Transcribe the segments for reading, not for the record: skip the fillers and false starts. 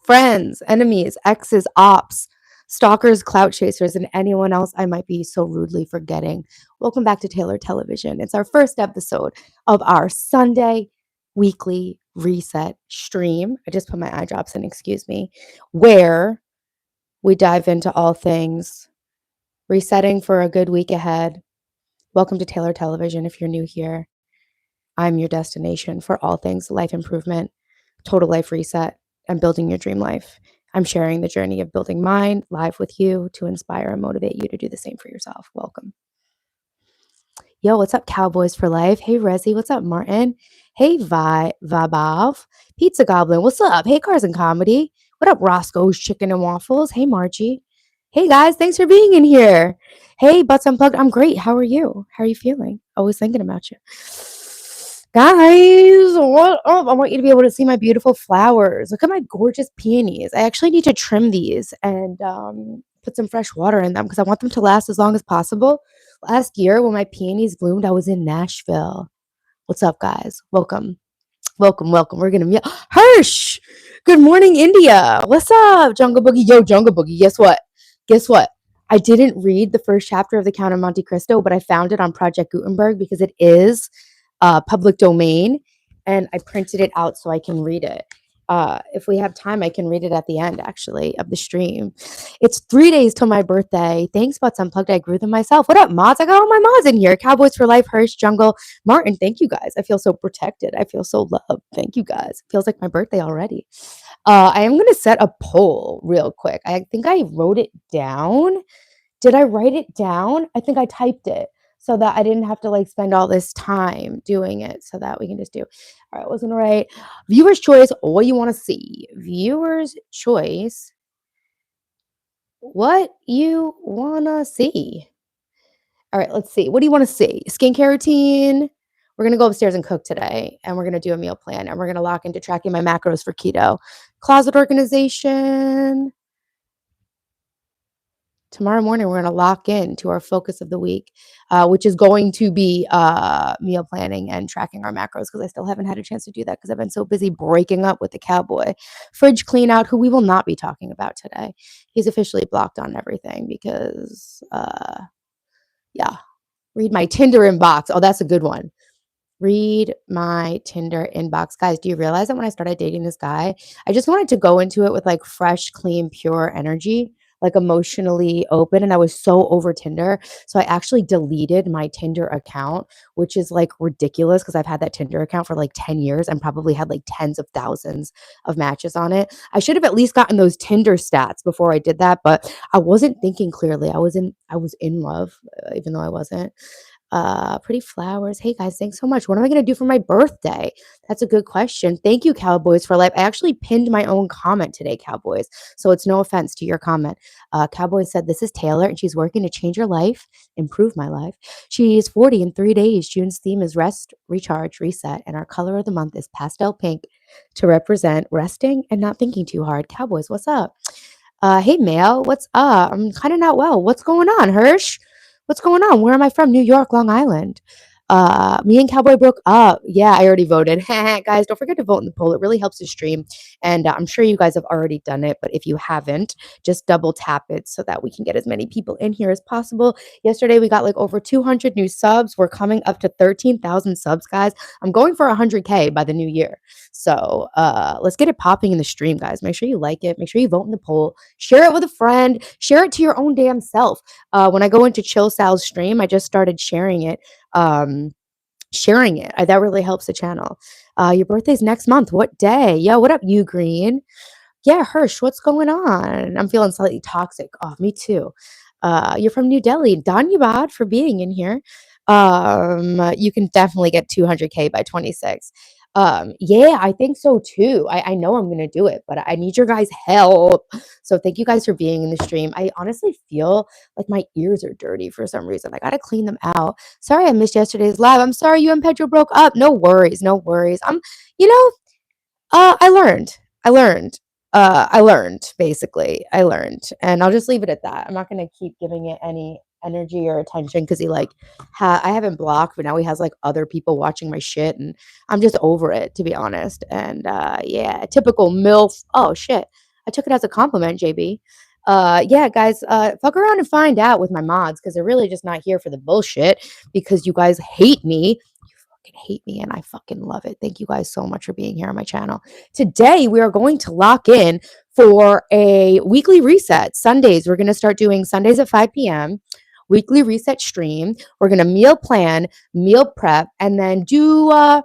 friends, enemies, exes, ops, stalkers, clout chasers, and anyone else I might be so rudely forgetting. Welcome back to Taylor Television. It's our first episode of our Sunday weekly reset stream. I just put my eye drops in, excuse me, where we dive into all things resetting for a good week ahead. Welcome to Taylor Television. If you're new here, I'm your destination for all things life improvement, total life reset, and building your dream life. I'm sharing the journey of building mine live with you to inspire and motivate you to do the same for yourself. Welcome. Yo, what's up, Cowboys for Life? Hey, Rezi, what's up, Martin? Hey, Vabav. Pizza Goblin, what's up? Hey, Cars and Comedy. What up, Roscoe's Chicken and Waffles? Hey, Margie. Hey, guys, thanks for being in here. Hey, Butts Unplugged, I'm great. How are you? How are you feeling? Always thinking about you. Guys, what up? I want you to be able to see my beautiful flowers. Look at my gorgeous peonies. I actually need to trim these and put some fresh water in them because I want them to last as long as possible. Last year, when my peonies bloomed, I was in Nashville. What's up, guys? Welcome. Welcome, welcome. We're gonna meet Hirsch. Good morning, India. What's up, Jungle Boogie? Yo, Jungle Boogie. Guess what? Guess what? I didn't read the first chapter of The Count of Monte Cristo, but I found it on Project Gutenberg because it is public domain, and I printed it out so I can read it. If we have time, I can read it at the end, actually, of the stream. It's 3 days till my birthday. Thanks, Butts Unplugged. I grew them myself. What up, mods? I got all my mods in here. Cowboys for Life, Hirsch, Jungle, Martin. Thank you, guys. I feel so protected. I feel so loved. Thank you, guys. It feels like my birthday already. I am going to set a poll real quick. I think I wrote it down. Did I write it down? I think I typed it so that I didn't have to like spend all this time doing it so that we can just do. All right, wasn't right. Viewer's choice, what you want to see. Viewer's choice, what you want to see. All right, let's see. What do you want to see? Skincare routine. We're going to go upstairs and cook today, and we're going to do a meal plan, and we're going to lock into tracking my macros for keto. Closet organization. Tomorrow morning, we're going to lock in to our focus of the week, which is going to be meal planning and tracking our macros because I still haven't had a chance to do that because I've been so busy breaking up with the cowboy. Fridge clean out, who we will not be talking about today. He's officially blocked on everything because, yeah. Read my Tinder inbox. Oh, that's a good one. Read my Tinder inbox. Guys, do you realize that when I started dating this guy, I just wanted to go into it with like fresh, clean, pure energy, like emotionally open. And I was so over Tinder. So I actually deleted my Tinder account, which is like ridiculous because I've had that Tinder account for like 10 years and probably had like tens of thousands of matches on it. I should have at least gotten those Tinder stats before I did that, but I wasn't thinking clearly. I was in love, even though I wasn't. Pretty flowers. Hey guys, thanks so much. What am I going to do for my birthday? That's a good question. Thank you, Cowboys for Life. I actually pinned my own comment today, Cowboys. So it's no offense to your comment. Cowboys said, this is Taylor and she's working to change her life, improve my life. She's 40 in 3 days. June's theme is rest, recharge, reset. And our color of the month is pastel pink to represent resting and not thinking too hard. Cowboys, what's up? Hey, Mail, what's up? I'm kind of not well. What's going on, Hirsch? What's going on? Where am I from? New York, Long Island. Me and Cowboy broke up. Yeah, I already voted. Guys, don't forget to vote in the poll. It really helps the stream. And I'm sure you guys have already done it. But if you haven't, just double tap it so that we can get as many people in here as possible. Yesterday, we got like over 200 new subs. We're coming up to 13,000 subs, guys. I'm going for 100K by the new year. So let's get it popping in the stream, guys. Make sure you like it. Make sure you vote in the poll. Share it with a friend. Share it to your own damn self. When I go into Chill Sal's stream, I just started sharing it. That really helps the channel. Your birthday's next month. What day? Yo, what up, you Green? Yeah, Hirsch, what's going on? I'm feeling slightly toxic. Oh, me too. You're from New Delhi. Dhanyabad for being in here. You can definitely get 200K by 26. Yeah, I think so too. I know I'm gonna do it, but I need your guys' help. So thank you guys for being in the stream. I honestly feel like my ears are dirty for some reason. I gotta clean them out. Sorry I missed yesterday's live. I'm sorry you and Pedro broke up. No worries, no worries. You know, I learned. Basically. I learned. And I'll just leave it at that. I'm not gonna keep giving it any energy or attention because he like I haven't blocked, but now he has like other people watching my shit, and I'm just over it, to be honest. And yeah, typical MILF. Oh shit. I took it as a compliment, JB. Yeah, guys, fuck around and find out with my mods because they're really just not here for the bullshit because you guys hate me. Hate me and I fucking love it. Thank you guys so much for being here on my channel. Today we are going to lock in for a weekly reset. Sundays, we're going to start doing Sundays at 5 p.m. weekly reset stream. We're going to meal plan, meal prep, and then do a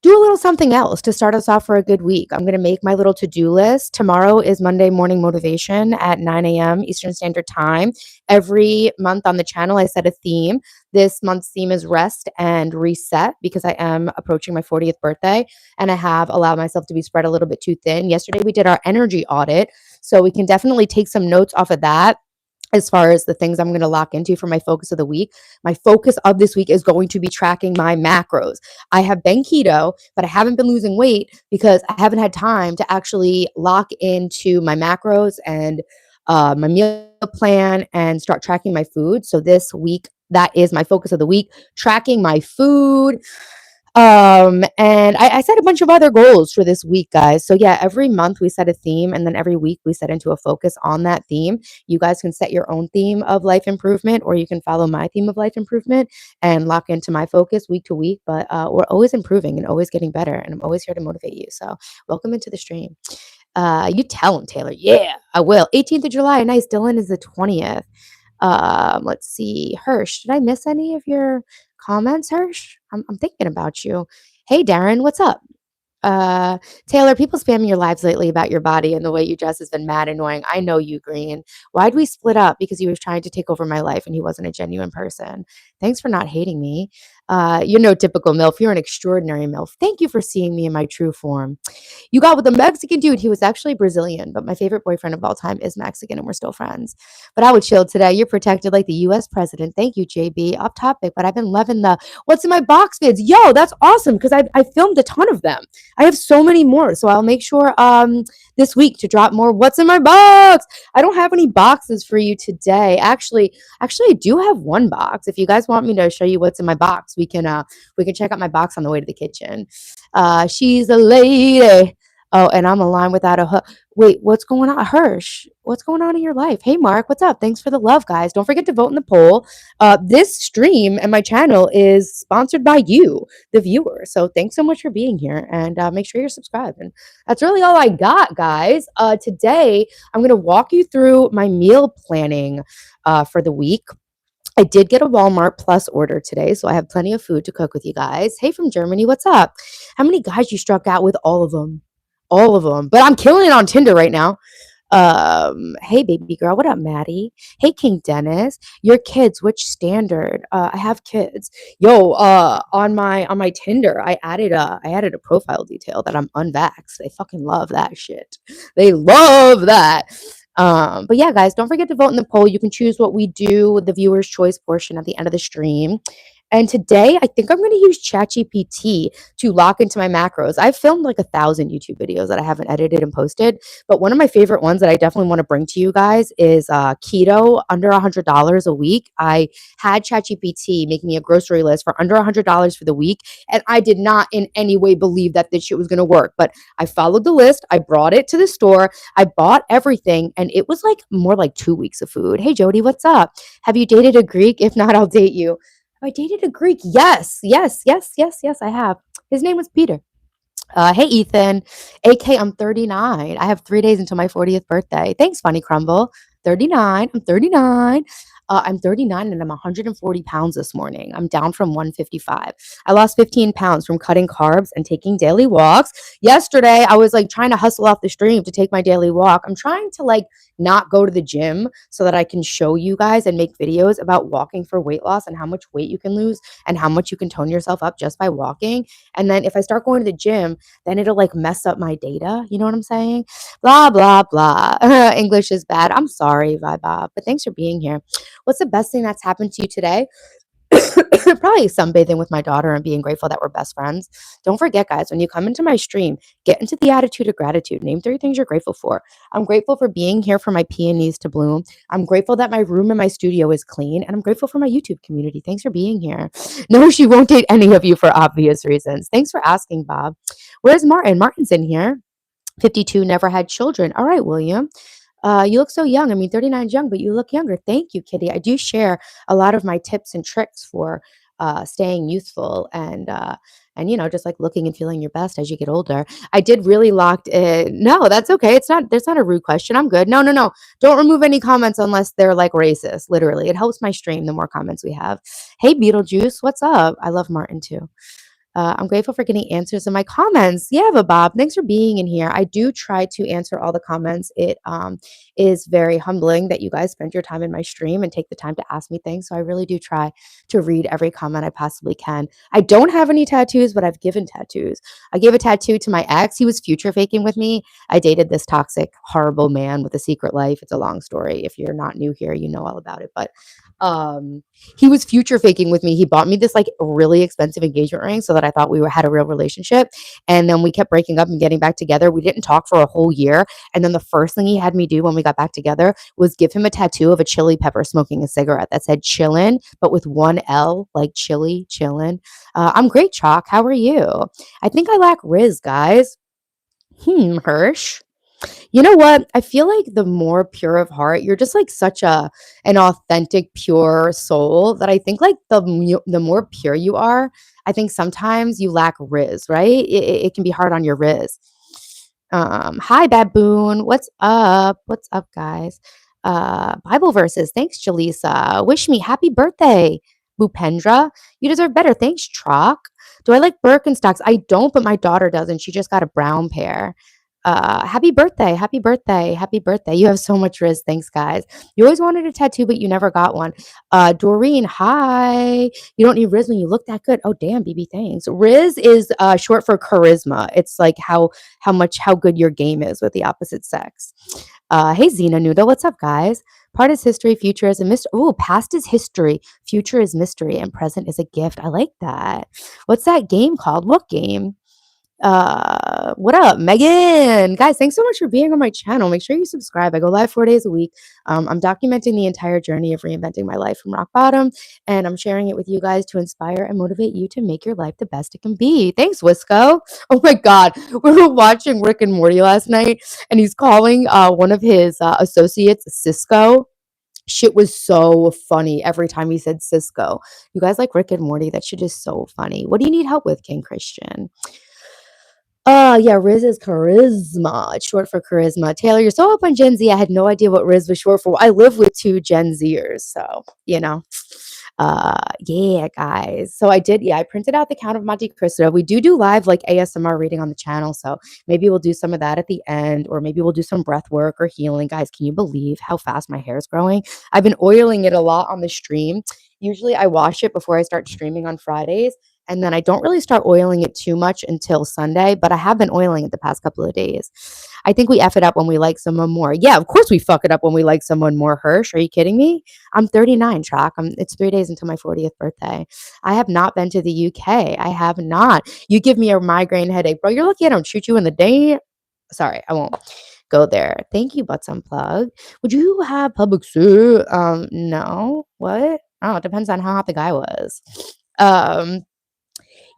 little something else to start us off for a good week. I'm going to make my little to-do list. Tomorrow is Monday morning motivation at 9 a.m. Eastern Standard Time. Every month on the channel, I set a theme. This month's theme is rest and reset because I am approaching my 40th birthday and I have allowed myself to be spread a little bit too thin. Yesterday, we did our energy audit, so we can definitely take some notes off of that as far as the things I'm going to lock into for my focus of the week. My focus of this week is going to be tracking my macros. I have been keto, but I haven't been losing weight because I haven't had time to actually lock into my macros and my meal plan and start tracking my food. So this week, that is my focus of the week, tracking my food. And I set a bunch of other goals for this week, guys. So yeah, every month we set a theme and then every week we set into a focus on that theme. You guys can set your own theme of life improvement or you can follow my theme of life improvement and lock into my focus week to week. But we're always improving and always getting better. And I'm always here to motivate you. So welcome into the stream. You tell him, Taylor. Yeah, I will. 18th of July. Nice. Dylan is the 20th. Let's see. Hirsch, did I miss any of your comments, Hirsch? I'm thinking about you. Hey, Darren, what's up? Uh, Taylor, people spamming your lives lately about your body and the way you dress has been mad annoying. I know you, Green. Why'd we split up? Because he was trying to take over my life and he wasn't a genuine person. Thanks for not hating me. You're no typical MILF. You're an extraordinary MILF. Thank you for seeing me in my true form. You got with a Mexican dude. He was actually Brazilian, but my favorite boyfriend of all time is Mexican and we're still friends. But I would chill today. You're protected like the US president. Thank you, JB. Off topic, but I've been loving the what's in my box vids. Yo, that's awesome because I filmed a ton of them. I have so many more. So I'll make sure this week to drop more what's in my box. I don't have any boxes for you today. Actually I do have one box. If you guys want me to show you what's in my box, we can check out my box on the way to the kitchen. She's a lady. Oh, and I'm aligned without a hook. Wait, what's going on? Hirsch, what's going on in your life? Hey, Mark, what's up? Thanks for the love, guys. Don't forget to vote in the poll. This stream and my channel is sponsored by you, the viewer. So thanks so much for being here and make sure you're subscribed. And that's really all I got, guys. Today, I'm going to walk you through my meal planning for the week. I did get a Walmart Plus order today, so I have plenty of food to cook with you guys. Hey, from Germany, what's up? How many guys you struck out with? All of them. All of them. But I'm killing it on Tinder right now. Hey, baby girl. What up, Maddie? Hey, King Dennis. Your kids, which standard? I have kids. Yo, on my Tinder, I added a profile detail that I'm unvaxxed. They fucking love that shit. They love that. But yeah, guys, don't forget to vote in the poll. You can choose what we do, the viewer's choice portion at the end of the stream. And today, I think I'm going to use ChatGPT to lock into my macros. I've filmed like 1,000 YouTube videos that I haven't edited and posted, but one of my favorite ones that I definitely want to bring to you guys is keto under $100 a week. I had ChatGPT make me a grocery list for under $100 for the week, and I did not in any way believe that this shit was going to work, but I followed the list. I brought it to the store. I bought everything, and it was like more like 2 weeks of food. Hey, Jody, what's up? Have you dated a Greek? If not, I'll date you. I dated a Greek. Yes, yes, yes, yes, yes, I have. His name was Peter. Hey, Ethan. AK, I'm 39. I have 3 days until my 40th birthday. Thanks, Funny Crumble. 39. I'm 39. I'm 39 and I'm 140 pounds this morning. I'm down from 155. I lost 15 pounds from cutting carbs and taking daily walks. Yesterday, I was like trying to hustle off the stream to take my daily walk. I'm trying to like not go to the gym so that I can show you guys and make videos about walking for weight loss and how much weight you can lose and how much you can tone yourself up just by walking. And then if I start going to the gym, then it'll like mess up my data. You know what I'm saying? Blah, blah, blah. English is bad. I'm sorry, Vibe Bob, but thanks for being here. What's the best thing that's happened to you today? Probably sunbathing with my daughter and being grateful that we're best friends. Don't forget, guys, when you come into my stream, get into the attitude of gratitude. Name 3 things you're grateful for. I'm grateful for being here for my peonies to bloom. I'm grateful that my room in my studio is clean. And I'm grateful for my YouTube community. Thanks for being here. No, she won't date any of you for obvious reasons. Thanks for asking, Bob. Where's Martin? Martin's in here. 52, never had children. All right, William. You look so young. I mean, 39 is young, but you look younger. Thank you, Kitty. I do share a lot of my tips and tricks for staying youthful and just like looking and feeling your best as you get older. I did really locked in. No, that's okay. It's not. There's not a rude question. I'm good. No, no, no. Don't remove any comments unless they're like racist. Literally, it helps my stream. The more comments we have. Hey, Beetlejuice, what's up? I love Martin too. I'm grateful for getting answers in my comments. Yeah, but Bob, thanks for being in here. I do try to answer all the comments. It is very humbling that you guys spend your time in my stream and take the time to ask me things. So I really do try to read every comment I possibly can. I don't have any tattoos, but I've given tattoos. I gave a tattoo to my ex. He was future faking with me. I dated this toxic, horrible man with a secret life. It's a long story. If you're not new here, you know all about it. But um he was future faking with me. He bought me this like really expensive engagement ring so that I thought had a real relationship. And then we kept breaking up and getting back together. We didn't talk for a whole year. And then the first thing he had me do when we got back together was give him a tattoo of a chili pepper smoking a cigarette that said chillin', but with one L, like chili, chillin'. I'm great, Chalk. How are you? I think I lack Riz, guys. Hirsch. You know what? I feel like the more pure of heart, you're just like such an authentic, pure soul that I think like the more pure you are, I think sometimes you lack Riz, right? It can be hard on your Riz. Hi Baboon, what's up? What's up, guys? Bible verses. Thanks, Jaleesa. Wish me happy birthday, Bupendra. You deserve better. Thanks, Trock. Do I like Birkenstocks? I don't, but my daughter does, and she just got a brown pair. Happy birthday, happy birthday, happy birthday. You have so much Riz. Thanks, guys. You always wanted a tattoo, but you never got one. Doreen, hi. You don't need Riz when you look that good. Oh, damn, BB, thanks. Riz is short for charisma. It's like how good your game is with the opposite sex. Hey, Xena Noodle, what's up, guys? Part is history, future is a mystery. Oh, past is history, future is mystery, and present is a gift. I like that. What's that game called? What game? What up, Megan? Guys, thanks so much for being on my channel. Make sure you subscribe. I go live 4 days a week. I'm documenting the entire journey of reinventing my life from rock bottom, and I'm sharing it with you guys to inspire and motivate you to make your life the best it can be. Thanks, Wisco. Oh my God, we were watching Rick and Morty last night, and he's calling one of his associates Cisco. Shit was so funny every time he said Cisco. You guys like Rick and Morty? That shit is so funny. What do you need help with, King Christian? Yeah, Riz is charisma. It's short for charisma. Taylor, you're so up on Gen Z. I had no idea what Riz was short for. I live with two Gen Zers, so you know. Yeah, guys. So I printed out the Count of Monte Cristo. We do live like ASMR reading on the channel, so maybe we'll do some of that at the end, or maybe we'll do some breath work or healing. Guys, can you believe how fast my hair is growing? I've been oiling it a lot on the stream. Usually I wash it before I start streaming on Fridays. And then I don't really start oiling it too much until Sunday, but I have been oiling it the past couple of days. I think we F it up when we like someone more. Yeah, of course we fuck it up when we like someone more, Hirsch. Are you kidding me? I'm 39, Track. It's 3 days until my 40th birthday. I have not been to the UK. I have not. You give me a migraine headache, bro. You're lucky I don't shoot you in the day. Sorry, I won't go there. Thank you, Butts Unplugged. Would you have public suit? No. What? Oh, it depends on how hot the guy was. Um,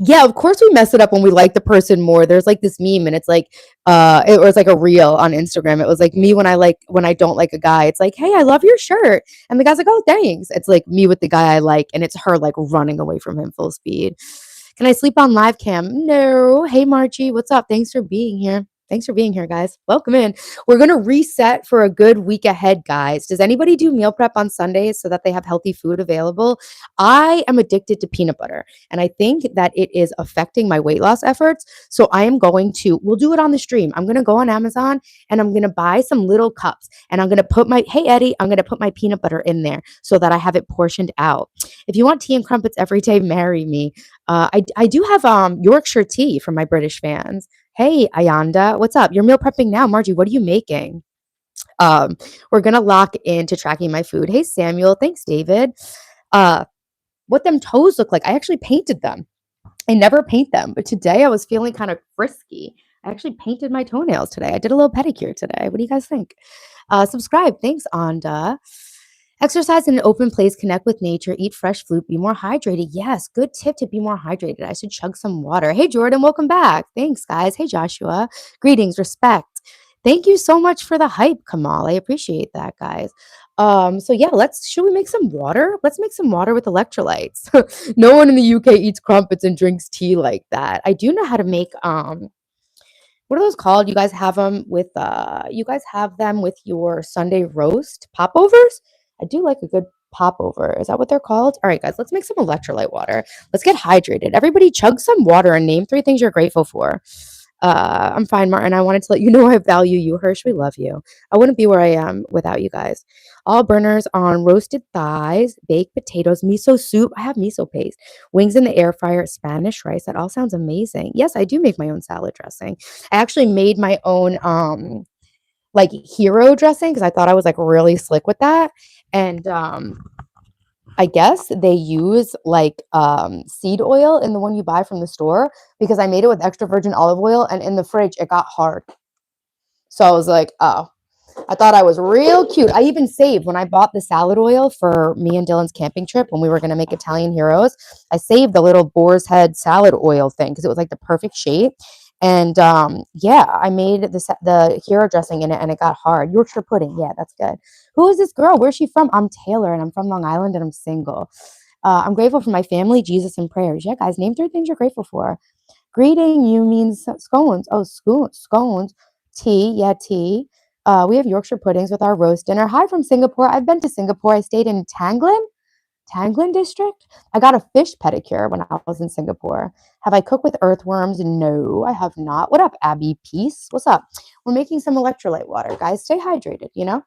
yeah, of course we mess it up when we like the person more. There's like this meme and it's like it was like a reel on Instagram. It was like me when I don't like a guy. It's like, "Hey, I love your shirt." And the guy's like, "Oh, thanks." It's like me with the guy I like and it's her like running away from him full speed. Can I sleep on live cam? No. Hey, Margie, what's up? Thanks for being here. Thanks for being here, guys. Welcome in. We're going to reset for a good week ahead, guys. Does anybody do meal prep on Sundays so that they have healthy food available? I am addicted to peanut butter, and I think that it is affecting my weight loss efforts. So we'll do it on the stream. I'm going to go on Amazon and I'm going to buy some little cups and I'm going to hey, Eddie, I'm going to put my peanut butter in there so that I have it portioned out. If you want tea and crumpets every day, marry me. I do have Yorkshire tea for my British fans. Hey, Ayanda, what's up? You're meal prepping now. Margie, what are you making? Um, we're going to lock into tracking my food. Hey, Samuel. Thanks, David. What them toes look like. I actually painted them. I never paint them, but today I was feeling kind of frisky. I actually painted my toenails today. I did a little pedicure today. What do you guys think? Subscribe. Thanks, Anda. Exercise in an open place, connect with nature, eat fresh fruit, be more hydrated. Yes, good tip to be more hydrated. I should chug some water. Hey, Jordan, welcome back. Thanks, guys. Hey, Joshua. Greetings, respect. Thank you so much for the hype, Kamal. I appreciate that, guys. So yeah, should we make some water? Let's make some water with electrolytes. No one in the UK eats crumpets and drinks tea like that. I do know how to make what are those called? You guys have them with your Sunday roast popovers? I do like a good popover. Is that what they're called? All right, guys, let's make some electrolyte water. Let's get hydrated. Everybody chug some water and name 3 things you're grateful for. I'm fine, Martin. I wanted to let you know I value you. Hirsch, we love you. I wouldn't be where I am without you guys. All burners on roasted thighs, baked potatoes, miso soup. I have miso paste. Wings in the air fryer, Spanish rice. That all sounds amazing. Yes, I do make my own salad dressing. I actually made my own like hero dressing because I thought I was like really slick with that. And I guess they use like seed oil in the one you buy from the store because I made it with extra virgin olive oil and in the fridge it got hard. So I was like, oh, I thought I was real cute. I even saved when I bought the salad oil for me and Dylan's camping trip when we were going to make Italian heroes. I saved the little boar's head salad oil thing because it was like the perfect shape. And yeah, I made the hero dressing in it and it got hard. Yorkshire pudding. Yeah, that's good. Who is this girl? Where's she from? I'm Taylor and I'm from Long Island and I'm single. I'm grateful for my family, Jesus, and prayers. Yeah, guys, name 3 things you're grateful for. Greeting you means scones. Oh, scones. Tea. Yeah, tea. We have Yorkshire puddings with our roast dinner. Hi from Singapore. I've been to Singapore. I stayed in Tanglin district. I got a fish pedicure when I was in Singapore. Have I cooked with earthworms? No, I have not. What up, Abby? Peace. What's up? We're making some electrolyte water, guys. Stay hydrated, you know?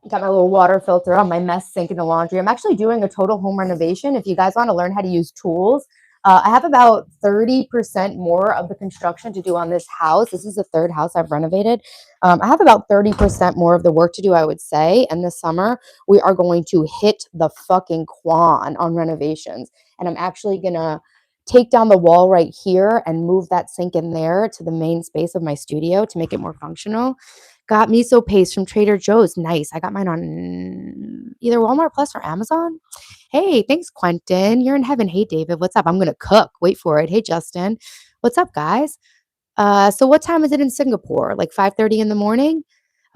Got my little water filter on my mess sink in the laundry. I'm actually doing a total home renovation. If you guys want to learn how to use tools, I have about 30% more of the construction to do on this house. This is the 3rd house I've renovated. I have about 30% more of the work to do, I would say. And this summer, we are going to hit the fucking quan on renovations. And I'm actually going to take down the wall right here and move that sink in there to the main space of my studio to make it more functional. Got miso paste from Trader Joe's. Nice. I got mine on either Walmart Plus or Amazon. Hey, thanks, Quentin. You're in heaven. Hey, David. What's up? I'm going to cook. Wait for it. Hey, Justin. What's up, guys? So what time is it in Singapore? Like 5:30 in the morning?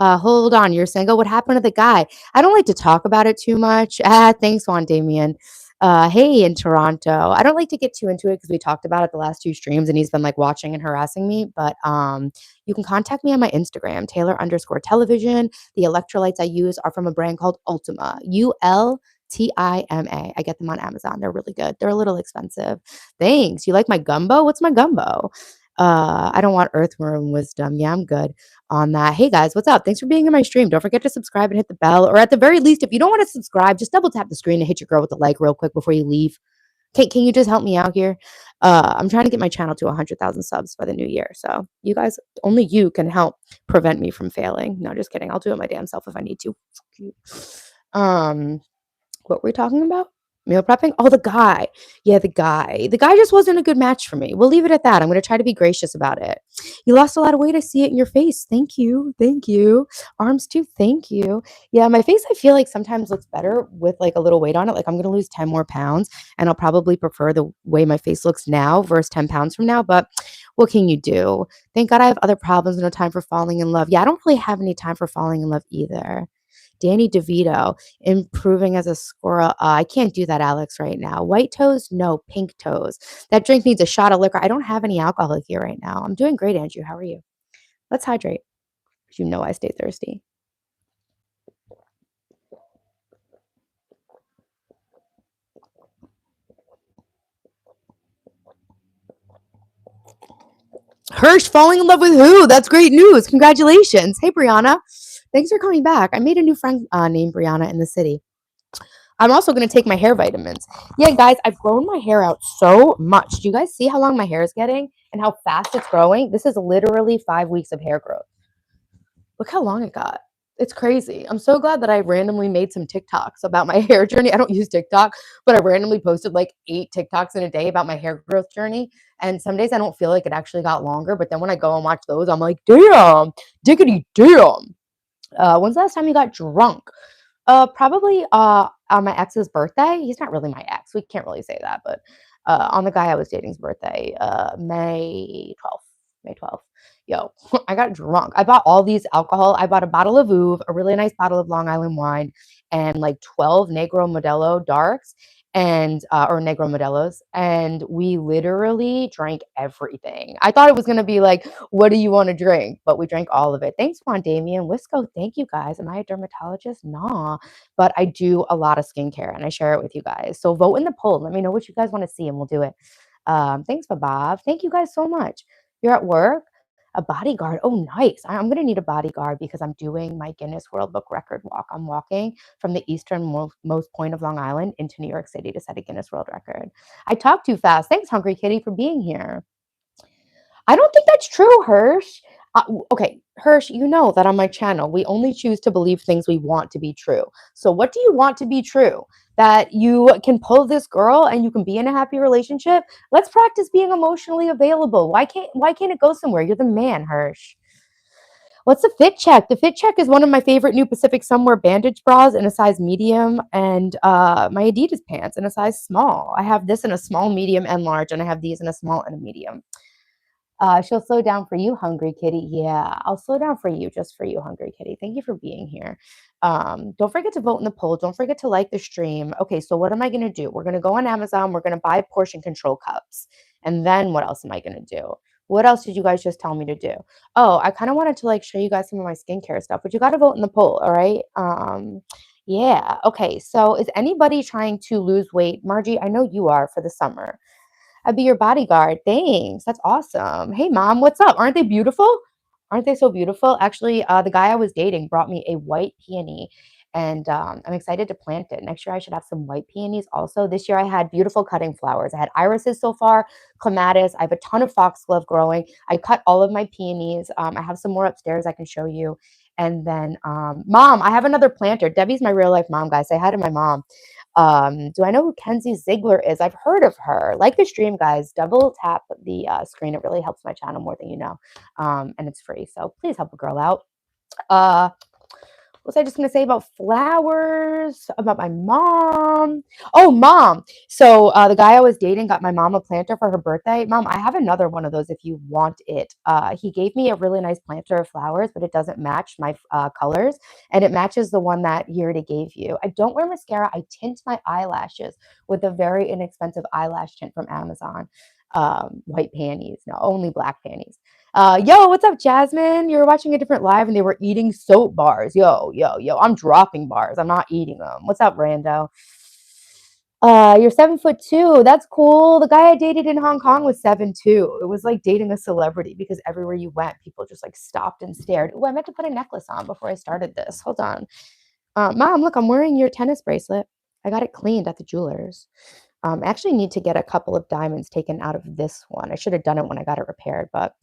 Hold on. You're single. What happened to the guy? I don't like to talk about it too much. Thanks, Juan Damien. Hey, in Toronto. I don't like to get too into it because we talked about it the last 2 streams and he's been like watching and harassing me. But you can contact me on my Instagram, Taylor_television. The electrolytes I use are from a brand called Ultima, Ultima. I get them on Amazon. They're really good. They're a little expensive. Thanks. You like my gumbo? What's my gumbo? I don't want earthworm wisdom. Yeah, I'm good on that. Hey guys, what's up? Thanks for being in my stream. Don't forget to subscribe and hit the bell. Or at the very least, if you don't want to subscribe, just double tap the screen and hit your girl with the like real quick before you leave. Can you just help me out here? I'm trying to get my channel to 100,000 subs by the new year. So you guys, only you can help prevent me from failing. No, just kidding. I'll do it my damn self if I need to. What were we talking about? Meal prepping? Oh, the guy. Yeah, the guy. The guy just wasn't a good match for me. We'll leave it at that. I'm going to try to be gracious about it. You lost a lot of weight. I see it in your face. Thank you. Thank you. Arms too. Thank you. Yeah, my face, I feel like sometimes looks better with like a little weight on it. Like I'm going to lose 10 more pounds and I'll probably prefer the way my face looks now versus 10 pounds from now. But what can you do? Thank God I have other problems. No time for falling in love. Yeah, I don't really have any time for falling in love either. Danny DeVito, improving as a squirrel. I can't do that, Alex, right now. White toes? No, pink toes. That drink needs a shot of liquor. I don't have any alcohol here right now. I'm doing great, Andrew. How are you? Let's hydrate. You know I stay thirsty. Hirsch falling in love with who? That's great news. Congratulations. Hey, Brianna. Thanks for coming back. I made a new friend named Brianna in the city. I'm also going to take my hair vitamins. Yeah, guys, I've grown my hair out so much. Do you guys see how long my hair is getting and how fast it's growing? This is literally 5 weeks of hair growth. Look how long it got. It's crazy. I'm so glad that I randomly made some TikToks about my hair journey. I don't use TikTok, but I randomly posted like 8 TikToks in a day about my hair growth journey. And some days I don't feel like it actually got longer, but then when I go and watch those, I'm like, damn, diggity damn. When's the last time you got drunk? Probably on my ex's birthday. He's not really my ex. We can't really say that, but on the guy I was dating's birthday, May 12th. May 12th. Yo, I got drunk. I bought all these alcohol. I bought a bottle of Vouv, a really nice bottle of Long Island wine, and like 12 Negro Modelo darks and or Negro Modelos, and we literally drank everything. I thought it was gonna be like, what do you want to drink? But we drank all of it. Thanks, Juan Damien. Wisco, thank you guys. Am I a dermatologist? Nah, but I do a lot of skincare and I share it with you guys. So vote in the poll. Let me know what you guys want to see and we'll do it. Thanks, Bob. Thank you guys so much. You're at work? A bodyguard. Oh, nice. I'm going to need a bodyguard because I'm doing my Guinness World Book record walk. I'm walking from the easternmost point of Long Island into New York City to set a Guinness World Record. I talk too fast. Thanks, Hungry Kitty, for being here. I don't think that's true, Hirsch. Okay, Hirsch, you know that on my channel, we only choose to believe things we want to be true. So, what do you want to be true? That you can pull this girl and you can be in a happy relationship? Let's practice being emotionally available. Why can't it go somewhere? You're the man, Hirsch. What's the fit check? The fit check is one of my favorite new Pacific Somewhere bandage bras in a size medium and my Adidas pants in a size small. I have this in a small, medium, and large, and I have these in a small and a medium. She'll slow down for you, Hungry Kitty. Yeah, I'll slow down for you, just for you, Hungry Kitty. Thank you for being here. Don't forget to vote in the poll. Don't forget to like the stream. Okay, so what am I going to do? We're going to go on Amazon. We're going to buy portion control cups. And then what else am I going to do? What else did you guys just tell me to do? Oh, I kind of wanted to like show you guys some of my skincare stuff, but you got to vote in the poll. All right. Yeah. Okay. So is anybody trying to lose weight? Margie, I know you are for the summer. I'd be your bodyguard. Thanks. That's awesome. Hey, mom, what's up? Aren't they beautiful? Aren't they so beautiful? Actually, the guy I was dating brought me a white peony, and I'm excited to plant it. Next year, I should have some white peonies also. This year, I had beautiful cutting flowers. I had irises so far, clematis. I have a ton of foxglove growing. I cut all of my peonies. I have some more upstairs I can show you. And then, mom, I have another planter. Debbie's my real life mom, guys. Say hi to my mom. Do I know who Kenzie Ziegler is? I've heard of her. Like the stream, guys, double tap the screen. It really helps my channel more than you know. And it's free. So please help a girl out. Uh, what was I just going to say about flowers? About my mom? Oh, mom. So the guy I was dating got my mom a planter for her birthday. Mom, I have another one of those if you want it. He gave me a really nice planter of flowers, but it doesn't match my colors. And it matches the one that he already gave you. I don't wear mascara. I tint my eyelashes with a very inexpensive eyelash tint from Amazon. White panties. No, only black panties. Yo, what's up, Jasmine? You're watching a different live and they were eating soap bars. Yo, yo, yo, I'm dropping bars. I'm not eating them. What's up, Rando? You're 7'2". That's cool. The guy I dated in Hong Kong was 7'2". It was like dating a celebrity because everywhere you went, people just like stopped and stared. Oh, I meant to put a necklace on before I started this. Hold on. Mom, look, I'm wearing your tennis bracelet. I got it cleaned at the jeweler's. I actually need to get a couple of diamonds taken out of this one. I should have done it when I got it repaired, but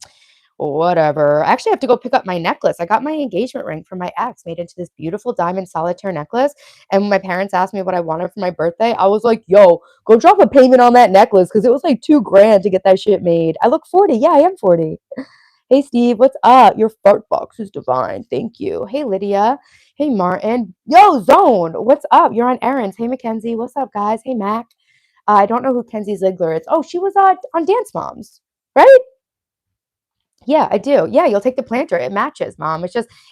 whatever. I actually have to go pick up my necklace. I got my engagement ring from my ex made into this beautiful diamond solitaire necklace. And when my parents asked me what I wanted for my birthday, I was like, yo, go drop a payment on that necklace because it was like $2,000 to get that shit made. I look 40. Yeah, I am 40. Hey, Steve, what's up? Your fart box is divine. Thank you. Hey, Lydia. Hey, Martin. Yo, Zone, what's up? You're on errands. Hey, Mackenzie. What's up, guys? Hey, Mac. I don't know who Kenzie Ziegler is. Oh, she was on Dance Moms, right? Yeah, I do. Yeah, you'll take the planter. It matches, mom.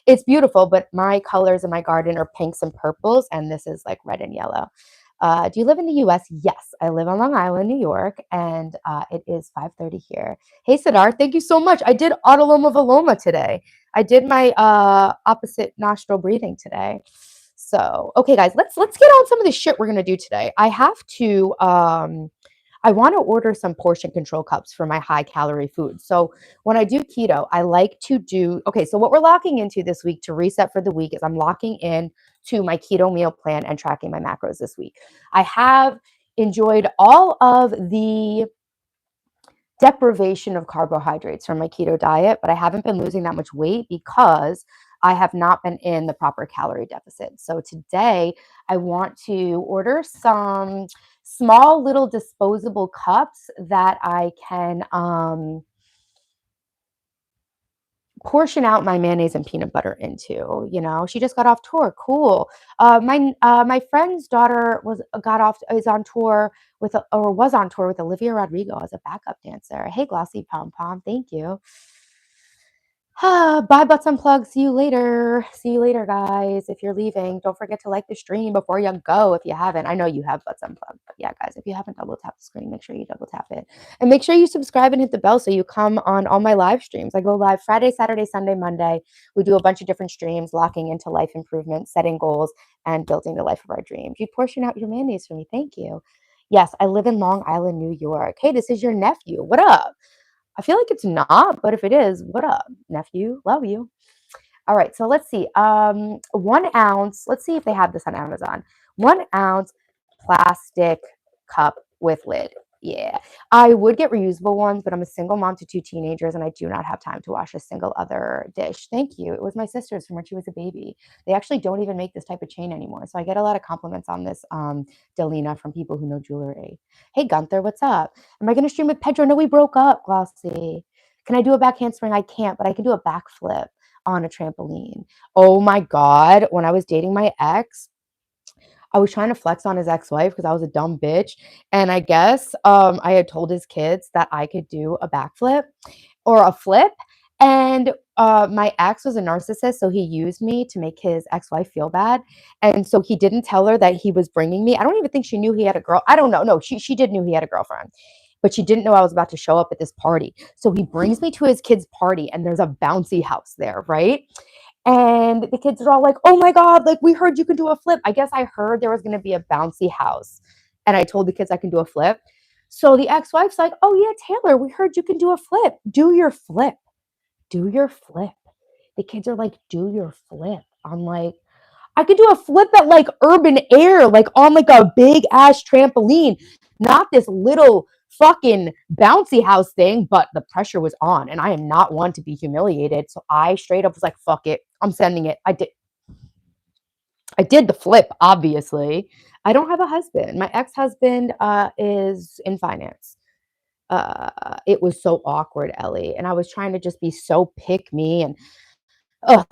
It's beautiful, but my colors in my garden are pinks and purples, and this is like red and yellow. Do you live in the US? Yes, I live on Long Island, New York, and it is 5:30 here. Hey, Siddharth, thank you so much. I did autoloma veloma today. I did my opposite nostril breathing today. So, okay, guys, let's get on some of the shit we're gonna do today. I want to order some portion control cups for my high calorie food. So when I do keto, I like to do, okay, so what we're locking into this week to reset for the week is I'm locking in to my keto meal plan and tracking my macros this week. I have enjoyed all of the deprivation of carbohydrates from my keto diet, but I haven't been losing that much weight because I have not been in the proper calorie deficit. So today I want to order some small little disposable cups that I can portion out my mayonnaise and peanut butter into. You know, she just got off tour. Cool. My friend's daughter is on tour with or was on tour with Olivia Rodrigo as a backup dancer. Hey, Glossy Pom Pom, thank you. Bye, butts unplugged. See you later. See you later, guys. If you're leaving, don't forget to like the stream before you go if you haven't. I know you have butts unplugged, but yeah, guys, if you haven't double tapped the screen, make sure you double tap it. And make sure you subscribe and hit the bell so you come on all my live streams. I go live Friday, Saturday, Sunday, Monday. We do a bunch of different streams, locking into life improvement, setting goals, and building the life of our dreams. You portion out your mayonnaise for me. Thank you. Yes, I live in Long Island, New York. Hey, this is your nephew. What up? I feel like it's not, but if it is, what up, nephew? Love you. All right, so let's see. 1 ounce. Let's see if they have this on Amazon. 1 ounce plastic cup with lid. Yeah, I would get reusable ones, but I'm a single mom to two teenagers, and I do not have time to wash a single other dish. Thank you. It was my sister's from when she was a baby. They actually don't even make this type of chain anymore, so I get a lot of compliments on this, Delina, from people who know jewelry. Hey, Gunther, what's up? Am I going to stream with Pedro? No, we broke up, Glossy. Can I do a back handspring? I can't, but I can do a backflip on a trampoline. Oh my God. When I was dating my ex, I was trying to flex on his ex-wife because I was a dumb bitch. And I guess I had told his kids that I could do a backflip or a flip. And my ex was a narcissist, so he used me to make his ex-wife feel bad. And so he didn't tell her that he was bringing me. I don't even think she knew he had a girl. I don't know. No, she did knew he had a girlfriend, but she didn't know I was about to show up at this party. So he brings me to his kid's party, and there's a bouncy house there, right? And the kids are all like, oh my God, like we heard you can do a flip. I guess I heard there was going to be a bouncy house. And I told the kids I can do a flip. So the ex wife's like, oh yeah, Taylor, we heard you can do a flip. Do your flip. Do your flip. The kids are like, do your flip. I'm like, I could do a flip at like urban air, like on like a big ass trampoline, not this little fucking bouncy house thing, but the pressure was on and I am not one to be humiliated. So I straight up was like, fuck it. I'm sending it. I did the flip, obviously. I don't have a husband. My ex-husband is in finance. It was so awkward, Ellie. And I was trying to just be so pick me and oh,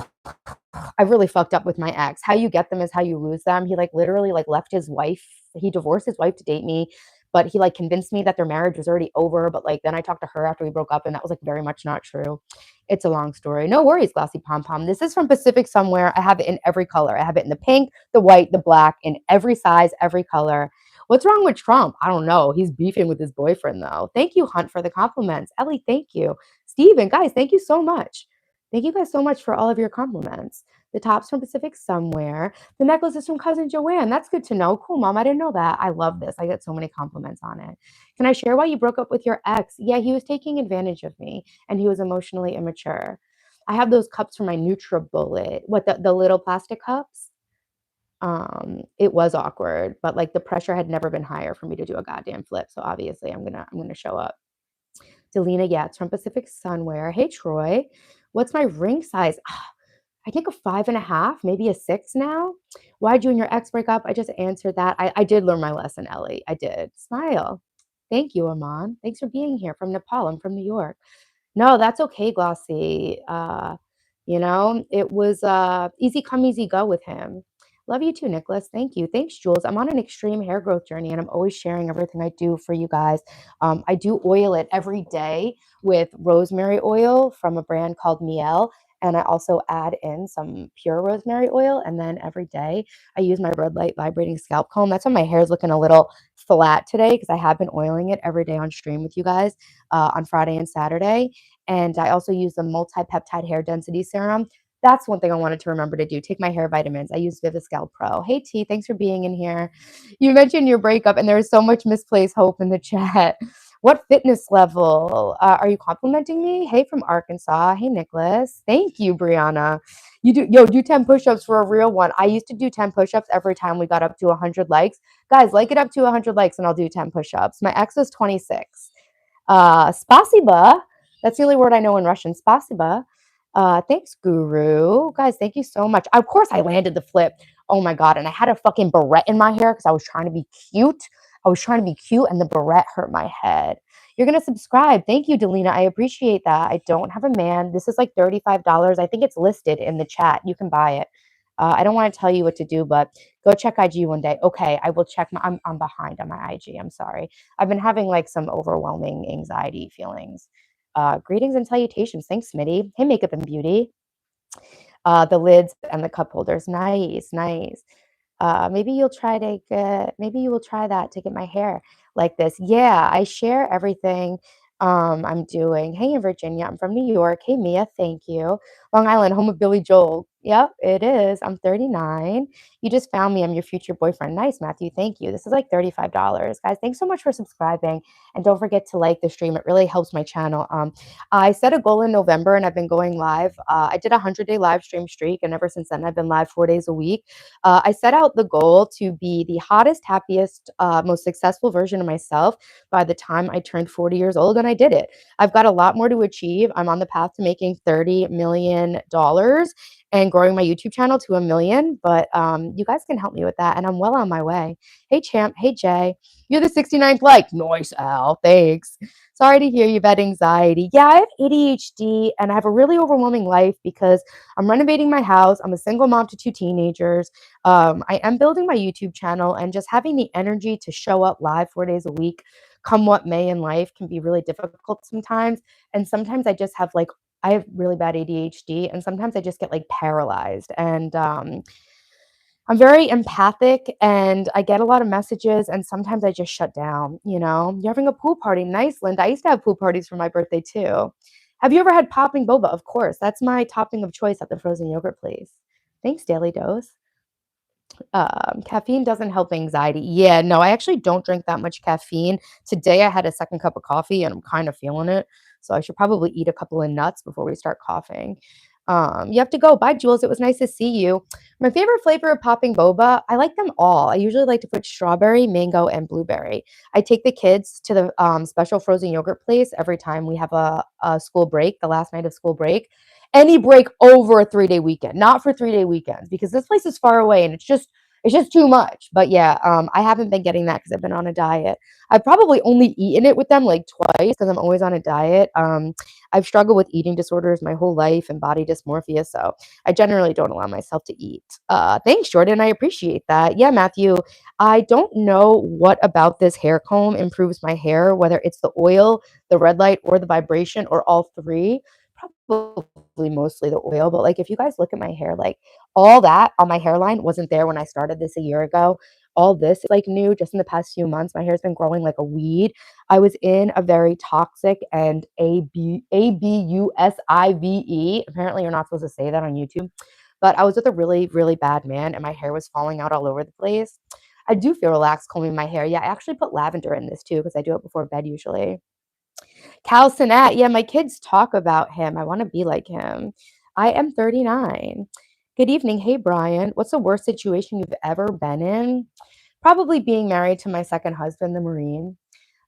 I really fucked up with my ex. How you get them is how you lose them. He like literally like left his wife. He divorced his wife to date me, but he like convinced me that their marriage was already over. But like then I talked to her after we broke up, and that was like very much not true. It's a long story. No worries, Glassy Pom Pom. This is from Pacific Somewhere. I have it in every color. I have it in the pink, the white, the black, in every size, every color. What's wrong with Trump? I don't know. He's beefing with his boyfriend though. Thank you, Hunt, for the compliments. Ellie, thank you. Steven, guys, thank you so much. Thank you guys so much for all of your compliments. The top's from Pacific Somewhere. The necklace is from Cousin Joanne. That's good to know. Cool, Mom. I didn't know that. I love this. I get so many compliments on it. Can I share why you broke up with your ex? Yeah, he was taking advantage of me and he was emotionally immature. I have those cups for my NutriBullet. What, the little plastic cups? It was awkward, but like the pressure had never been higher for me to do a goddamn flip. So obviously I'm gonna show up. Delina, yeah, it's from Pacific Sunwear. Hey Troy, what's my ring size? I think a 5.5, maybe a 6 now. Why'd you and your ex break up? I just answered that. I did learn my lesson, Ellie. I did. Smile. Thank you, Aman. Thanks for being here from Nepal. I'm from New York. No, that's okay, Glossy. It was easy come, easy go with him. Love you too, Nicholas. Thank you. Thanks, Jules. I'm on an extreme hair growth journey and I'm always sharing everything I do for you guys. I do oil it every day with rosemary oil from a brand called Miel. And I also add in some pure rosemary oil. And then every day I use my red light vibrating scalp comb. That's why my hair is looking a little flat today because I have been oiling it every day on stream with you guys on Friday and Saturday. And I also use the multi-peptide hair density serum. That's one thing I wanted to remember to do. Take my hair vitamins. I use Viviscal Pro. Hey T, thanks for being in here. You mentioned your breakup and there is so much misplaced hope in the chat. What fitness level are you complimenting me? Hey from Arkansas. Hey Nicholas. Thank you, Brianna. Do 10 push-ups for a real one. I used to do 10 push-ups every time we got up to 100 likes. Guys, like it up to 100 likes and I'll do 10 push-ups. My ex was 26. Spasiba. That's the only word I know in Russian. Spasiba. Thanks, Guru. Guys, thank you so much. Of course, I landed the flip. Oh my God. And I had a fucking barrette in my hair because I was trying to be cute. And the barrette hurt my head. You're going to subscribe. Thank you, Delina. I appreciate that. I don't have a man. This is like $35. I think it's listed in the chat. You can buy it. I don't want to tell you what to do, but go check IG one day. Okay, I will check. I'm behind on my IG. I'm sorry. I've been having like some overwhelming anxiety feelings. Greetings and salutations. Thanks, Smitty. Hey, Makeup and Beauty. The lids and the cup holders. Nice, nice. Maybe you'll try to get, maybe you will try that to get my hair like this. Yeah, I share everything I'm doing. Hey, in Virginia, I'm from New York. Hey, Mia, thank you. Long Island, home of Billy Joel. Yep, it is. I'm 39. You just found me. I'm your future boyfriend. Nice, Matthew. Thank you. This is like $35. Guys, thanks so much for subscribing. And don't forget to like the stream. It really helps my channel. I set a goal in November and I've been going live. I did a 100-day live stream streak. And ever since then, I've been live 4 days a week. I set out the goal to be the hottest, happiest, most successful version of myself by the time I turned 40 years old, and I did it. I've got a lot more to achieve. I'm on the path to making $30 million and growing my YouTube channel to 1 million, but you guys can help me with that, and I'm well on my way. Hey, Champ. Hey, Jay. You're the 69th like. Nice, Al. Thanks. Sorry to hear you've had anxiety. Yeah, I have ADHD, and I have a really overwhelming life because I'm renovating my house. I'm a single mom to 2 teenagers. I am building my YouTube channel, and just having the energy to show up live 4 days a week, come what may in life, can be really difficult sometimes. And sometimes I have really bad ADHD, and sometimes I just get like paralyzed. And I'm very empathic and I get a lot of messages, and sometimes I just shut down, you know? You're having a pool party. Nice, Linda. I used to have pool parties for my birthday too. Have you ever had popping boba? Of course. That's my topping of choice at the frozen yogurt place. Thanks, Daily Dose. Caffeine doesn't help anxiety. Yeah, no, I actually don't drink that much caffeine. Today I had a second cup of coffee and I'm kind of feeling it. So I should probably eat a couple of nuts before we start coughing. You have to go. Bye, Jules. It was nice to see you. My favorite flavor of popping boba, I like them all. I usually like to put strawberry, mango, and blueberry. I take the kids to the special frozen yogurt place every time we have a school break, the last night of school break. Any break over a 3-day weekend, not for 3-day weekends, because this place is far away and it's just too much. But yeah, I haven't been getting that because I've been on a diet. I've probably only eaten it with them like twice because I'm always on a diet. I've struggled with eating disorders my whole life and body dysmorphia, so I generally don't allow myself to eat. Thanks, Jordan. I appreciate that. Yeah, Matthew, I don't know what about this hair comb improves my hair, whether it's the oil, the red light, or the vibration, or all three. Probably mostly the oil, but like if you guys look at my hair, like all that on my hairline wasn't there when I started this a year ago. All this is like new just in the past few months. My hair's been growing like a weed. I was in a very toxic and abusive. Apparently, you're not supposed to say that on YouTube, but I was with a really, really bad man, and my hair was falling out all over the place. I do feel relaxed combing my hair. Yeah, I actually put lavender in this too because I do it before bed usually. Cal Sinat, yeah, my kids talk about him. I want to be like him. I am 39. Good evening. Hey, Brian. What's the worst situation you've ever been in? Probably being married to my second husband, the Marine.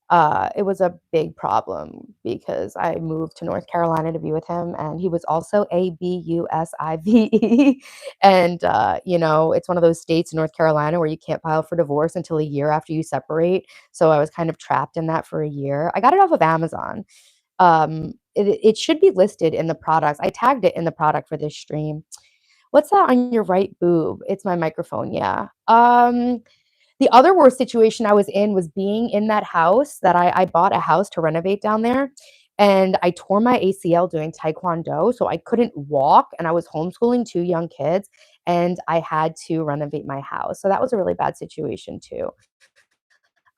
It was a big problem because I moved to North Carolina to be with him, and he was also abusive. And, it's one of those states in North Carolina where you can't file for divorce until a year after you separate. So I was kind of trapped in that for a year. I got it off of Amazon. It should be listed in the products. I tagged it in the product for this stream. What's that on your right boob? It's my microphone. Yeah. The other worst situation I was in was being in that house that I bought a house to renovate down there. And I tore my ACL doing Taekwondo. So I couldn't walk. And I was homeschooling 2 young kids. And I had to renovate my house. So that was a really bad situation too.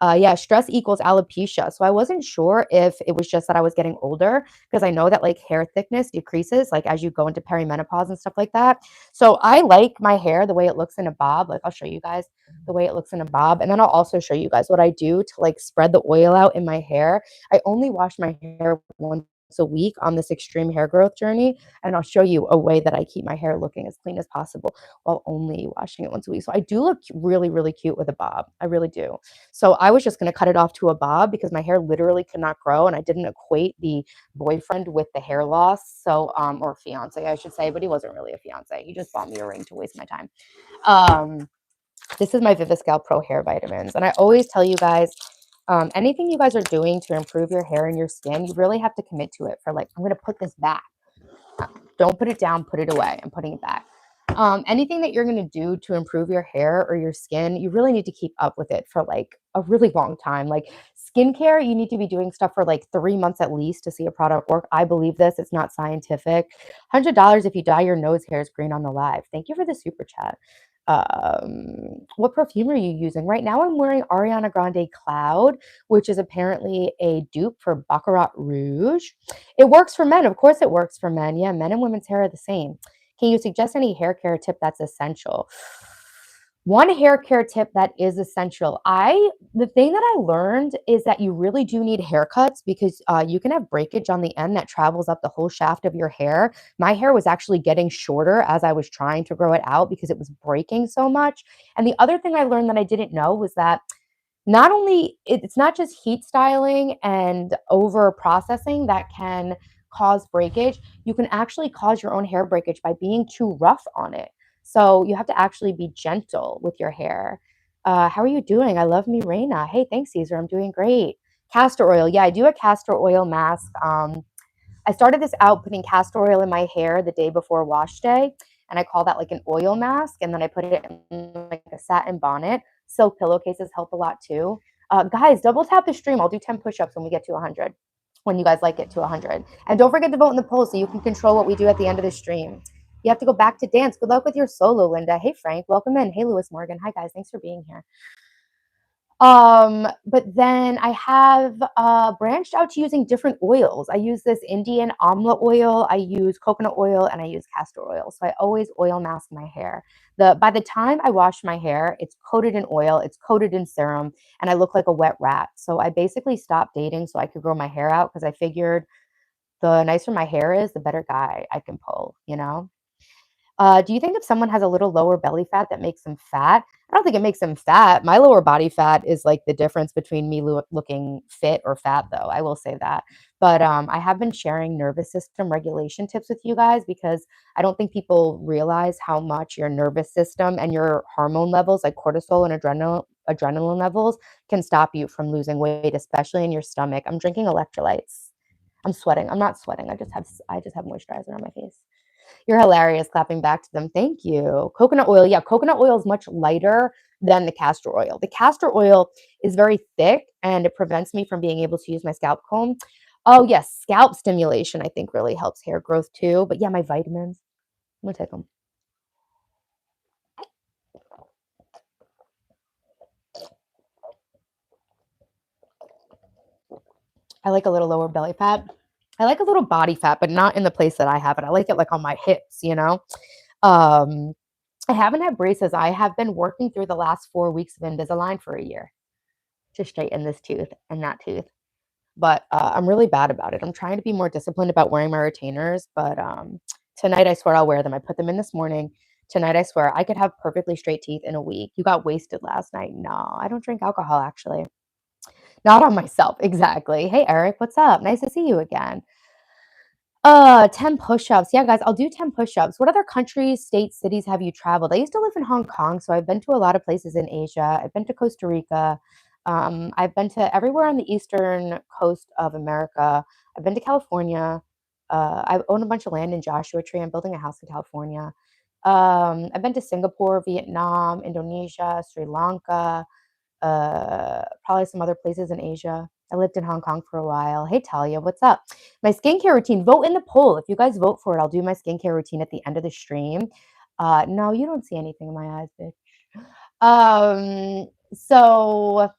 Yeah, stress equals alopecia. So I wasn't sure if it was just that I was getting older because I know that like hair thickness decreases like as you go into perimenopause and stuff like that. So I like my hair the way it looks in a bob. Like I'll show you guys the way it looks in a bob. And then I'll also show you guys what I do to like spread the oil out in my hair. I only wash my hair once a week on this extreme hair growth journey. And I'll show you a way that I keep my hair looking as clean as possible while only washing it once a week. So I do look really, really cute with a bob. I really do. So I was just going to cut it off to a bob because my hair literally could not grow, and I didn't equate the boyfriend with the hair loss. So, or fiance, I should say, but he wasn't really a fiance. He just bought me a ring to waste my time. This is my Viviscal Pro hair vitamins. And I always tell you guys, anything you guys are doing to improve your hair and your skin, you really have to commit to it for like, I'm going to put this back. Don't put it down, put it away. I'm putting it back. Anything that you're going to do to improve your hair or your skin, you really need to keep up with it for like a really long time. Like skincare, you need to be doing stuff for like 3 months at least to see a product work. I believe this. It's not scientific. $100 if you dye your nose hairs green on the live. Thank you for the super chat. What perfume are you using? Right now I'm wearing Ariana Grande Cloud, which is apparently a dupe for Baccarat Rouge. It works for men. Of course it works for men. Yeah, men and women's hair are the same. Can you suggest any hair care tip that's essential? One hair care tip that is essential. The thing that I learned is that you really do need haircuts because you can have breakage on the end that travels up the whole shaft of your hair. My hair was actually getting shorter as I was trying to grow it out because it was breaking so much. And the other thing I learned that I didn't know was that not only it's not just heat styling and over processing that can cause breakage, you can actually cause your own hair breakage by being too rough on it. So you have to actually be gentle with your hair. How are you doing? I love me, Reina. Hey, thanks, Caesar. I'm doing great. Castor oil. Yeah, I do a castor oil mask. I started this out putting castor oil in my hair the day before wash day, and I call that like an oil mask. And then I put it in like a satin bonnet. Silk pillowcases help a lot too. Guys, double tap the stream. I'll do 10 push-ups when we get to 100. When you guys like it to 100. And don't forget to vote in the poll so you can control what we do at the end of the stream. You have to go back to dance. Good luck with your solo, Linda. Hey, Frank. Welcome in. Hey, Lewis Morgan. Hi, guys. Thanks for being here. But then I have branched out to using different oils. I use this Indian amla oil, I use coconut oil, and I use castor oil. So I always oil mask my hair. By the time I wash my hair, it's coated in oil, it's coated in serum, and I look like a wet rat. So I basically stopped dating so I could grow my hair out because I figured the nicer my hair is, the better guy I can pull, you know? Do you think if someone has a little lower belly fat that makes them fat? I don't think it makes them fat. My lower body fat is like the difference between me looking fit or fat, though. I will say that. But I have been sharing nervous system regulation tips with you guys because I don't think people realize how much your nervous system and your hormone levels, like cortisol and adrenaline levels, can stop you from losing weight, especially in your stomach. I'm drinking electrolytes. I'm sweating. I'm not sweating. I just have moisturizer on my face. You're hilarious, clapping back to them. Thank you. Coconut oil. Yeah, coconut oil is much lighter than the castor oil. The castor oil is very thick and it prevents me from being able to use my scalp comb. Oh, yes, scalp stimulation, I think, really helps hair growth too. But yeah, my vitamins, I'm gonna take them. I like a little lower belly fat. I like a little body fat, but not in the place that I have it. I like it like on my hips, you know? Um, I haven't had braces. I have been working through the last 4 weeks of Invisalign for a year to straighten this tooth and that tooth. But I'm really bad about it. I'm trying to be more disciplined about wearing my retainers, but tonight I swear I'll wear them. I put them in this morning. Tonight I swear I could have perfectly straight teeth in a week. You got wasted last night. No, I don't drink alcohol actually. Not on myself, exactly. Hey Eric, what's up? Nice to see you again. 10 push-ups. Yeah, guys, I'll do 10 push-ups. What other countries, states, cities have you traveled? I used to live in Hong Kong, so I've been to a lot of places in Asia. I've been to Costa Rica. I've been to everywhere on the eastern coast of America. I've been to California. I own a bunch of land in Joshua Tree. I'm building a house in California. I've been to Singapore, Vietnam, Indonesia, Sri Lanka, probably some other places in Asia. I lived in Hong Kong for a while. Hey, Talia, what's up? My skincare routine. Vote in the poll. If you guys vote for it, I'll do my skincare routine at the end of the stream. No, you don't see anything in my eyes, bitch. So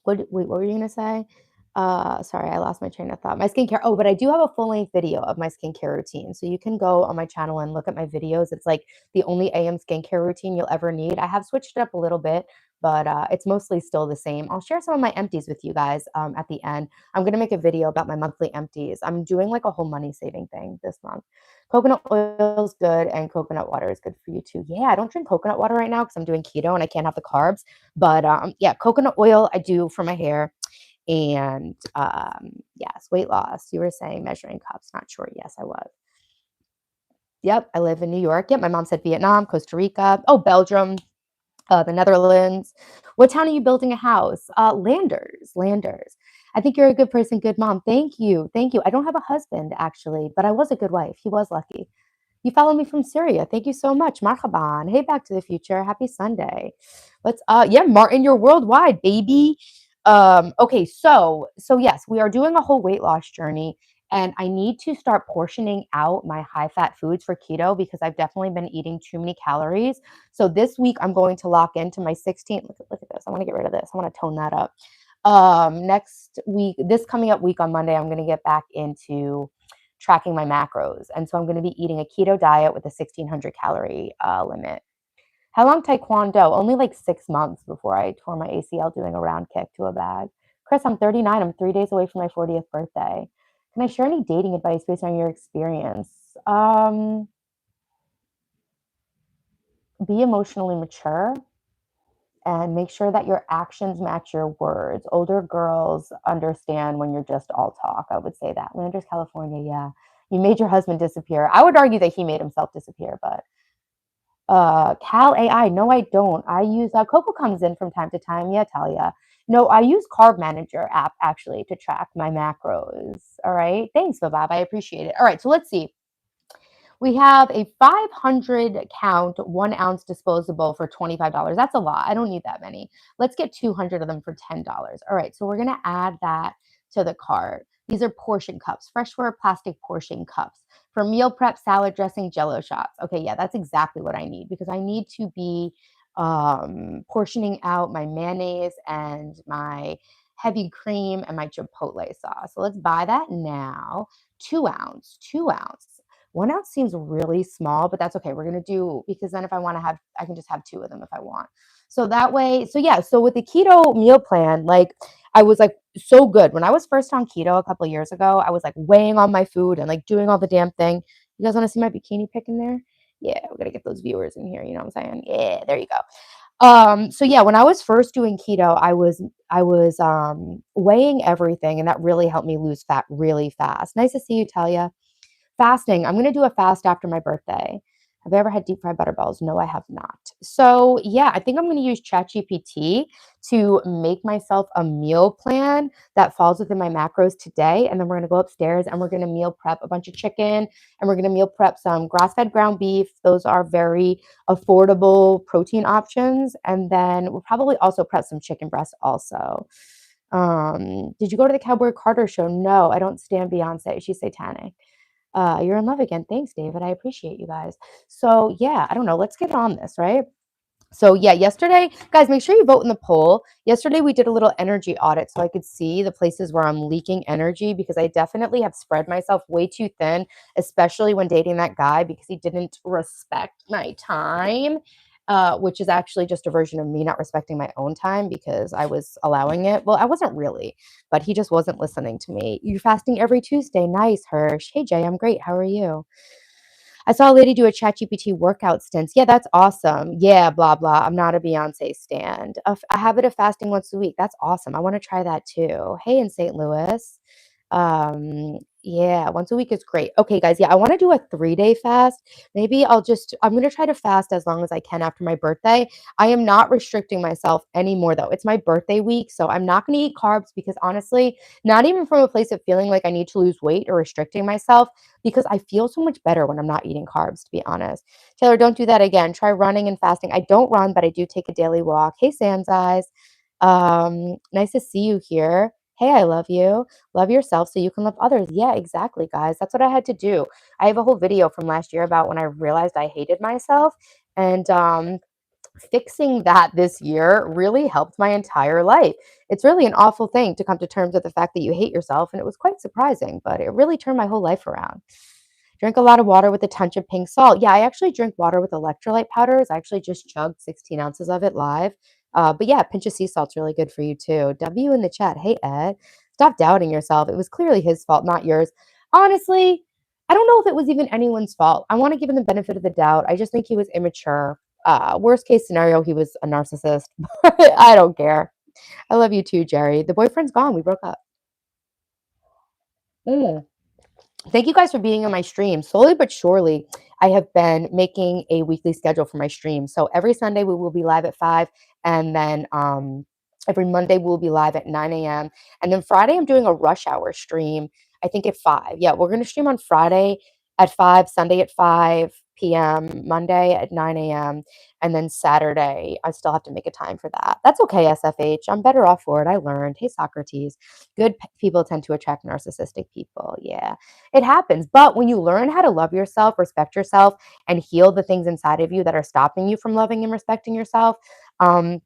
what were you gonna say? Sorry, I lost my train of thought. My skincare. Oh, but I do have a full length video of my skincare routine. So you can go on my channel and look at my videos. It's like the only AM skincare routine you'll ever need. I have switched it up a little bit, but it's mostly still the same. I'll share some of my empties with you guys at the end. I'm gonna make a video about my monthly empties. I'm doing like a whole money saving thing this month. Coconut oil is good and coconut water is good for you too. Yeah, I don't drink coconut water right now because I'm doing keto and I can't have the carbs. But yeah, coconut oil I do for my hair. And yes, weight loss. You were saying measuring cups. Not sure. Yes, I was. Yep, I live in New York. Yep, my mom said Vietnam, Costa Rica. Oh, Belgium, the Netherlands. What town are you building a house? Landers, Landers. I think you're a good person, good mom. Thank you. Thank you. I don't have a husband actually, but I was a good wife. He was lucky. You follow me from Syria. Thank you so much. Marhaban. Hey, Back to the Future. Happy Sunday. Yeah, Martin, you're worldwide, baby. Okay, so yes, we are doing a whole weight loss journey, and I need to start portioning out my high fat foods for keto because I've definitely been eating too many calories. So this week I'm going to lock into my 16. Look at this. I want to get rid of this. I want to tone that up. Next week, this coming up week on Monday, I'm going to get back into tracking my macros, and so I'm going to be eating a keto diet with a 1600 calorie limit. How long taekwondo? Only like 6 months before I tore my ACL doing a round kick to a bag. Chris, I'm 39. I'm 3 days away from my 40th birthday. Can I share any dating advice based on your experience? Be emotionally mature and make sure that your actions match your words. Older girls understand when you're just all talk. I would say that. Landers, California, yeah. You made your husband disappear. I would argue that he made himself disappear, but Cal AI. No, I don't. I use Coco comes in from time to time. Yeah, Talia. No, I use Carb Manager app actually to track my macros. All right. Thanks, Babab. I appreciate it. All right. So let's see. We have a 500 count, 1 ounce disposable for $25. That's a lot. I don't need that many. Let's get 200 of them for $10. All right. So we're going to add that to the cart. These are portion cups, freshware plastic portion cups for meal prep, salad dressing, jello shots. Okay. Yeah, that's exactly what I need because I need to be portioning out my mayonnaise and my heavy cream and my chipotle sauce. So let's buy that now. 2 ounce, 2 ounce. 1 ounce seems really small, but that's okay. We're going to do, because then if I want to have, I can just have two of them if I want. So that way, so yeah, so with the keto meal plan, like I was like so good. When I was first on keto a couple of years ago, I was like weighing on my food and like doing all the damn thing. You guys want to see my bikini pic in there? Yeah, we're going to get those viewers in here. You know what I'm saying? Yeah, there you go. So yeah, when I was first doing keto, I was weighing everything, and that really helped me lose fat really fast. Nice to see you, Talia. Fasting. I'm going to do a fast after my birthday. Have I ever had deep fried butterballs? No, I have not. So, yeah, I think I'm going to use ChatGPT to make myself a meal plan that falls within my macros today. And then we're going to go upstairs and we're going to meal prep a bunch of chicken and we're going to meal prep some grass fed ground beef. Those are very affordable protein options. And then we'll probably also prep some chicken breast also. Did you go to the Cowboy Carter show? No, I don't stand Beyonce. She's satanic. You're in love again. Thanks, David. I appreciate you guys. So yeah, I don't know. Let's get on this, right? So yeah, yesterday, guys, make sure you vote in the poll. Yesterday we did a little energy audit so I could see the places where I'm leaking energy because I definitely have spread myself way too thin, especially when dating that guy because he didn't respect my time. Which is actually just a version of me not respecting my own time because I was allowing it. Well, I wasn't really, but he just wasn't listening to me. You're fasting every Tuesday. Nice, Hirsch. Hey, Jay, I'm great. How are you? I saw a lady do a ChatGPT workout stints. Yeah, that's awesome. Yeah, blah, blah. I'm not a Beyonce stand. A habit of fasting once a week. That's awesome. I want to try that too. Hey, in St. Louis. Yeah, once a week is great. Okay, guys. Yeah, I want to do a 3-day fast. Maybe I'm going to try to fast as long as I can after my birthday. I am not restricting myself anymore, though. It's my birthday week, so I'm not going to eat carbs because honestly, not even from a place of feeling like I need to lose weight or restricting myself because I feel so much better when I'm not eating carbs, to be honest. Taylor, don't do that again. Try running and fasting. I don't run, but I do take a daily walk. Hey, Sam's eyes. Nice to see you here. Hey, I love you. Love yourself so you can love others. Yeah, exactly, guys. That's what I had to do. I have a whole video from last year about when I realized I hated myself. And fixing that this year really helped my entire life. It's really an awful thing to come to terms with the fact that you hate yourself, and it was quite surprising, but it really turned my whole life around. Drink a lot of water with a touch of pink salt. Yeah, I actually drink water with electrolyte powders. I actually just chugged 16 ounces of it live. But yeah, a pinch of sea salt's really good for you too. W in the chat. Hey, Ed. Stop doubting yourself. It was clearly his fault, not yours. Honestly, I don't know if it was even anyone's fault. I want to give him the benefit of the doubt. I just think he was immature. Worst case scenario, he was a narcissist. I don't care. I love you too, Jerry. The boyfriend's gone. We broke up. Mm. Thank you guys for being on my stream. Slowly but surely, I have been making a weekly schedule for my stream. So every Sunday we will be live at 5, and then every Monday we'll be live at 9 a.m. And then Friday I'm doing a rush hour stream, I think at 5. Yeah, we're gonna stream on Friday at 5, Sunday at 5, p.m., Monday at 9 a.m., and then Saturday, I still have to make a time for that. That's okay, SFH. I'm better off for it. I learned. Hey, Socrates. People tend to attract narcissistic people. Yeah, it happens. But when you learn how to love yourself, respect yourself, and heal the things inside of you that are stopping you from loving and respecting yourself, um,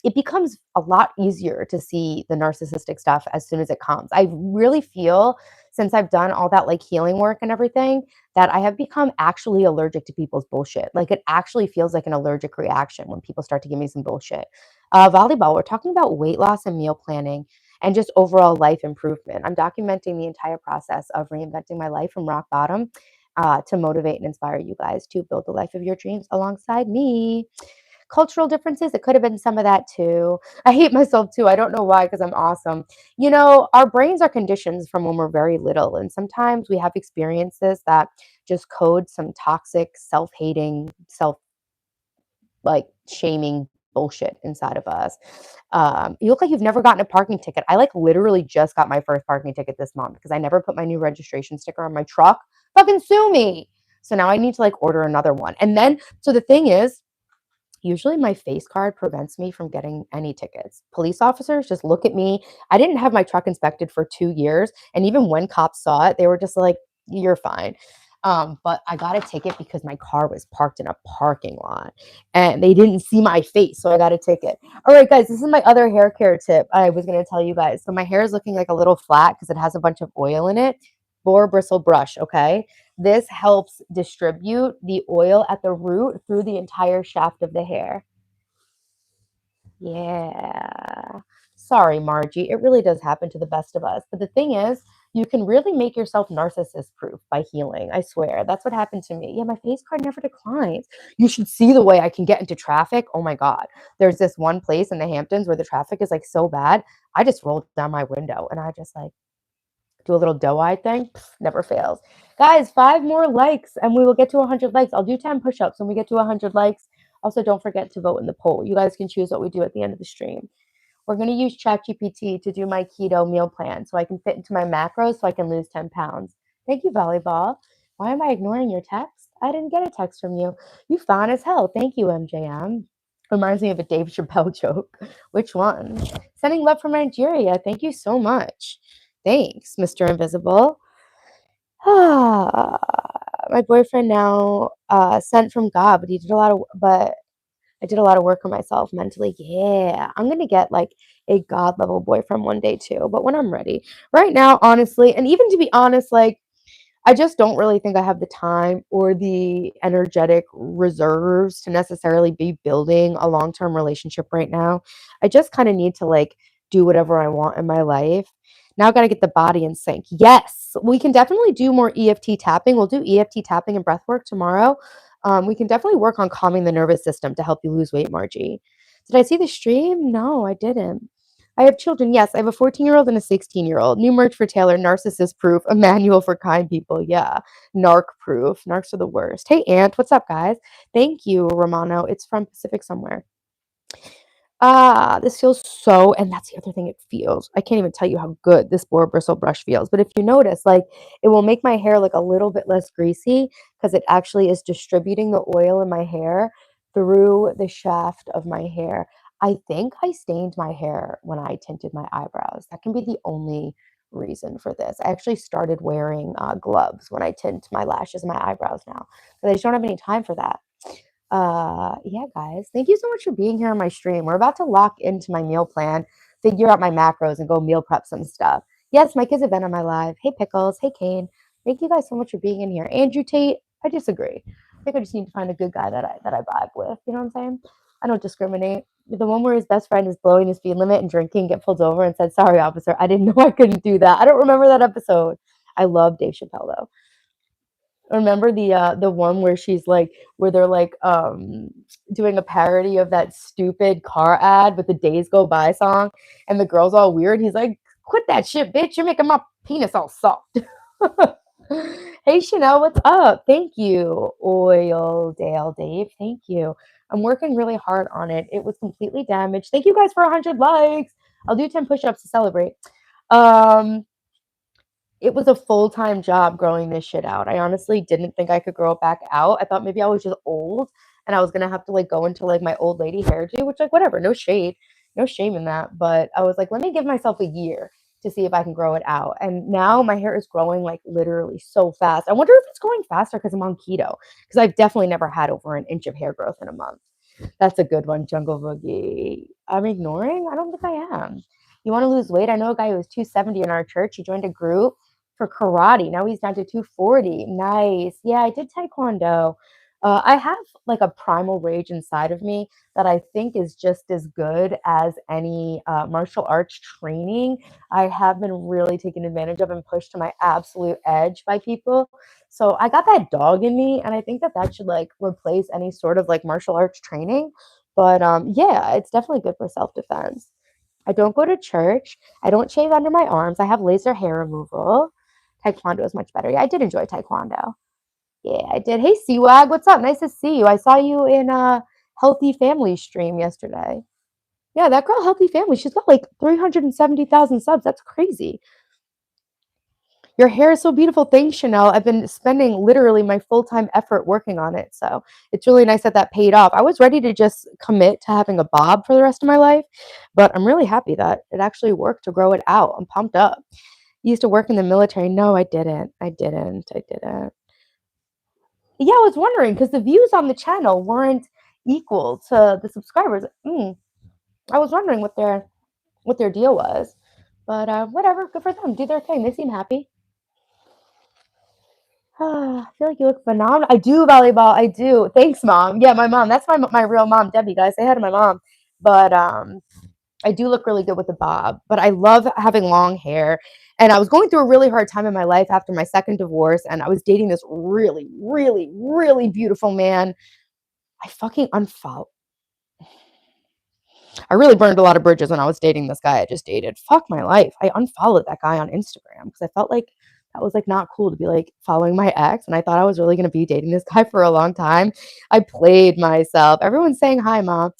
it becomes a lot easier to see the narcissistic stuff as soon as it comes. I really feel since I've done all that like healing work and everything that I have become actually allergic to people's bullshit. Like it actually feels like an allergic reaction when people start to give me some bullshit. Volleyball, we're talking about weight loss and meal planning and just overall life improvement. I'm documenting the entire process of reinventing my life from rock bottom to motivate and inspire you guys to build the life of your dreams alongside me. Cultural differences, it could have been some of that too. I hate myself too. I don't know why, because I'm awesome. You know, our brains are conditioned from when we're very little, and sometimes we have experiences that just code some toxic, self-hating, self like shaming bullshit inside of us. You look like you've never gotten a parking ticket. I like literally just got my first parking ticket this month because I never put my new registration sticker on my truck. Fucking sue me. So now I need to like order another one. And then, so the thing is, usually my face card prevents me from getting any tickets. Police officers just look at me. I didn't have my truck inspected for 2 years. And even when cops saw it, they were just like, you're fine. But I got a ticket because my car was parked in a parking lot and they didn't see my face. So I got a ticket. All right, guys, this is my other hair care tip I was going to tell you guys. So my hair is looking like a little flat because it has a bunch of oil in it. Boar bristle brush, okay? This helps distribute the oil at the root through the entire shaft of the hair. Yeah. Sorry, Margie. It really does happen to the best of us. But the thing is, you can really make yourself narcissist proof by healing. I swear. That's what happened to me. Yeah, my face card never declines. You should see the way I can get into traffic. Oh my God. There's this one place in the Hamptons where the traffic is like so bad. I just rolled down my window and I just like do a little doe eye thing. Never fails. Guys, 5 more likes and we will get to 100 likes. I'll do 10 push-ups when we get to 100 likes. Also, don't forget to vote in the poll. You guys can choose what we do at the end of the stream. We're going to use ChatGPT to do my keto meal plan so I can fit into my macros so I can lose 10 pounds. Thank you, Volleyball. Why am I ignoring your text? I didn't get a text from you. You fine as hell. Thank you, MJM. Reminds me of a Dave Chappelle joke. Which one? Sending love from Nigeria. Thank you so much. Thanks, Mr. Invisible. My boyfriend now sent from God, but I did a lot of work on myself mentally. Yeah, I'm gonna get like a God level boyfriend one day too, but when I'm ready. Right now, honestly, and even to be honest, like I just don't really think I have the time or the energetic reserves to necessarily be building a long-term relationship right now. I just kind of need to like do whatever I want in my life. Now I got to get the body in sync. Yes, we can definitely do more EFT tapping. We'll do EFT tapping and breath work tomorrow. We can definitely work on calming the nervous system to help you lose weight, Margie. Did I see the stream? No, I didn't. I have children. Yes, I have a 14-year-old and a 16-year-old. New merch for Taylor, narcissist proof, a manual for kind people. Yeah, narc proof. Narcs are the worst. Hey, Aunt, what's up, guys? Thank you, Romano. It's from Pacific somewhere. This feels so, and that's the other thing it feels. I can't even tell you how good this boar bristle brush feels. But if you notice, like it will make my hair look a little bit less greasy because it actually is distributing the oil in my hair through the shaft of my hair. I think I stained my hair when I tinted my eyebrows. That can be the only reason for this. I actually started wearing gloves when I tint my lashes and my eyebrows now, but I just don't have any time for that. Yeah, guys, thank you so much for being here on my stream. We're about to lock into my meal plan, figure out my macros, and go meal prep some stuff. Yes, my kids have been on my live. Hey, Pickles. Hey, Kane. Thank you guys so much for being in here. Andrew Tate, I disagree. I think I just need to find a good guy that I vibe with. You know what I'm saying? I don't discriminate. The one where his best friend is blowing the speed limit and drinking, get pulled over and said, "Sorry, officer, I didn't know I couldn't do that." I don't remember that episode. I love Dave Chappelle though. Remember the one where she's like where they're like doing a parody of that stupid car ad with the Days Go By song and the girl's all weird. He's like, "Quit that shit, bitch. You're making my penis all soft." Hey Chanel, what's up? Thank you. Oil Dale Dave. Thank you. I'm working really hard on it. It was completely damaged. Thank you guys for 100 likes. I'll do 10 push-ups to celebrate. Um It was a full-time job growing this shit out. I honestly didn't think I could grow it back out. I thought maybe I was just old and I was gonna have to like go into like my old lady hairdo, which like whatever, no shade, no shame in that. But I was like, let me give myself a year to see if I can grow it out. And now my hair is growing like literally so fast. I wonder if it's growing faster because I'm on keto. Because I've definitely never had over an inch of hair growth in a month. That's a good one, Jungle Boogie. I'm ignoring? I don't think I am. You want to lose weight? I know a guy who was 270 in our church. He joined a group for karate. Now he's down to 240. Nice. Yeah, I did taekwondo. I have like a primal rage inside of me that I think is just as good as any martial arts training. I have been really taken advantage of and pushed to my absolute edge by people. So I got that dog in me, and I think that that should like replace any sort of like martial arts training. But yeah, it's definitely good for self defense. I don't go to church. I don't shave under my arms. I have laser hair removal. Taekwondo is much better. Yeah, I did enjoy Taekwondo. Yeah, I did. Hey, Seawag, what's up? Nice to see you. I saw you in a Healthy Family stream yesterday. Yeah, that girl, Healthy Family, she's got like 370,000 subs. That's crazy. Your hair is so beautiful. Thanks, Chanel. I've been spending literally my full-time effort working on it. So it's really nice that that paid off. I was ready to just commit to having a bob for the rest of my life, but I'm really happy that it actually worked to grow it out. I'm pumped up. You used to work in the military. No, I didn't. I didn't. I didn't. Yeah, I was wondering because the views on the channel weren't equal to the subscribers. I was wondering what their deal was. But whatever, good for them. Do their thing. They seem happy. I feel like you look phenomenal. I do volleyball. I do. Thanks, mom. Yeah, my mom. That's my real mom, Debbie. Guys, say hi to my mom. But I do look really good with the bob. But I love having long hair. And I was going through a really hard time in my life after my second divorce, and I was dating this really, really, really beautiful man. I fucking unfollowed. I really burned a lot of bridges when I was dating this guy I just dated. Fuck my life. I unfollowed that guy on Instagram because I felt like that was like not cool to be like following my ex. And I thought I was really going to be dating this guy for a long time. I played myself. Everyone's saying hi, mom.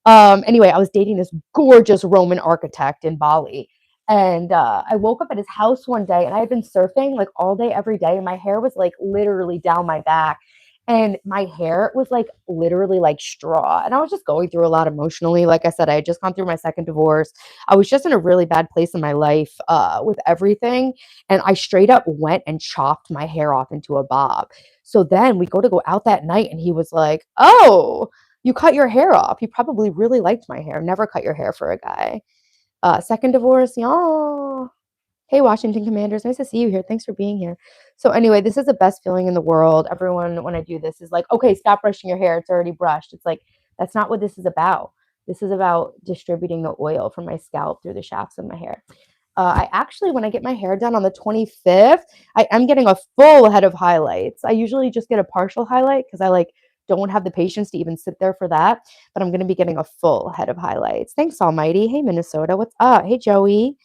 Anyway, I was dating this gorgeous Roman architect in Bali. And I woke up at his house one day and I had been surfing like all day, every day. And my hair was like literally down my back. And my hair was like literally like straw. And I was just going through a lot emotionally. Like I said, I had just gone through my second divorce. I was just in a really bad place in my life with everything. And I straight up went and chopped my hair off into a bob. So then we go out that night and he was like, oh, you cut your hair off. You probably really liked my hair. Never cut your hair for a guy. Second divorce, y'all. Hey, Washington Commanders. Nice to see you here. Thanks for being here. So, anyway, this is the best feeling in the world. Everyone, when I do this, is like, okay, stop brushing your hair. It's already brushed. It's like, that's not what this is about. This is about distributing the oil from my scalp through the shafts of my hair. I actually, when I get my hair done on the 25th, I am getting a full head of highlights. I usually just get a partial highlight because I like don't have the patience to even sit there for that. But I'm going to be getting a full head of highlights. Thanks, Almighty. Hey, Minnesota. What's up? Hey, Joey.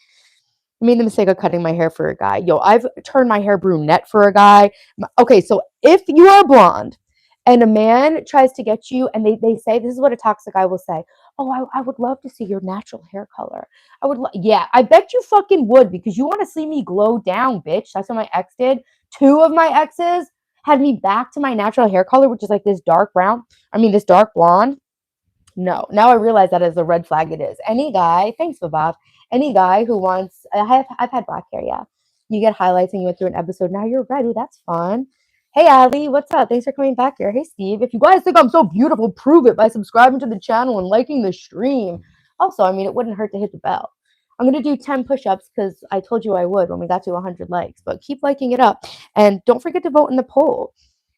I made the mistake of cutting my hair for a guy. Yo, I've turned my hair brunette for a guy. Okay, so if you are blonde and a man tries to get you and they say, this is what a toxic guy will say. Oh, I would love to see your natural hair color. Yeah, I bet you fucking would because you want to see me glow down, bitch. That's what my ex did. Two of my exes had me back to my natural hair color, which is like this dark brown. I mean, this dark blonde. No, now I realize that is a red flag it is. Any guy, thanks, Bob. Any guy who wants, I've had black hair, yeah. You get highlights and you went through an episode. Now you're red. Ooh, that's fun. Hey, Ali, what's up? Thanks for coming back here. Hey, Steve. If you guys think I'm so beautiful, prove it by subscribing to the channel and liking the stream. Also, I mean, it wouldn't hurt to hit the bell. I'm going to do 10 push-ups because I told you I would when we got to 100 likes, but keep liking it up. And don't forget to vote in the poll.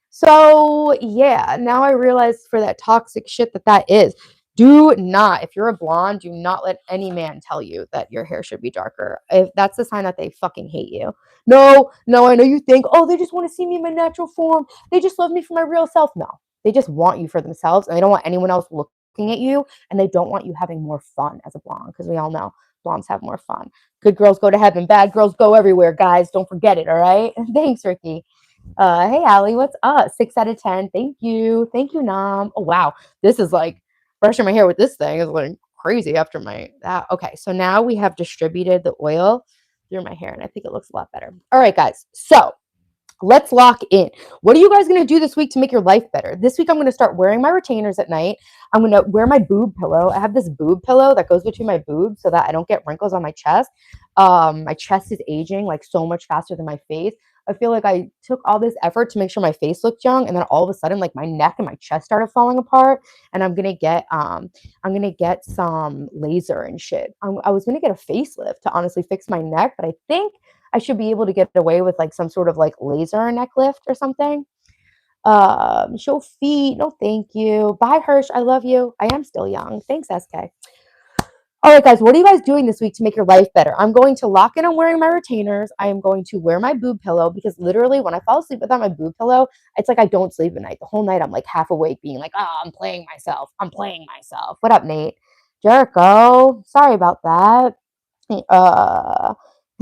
So, yeah, now I realize for that toxic shit that is. Do not, if you're a blonde, do not let any man tell you that your hair should be darker. If that's a sign that they fucking hate you. No, no, I know you think, oh, they just want to see me in my natural form. They just love me for my real self. No, they just want you for themselves and they don't want anyone else looking at you and they don't want you having more fun as a blonde because we all know blondes have more fun. Good girls go to heaven, bad girls go everywhere, guys. Don't forget it, all right? Thanks, Ricky. Hey, Allie, what's up? 6 out of 10. Thank you. Thank you, Nam. Oh, wow. This is like brushing my hair with this thing is like crazy after my that. Okay, so now we have distributed the oil through my hair, and I think it looks a lot better. All right, guys. So let's lock in. What are you guys going to do this week to make your life better? This week, I'm going to start wearing my retainers at night. I'm going to wear my boob pillow. I have this boob pillow that goes between my boobs so that I don't get wrinkles on my chest. My chest is aging like so much faster than my face. I feel like I took all this effort to make sure my face looked young, and then all of a sudden, like my neck and my chest started falling apart. And I'm gonna get some laser and shit. I was gonna get a facelift to honestly fix my neck, but I think I should be able to get away with like some sort of like laser neck lift or something. Show feet. No, thank you. Bye, Hirsch. I love you. I am still young. Thanks, SK. All right, guys, what are you guys doing this week to make your life better? I'm going to lock in on wearing my retainers. I am going to wear my boob pillow because literally when I fall asleep without my boob pillow, it's like I don't sleep at night. The whole night I'm like half awake being like, oh, I'm playing myself. I'm playing myself. What up, Nate? Jericho. Sorry about that. Uh,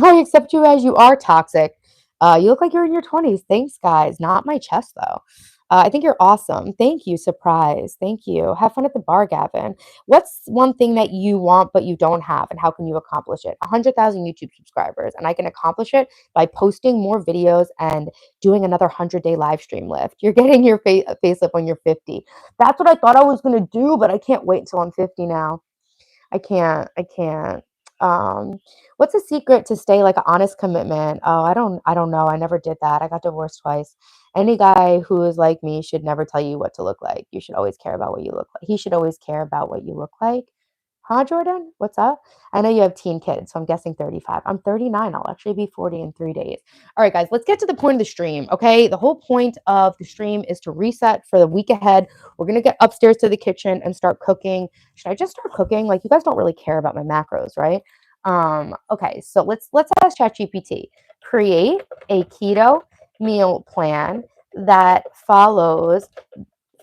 I accept you as you are, toxic. You look like you're in your 20s. Thanks, guys. Not my chest, though. I think you're awesome. Thank you. Surprise. Thank you. Have fun at the bar, Gavin. What's one thing that you want but you don't have, and how can you accomplish it? 100,000 YouTube subscribers, and I can accomplish it by posting more videos and doing another 100-day live stream lift. You're getting your facelift when you're 50. That's what I thought I was going to do, but I can't wait until I'm 50 now. I can't. I can't. Um, what's a secret to stay like an honest commitment? Oh, I don't know. I never did that. I got divorced twice. Any guy who is like me should never tell you what to look like. You should always care about what you look like. He should always care about what you look like. Huh, Jordan? What's up? I know you have teen kids, so I'm guessing 35. I'm 39. I'll actually be 40 in 3 days. All right, guys, let's get to the point of the stream, okay? The whole point of the stream is to reset for the week ahead. We're going to get upstairs to the kitchen and start cooking. Should I just start cooking? Like, you guys don't really care about my macros, right? Okay, so let's ask ChatGPT. Create a keto meal plan that follows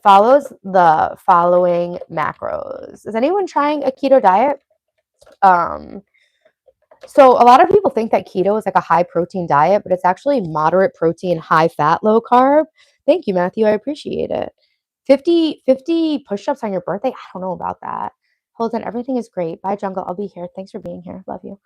the following macros. Is anyone trying a keto diet? Um, so a lot of people think that keto is like a high protein diet, but it's actually moderate protein, high fat, low carb. Thank you, Matthew. I appreciate it. 50 push-ups on your birthday? I don't know about that. Hold on, everything is great. Bye, Jungle. I'll be here. Thanks for being here. Love you.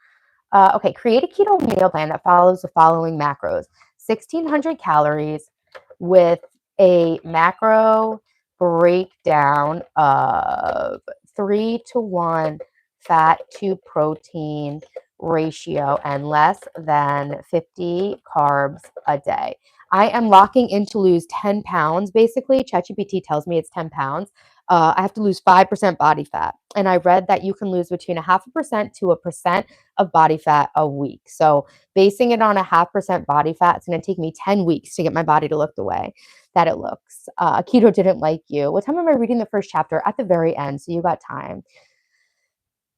Okay, create a keto meal plan that follows the following macros: 1,600 calories with a macro breakdown of 3-to-1 fat to protein ratio and less than 50 carbs a day. I am locking in to lose 10 pounds, basically. ChatGPT tells me it's 10 pounds. I have to lose 5% body fat. And I read that you can lose between 0.5% to 1% of body fat a week. So basing it on 0.5% body fat, it's going to take me 10 weeks to get my body to look the way that it looks. Keto didn't like you. What time am I reading the first chapter? At the very end, so you got time.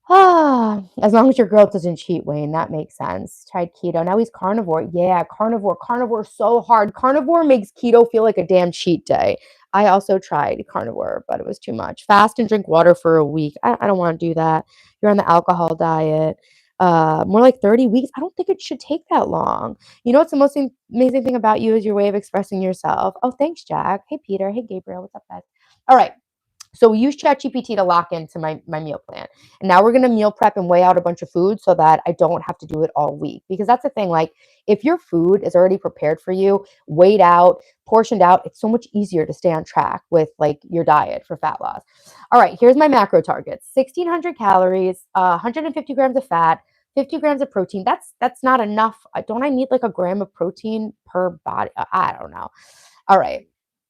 As long as your girl doesn't cheat, Wayne, that makes sense. Tried keto. Now he's carnivore. Yeah, carnivore. Carnivore is so hard. Carnivore makes keto feel like a damn cheat day. I also tried carnivore, but it was too much. Fast and drink water for a week. I don't want to do that. You're on the alcohol diet. More like 30 weeks. I don't think it should take that long. You know what's the most amazing thing about you is your way of expressing yourself. Oh, thanks, Jack. Hey, Peter. Hey, Gabriel. What's up, guys? All right. So we use ChatGPT to lock into my meal plan. And now we're going to meal prep and weigh out a bunch of food so that I don't have to do it all week. Because that's the thing, like if your food is already prepared for you, weighed out, portioned out, it's so much easier to stay on track with like your diet for fat loss. All right, here's my macro targets. 1,600 calories, 150 grams of fat, 50 grams of protein. That's not enough. Don't I need like a gram of protein per body? I don't know. All right.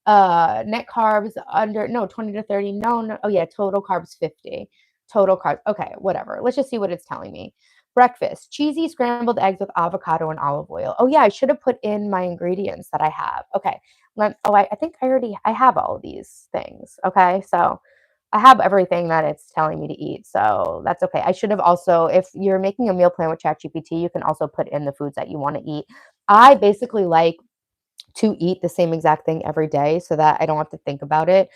Net carbs under, no, 20 to 30. No. Oh yeah, total carbs 50. Total carbs. Okay, whatever. Let's just see what it's telling me. Breakfast: cheesy scrambled eggs with avocado and olive oil. Oh yeah, I should have put in my ingredients that I have. Okay. I think I have all of these things. Okay. So I have everything that it's telling me to eat. So that's okay. I should have also, if you're making a meal plan with ChatGPT, you can also put in the foods that you want to eat. I basically like to eat the same exact thing every day so that I don't have to think about it.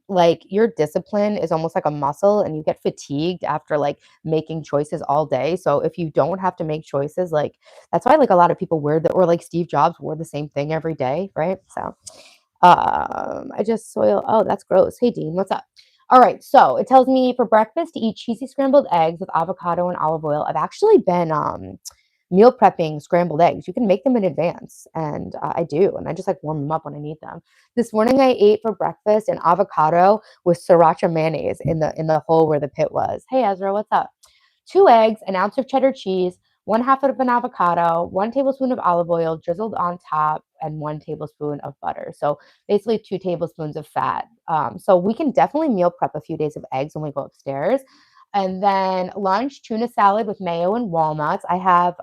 Like your discipline is almost like a muscle and you get fatigued after like making choices all day. So if you don't have to make choices, like that's why like a lot of people wear or like Steve Jobs wore the same thing every day, right? So I just soil. Oh, that's gross. Hey Dean, what's up? All right, so it tells me for breakfast to eat cheesy scrambled eggs with avocado and olive oil. I've actually been meal prepping scrambled eggs. You can make them in advance, and I do, and I just like warm them up when I need them. This morning I ate for breakfast an avocado with sriracha mayonnaise in the hole where the pit was. Hey Ezra, what's up? 2 eggs, an ounce of cheddar cheese, one half of an avocado, 1 tablespoon of olive oil drizzled on top, and 1 tablespoon of butter. So basically 2 tablespoons of fat. So we can definitely meal prep a few days of eggs when we go upstairs. And then lunch, tuna salad with mayo and walnuts. I have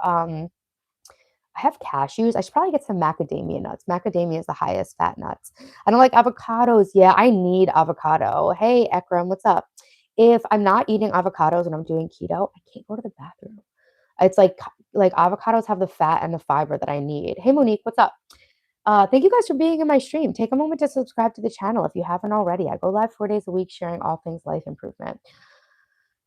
cashews. I should probably get some macadamia nuts. Macadamia is the highest fat nuts. I don't like avocados. Yeah, I need avocado. Hey, Ekram, what's up? If I'm not eating avocados and I'm doing keto, I can't go to the bathroom. It's like avocados have the fat and the fiber that I need. Hey, Monique, what's up? Thank you guys for being in my stream. Take a moment to subscribe to the channel if you haven't already. I go live 4 days a week sharing all things life improvement.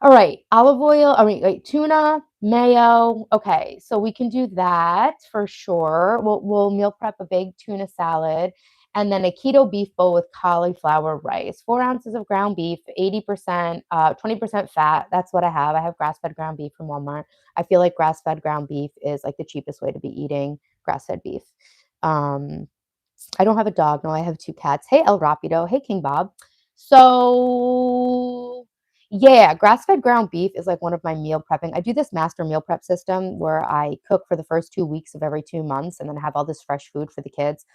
All right, olive oil, I mean, wait, tuna, mayo. Okay, so we can do that for sure. We'll meal prep a big tuna salad and then a keto beef bowl with cauliflower rice. 4 ounces of ground beef, 80%, 20% fat. That's what I have. I have grass-fed ground beef from Walmart. I feel like grass-fed ground beef is like the cheapest way to be eating grass-fed beef. Um, I don't have a dog. No, I have 2 cats. Hey, El Rapido. Hey, King Bob. So, yeah, grass-fed ground beef is like one of my meal prepping. I do this master meal prep system where I cook for the first 2 weeks of every 2 months and then have all this fresh food for the kids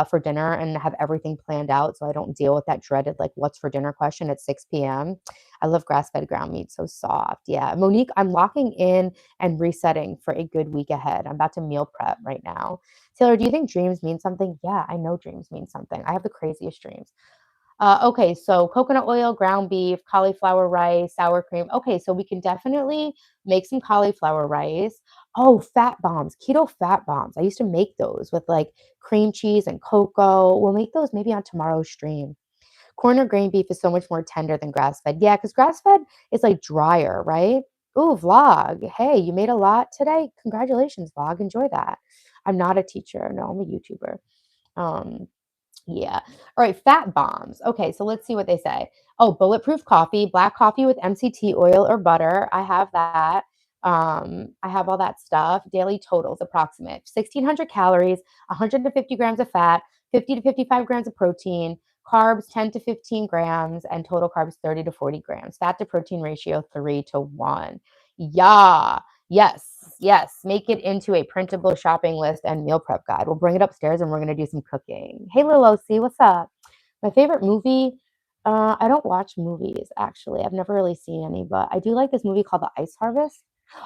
for dinner and have everything planned out so I don't deal with that dreaded like what's for dinner question at 6 p.m. I love grass-fed ground meat, so soft. Yeah, Monique, I'm locking in and resetting for a good week ahead. I'm about to meal prep right now. Taylor, do you think dreams mean something? Yeah, I know dreams mean something. I have the craziest dreams. Okay, so coconut oil, ground beef, cauliflower rice, sour cream. Okay, so we can definitely make some cauliflower rice. Oh, fat bombs, keto fat bombs. I used to make those with like cream cheese and cocoa. We'll make those maybe on tomorrow's stream. Corn or grain beef is so much more tender than grass fed. Yeah, because grass fed is like drier, right? Ooh, vlog. Hey, you made a lot today. Congratulations, vlog. Enjoy that. I'm not a teacher. No, I'm a YouTuber. Um, yeah. All right, fat bombs. Okay, so let's see what they say. Oh, bulletproof coffee, black coffee with MCT oil or butter. I have that. I have all that stuff. Daily totals approximate 1,600 calories, 150 grams of fat, 50 to 55 grams of protein, carbs 10 to 15 grams, and total carbs 30 to 40 grams. Fat to protein ratio 3 to 1. Yeah. Yes, yes. Make it into a printable shopping list and meal prep guide. We'll bring it upstairs and we're going to do some cooking. Hey, Lil OC, what's up? My favorite movie, I don't watch movies actually. I've never really seen any, but I do like this movie called The Ice Harvest.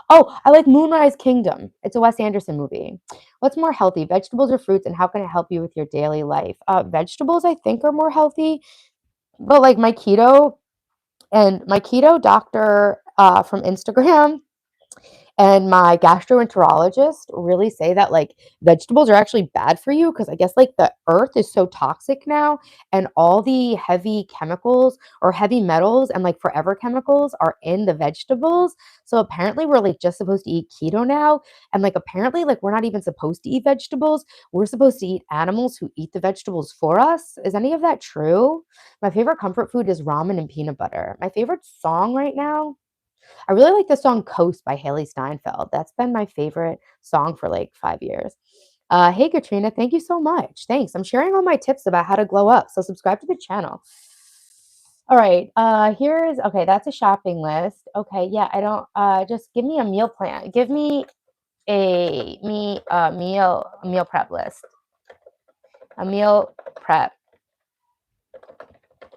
Oh, I like Moonrise Kingdom. It's a Wes Anderson movie. What's more healthy, vegetables or fruits, and how can it help you with your daily life? Vegetables, I think, are more healthy, but like my keto doctor from Instagram and my gastroenterologist really say that like vegetables are actually bad for you because I guess like the earth is so toxic now and all the heavy chemicals or heavy metals and like forever chemicals are in the vegetables. So apparently we're like just supposed to eat keto now. And like apparently like we're not even supposed to eat vegetables. We're supposed to eat animals who eat the vegetables for us. Is any of that true? My favorite comfort food is ramen and peanut butter. My favorite song right now, I really like the song Coast by Haley Steinfeld. That's been my favorite song for like 5 years. Hey, Katrina, thank you so much. Thanks. I'm sharing all my tips about how to glow up. So subscribe to the channel. All right. Okay, that's a shopping list. Okay, yeah, I don't just give me a meal plan. Give me a meal prep list. A meal prep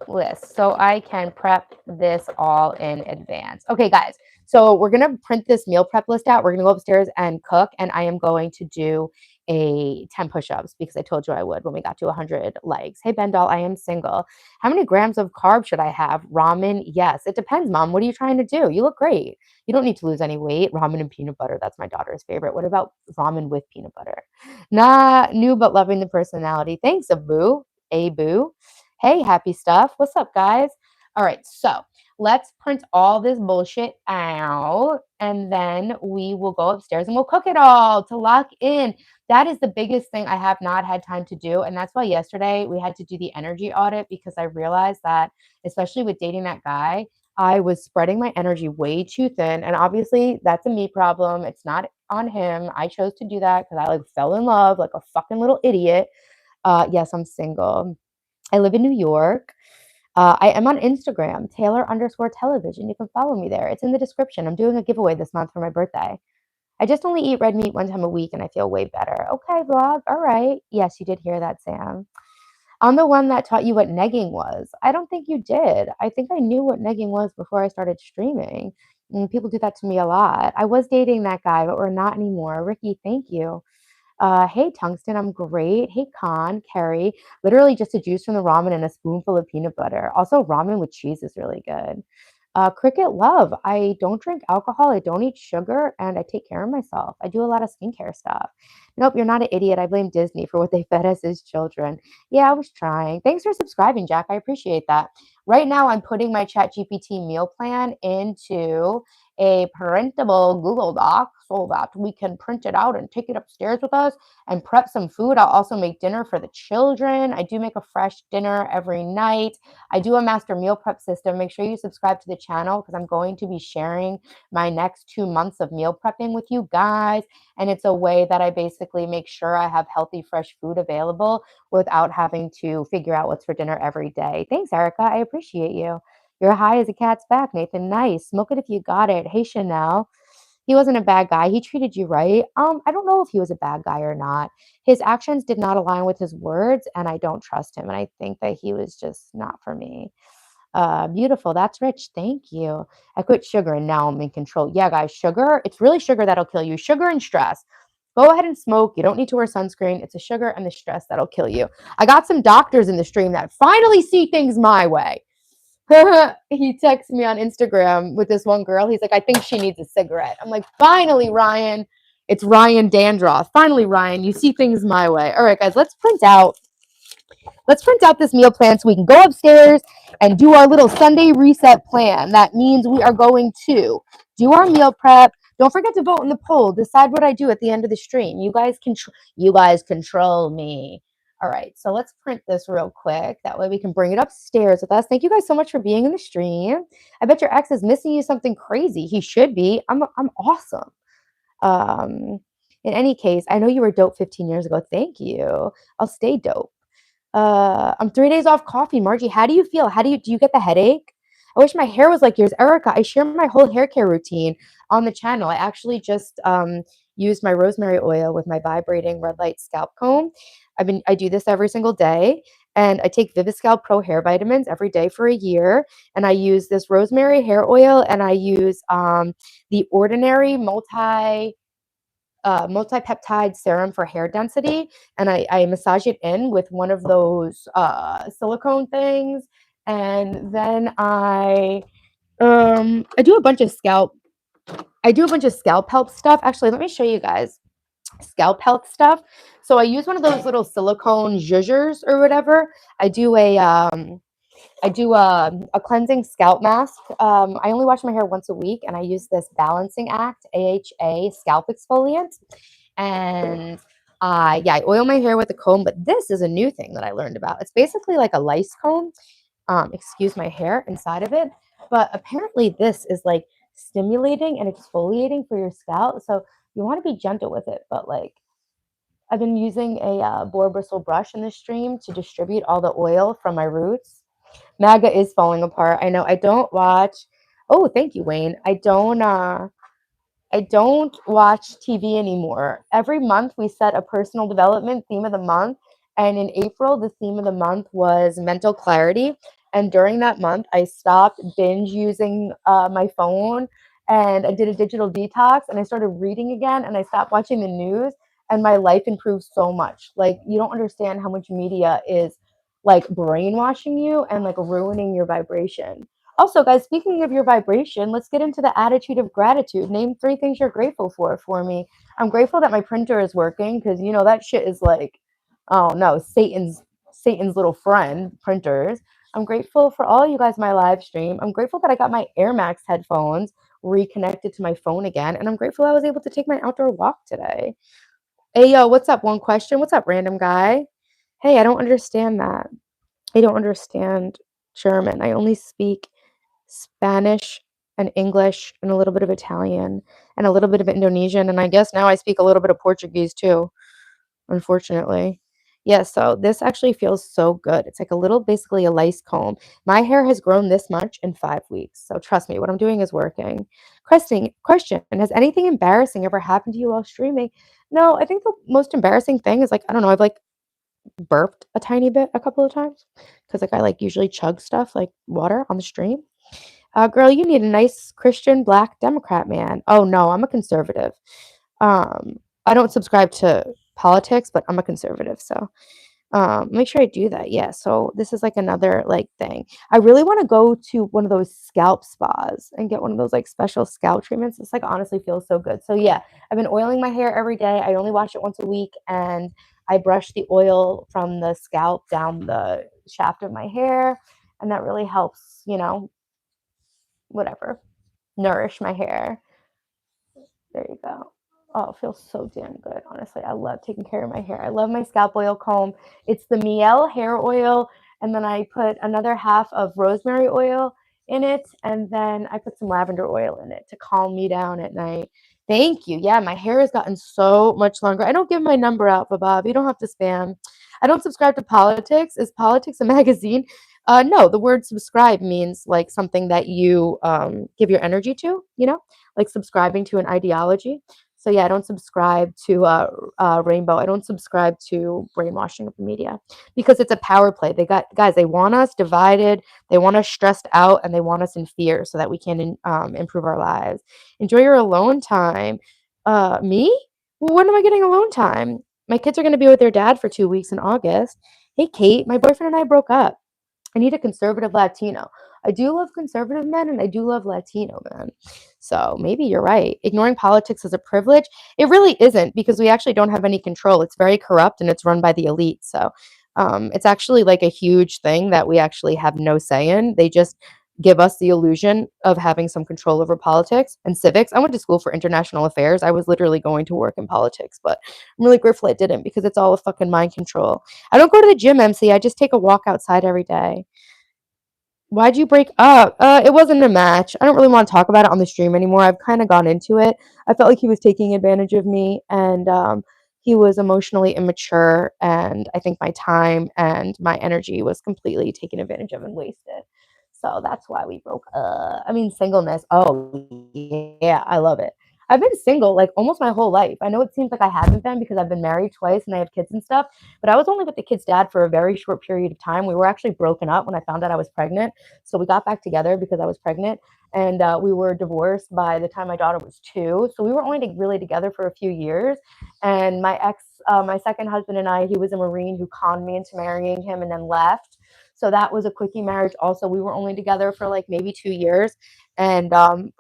list so I can prep this all in advance. Okay, guys, so we're going to print this meal prep list out. We're going to go upstairs and cook, and I am going to do a 10 push-ups because I told you I would when we got to 100 likes. Hey, Bendall, I am single. How many grams of carbs should I have? Ramen? Yes. It depends, Mom. What are you trying to do? You look great. You don't need to lose any weight. Ramen and peanut butter. That's my daughter's favorite. What about ramen with peanut butter? Nah, new but loving the personality. Thanks, Abu. Abu. Hey, happy stuff. What's up, guys? All right, so let's print all this bullshit out and then we will go upstairs and we'll cook it all to lock in. That is the biggest thing I have not had time to do. And that's why yesterday we had to do the energy audit because I realized that, especially with dating that guy, I was spreading my energy way too thin. And obviously, that's a me problem. It's not on him. I chose to do that because I like fell in love like a fucking little idiot. Yes, I'm single. I live in New York. I am on Instagram, Taylor_television. You can follow me there. It's in the description. I'm doing a giveaway this month for my birthday. I just only eat red meat one time a week and I feel way better. Okay, vlog. All right. Yes, you did hear that, Sam. I'm the one that taught you what negging was. I don't think you did. I think I knew what negging was before I started streaming. And people do that to me a lot. I was dating that guy, but we're not anymore. Ricky, thank you. Hey, Tungsten, I'm great. Hey, Con, Carrie. Literally just a juice from the ramen and a spoonful of peanut butter. Also, ramen with cheese is really good. Cricket Love. I don't drink alcohol. I don't eat sugar, and I take care of myself. I do a lot of skincare stuff. Nope, you're not an idiot. I blame Disney for what they fed us as children. Yeah, I was trying. Thanks for subscribing, Jack. I appreciate that. Right now, I'm putting my ChatGPT meal plan into a printable Google Doc so that we can print it out and take it upstairs with us and prep some food. I'll also make dinner for the children. I do make a fresh dinner every night. I do a master meal prep system. Make sure you subscribe to the channel because I'm going to be sharing my next 2 months of meal prepping with you guys. And it's a way that I basically make sure I have healthy, fresh food available without having to figure out what's for dinner every day. Thanks, Erica. I appreciate you. You're high as a cat's back, Nathan. Nice. Smoke it if you got it. Hey, Chanel. He wasn't a bad guy. He treated you right. I don't know if he was a bad guy or not. His actions did not align with his words, and I don't trust him. And I think that he was just not for me. Beautiful. That's rich. Thank you. I quit sugar and now I'm in control. Yeah, guys, sugar, it's really sugar that'll kill you. Sugar and stress. Go ahead and smoke. You don't need to wear sunscreen. It's the sugar and the stress that'll kill you. I got some doctors in the stream that finally see things my way. He texts me on Instagram with this one girl. He's like, I think she needs a cigarette. I'm like, finally, Ryan. It's Ryan Dandroff. Finally, Ryan, you see things my way. All right, guys, let's print out this meal plan so we can go upstairs and do our little Sunday reset plan. That means we are going to do our meal prep. Don't forget to vote in the poll. Decide what I do at the end of the stream. You guys control me. All right, so let's print this real quick. That way we can bring it upstairs with us. Thank you guys so much for being in the stream. I bet your ex is missing you something crazy. He should be. I'm awesome. Um, in any case, I know you were dope 15 years ago. Thank you. I'll stay dope. I'm 3 days off coffee. Margie, how do you feel? Do you get the headache? I wish my hair was like yours. Erica, I share my whole hair care routine on the channel. I actually just used my rosemary oil with my vibrating red light scalp comb. I do this every single day, and I take Viviscal Pro hair vitamins every day for a year. And I use this rosemary hair oil, and I use the Ordinary multi-peptide serum for hair density, and I massage it in with one of those silicone things, and then I do a bunch of scalp health stuff. Actually, let me show you guys scalp health stuff. So I use one of those little silicone zhuzhers or whatever. I do a cleansing scalp mask. I only wash my hair once a week, and I use this Balancing Act AHA scalp exfoliant. And yeah, I oil my hair with a comb, but this is a new thing that I learned about. It's basically like a lice comb. Excuse my hair inside of it, but apparently this is like stimulating and exfoliating for your scalp. So you want to be gentle with it, but like I've been using a boar bristle brush in the stream to distribute all the oil from my roots. MAGA is falling apart. I know. I don't watch. Oh, thank you, Wayne. I don't watch TV anymore. Every month we set a personal development theme of the month. And in April, the theme of the month was mental clarity. And during that month, I stopped binge using my phone and I did a digital detox and I started reading again and I stopped watching the news and my life improved so much. Like, you don't understand how much media is like brainwashing you and like ruining your vibration. Also, guys, speaking of your vibration, let's get into the attitude of gratitude. Name 3 things you're grateful for me. I'm grateful that my printer is working because you know that shit is like, oh no, Satan's little friend, printers. I'm grateful for all you guys in my live stream. I'm grateful that I got my Air Max headphones reconnected to my phone again, and I'm grateful I was able to take my outdoor walk today. Hey yo, what's up? One question. What's up, random guy? Hey, I don't understand that. I don't understand German. I only speak Spanish and English and a little bit of Italian and a little bit of Indonesian. And I guess now I speak a little bit of Portuguese too, unfortunately. Yeah, so this actually feels so good. It's like a little, basically a lace comb. My hair has grown this much in 5 weeks. So trust me, what I'm doing is working. Question, has anything embarrassing ever happened to you while streaming? No, I think the most embarrassing thing is like, I don't know, I've like burped a tiny bit a couple of times because like I like usually chug stuff like water on the stream. Girl, you need a nice Christian black Democrat man. Oh no, I'm a conservative. I don't subscribe to politics, but I'm a conservative, so make sure I do that. Yeah, so this is like another like thing. I really want to go to one of those scalp spas and get one of those like special scalp treatments. This like honestly feels so good. So yeah, I've been oiling my hair every day. I only wash it once a week, and I brush the oil from the scalp down the shaft of my hair, and that really helps, whatever, nourish my hair. There you go. Oh, it feels so damn good. Honestly, I love taking care of my hair. I love my scalp oil comb. It's the Miel hair oil, and then I put another half of rosemary oil in it, and then I put some lavender oil in it to calm me down at night. Thank you. Yeah, my hair has gotten so much longer. I don't give my number out, Bob. You don't have to spam. I don't subscribe to politics. Is politics a magazine? No, the word subscribe means like something that you give your energy to, like subscribing to an ideology. So yeah, I don't subscribe to Rainbow. I don't subscribe to brainwashing of the media because it's a power play. Guys. They want us divided. They want us stressed out, and they want us in fear so that we can improve our lives. Enjoy your alone time. Me? Well, when am I getting alone time? My kids are going to be with their dad for 2 weeks in August. Hey, Kate, my boyfriend and I broke up. I need a conservative Latino. I do love conservative men and I do love Latino men. So maybe you're right. Ignoring politics is a privilege. It really isn't because we actually don't have any control. It's very corrupt and it's run by the elite. So it's actually like a huge thing that we actually have no say in. They just give us the illusion of having some control over politics and civics. I went to school for international affairs. I was literally going to work in politics, but I'm really grateful I didn't because it's all a fucking mind control. I don't go to the gym, MC. I just take a walk outside every day. Why'd you break up? It wasn't a match. I don't really want to talk about it on the stream anymore. I've kind of gone into it. I felt like he was taking advantage of me, and he was emotionally immature, and I think my time and my energy was completely taken advantage of and wasted. So that's why we broke up. I mean, singleness. Oh, yeah, I love it. I've been single like almost my whole life. I know it seems like I haven't been because I've been married twice and I have kids and stuff, but I was only with the kid's dad for a very short period of time. We were actually broken up when I found out I was pregnant. So we got back together because I was pregnant, and we were divorced by the time my daughter was 2. So we were only really together for a few years. And my second husband and I, he was a Marine who conned me into marrying him and then left. So that was a quickie marriage. Also, we were only together for like maybe 2 years. And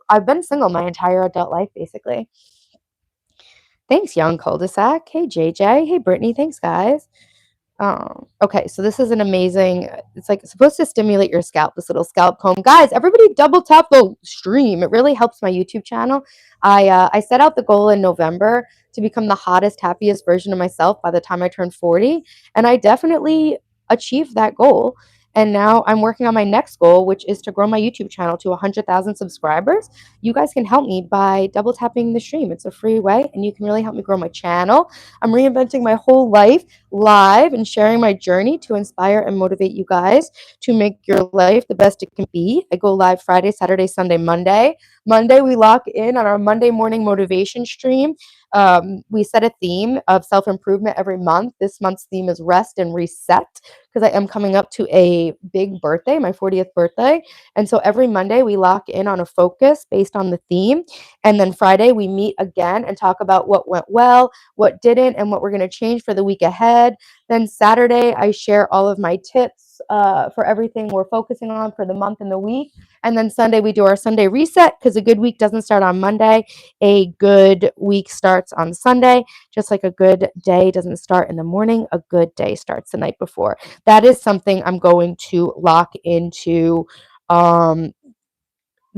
I've been single my entire adult life, basically. Thanks, Young Cul-de-sac. Hey, JJ. Hey, Brittany. Thanks, guys. Okay, so this is an amazing, it's like supposed to stimulate your scalp, this little scalp comb. Guys, everybody double tap the stream. It really helps my YouTube channel. I set out the goal in November to become the hottest, happiest version of myself by the time I turn 40, and I definitely achieved that goal. And now I'm working on my next goal, which is to grow my YouTube channel to 100,000 subscribers. You guys can help me by double tapping the stream. It's a free way, and you can really help me grow my channel. I'm reinventing my whole life live and sharing my journey to inspire and motivate you guys to make your life the best it can be. I go live Friday, Saturday, Sunday, Monday. Monday, we lock in on our Monday morning motivation stream. We set a theme of self improvement every month. This month's theme is rest and reset because I am coming up to a big birthday, my 40th birthday. And so every Monday, we lock in on a focus based on the theme. And then Friday, we meet again and talk about what went well, what didn't, and what we're going to change for the week ahead. Then Saturday, I share all of my tips for everything we're focusing on for the month and the week. And then Sunday, we do our Sunday reset because a good week doesn't start on Monday. A good week starts on Sunday. Just like a good day doesn't start in the morning, a good day starts the night before. That is something I'm going to lock into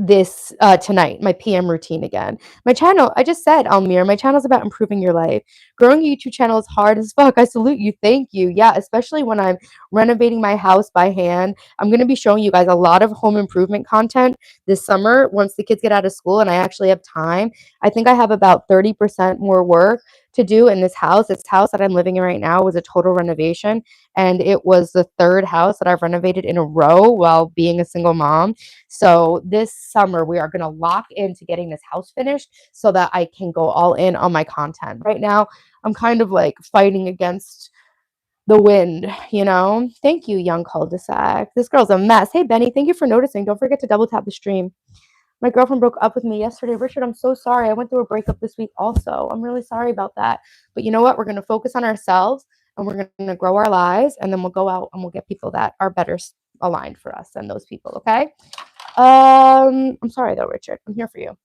this tonight, my PM routine again. My channel, I just said, Almir, my channel's about improving your life. Growing a YouTube channel is hard as fuck. I salute you. Thank you. Yeah, especially when I'm renovating my house by hand. I'm going to be showing you guys a lot of home improvement content this summer once the kids get out of school and I actually have time. I think I have about 30% more work to do in this house. This house that I'm living in right now was a total renovation, and it was the third house that I've renovated in a row while being a single mom. So this summer, we are going to lock into getting this house finished so that I can go all in on my content. Right now, I'm kind of like fighting against the wind, you know? Thank you, young cul-de-sac. This girl's a mess. Hey, Benny, thank you for noticing. Don't forget to double tap the stream. My girlfriend broke up with me yesterday. Richard, I'm so sorry. I went through a breakup this week also. I'm really sorry about that. But you know what? We're going to focus on ourselves and we're going to grow our lives, and then we'll go out and we'll get people that are better aligned for us than those people, okay? I'm sorry though, Richard. I'm here for you.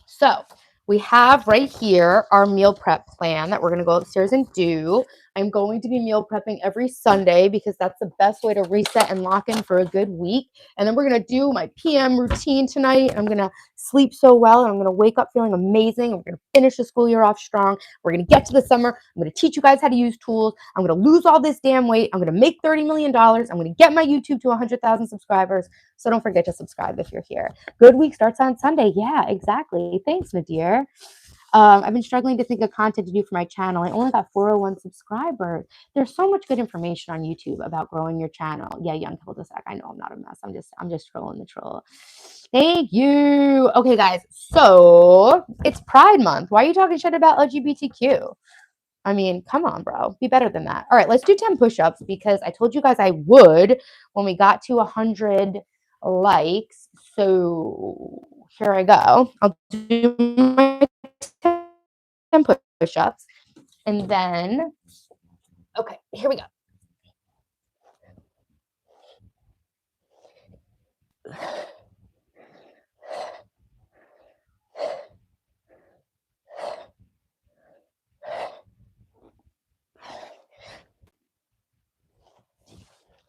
So we have right here our meal prep plan that we're going to go upstairs and do. I'm going to be meal prepping every Sunday because that's the best way to reset and lock in for a good week. And then we're going to do my PM routine tonight. I'm going to sleep so well, and I'm going to wake up feeling amazing. We're going to finish the school year off strong. We're going to get to the summer. I'm going to teach you guys how to use tools. I'm going to lose all this damn weight. I'm going to make $30 million. I'm going to get my YouTube to 100,000 subscribers. So don't forget to subscribe if you're here. Good week starts on Sunday. Yeah, exactly. Thanks, Nadir. I've been struggling to think of content to do for my channel. I only got 401 subscribers. There's so much good information on YouTube about growing your channel. Yeah, young cul-de-sac. I know I'm not a mess. I'm just trolling the troll. Thank you. Okay, guys. So it's Pride Month. Why are you talking shit about LGBTQ? I mean, come on, bro. Be better than that. All right, let's do 10 push-ups because I told you guys I would when we got to 100 likes. So here I go. I'll do my 10 push-ups. And then, okay, here we go.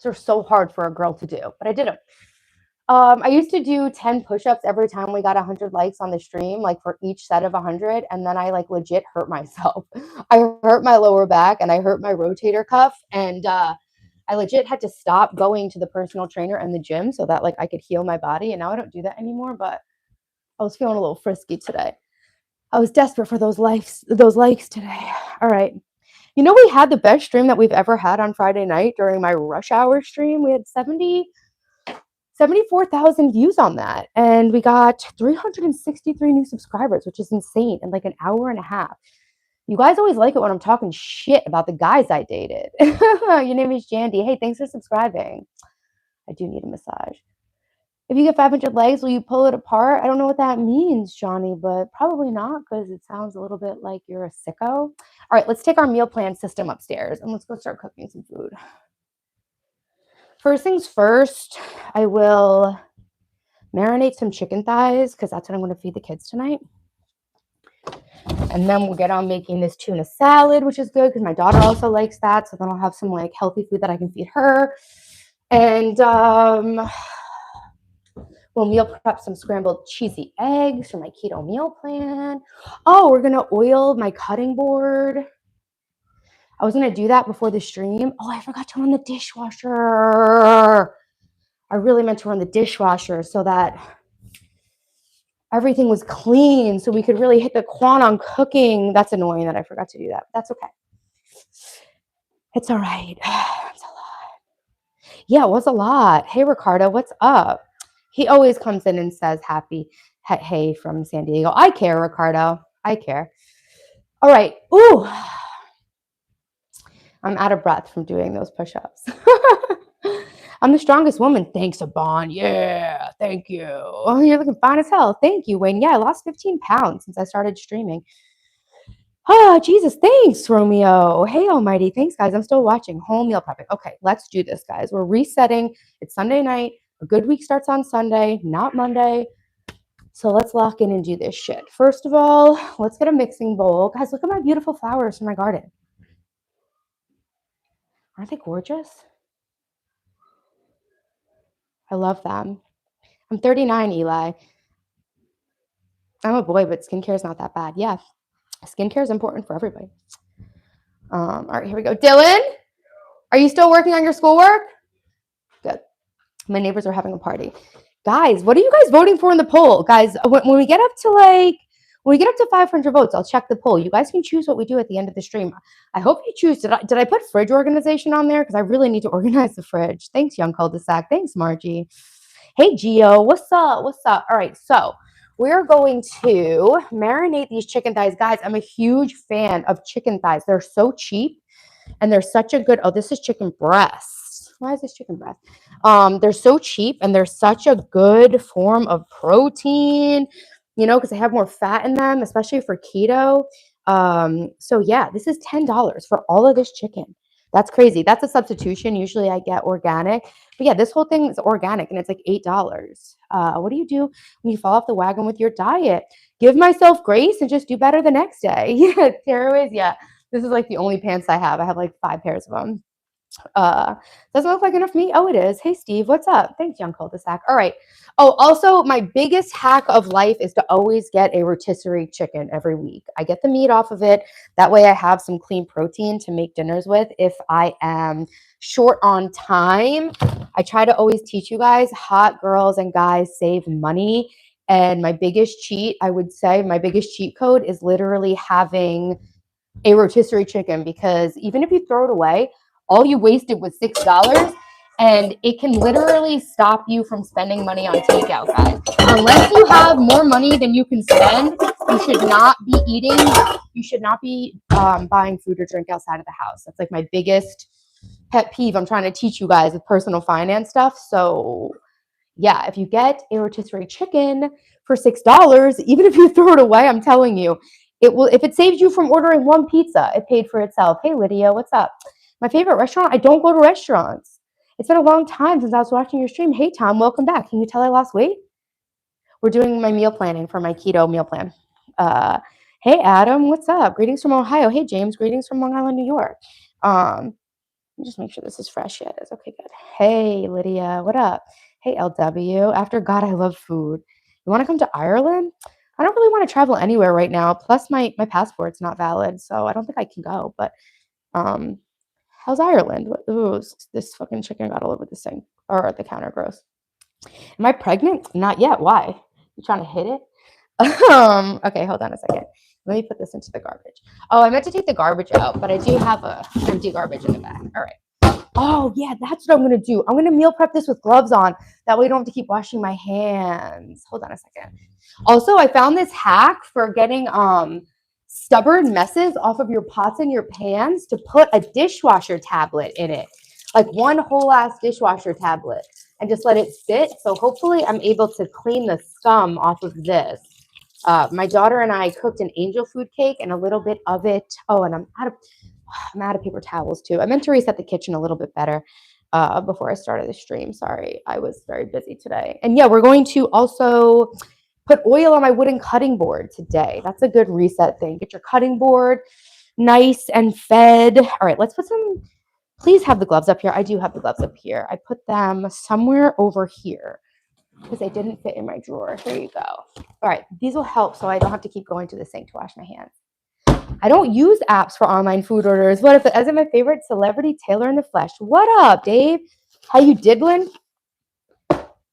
They're so hard for a girl to do, but I did them. I used to do 10 push-ups every time we got 100 likes on the stream, like for each set of 100, and then I like legit hurt myself. I hurt my lower back and I hurt my rotator cuff, and I legit had to stop going to the personal trainer and the gym so that like I could heal my body, and now I don't do that anymore, but I was feeling a little frisky today. I was desperate for those likes today. All right. You know, we had the best stream that we've ever had on Friday night during my rush hour stream. We had 74,000 views on that. And we got 363 new subscribers, which is insane, in like an hour and a half. You guys always like it when I'm talking shit about the guys I dated. Your name is Jandy. Hey, thanks for subscribing. I do need a massage. If you get 500 legs, will you pull it apart? I don't know what that means, Johnny, but probably not because it sounds a little bit like you're a sicko. All right, let's take our meal plan system upstairs and let's go start cooking some food. First things first, I will marinate some chicken thighs because that's what I'm going to feed the kids tonight. And then we'll get on making this tuna salad, which is good because my daughter also likes that. So then I'll have some like healthy food that I can feed her. And we'll meal prep some scrambled cheesy eggs for my keto meal plan. Oh, we're going to oil my cutting board. I was going to do that before the stream. Oh, I forgot to run the dishwasher. I really meant to run the dishwasher so that everything was clean so we could really hit the quan on cooking. That's annoying that I forgot to do that. That's okay. It's all right. It's a lot. Yeah, it was a lot. Hey, Ricardo, what's up? He always comes in and says hey from San Diego. I care, Ricardo. I care. All right. Ooh. I'm out of breath from doing those push-ups. I'm the strongest woman. Thanks, Abon. Yeah, thank you. Oh, you're looking fine as hell. Thank you, Wayne. Yeah, I lost 15 pounds since I started streaming. Oh, Jesus. Thanks, Romeo. Hey, Almighty. Thanks, guys. I'm still watching. Home meal prepping. Okay, let's do this, guys. We're resetting. It's Sunday night. A good week starts on Sunday, not Monday. So let's lock in and do this shit. First of all, let's get a mixing bowl. Guys, look at my beautiful flowers from my garden. Aren't they gorgeous? I love them. I'm 39, Eli. I'm a boy, but skincare is not that bad. Yeah, skincare is important for everybody. All right, here we go. Dylan, are you still working on your schoolwork? Good. My neighbors are having a party. Guys, what are you guys voting for in the poll? Guys, when we get up to when we get up to 500 votes, I'll check the poll. You guys can choose what we do at the end of the stream. I hope you choose. Did I put fridge organization on there? Because I really need to organize the fridge. Thanks, Young Cul-de-sac. Thanks, Margie. Hey, Gio. What's up? What's up? All right, so we're going to marinate these chicken thighs. Guys, I'm a huge fan of chicken thighs. They're so cheap. And they're such a good, oh, this is chicken breast. Why is this chicken breast? They're so cheap and they're such a good form of protein, because they have more fat in them, especially for keto. So yeah, this is $10 for all of this chicken. That's crazy. That's a substitution. Usually I get organic, but yeah, this whole thing is organic and it's like $8. What do you do when you fall off the wagon with your diet? Give myself grace and just do better the next day. Yeah, Tearaways, yeah. This is like the only pants I have. I have like 5 pairs of them. Doesn't look like enough meat. Oh, it is. Hey, Steve, what's up? Thanks, Young Cul-de-sac. All right. Oh, also, my biggest hack of life is to always get a rotisserie chicken every week. I get the meat off of it. That way I have some clean protein to make dinners with if I am short on time. I try to always teach you guys, hot girls and guys save money. And my biggest cheat, I would say, my biggest cheat code is literally having a rotisserie chicken, because even if you throw it away, all you wasted was $6, and it can literally stop you from spending money on takeout, guys. Unless you have more money than you can spend, you should not be eating. You should not be buying food or drink outside of the house. That's like my biggest pet peeve. I'm trying to teach you guys with personal finance stuff. So yeah, if you get a rotisserie chicken for $6, even if you throw it away, I'm telling you, it will. If it saves you from ordering one pizza, it paid for itself. Hey, Lydia, what's up? My favorite restaurant. I don't go to restaurants. It's been a long time since I was watching your stream. Hey, Tom, welcome back. Can you tell I lost weight? We're doing my meal planning for my keto meal plan. Hey, Adam, what's up? Greetings from Ohio. Hey, James, greetings from Long Island, New York. Let me just make sure this is fresh. Yeah, it is. Okay, good. Hey, Lydia, what up? Hey, LW. After God, I love food. You want to come to Ireland? I don't really want to travel anywhere right now. Plus, my passport's not valid, so I don't think I can go. But how's Ireland? Ooh, this fucking chicken got all over this thing or the counter. Gross. Am I pregnant? Not yet. Why? You trying to hit it? Okay, hold on a second. Let me put this into the garbage. Oh, I meant to take the garbage out, but I do have a empty garbage in the back. All right. Oh, yeah, that's what I'm going to do. I'm going to meal prep this with gloves on. That way I don't have to keep washing my hands. Hold on a second. Also, I found this hack for getting stubborn messes off of your pots and your pans to put a dishwasher tablet in it. Like one whole ass dishwasher tablet, and just let it sit. So hopefully I'm able to clean the scum off of this. My daughter and I cooked an angel food cake and a little bit of it. Oh, and I'm out of paper towels too. I meant to reset the kitchen a little bit better before I started the stream. Sorry, I was very busy today. And yeah, we're going to also put oil on my wooden cutting board today. That's a good reset thing. Get your cutting board nice and fed. All right, let's put some, please have the gloves up here. I do have the gloves up here. I put them somewhere over here because they didn't fit in my drawer. Here you go. All right, these will help so I don't have to keep going to the sink to wash my hands. I don't use apps for online food orders. What if, as in my favorite celebrity, Taylor in the flesh? What up, Dave? How you diddling?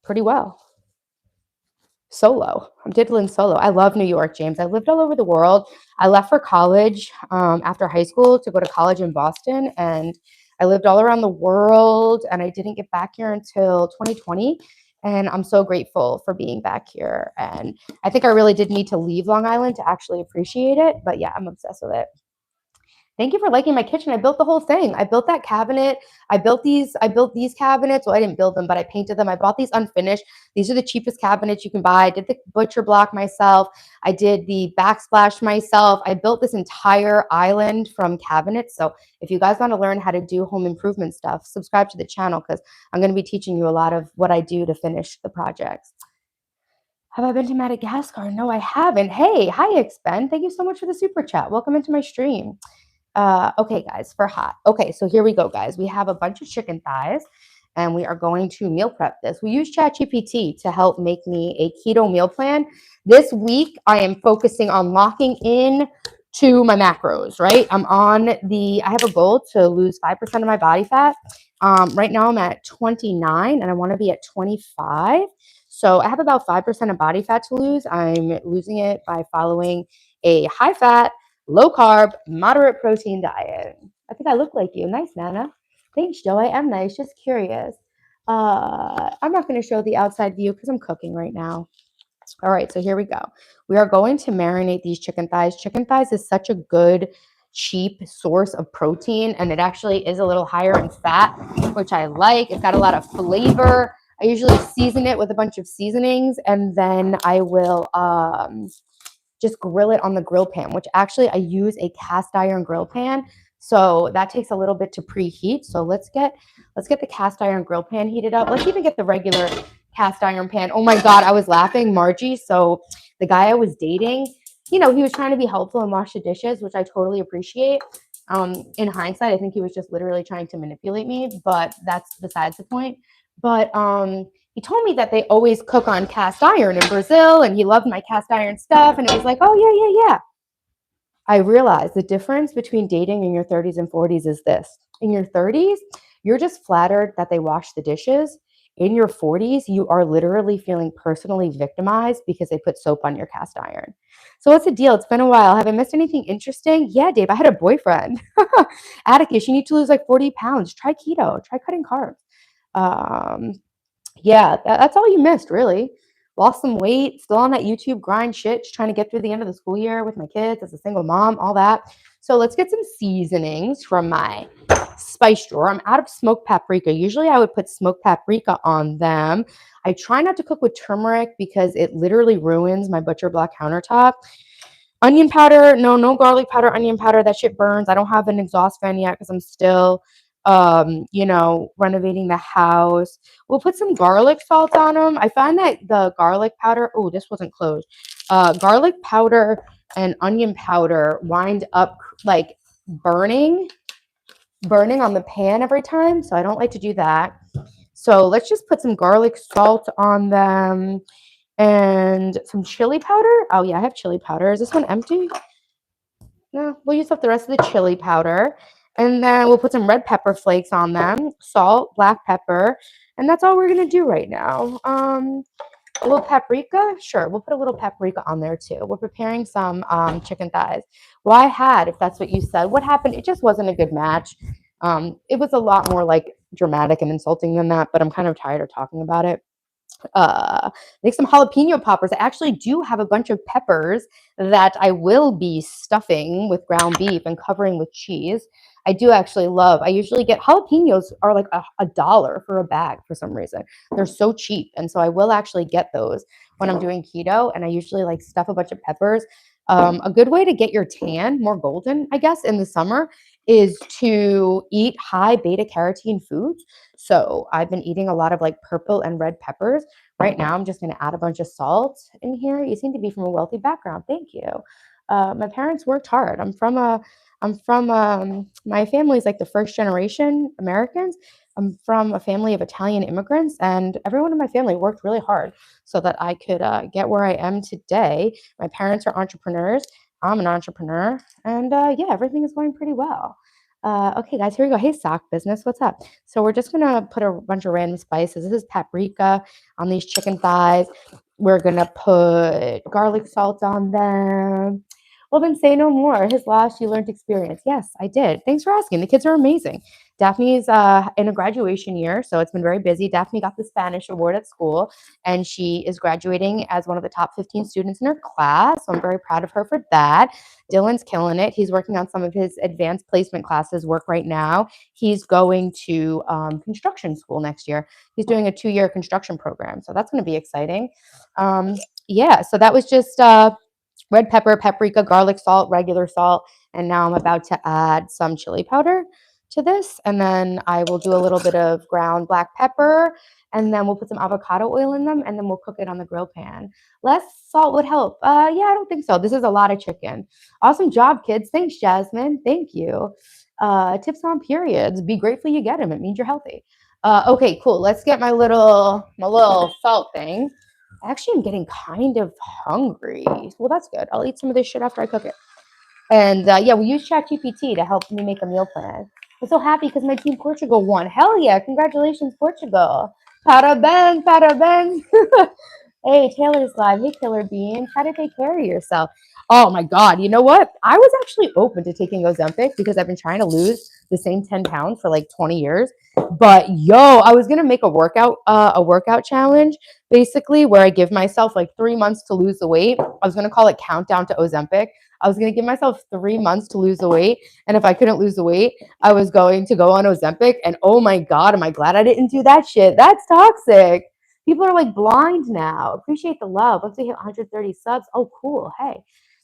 Pretty well. Solo. I'm diddling solo. I love New York, James. I lived all over the world. I left for college after high school to go to college in Boston, and I lived all around the world, and I didn't get back here until 2020. And I'm so grateful for being back here. And I think I really did need to leave Long Island to actually appreciate it. But yeah, I'm obsessed with it. Thank you for liking my kitchen. I built the whole thing. I built that cabinet. I built these cabinets. Well, I didn't build them, but I painted them. I bought these unfinished. These are the cheapest cabinets you can buy. I did the butcher block myself. I did the backsplash myself. I built this entire island from cabinets. So if you guys want to learn how to do home improvement stuff, subscribe to the channel because I'm going to be teaching you a lot of what I do to finish the projects. Have I been to Madagascar? No, I haven't. Hey, hi, Expen. Thank you so much for the super chat. Welcome into my stream. Okay, guys, for hot. Okay, so here we go, guys. We have a bunch of chicken thighs, and we are going to meal prep this. We use ChatGPT to help make me a keto meal plan. This week, I am focusing on locking in to my macros, right? I have a goal to lose 5% of my body fat. Right now I'm at 29 and I want to be at 25. So I have about 5% of body fat to lose. I'm losing it by following a high fat, low carb, moderate protein diet. I think I look like you. Nice, Nana. Thanks, Joe. I am nice. Just curious. I'm not going to show the outside view because I'm cooking right now. All right, so here we go. We are going to marinate these chicken thighs. Chicken thighs is such a good, cheap source of protein, and it actually is a little higher in fat, which I like. It's got a lot of flavor. I usually season it with a bunch of seasonings, and then I will just grill it on the grill pan, which actually I use a cast iron grill pan. So that takes a little bit to preheat. So let's get the cast iron grill pan heated up. Let's even get the regular cast iron pan. Oh my God, I was laughing, Margie. So the guy I was dating, he was trying to be helpful and wash the dishes, which I totally appreciate. In hindsight, I think he was just literally trying to manipulate me, but that's besides the point. But he told me that they always cook on cast iron in Brazil, and he loved my cast iron stuff. And it was like, oh, yeah, yeah, yeah. I realized the difference between dating in your 30s and 40s is this. In your 30s, you're just flattered that they wash the dishes. In your 40s, you are literally feeling personally victimized because they put soap on your cast iron. So what's the deal? It's been a while. Have I missed anything interesting? Yeah, Dave, I had a boyfriend. Atticus, you need to lose like 40 pounds. Try keto. Try cutting carbs. Um, yeah, that's all you missed, really. Lost some weight, still on that YouTube grind shit, just trying to get through the end of the school year with my kids as a single mom, all that. So let's get some seasonings from my spice drawer. I'm out of smoked paprika. Usually I would put smoked paprika on them. I try not to cook with turmeric because it literally ruins my butcher block countertop. Onion powder, no garlic powder, onion powder. That shit burns. I don't have an exhaust fan yet because I'm still, renovating the house. We'll put some garlic salt on them. I find that the garlic powder, oh, this wasn't closed. Garlic powder and onion powder wind up like burning on the pan every time. So I don't like to do that. So let's just put some garlic salt on them and some chili powder. Oh yeah, I have chili powder. Is this one empty? No, we'll use up the rest of the chili powder. And then we'll put some red pepper flakes on them, salt, black pepper, and that's all we're gonna do right now. A little paprika, sure, we'll put a little paprika on there too. We're preparing some chicken thighs. Well, I had, if that's what you said, what happened? It just wasn't a good match. It was a lot more like dramatic and insulting than that, but I'm kind of tired of talking about it. Make some jalapeno poppers. I actually do have a bunch of peppers that I will be stuffing with ground beef and covering with cheese. I usually get jalapenos are like a dollar for a bag for some reason. They're so cheap. And so I will actually get those when I'm doing keto. And I usually like stuff a bunch of peppers. A good way to get your tan more golden, I guess, in the summer is to eat high beta carotene foods. So I've been eating a lot of like purple and red peppers. Right now, I'm just going to add a bunch of salt in here. You seem to be from a wealthy background. Thank you. My parents worked hard. My family's like the first generation Americans. I'm from a family of Italian immigrants, and everyone in my family worked really hard so that I could get where I am today. My parents are entrepreneurs. I'm an entrepreneur, and yeah, everything is going pretty well. Okay, guys, here we go. Hey, sock business, what's up? So we're just gonna put a bunch of random spices. This is paprika on these chicken thighs. We're gonna put garlic salt on them. Well, then say no more. His loss, you learned experience. Yes, I did. Thanks for asking. The kids are amazing. Daphne's in a graduation year, so it's been very busy. Daphne got the Spanish award at school, and she is graduating as one of the top 15 students in her class. So I'm very proud of her for that. Dylan's killing it. He's working on some of his advanced placement classes work right now. He's going to construction school next year. He's doing a 2-year construction program, so that's going to be exciting. Yeah, so that was just red pepper, paprika, garlic salt, regular salt, and now I'm about to add some chili powder to this, and then I will do a little bit of ground black pepper, and then we'll put some avocado oil in them, and then we'll cook it on the grill pan. Less salt would help. Yeah, I don't think so. This is a lot of chicken. Awesome job, kids. Thanks, Jasmine. Thank you. Tips on periods. Be grateful you get them. It means you're healthy. Okay, cool. Let's get my little salt thing. Actually, I'm getting kind of hungry. Well, that's good. I'll eat some of this shit after I cook it. And yeah, we use ChatGPT to help me make a meal plan. I'm so happy because my team Portugal won. Hell yeah! Congratulations, Portugal. Parabéns, parabéns. Hey, Taylor's live. Hey, Killer Bean. Try to take care of yourself. Oh my God. You know what? I was actually open to taking Ozempic because I've been trying to lose the same 10 pounds for like 20 years. But yo, I was gonna make a workout challenge, basically where I give myself like 3 months to lose the weight. I was gonna call it Countdown to Ozempic. I was gonna give myself 3 months to lose the weight, and if I couldn't lose the weight, I was going to go on Ozempic. And oh my God, am I glad I didn't do that shit? That's toxic. People are like blind now. Appreciate the love. Once we hit 130 subs, oh cool. Hey,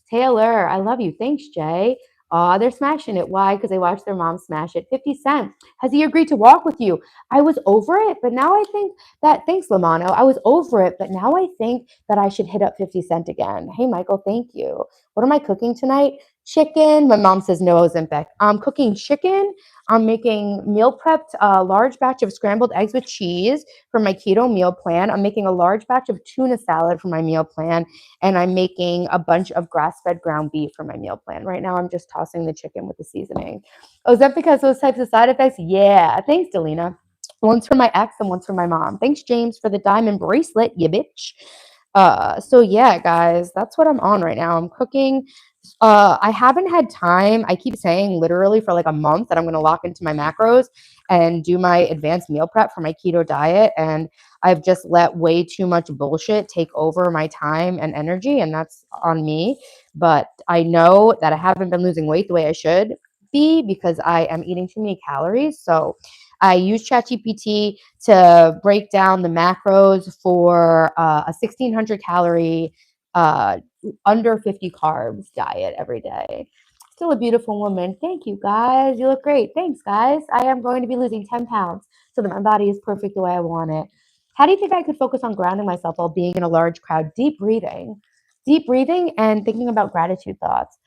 Taylor, I love you. Thanks, Jay. They're smashing it. Why? Because they watched their mom smash it. 50 Cent. Has he agreed to walk with you? I was over it, but now I think that, thanks, Lamano. I was over it, but now I think that I should hit up 50 Cent again. Hey, Michael, thank you. What am I cooking tonight? Chicken. My mom says no Ozempic. I'm cooking chicken. I'm making meal prepped a large batch of scrambled eggs with cheese for my keto meal plan. I'm making a large batch of tuna salad for my meal plan, and I'm making a bunch of grass-fed ground beef for my meal plan. Right now, I'm just tossing the chicken with the seasoning. Ozempic has those types of side effects? Yeah. Thanks, Delina. One's for my ex and one's for my mom. Thanks, James, for the diamond bracelet, you bitch. So yeah, guys, that's what I'm on right now. I'm cooking. I haven't had time. I keep saying literally for like a month that I'm going to lock into my macros and do my advanced meal prep for my keto diet. And I've just let way too much bullshit take over my time and energy, and that's on me. But I know that I haven't been losing weight the way I should be because I am eating too many calories. So I use ChatGPT to break down the macros for a 1600 calorie, under 50 carbs diet every day. Still a beautiful woman. Thank you, guys. You look great. Thanks, guys. I am going to be losing 10 pounds so that my body is perfect the way I want it. How do you think I could focus on grounding myself while being in a large crowd? Deep breathing, and thinking about gratitude thoughts.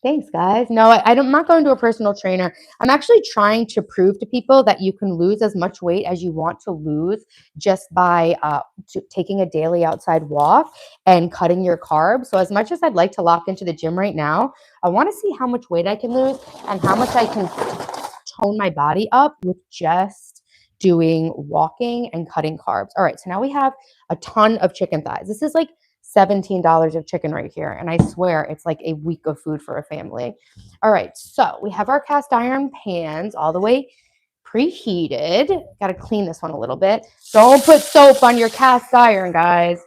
Thanks, guys. No, I'm not going to a personal trainer. I'm actually trying to prove to people that you can lose as much weight as you want to lose just by taking a daily outside walk and cutting your carbs. So as much as I'd like to lock into the gym right now, I want to see how much weight I can lose and how much I can tone my body up with just doing walking and cutting carbs. All right, so now we have a ton of chicken thighs. This is like $17 of chicken right here. And I swear it's like a week of food for a family. All right, so we have our cast iron pans all the way preheated. Got to clean this one a little bit. Don't put soap on your cast iron, guys.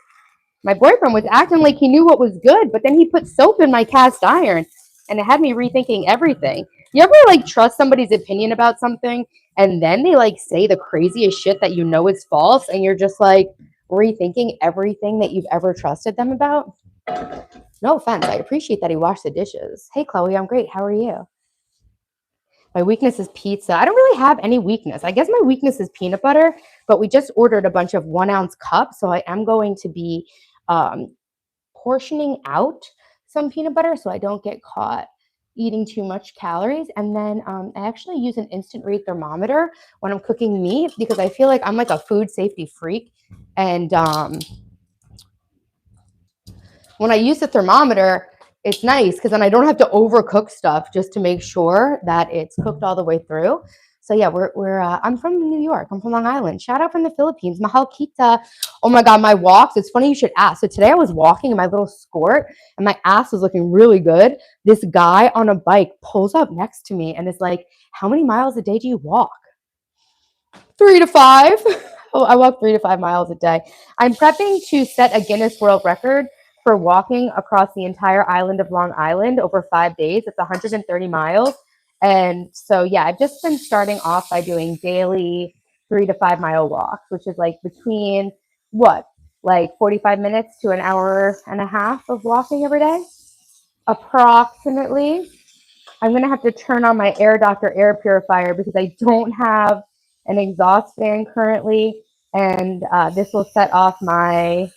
My boyfriend was acting like he knew what was good, but then he put soap in my cast iron and it had me rethinking everything. You ever like trust somebody's opinion about something and then they like say the craziest shit that you know is false and you're just like rethinking everything that you've ever trusted them about? No offense. I appreciate that he washed the dishes. Hey, Chloe, I'm great. How are you? My weakness is pizza. I don't really have any weakness. I guess my weakness is peanut butter, but we just ordered a bunch of 1 ounce cups. So I am going to be um, portioning out some peanut butter so I don't get caught eating too much calories. And then I actually use an instant read thermometer when I'm cooking meat because I feel like I'm like a food safety freak. And when I use the thermometer, it's nice because then I don't have to overcook stuff just to make sure that it's cooked all the way through. So yeah, I'm from New York. I'm from Long Island. Shout out from the Philippines. Mahal kita. Oh my God, my walks. It's funny you should ask. So today I was walking in my little skort and my ass was looking really good. This guy on a bike pulls up next to me and is like, "How many miles a day do you walk?" 3 to 5. Oh, I walk 3 to 5 miles a day. I'm prepping to set a Guinness World Record for walking across the entire island of Long Island over 5 days. It's 130 miles. And so, yeah, I've just been starting off by doing daily 3 to 5 mile walks, which is like between what, like 45 minutes to an hour and a half of walking every day, approximately. I'm going to have to turn on my Air Doctor air purifier because I don't have an exhaust fan currently. And this will set off my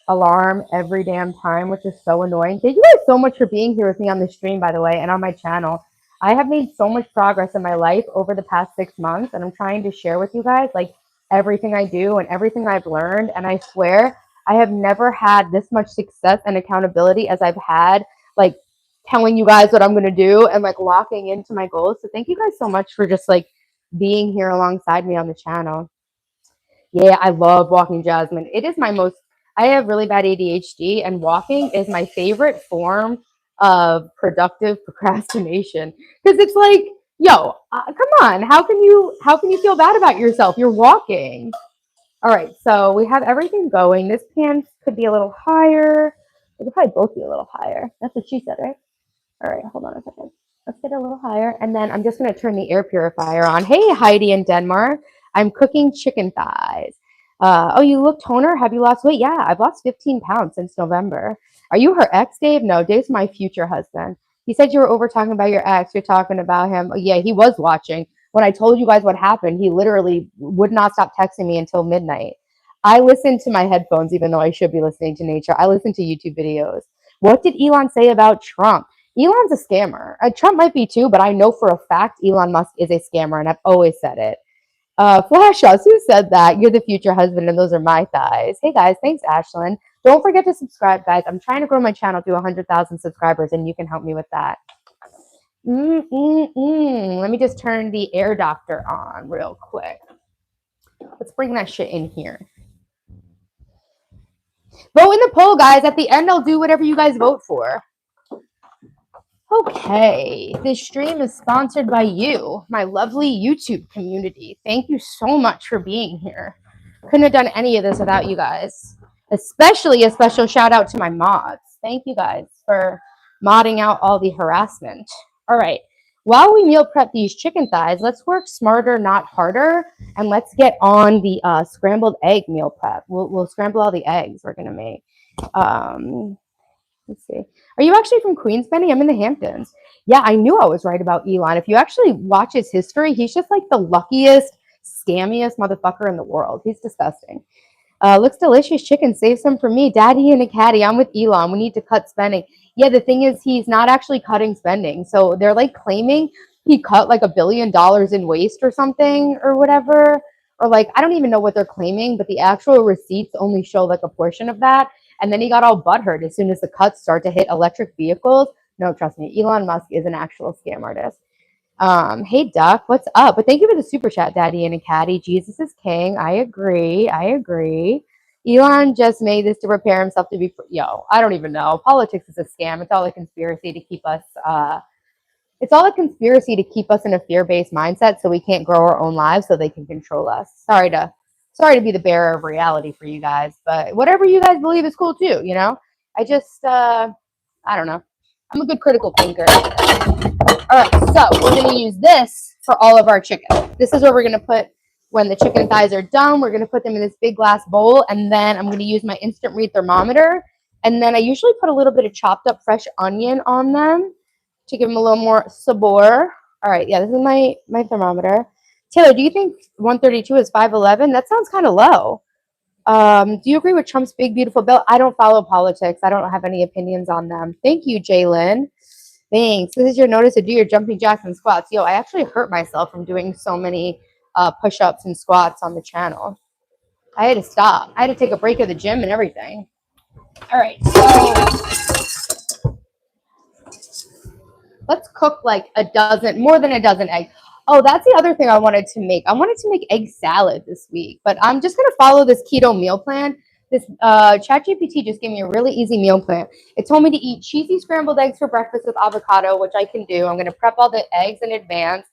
alarm every damn time, which is so annoying. Thank you guys so much for being here with me on the stream, by the way, and on my channel. I have made so much progress in my life over the past 6 months, and I'm trying to share with you guys like everything I do and everything I've learned. And I swear I have never had this much success and accountability as I've had, like telling you guys what I'm going to do and like locking into my goals. So thank you guys so much for just like being here alongside me on the channel. Yeah, I love walking, Jasmine. It is my most, I have really bad ADHD, and walking is my favorite form of productive procrastination because it's like, yo, come on, how can you feel bad about yourself? You're walking. All right, so we have everything going. This pan could be a little higher. It could probably both be a little higher. That's what she said, right? All right, hold on a second. Let's get a little higher. And then I'm just going to turn the air purifier on. Hey, Heidi in Denmark. I'm cooking chicken thighs. Oh, you look toner. Have you lost weight? Yeah, I've lost 15 pounds since November. Are you her ex, Dave? No, Dave's my future husband. He said you were over talking about your ex. You're talking about him. Oh, yeah, he was watching. When I told you guys what happened, he literally would not stop texting me until midnight. I listen to my headphones, even though I should be listening to nature. I listen to YouTube videos. What did Elon say about Trump? Elon's a scammer. Trump might be too, but I know for a fact Elon Musk is a scammer, and I've always said it. Flash us, who said that? You're the future husband, and those are my thighs. Hey guys, thanks, Ashlyn. Don't forget to subscribe, guys. I'm trying to grow my channel to 100,000 subscribers, and you can help me with that. Let me just turn the air doctor on real quick. Let's bring that shit in here. Vote in the poll, guys. At the end, I'll do whatever you guys vote for. Okay, this stream is sponsored by you, my lovely YouTube community. Thank you so much for being here. Couldn't have done any of this without you guys. Especially a special shout out to my mods. Thank you guys for modding out all the harassment. All right, while we meal prep these chicken thighs, let's work smarter, not harder, and let's get on the scrambled egg meal prep. We'll scramble all the eggs we're gonna make. Let's see. Are you actually from Queens, Benny? I'm in the Hamptons. Yeah, I knew I was right about Elon. If you actually watch his history, he's just like the luckiest, scammiest motherfucker in the world. He's disgusting. Looks delicious chicken. Save some for me. Daddy and a caddy. I'm with Elon. We need to cut spending. Yeah, the thing is, he's not actually cutting spending. So they're like claiming he cut like $1 billion in waste or something or whatever. Or like, I don't even know what they're claiming, but the actual receipts only show like a portion of that. And then he got all butthurt as soon as the cuts start to hit electric vehicles. No, trust me, Elon Musk is an actual scam artist. Hey Duck, what's up? But thank you for the super chat, Daddy and a Caddy. Jesus is king. I agree. Elon just made this to prepare himself to be. Yo, I don't even know. Politics is a scam. It's all a conspiracy to keep us. It's all a conspiracy to keep us in a fear-based mindset, so we can't grow our own lives, so they can control us. Sorry to be the bearer of reality for you guys, but whatever you guys believe is cool too. You know, I just I don't know. I'm a good critical thinker. All right, so we're going to use this for all of our chicken. This is what we're going to put when the chicken thighs are done. We're going to put them in this big glass bowl, and then I'm going to use my instant read thermometer. And then I usually put a little bit of chopped up fresh onion on them to give them a little more sabor. All right, yeah, this is my thermometer. Taylor, do you think 132 is 5'11"? That sounds kind of low. Do you agree with Trump's big, beautiful bill? I don't follow politics. I don't have any opinions on them. Thank you, Jalen. Thanks. This is your notice to do your jumping jacks and squats. Yo, I actually hurt myself from doing so many push-ups and squats on the channel. I had to stop. I had to take a break at the gym and everything. All right, so let's cook like more than a dozen eggs. Oh, that's the other thing I wanted to make. I wanted to make egg salad this week, but I'm just going to follow this keto meal plan. This ChatGPT just gave me a really easy meal plan. It told me to eat cheesy scrambled eggs for breakfast with avocado, which I can do. I'm going to prep all the eggs in advance.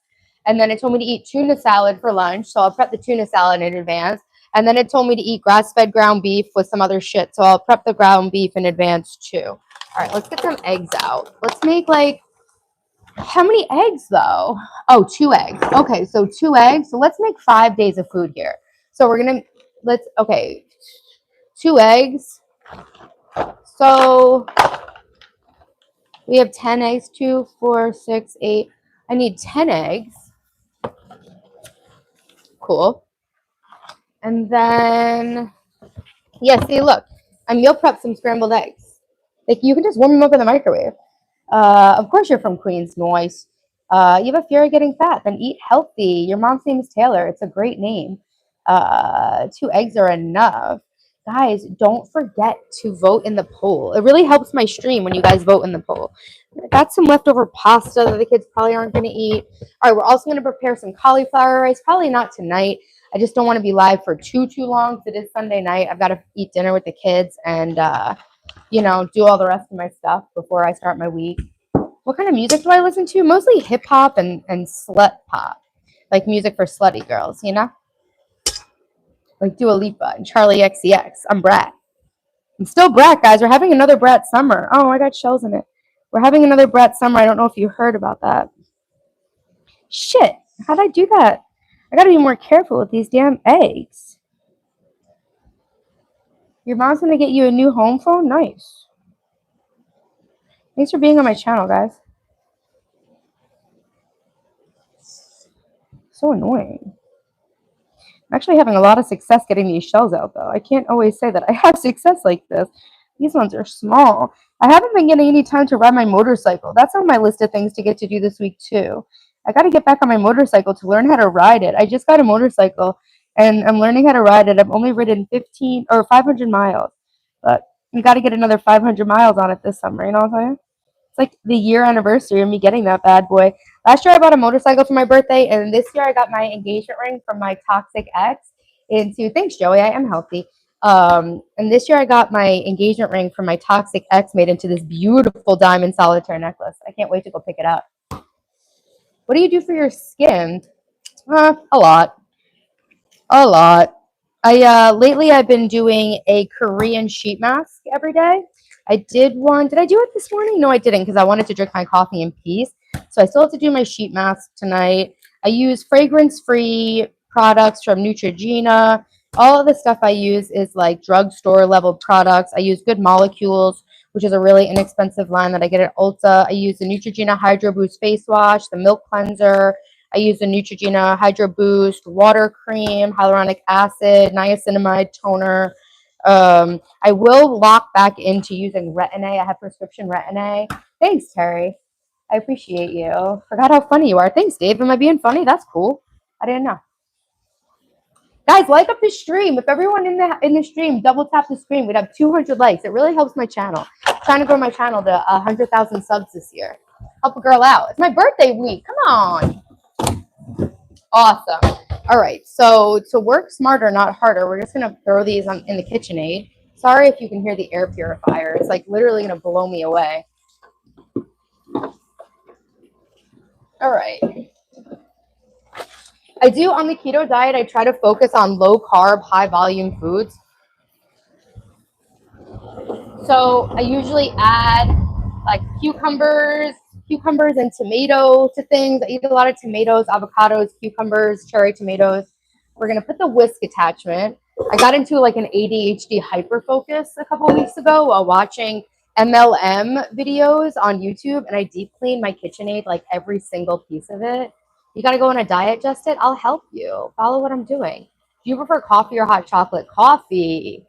And then it told me to eat tuna salad for lunch, so I'll prep the tuna salad in advance. And then it told me to eat grass-fed ground beef with some other shit, so I'll prep the ground beef in advance too. All right, let's get some eggs out. Let's make like, how many eggs though? Oh, 2 eggs. Okay, so 2 eggs. So let's make 5 days of food here. So we're going to, okay, 2 eggs. So we have 10 eggs, 2, 4, 6, 8. I need 10 eggs. Cool. And then, yeah, see, look, I meal prepped some scrambled eggs. Like, you can just warm them up in the microwave. Of course you're from Queens, noise. You have a fear of getting fat, then eat healthy. Your mom's name is Taylor. It's a great name. 2 eggs are enough. Guys, don't forget to vote in the poll. It really helps my stream when you guys vote in the poll. I got some leftover pasta that the kids probably aren't going to eat. All right, we're also going to prepare some cauliflower rice. Probably not tonight. I just don't want to be live for too long. It is Sunday night. I've got to eat dinner with the kids and, do all the rest of my stuff before I start my week. What kind of music do I listen to? Mostly hip hop and slut pop, like music for slutty girls, like Dua Lipa and Charlie XCX. I'm Brat. I'm still Brat, guys. We're having another Brat summer. Oh, I got shells in it. We're having another Brat summer. I don't know if you heard about that. Shit. How'd I do that? I gotta be more careful with these damn eggs. Your mom's gonna get you a new home phone? Nice. Thanks for being on my channel, guys. So annoying. I'm actually having a lot of success getting these shells out, though. I can't always say that I have success like this. These ones are small. I haven't been getting any time to ride my motorcycle. That's on my list of things to get to do this week, too. I got to get back on my motorcycle to learn how to ride it. I just got a motorcycle, and I'm learning how to ride it. I've only ridden 15 or 500 miles, but you got to get another 500 miles on it this summer. You know what I'm saying? It's like the year anniversary of me getting that bad boy. Last year I bought a motorcycle for my birthday, and this year I got my engagement ring from my toxic ex. Thanks, Joey, I am healthy. And this year I got my engagement ring from my toxic ex made into this beautiful diamond solitaire necklace. I can't wait to go pick it up. What do you do for your skin? A lot. A lot. Lately I've been doing a Korean sheet mask every day. I did one. Did I do it this morning? No, I didn't because I wanted to drink my coffee in peace. So I still have to do my sheet mask tonight. I use fragrance-free products from Neutrogena. All of the stuff I use is like drugstore level products. I use Good Molecules, which is a really inexpensive line that I get at Ulta. I use the Neutrogena Hydro Boost face wash, the milk cleanser. I use the Neutrogena Hydro Boost water cream, hyaluronic acid, niacinamide toner. I will lock back into using Retin-A. I have prescription Retin-A. Thanks, Terry. I appreciate you. Forgot how funny you are. Thanks, Dave. Am I being funny? That's cool. I didn't know. Guys, like up the stream. If everyone in the stream double tap the screen, we'd have 200 likes. It really helps my channel. I'm trying to grow my channel to 100,000 subs this year. Help a girl out. It's my birthday week. Come on. Awesome. All right. So to work smarter, not harder, we're just gonna throw these in the KitchenAid. Sorry if you can hear the air purifier. It's like literally gonna blow me away. All right. I do on the keto diet, I try to focus on low carb, high volume foods. So I usually add like cucumbers and tomato to things. I eat a lot of tomatoes, avocados, cucumbers, cherry tomatoes. We're going to put the whisk attachment. I got into like an ADHD hyper focus a couple of weeks ago while watching MLM videos on YouTube, and I deep cleaned my KitchenAid, like every single piece of it. You got to go on a diet, Justin? I'll help you. Follow what I'm doing. Do you prefer coffee or hot chocolate? Coffee.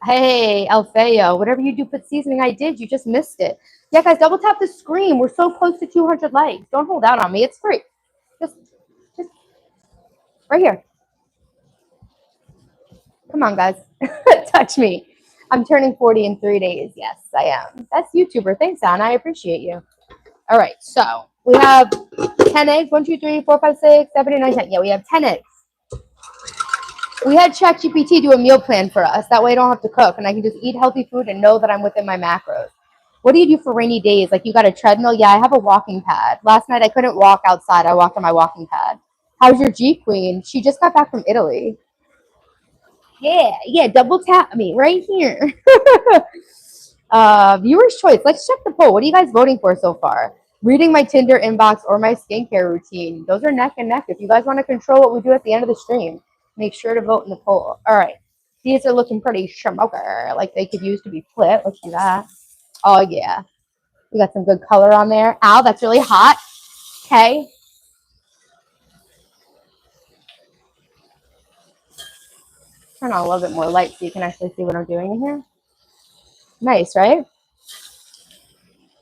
Hey, Alfeo, whatever you do, put seasoning. I did. You just missed it. Yeah, guys, double tap the screen. We're so close to 200 likes. Don't hold out on me. It's free. Just right here. Come on, guys. Touch me. I'm turning 40 in 3 days. Yes, I am. That's YouTuber. Thanks, Anna. I appreciate you. All right, so we have 10 eggs. 1, 2, 3, 4, 5, 6, 7, 8, 9, 10. Yeah, we have 10 eggs. We had ChatGPT do a meal plan for us. That way I don't have to cook, and I can just eat healthy food and know that I'm within my macros. What do you do for rainy days? Like, you got a treadmill? Yeah, I have a walking pad. Last night I couldn't walk outside. I walked on my walking pad. How's your G Queen? She just got back from Italy. Yeah, double tap me right here. Viewer's choice. Let's check the poll. What are you guys voting for so far? Reading my Tinder inbox or my skincare routine. Those are neck and neck. If you guys want to control what we do at the end of the stream, make sure to vote in the poll. All right. These are looking pretty smoker. Like they could use to be flit. Let's do that. Oh, yeah. We got some good color on there. Ow, that's really hot. Okay. Turn on a little bit more light so you can actually see what I'm doing in here. Nice, right?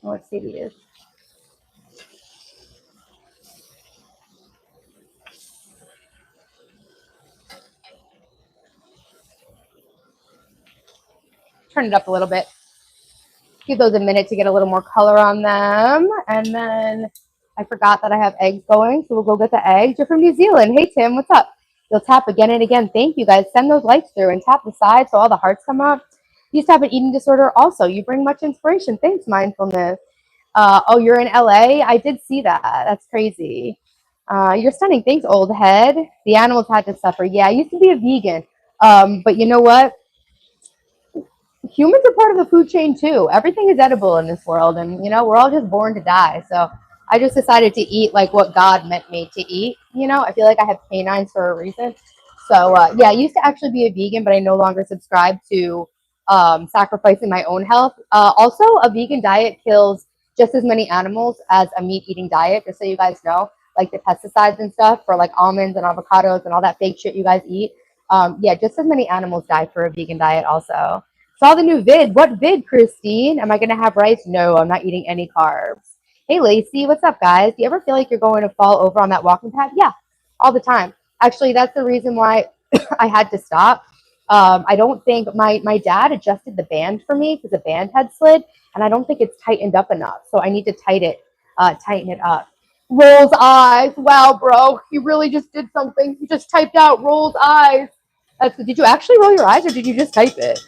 Let's see these. turn it up a little bit. Give those a minute to get a little more color on them. And then I forgot that I have eggs going, so we'll go get the eggs. You're from New Zealand. Hey, Tim, what's up? You'll tap again and again. Thank you, guys. Send those likes through and tap the side so all the hearts come up. You used to have an eating disorder also. You bring much inspiration. Thanks, mindfulness. Oh, you're in LA? I did see that. That's crazy. You're stunning. Thanks, old head. The animals had to suffer. Yeah, I used to be a vegan. But you know what? Humans are part of the food chain too. Everything is edible in this world, and we're all just born to die. So I just decided to eat like what God meant me to eat. I feel like I have canines for a reason. So yeah, I used to actually be a vegan, but I no longer subscribe to sacrificing my own health. Also, a vegan diet kills just as many animals as a meat eating diet. Just so you guys know, like the pesticides and stuff for like almonds and avocados and all that fake shit you guys eat. Yeah, just as many animals die for a vegan diet also. Saw the new vid. What vid, Christine? Am I going to have rice? No, I'm not eating any carbs. Hey, Lacey, what's up, guys? Do you ever feel like you're going to fall over on that walking pad? Yeah, all the time. Actually, that's the reason why I had to stop. I don't think my dad adjusted the band for me because the band had slid, and I don't think it's tightened up enough. So I need to tighten it up. Rolls eyes. Wow, bro, you really just did something. You just typed out rolls eyes. Did you actually roll your eyes, or did you just type it?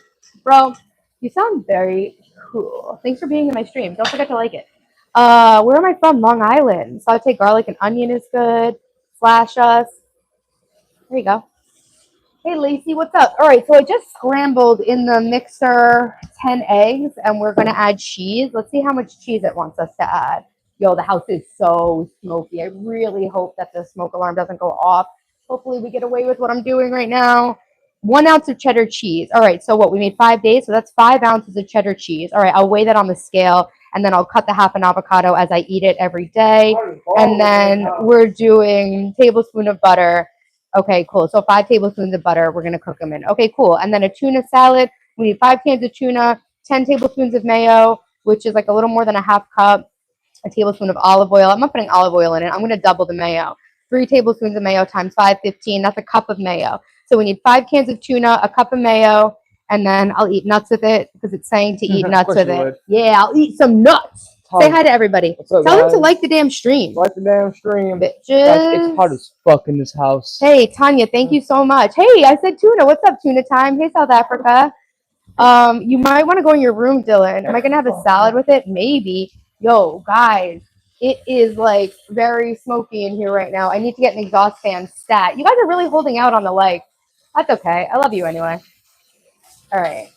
Bro, you sound very cool. Thanks for being in my stream. Don't forget to like it. Where am I from? Long Island. Saute garlic and onion is good. Slash us. There you go. Hey, Lacey, what's up? All right, so I just scrambled in the mixer 10 eggs, and we're going to add cheese. Let's see how much cheese it wants us to add. Yo, the house is so smoky. I really hope that the smoke alarm doesn't go off. Hopefully we get away with what I'm doing right now. 1 ounce of cheddar cheese. All right, so what? We made 5 days, so that's 5 ounces of cheddar cheese. All right, I'll weigh that on the scale, and then I'll cut the half an avocado as I eat it every day. And then we're doing a tablespoon of butter. Okay, cool. So 5 tablespoons of butter, we're going to cook them in. Okay, cool. And then a tuna salad. We need 5 cans of tuna, 10 tablespoons of mayo, which is like a little more than a half cup, a tablespoon of olive oil. I'm not putting olive oil in it. I'm going to double the mayo. 3 tablespoons of mayo times 5, 15. That's a cup of mayo. So we need 5 cans of tuna, a cup of mayo, and then I'll eat nuts with it because it's saying to eat nuts with it. Yeah, I'll eat some nuts. Say hi to everybody. Tell them to like the damn stream. Like the damn stream. Bitches. Guys, it's hot as fuck in this house. Hey, Tanya, thank you so much. Hey, I said tuna. What's up, tuna time? Hey, South Africa. You might want to go in your room, Dylan. Am I going to have a salad with it? Maybe. Yo, guys, it is like very smoky in here right now. I need to get an exhaust fan stat. You guys are really holding out on the like. That's okay. I love you anyway. All right.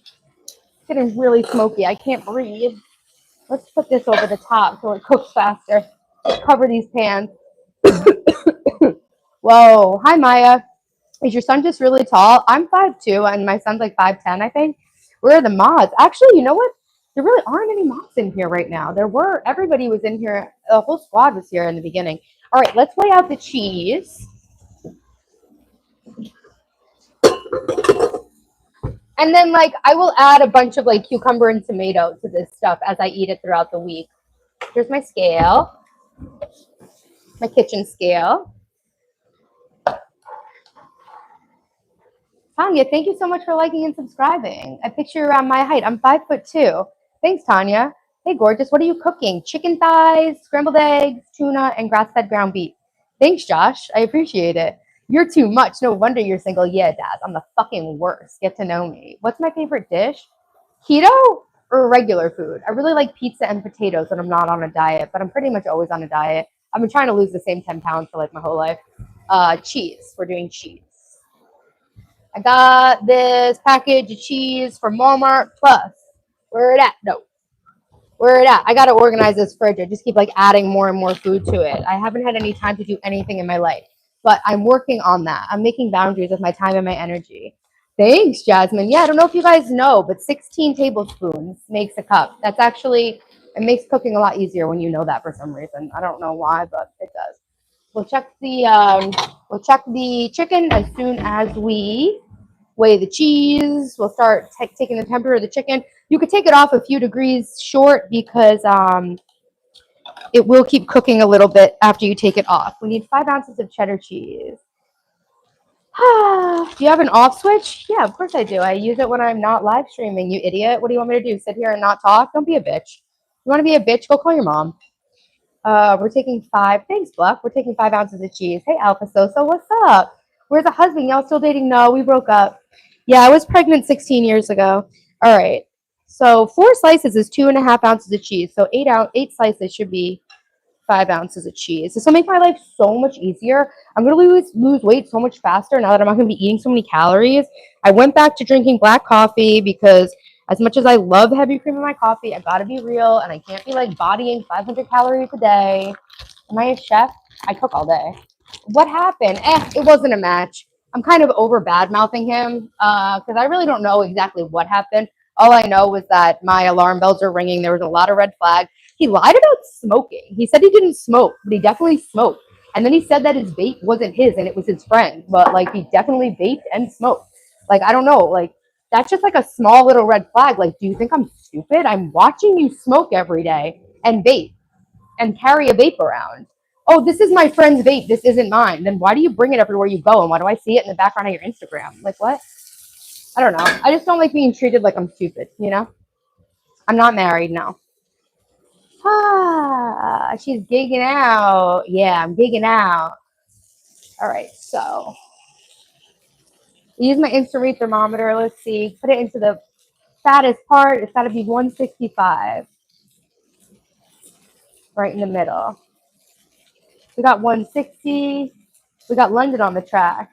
It's getting really smoky. I can't breathe. Let's put this over the top so it cooks faster. Cover these pans. Whoa. Hi, Maya. Is your son just really tall? I'm 5'2", and my son's like 5'10", I think. Where are the mods? Actually, you know what? There really aren't any mods in here right now. Everybody was in here. The whole squad was here in the beginning. All right, let's weigh out the cheese. And then, I will add a bunch of, cucumber and tomato to this stuff as I eat it throughout the week. Here's my scale. My kitchen scale. Tanya, thank you so much for liking and subscribing. I picture around my height. I'm 5'2". Thanks, Tanya. Hey, gorgeous. What are you cooking? Chicken thighs, scrambled eggs, tuna, and grass-fed ground beef. Thanks, Josh. I appreciate it. You're too much. No wonder you're single. Yeah, Dad. I'm the fucking worst. Get to know me. What's my favorite dish? Keto or regular food? I really like pizza and potatoes when I'm not on a diet, but I'm pretty much always on a diet. I've been trying to lose the same 10 pounds for my whole life. Cheese. We're doing cheese. I got this package of cheese from Walmart Plus. Where it at? No. Where it at? I got to organize this fridge. I just keep adding more and more food to it. I haven't had any time to do anything in my life, but I'm working on that. I'm making boundaries with my time and my energy. Thanks, Jasmine. Yeah, I don't know if you guys know, but 16 tablespoons makes a cup. That's actually, it makes cooking a lot easier when you know that for some reason. I don't know why, but it does. We'll check the chicken as soon as we weigh the cheese. We'll start taking the temperature of the chicken. You could take it off a few degrees short because it will keep cooking a little bit after you take it off. We need 5 ounces of cheddar cheese. Do you have an off switch? Yeah, of course I do. I use it when I'm not live streaming, you idiot. What do you want me to do? Sit here and not talk? Don't be a bitch. You want to be a bitch? Go call your mom. We're taking 5. Thanks, Bluff. We're taking 5 ounces of cheese. Hey, Alpha Sosa, what's up? Where's the husband? Y'all still dating? No, we broke up. Yeah, I was pregnant 16 years ago. All right. So 4 slices is 2.5 ounces of cheese. So 8 slices should be 5 ounces of cheese. This will make my life so much easier. I'm going to lose weight so much faster now that I'm not going to be eating so many calories. I went back to drinking black coffee because as much as I love heavy cream in my coffee, I got to be real and I can't be like bodying 500 calories a day. Am I a chef? I cook all day. What happened? It wasn't a match. I'm kind of over bad mouthing him because I really don't know exactly what happened. All I know was that my alarm bells are ringing. There was a lot of red flags. He lied about smoking. He said he didn't smoke, but he definitely smoked. And then he said that his vape wasn't his and it was his friend, but like he definitely vaped and smoked. Like, I don't know. Like, that's just like a small little red flag. Like, do you think I'm stupid? I'm watching you smoke every day and vape and carry a vape around. Oh, this is my friend's vape. This isn't mine. Then why do you bring it everywhere you go? And why do I see it in the background of your Instagram? Like, what? I don't know. I just don't like being treated like I'm stupid, you know? I'm not married now. Ah, she's gigging out. Yeah, I'm gigging out. All right, so use my instant read thermometer. Let's see. Put it into the fattest part. It's got to be 165, right in the middle. We got 160. We got London on the track.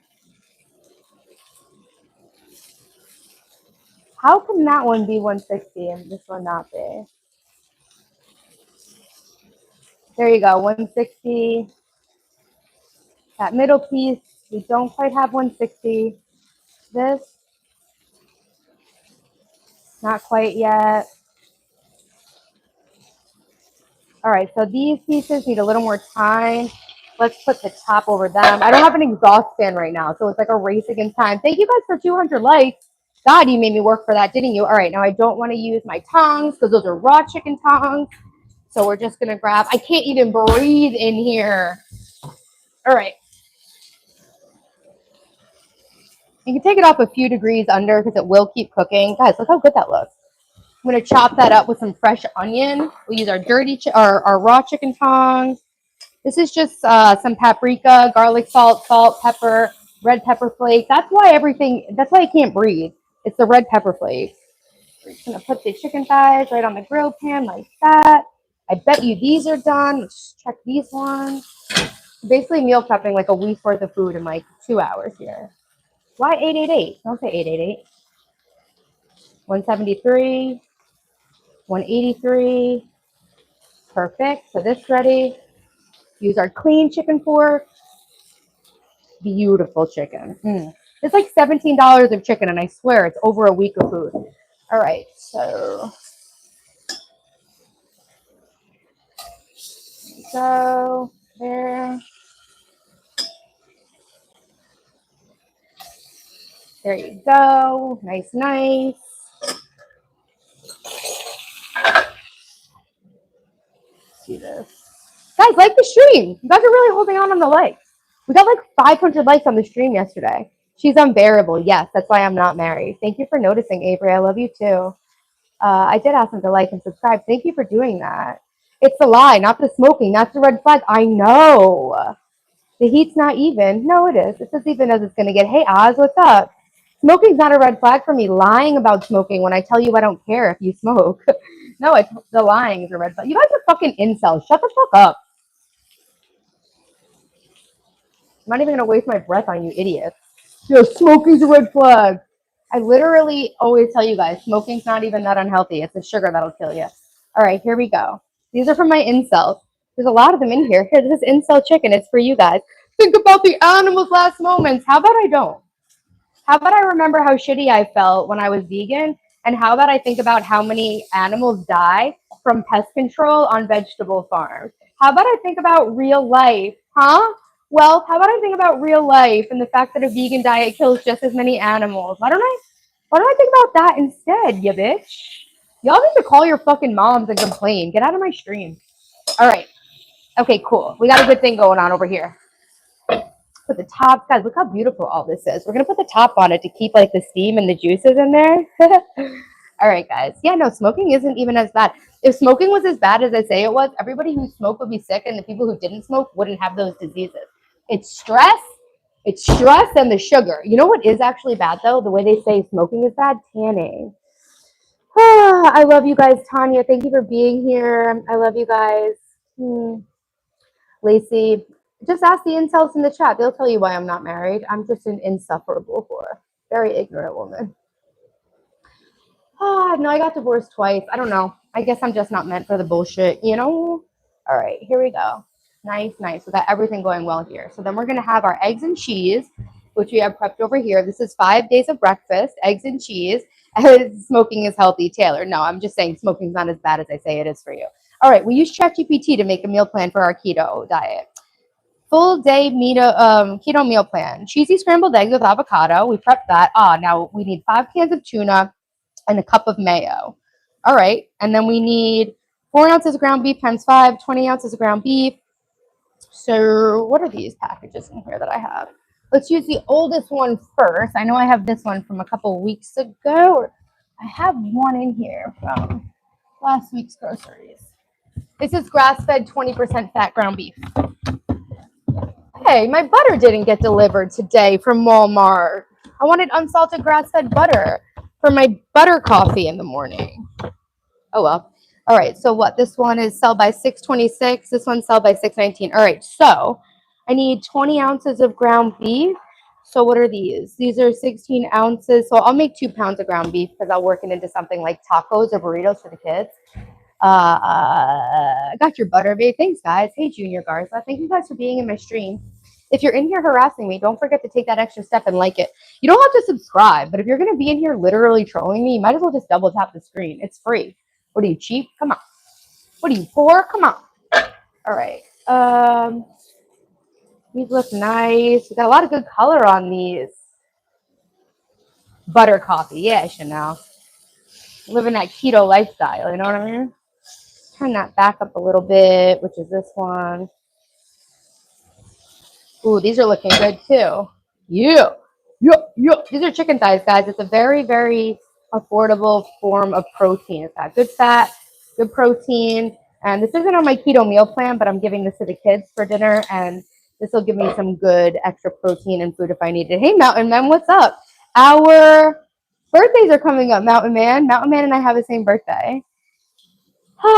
How can that one be 160 and this one not be? There you go, 160. That middle piece, we don't quite have 160. This, not quite yet. All right, so these pieces need a little more time. Let's put the top over them. I don't have an exhaust fan right now, so it's like a race against time. Thank you guys for 200 likes. God, you made me work for that, didn't you? All right, now I don't want to use my tongs because those are raw chicken tongs. So we're just going to grab, I can't even breathe in here. All right. You can take it off a few degrees under because it will keep cooking. Guys, look how good that looks. I'm going to chop that up with some fresh onion. We'll use our raw chicken tongs. This is just some paprika, garlic salt, pepper, red pepper flakes. That's why I can't breathe. It's the red pepper flakes. We're just going to put the chicken thighs right on the grill pan like that. I bet you these are done. Let's check these ones. Basically meal prepping like a week's worth of food in like 2 hours here. Why 888? Don't say 888. 173, 183. Perfect. So this ready. Use our clean chicken fork. Beautiful chicken. It's like $17 of chicken, and I swear it's over a week of food. All right, so go there. There you go. Nice, nice. Let's do this. Guys, like the stream. You guys are really holding on the likes. We got like 500 likes on the stream yesterday. She's unbearable. Yes, that's why I'm not married. Thank you for noticing, Avery. I love you too. I did ask them to like and subscribe. Thank you for doing that. It's the lie, not the smoking. That's the red flag. I know. The heat's not even. No, it is. It's as even as it's going to get. Hey, Oz, what's up? Smoking's not a red flag for me. Lying about smoking when I tell you I don't care if you smoke. No, the lying is a red flag. You guys are fucking incels. Shut the fuck up. I'm not even going to waste my breath on you idiots. Yo, smoking's a red flag. I literally always tell you guys, smoking's not even that unhealthy. It's the sugar that'll kill you. All right, here we go. These are from my incels. There's a lot of them in here. Here, this is incel chicken. It's for you guys. Think about the animals' last moments. How about I don't? How about I remember how shitty I felt when I was vegan? And how about I think about how many animals die from pest control on vegetable farms? How about I think about real life? Huh? Well, how about I think about real life and the fact that a vegan diet kills just as many animals? Why don't I think about that instead, you bitch? Y'all need to call your fucking moms and complain. Get out of my stream. All right. Okay, cool. We got a good thing going on over here. put the top. Guys, look how beautiful all this is. We're going to put the top on it to keep like the steam and the juices in there. All right, guys. Yeah, no, smoking isn't even as bad. If smoking was as bad as I say it was, everybody who smoked would be sick, and the people who didn't smoke wouldn't have those diseases. It's stress. It's stress and the sugar. You know what is actually bad, though? The way they say smoking is bad? Tanning. I love you guys, Tanya. Thank you for being here. I love you guys. Lacey, just ask the incels in the chat. They'll tell you why I'm not married. I'm just an insufferable whore. Very ignorant woman. No, I got divorced twice. I don't know. I guess I'm just not meant for the bullshit, you know? All right, here we go. Nice, nice. We got everything going well here. So then we're going to have our eggs and cheese, which we have prepped over here. This is 5 days of breakfast, eggs and cheese. Smoking is healthy, Taylor. No, I'm just saying smoking's not as bad as I say it is for you. All right, we use ChatGPT to make a meal plan for our keto diet. Full day keto meal plan. Cheesy scrambled eggs with avocado. We prepped that. Now we need 5 cans of tuna and a cup of mayo. All right. And then we need 4 ounces of ground beef times 5, 20 ounces of ground beef. So what are these packages in here that I have? Let's use the oldest one first. I know I have this one from a couple of weeks ago. I have one in here from last week's groceries. This is grass-fed 20% fat ground beef. Hey, my butter didn't get delivered today from Walmart. I wanted unsalted grass-fed butter for my butter coffee in the morning. Oh, well. All right, so what? This one is sell by $6.26. This one's sell by $6.19. All right, so I need 20 ounces of ground beef. So what are these? These are 16 ounces. So I'll make 2 pounds of ground beef because I'll work it into something like tacos or burritos for the kids. Got your butter, babe. Thanks, guys. Hey, Junior Garza. Thank you guys for being in my stream. If you're in here harassing me, don't forget to take that extra step and like it. You don't have to subscribe, but if you're going to be in here literally trolling me, you might as well just double tap the screen. It's free. What are you, cheap? Come on. What are you, poor? Come on. All right. These look nice. We got a lot of good color on these. Butter coffee. Yeah, Chanel. Living that keto lifestyle, you know what I mean? Turn that back up a little bit, which is this one. Ooh, these are looking good too. Yeah. These are chicken thighs, guys. It's a very, very affordable form of protein. It's got good fat, good protein. And this isn't on my keto meal plan, but I'm giving this to the kids for dinner. And this will give me some good extra protein and food if I need it. Hey, Mountain Man, what's up? Our birthdays are coming up, Mountain Man. Mountain Man and I have the same birthday.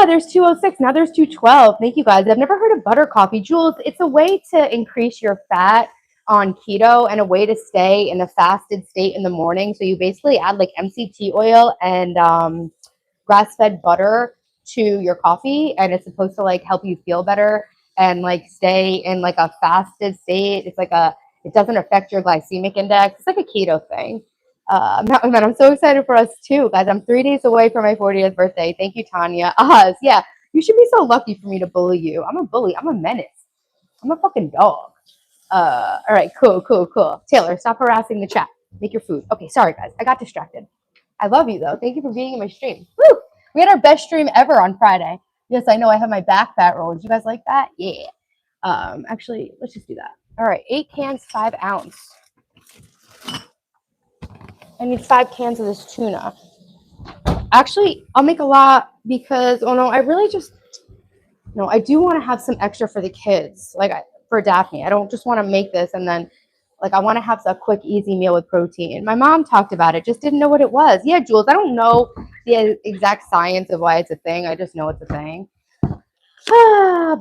There's 206. Now there's 212. Thank you, guys. I've never heard of butter coffee. Jules, it's a way to increase your fat on keto and a way to stay in a fasted state in the morning. So you basically add like MCT oil and grass-fed butter to your coffee, and it's supposed to like help you feel better and like stay in like a fasted state. It doesn't affect your glycemic index. It's like a keto thing. Mountain Man, I'm so excited for us too, guys. I'm 3 days away from my 40th birthday. Thank you, Tanya. Oz, yeah, you should be so lucky for me to bully you. I'm a bully. I'm a menace. I'm a fucking dog. All right, cool. Taylor, stop harassing the chat. Make your food. Okay, sorry, guys. I got distracted. I love you, though. Thank you for being in my stream. Woo! We had our best stream ever on Friday. Yes, I know I have my back fat roll. Did you guys like that? Yeah. Actually, let's just do that. All right, 8 cans, 5 ounce. I need 5 cans of this tuna. Actually, I'll make a lot because, I do want to have some extra for the kids, for Daphne. I don't just want to make this and then, I want to have a quick, easy meal with protein. My mom talked about it, just didn't know what it was. Yeah, Jules, I don't know the exact science of why it's a thing. I just know it's a thing.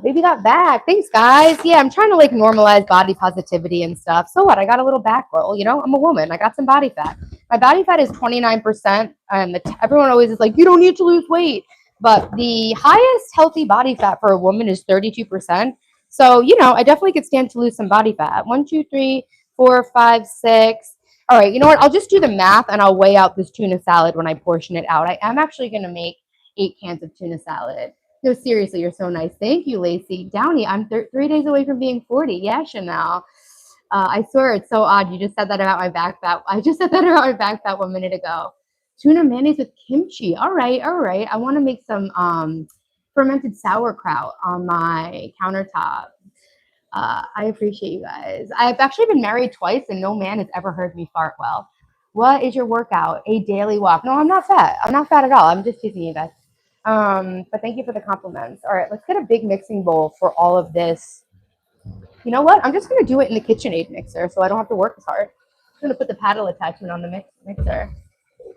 Baby got back. Thanks, guys. Yeah, I'm trying to normalize body positivity and stuff. So what? I got a little back roll. I'm a woman. I got some body fat. My body fat is 29%, and everyone always is like, you don't need to lose weight. But the highest healthy body fat for a woman is 32%. So, I definitely could stand to lose some body fat. 1, 2, 3, 4, 5, 6. All right, you know what? I'll just do the math, and I'll weigh out this tuna salad when I portion it out. I am actually going to make 8 cans of tuna salad. No, seriously, you're so nice. Thank you, Lacey. Downey, I'm 3 days away from being 40. Yeah, Chanel. I swear it's so odd. You just said that about my back fat. I just said that about my back fat 1 minute ago. Tuna mayonnaise with kimchi. All right. I want to make some fermented sauerkraut on my countertop. I appreciate you guys. I've actually been married twice and no man has ever heard me fart well. What is your workout? A daily walk. No, I'm not fat. I'm not fat at all. I'm just teasing you guys. But thank you for the compliments. All right, let's get a big mixing bowl for all of this. You know what? I'm just going to do it in the KitchenAid mixer so I don't have to work as hard. I'm going to put the paddle attachment on the mixer.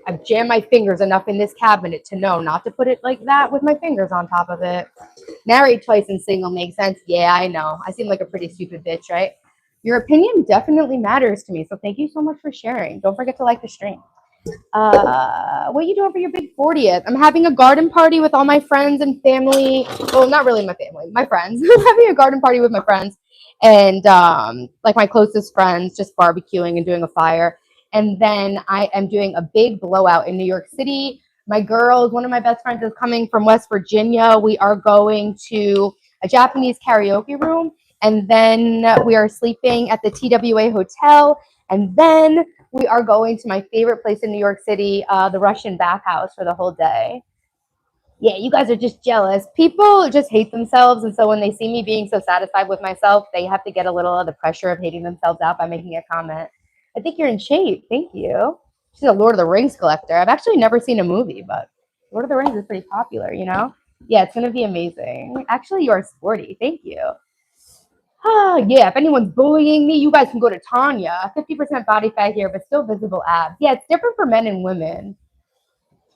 I've jammed my fingers enough in this cabinet to know not to put it like that with my fingers on top of it. Married twice and single makes sense. Yeah, I know. I seem like a pretty stupid bitch, right? Your opinion definitely matters to me. So thank you so much for sharing. Don't forget to like the stream. What are you doing for your big 40th? I'm having a garden party with all my friends and family. Well, not really my family, my friends. I'm having a garden party with my friends and like my closest friends, just barbecuing and doing a fire. And then I am doing a big blowout in New York City. My girls, one of my best friends is coming from West Virginia. We are going to a Japanese karaoke room. And then we are sleeping at the TWA Hotel. And then we are going to my favorite place in New York City, the Russian bathhouse for the whole day. Yeah, you guys are just jealous. People just hate themselves. And so when they see me being so satisfied with myself, they have to get a little of the pressure of hating themselves out by making a comment. I think you're in shape. Thank you. She's a Lord of the Rings collector. I've actually never seen a movie, but Lord of the Rings is pretty popular, you know? Yeah, it's going to be amazing. Actually, you are sporty. Thank you. Yeah, if anyone's bullying me, you guys can go to Tanya. 50% body fat here, but still visible abs. Yeah, it's different for men and women.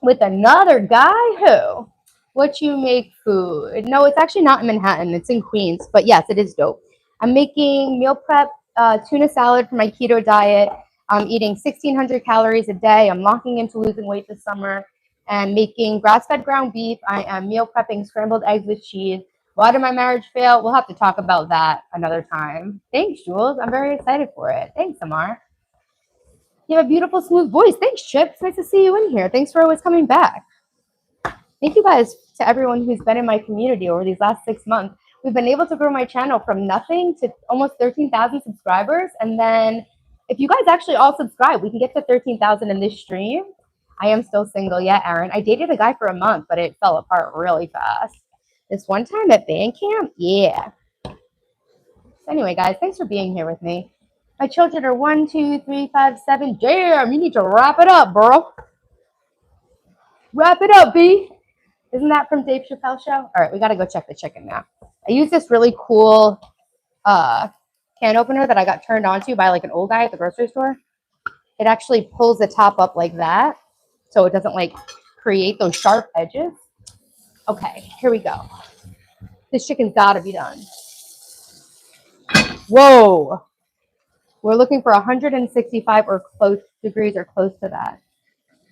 With another guy who? What you make food? No, it's actually not in Manhattan. It's in Queens. But yes, it is dope. I'm making meal prep tuna salad for my keto diet. I'm eating 1,600 calories a day. I'm locking into losing weight this summer. And making grass-fed ground beef. I am meal prepping scrambled eggs with cheese. Why did my marriage fail? We'll have to talk about that another time. Thanks, Jules. I'm very excited for it. Thanks, Amar. You have a beautiful, smooth voice. Thanks, Chip. It's nice to see you in here. Thanks for always coming back. Thank you guys to everyone who's been in my community over these last 6 months. We've been able to grow my channel from nothing to almost 13,000 subscribers. And then if you guys actually all subscribe, we can get to 13,000 in this stream. I am still single. Yeah, Aaron. I dated a guy for a month, but it fell apart really fast. This one time at band camp? Yeah. So anyway, guys, thanks for being here with me. My children are 1, 2, 3, 5, 7. Damn, you need to wrap it up, bro. Wrap it up, B. Isn't that from Dave Chappelle's show? All right, we got to go check the chicken now. I use this really cool can opener that I got turned on to by like an old guy at the grocery store. It actually pulls the top up like that so it doesn't like create those sharp edges. Okay, here we go. This chicken's got to be done. Whoa. We're looking for 165 or close degrees or close to that.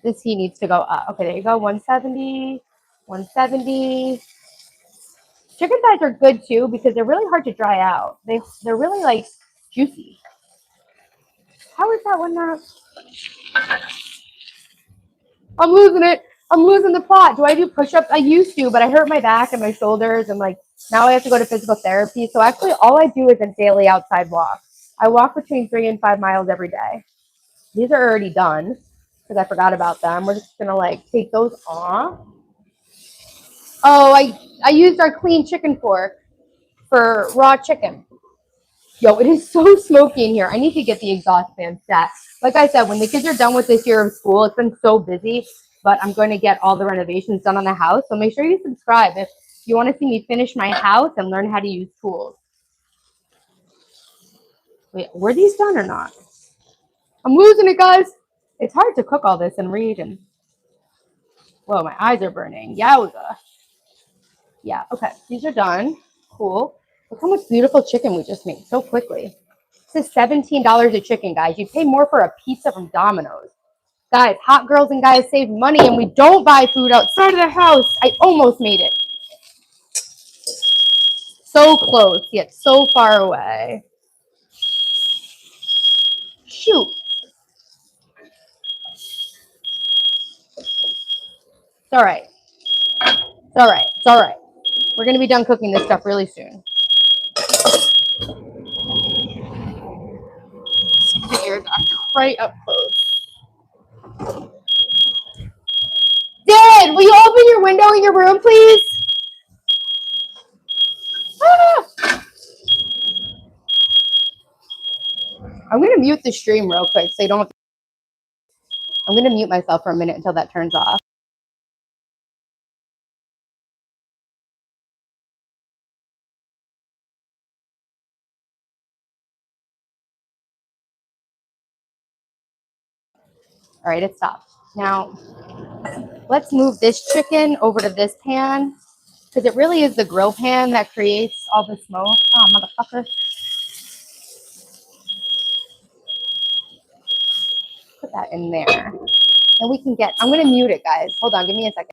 This heat needs to go up. Okay, there you go. 170, 170. Chicken thighs are good too because they're really hard to dry out. They're really like juicy. How is that one not? I'm losing it. I'm losing the plot. Do I do push-ups? I used to, but I hurt my back and my shoulders, and like now I have to go to physical therapy. So actually, all I do is a daily outside walk. I walk between 3 and 5 miles every day. These are already done because I forgot about them. We're just gonna like take those off. Oh, I used our clean chicken fork for raw chicken. Yo, it is so smoky in here. I need to get the exhaust fan set. Like I said, when the kids are done with this year of school, it's been so busy, but I'm going to get all the renovations done on the house. So make sure you subscribe if you want to see me finish my house and learn how to use tools. Wait, were these done or not? I'm losing it, guys. It's hard to cook all this and read. And whoa, my eyes are burning. Yowza. Yeah, okay. These are done. Cool. Look how much beautiful chicken we just made so quickly. This is $17 a chicken, guys. You pay more for a pizza from Domino's. Guys, hot girls and guys save money and we don't buy food outside of the house. I almost made it. So close, yet so far away. Shoot. It's all right. It's all right. It's all right. We're going to be done cooking this stuff really soon. Fingers are right up close. Dad, will you open your window in your room, please? Ah! I'm going to mute the stream real quick so you don't have to. I'm going to mute myself for a minute until that turns off. All right, it stopped. Now, let's move this chicken over to this pan because it really is the grill pan that creates all the smoke. Oh, motherfucker. Put that in there. And we can get, I'm going to mute it, guys. Hold on, give me a second.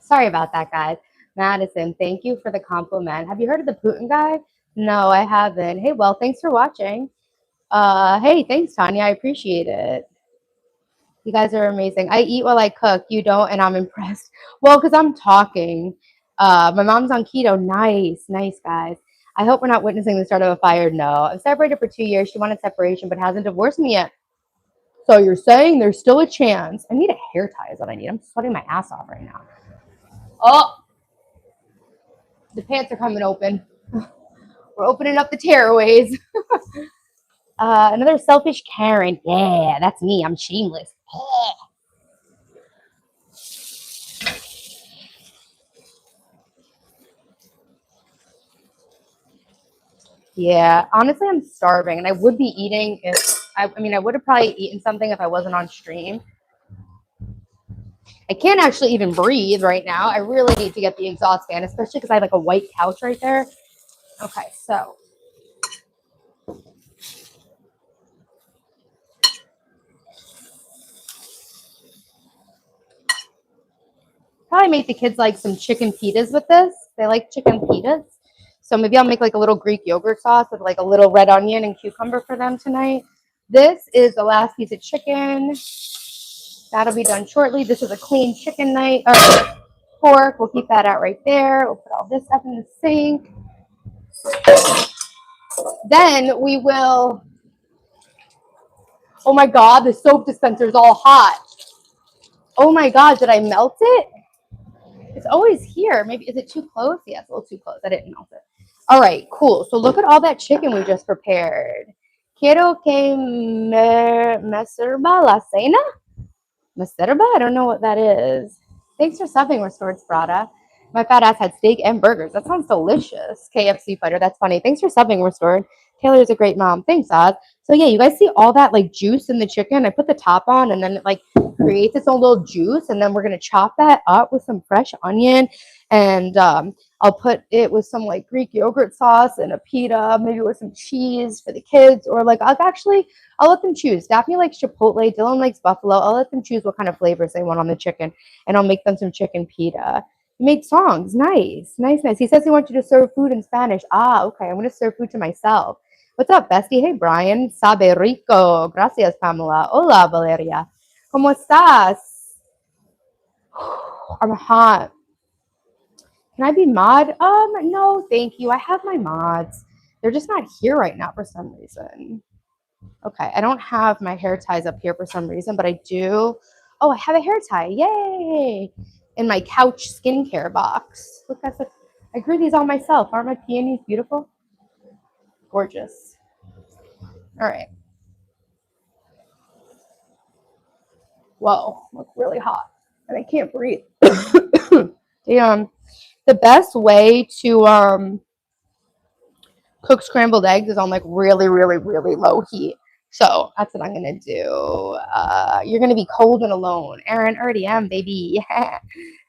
Sorry about that, guys. Madison, thank you for the compliment. Have you heard of the Putin guy? No, I haven't. Hey, well, thanks for watching. Hey, thanks, Tanya. I appreciate it. You guys are amazing. I eat while I cook. You don't, and I'm impressed. Well, because I'm talking. My mom's on keto. Nice, nice, guys. I hope we're not witnessing the start of a fire. No, I'm separated for 2 years. She wanted separation, but hasn't divorced me yet. So you're saying there's still a chance. I need a hair tie is what I need. I'm sweating my ass off right now. Oh, the pants are coming open. We're opening up the tearaways. Another selfish Karen. Yeah, that's me. I'm shameless. Oh. Yeah, honestly, I'm starving, and I would be eating if I mean, I would have probably eaten something if I wasn't on stream. I can't actually even breathe right now. I really need to get the exhaust fan, especially because I have like a white couch right there. Okay, so probably make the kids like some chicken pitas with this. They like chicken pitas. So maybe I'll make like a little Greek yogurt sauce with like a little red onion and cucumber for them tonight. This is the last piece of chicken. That'll be done shortly. This is a clean chicken night. Pork. We'll keep that out right there. We'll put all this stuff in the sink. Then we will. Oh my God, the soap dispenser is all hot. Oh my God, did I melt it? It's always here. Maybe, is it too close? Yeah, it's a little too close. I didn't melt it. All right, cool. So look at all that chicken we just prepared. Quiero que me sirva la cena? Maserba? I don't know what that is. Thanks for subbing, Restored Sprada. My fat ass had steak and burgers. That sounds delicious. KFC fighter. That's funny. Thanks for subbing, Restored. Taylor's a great mom. Thanks, Oz. So yeah, you guys see all that like juice in the chicken? I put the top on and then it like creates its own little juice. And then we're gonna chop that up with some fresh onion and I'll put it with some like Greek yogurt sauce and a pita, maybe with some cheese for the kids, or like I'll let them choose. Daphne likes Chipotle. Dylan likes buffalo. I'll let them choose what kind of flavors they want on the chicken, and I'll make them some chicken pita. He made songs. Nice, nice, nice. He says he wants you to serve food in Spanish. Ah, okay. I'm going to serve food to myself. What's up, bestie? Hey, Brian. Sabe rico. Gracias, Pamela. Hola, Valeria. ¿Cómo estás? I'm hot. Can I be mod? No, thank you. I have my mods. They're just not here right now for some reason. Okay, I don't have my hair ties up here for some reason, but I do. Oh, I have a hair tie. Yay! In my couch skincare box. Look, I grew these all myself. Aren't my peonies beautiful? Gorgeous. All right. Whoa, look really hot. And I can't breathe. Damn. The best way to cook scrambled eggs is on like really, really, really low heat. So that's what I'm gonna do. You're gonna be cold and alone. Aaron, already am, baby.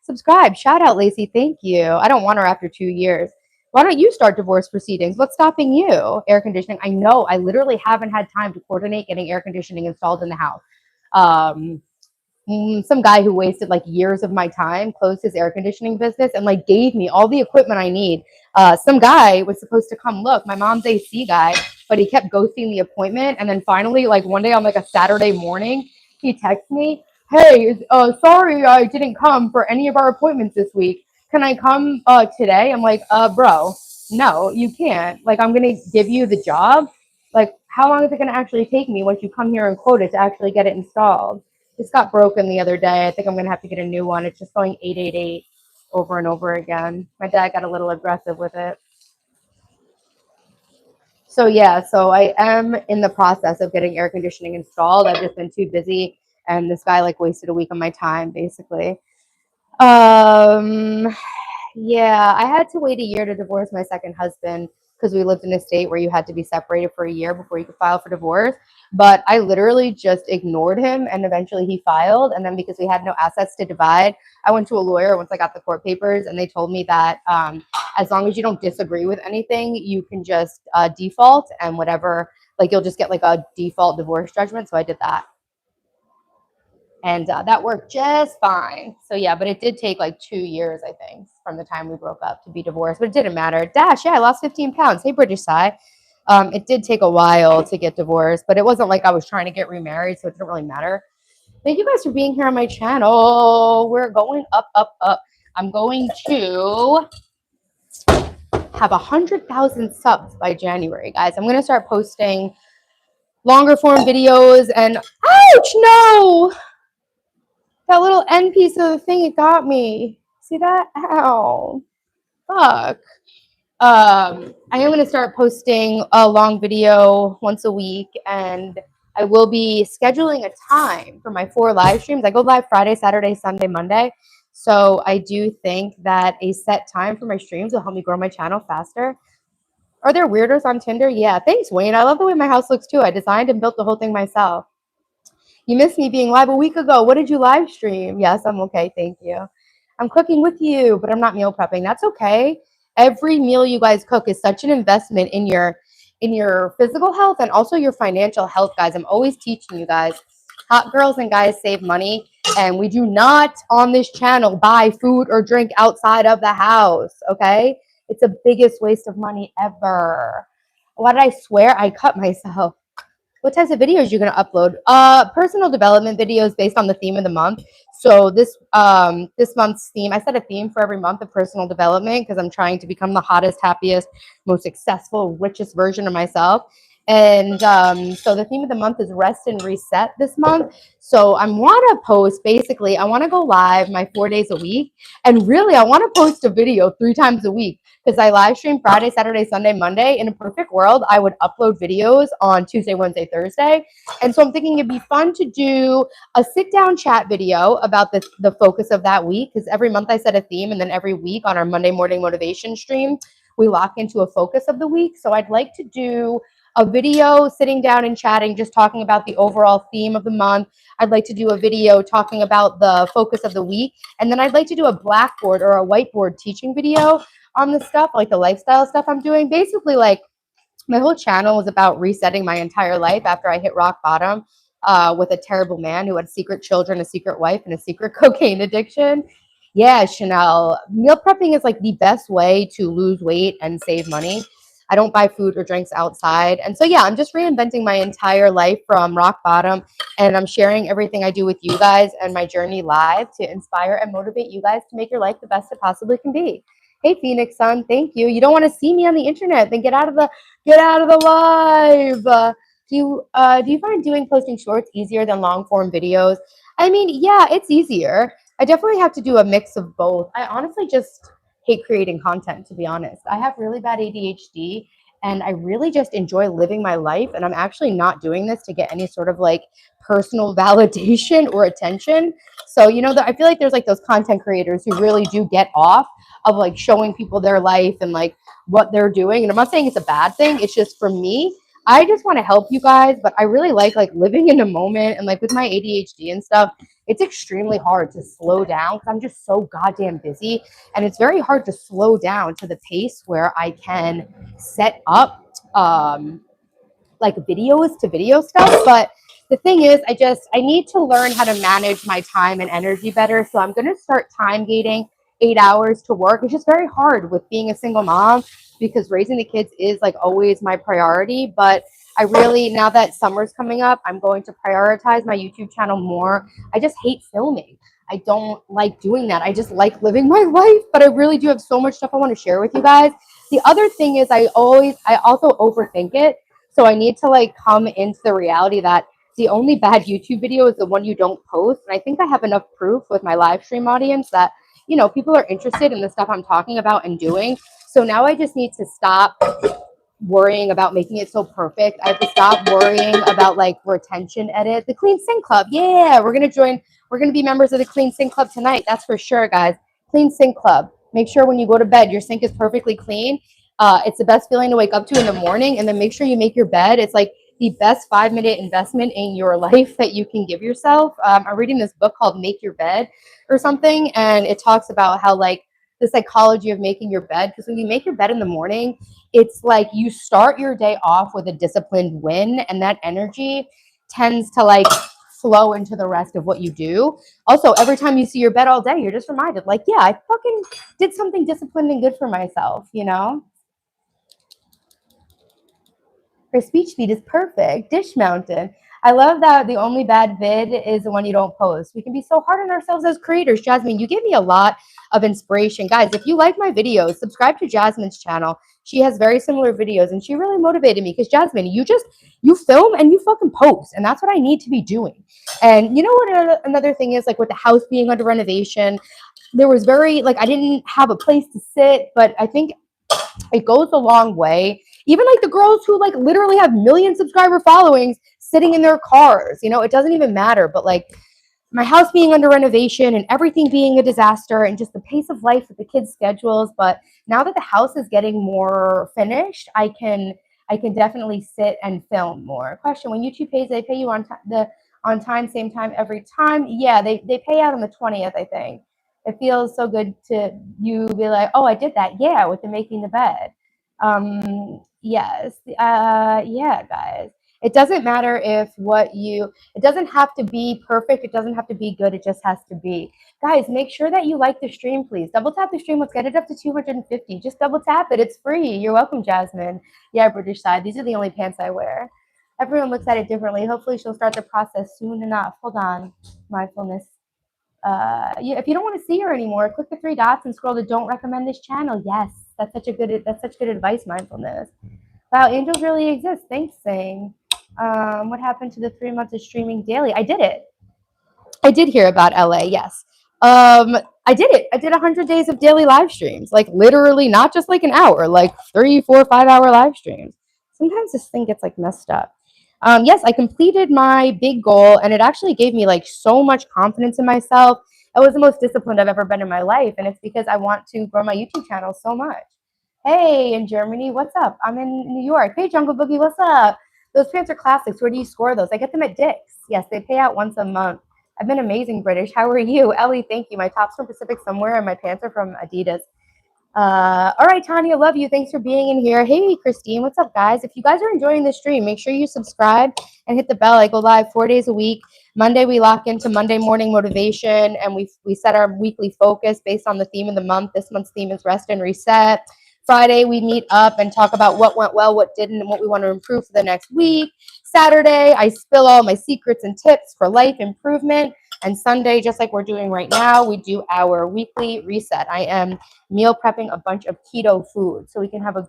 Subscribe. Shout out, Lacey. Thank you. I don't want her after 2 years. Why don't you start divorce proceedings? What's stopping you? Air conditioning. I know. I literally haven't had time to coordinate getting air conditioning installed in the house. some guy who wasted like years of my time closed his air conditioning business and like gave me all the equipment I need. Some guy was supposed to come look, my mom's AC guy, but he kept ghosting the appointment. And then finally, like one day on like a Saturday morning, he texts me, "Hey, sorry I didn't come for any of our appointments this week. Can I come today?" I'm like, bro, no, you can't. Like, I'm gonna give you the job. Like, how long is it gonna actually take me once you come here and quote it to actually get it installed? This got broken the other day. I think I'm gonna have to get a new one. It's just going 888 over and over again. My dad got a little aggressive with it. So yeah, so I am in the process of getting air conditioning installed. I've just been too busy, and this guy like wasted a week of my time basically. Um, Yeah, I had to wait a year to divorce my second husband because we lived in a state where you had to be separated for a year before you could file for divorce. But I literally just ignored him and eventually he filed. And then because we had no assets to divide, I went to a lawyer once I got the court papers and they told me that as long as you don't disagree with anything, you can just default and whatever, like you'll just get like a default divorce judgment. So I did that. And that worked just fine. So yeah, but it did take like 2 years, I think, from the time we broke up to be divorced. But it didn't matter. Dash, yeah, I lost 15 pounds. Hey, British Sigh. It did take a while to get divorced, but it wasn't like I was trying to get remarried, so it didn't really matter. Thank you guys for being here on my channel. We're going up, up, up. I'm going to have 100,000 subs by January, guys. I'm gonna start posting longer form videos and ouch, no! That little end piece of the thing, it got me. See that? Ow. Fuck. I am going to start posting a long video once a week, and I will be scheduling a time for my 4 live streams. I go live Friday, Saturday, Sunday, Monday. So I do think that a set time for my streams will help me grow my channel faster. Are there weirdos on Tinder? Yeah. Thanks, Wayne. I love the way my house looks too. I designed and built the whole thing myself. You missed me being live a week ago. What did you live stream? Yes, I'm okay. Thank you. I'm cooking with you, but I'm not meal prepping. That's okay. Every meal you guys cook is such an investment in your physical health and also your financial health, guys. I'm always teaching you guys. Hot girls and guys save money, and we do not on this channel buy food or drink outside of the house, okay? It's the biggest waste of money ever. Why did I swear? I cut myself. What types of videos you're going to upload? Personal development videos based on the theme of the month. So this month's theme, I set a theme for every month of personal development because I'm trying to become the hottest, happiest, most successful, richest version of myself. And so the theme of the month is rest and reset this month. So I want to post, basically, I want to go live my 4 days a week. And really, I want to post a video 3 times a week because I live stream Friday, Saturday, Sunday, Monday. In a perfect world, I would upload videos on Tuesday, Wednesday, Thursday. And so I'm thinking it'd be fun to do a sit down chat video about the focus of that week because every month I set a theme and then every week on our Monday morning motivation stream, we lock into a focus of the week. So I'd like to do a video sitting down and chatting, just talking about the overall theme of the month. I'd like to do a video talking about the focus of the week. And then I'd like to do a blackboard or a whiteboard teaching video on the stuff, like the lifestyle stuff I'm doing. Basically, like my whole channel was about resetting my entire life after I hit rock bottom with a terrible man who had secret children, a secret wife, and a secret cocaine addiction. Yeah, Chanel, meal prepping is like the best way to lose weight and save money. I don't buy food or drinks outside. And so, yeah, I'm just reinventing my entire life from rock bottom. And I'm sharing everything I do with you guys and my journey live to inspire and motivate you guys to make your life the best it possibly can be. Hey, Phoenix Sun, thank you. You don't want to see me on the internet, then get out of the live. Do you find doing posting shorts easier than long form videos? I mean, yeah, it's easier. I definitely have to do a mix of both. I honestly just hate creating content, to be honest. I have really bad ADHD and I really just enjoy living my life. And I'm actually not doing this to get any sort of like personal validation or attention. So, I feel like there's like those content creators who really do get off of like showing people their life and like what they're doing. And I'm not saying it's a bad thing. It's just for me, I just want to help you guys, but I really like living in a moment. And like with my ADHD and stuff, it's extremely hard to slow down because I'm just so goddamn busy. And it's very hard to slow down to the pace where I can set up like videos to video stuff. But the thing is, I need to learn how to manage my time and energy better. So I'm going to start time gating 8 hours to work. It's just very hard with being a single mom because raising the kids is like always my priority. But I really, now that summer's coming up, I'm going to prioritize my YouTube channel more. I just hate filming. I don't like doing that. I just like living my life, but I really do have so much stuff I want to share with you guys. The other thing is I also overthink it. So I need to like come into the reality that the only bad YouTube video is the one you don't post. And I think I have enough proof with my live stream audience that, you know, people are interested in the stuff I'm talking about and doing. So now I just need to stop worrying about making it so perfect. I have to stop worrying about like retention edit. The Clean Sink Club. Yeah, we're going to join. We're going to be members of the Clean Sink Club tonight. That's for sure, guys. Clean Sink Club. Make sure when you go to bed, your sink is perfectly clean. It's the best feeling to wake up to in the morning. And then make sure you make your bed. It's like the best 5-minute investment in your life that you can give yourself. I'm reading this book called Make Your Bed or something. And it talks about how like the psychology of making your bed. Because when you make your bed in the morning, it's like you start your day off with a disciplined win, and that energy tends to like flow into the rest of what you do. Also, every time you see your bed all day, you're just reminded, like, yeah, I fucking did something disciplined and good for myself, you know? Her speech feed is perfect. Dish Mountain. I love that the only bad vid is the one you don't post. We can be so hard on ourselves as creators. Jasmine, you give me a lot of inspiration. Guys, if you like my videos, subscribe to Jasmine's channel. She has very similar videos, and she really motivated me because Jasmine, you film and you fucking post, and that's what I need to be doing. And you know what another thing is, like with the house being under renovation, there was very like I didn't have a place to sit, but I think it goes a long way. Even like the girls who like literally have million subscriber followings sitting in their cars, you know, it doesn't even matter. But like my house being under renovation and everything being a disaster and just the pace of life with the kids' schedules. But now that the house is getting more finished, I can definitely sit and film more. Question: when YouTube pays, they pay you on time, same time every time? Yeah, they pay out on the 20th, I think. It feels so good to you be like, oh, I did that. Yeah, with the making the bed. Yes. Yeah, guys. It doesn't matter if it doesn't have to be perfect. It doesn't have to be good. It just has to be. Guys, make sure that you like the stream, please. Double tap the stream. Let's get it up to 250. Just double tap it. It's free. You're welcome, Jasmine. Yeah, British side. These are the only pants I wear. Everyone looks at it differently. Hopefully she'll start the process soon enough. Hold on. Mindfulness. If you don't want to see her anymore, click the 3 dots and scroll to don't recommend this channel. Yes, that's such good advice, mindfulness. Wow, angels really exist. Thanks, Sing. What happened to the 3 months of streaming daily? I did it. I did hear about LA, yes. I did it. I did 100 days of daily live streams, like literally not just like an hour, like 3, 4, 5 hour live streams. Sometimes this thing gets like messed up. Yes, I completed my big goal, and it actually gave me like so much confidence in myself. It was the most disciplined I've ever been in my life, and it's because I want to grow my YouTube channel so much. Hey, in Germany, what's up? I'm in New York. Hey, Jungle Boogie, what's up? Those pants are classics. Where do you score those? I get them at Dick's. Yes, they pay out once a month. I've been amazing, British. How are you? Ellie, thank you. My top's from Pacific Somewhere, and my pants are from Adidas. All right, Tanya, love you. Thanks for being in here. Hey, Christine, what's up, guys? If you guys are enjoying the stream, make sure you subscribe and hit the bell. I go live 4 days a week. Monday, we lock into Monday morning motivation, and we set our weekly focus based on the theme of the month. This month's theme is rest and reset. Friday, we meet up and talk about what went well, what didn't, and what we want to improve for the next week. Saturday, I spill all my secrets and tips for life improvement. And Sunday, just like we're doing right now, we do our weekly reset. I am meal prepping a bunch of keto food so we can have a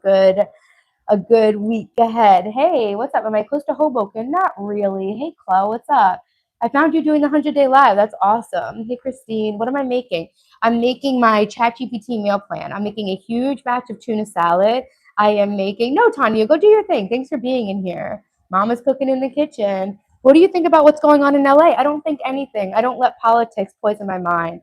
good week ahead. Hey, what's up? Am I close to Hoboken? Not really. Hey, Chloe, what's up? I found you doing the 100-day live. That's awesome. Hey, Christine, what am I making? I'm making my ChatGPT meal plan. I'm making a huge batch of tuna salad. I am making, no, Tanya, go do your thing. Thanks for being in here. Mama's cooking in the kitchen. What do you think about what's going on in LA? I don't think anything. I don't let politics poison my mind.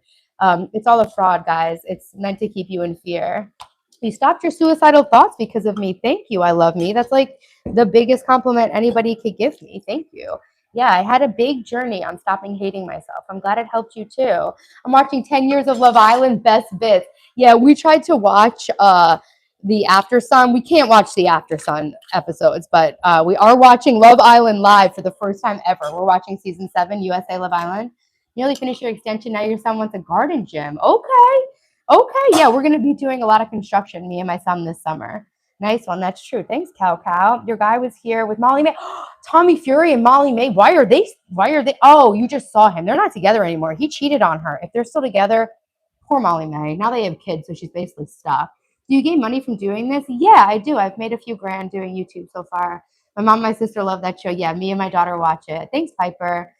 It's all a fraud, guys. It's meant to keep you in fear. You stopped your suicidal thoughts because of me. Thank you. I love me. That's like the biggest compliment anybody could give me. Thank you. Yeah, I had a big journey on stopping hating myself. I'm glad it helped you too. I'm watching 10 years of Love Island best bits. Yeah, we tried to watch the After Sun. We can't watch the After Sun episodes, but we are watching Love Island live for the first time ever. We're watching season 7, USA Love Island. Nearly finished your extension. Now your son wants a garden gym. Okay. Yeah, we're going to be doing a lot of construction, me and my son, this summer. Nice one. That's true. Thanks, Cow. Your guy was here with Molly May. Tommy Fury and Molly May. Why are they? Oh, you just saw him. They're not together anymore. He cheated on her. If they're still together, poor Molly May. Now they have kids, so she's basically stuck. Do you gain money from doing this? Yeah, I do. I've made a few grand doing YouTube so far. My mom and my sister love that show. Yeah, me and my daughter watch it. Thanks, Piper.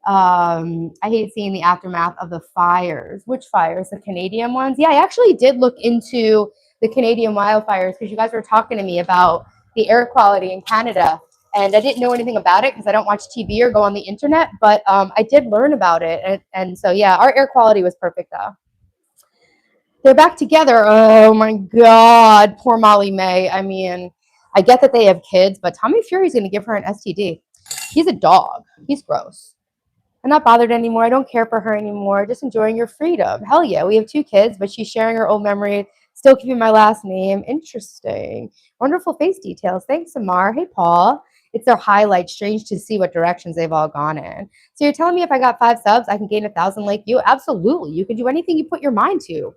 I hate seeing the aftermath of the fires. Which fires? The Canadian ones? Yeah, I actually did look into the Canadian wildfires because you guys were talking to me about the air quality in Canada. And I didn't know anything about it because I don't watch TV or go on the internet, but I did learn about it. And so, yeah, our air quality was perfect, though. They're back together. Oh, my God. Poor Molly May. I mean, I get that they have kids, but Tommy Fury's going to give her an STD. He's a dog. He's gross. I'm not bothered anymore. I don't care for her anymore. Just enjoying your freedom. Hell yeah. We have 2 kids, but she's sharing her old memory, still keeping my last name. Interesting. Wonderful face details. Thanks, Samar. Hey, Paul. It's their highlight. Strange to see what directions they've all gone in. So you're telling me if I got 5 subs, I can gain 1,000 like you? Absolutely. You can do anything you put your mind to.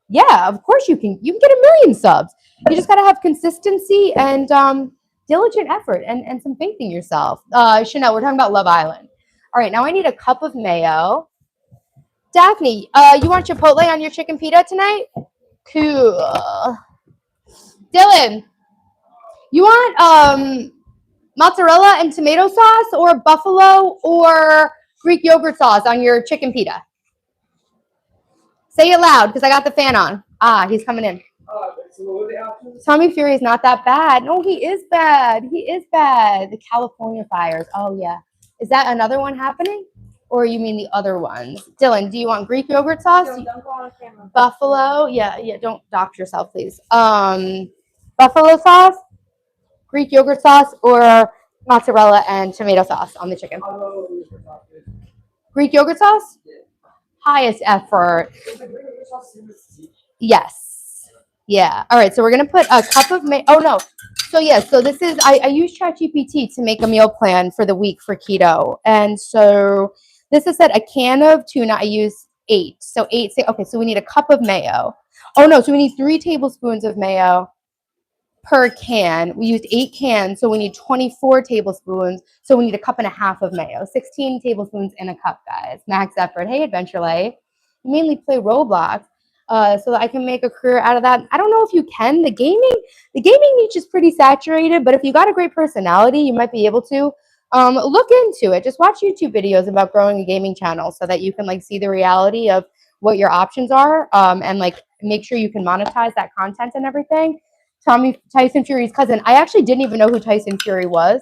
Yeah, of course you can. You can get 1,000,000 subs. You just got to have consistency and diligent effort and some faith in yourself. Chanel, we're talking about Love Island. All right, now I need a cup of mayo. Daphne, you want Chipotle on your chicken pita tonight? Cool. Dylan, you want mozzarella and tomato sauce or buffalo or Greek yogurt sauce on your chicken pita? Say it loud because I got the fan on. Ah, he's coming in. Tommy Fury is not that bad. No, he is bad. He is bad. The California fires. Oh, yeah. Is that another one happening? Or you mean the other ones? Dylan, do you want Greek yogurt sauce? Don't go on camera. Buffalo? Yeah, don't dox yourself, please. Buffalo sauce, Greek yogurt sauce, or mozzarella and tomato sauce on the chicken? Greek yogurt sauce? Highest effort. Yes. Yeah. All right. So we're gonna put a cup of oh no. So yeah. So this is I use ChatGPT to make a meal plan for the week for keto, and so this is said a can of tuna. I use 8. So 8. Okay. So we need a cup of mayo. Oh no. So we need 3 tablespoons of mayo per can. We used 8 cans, so we need 24 tablespoons. So we need a cup and a half of mayo. 16 tablespoons in a cup, guys. Max effort. Hey, Adventure Life. I mainly play Roblox so that I can make a career out of that. I don't know if you can. The gaming niche is pretty saturated, but if you got a great personality, you might be able to look into it. Just watch YouTube videos about growing a gaming channel so that you can like see the reality of what your options are and like make sure you can monetize that content and everything. Tyson Fury's cousin. I actually didn't even know who Tyson Fury was,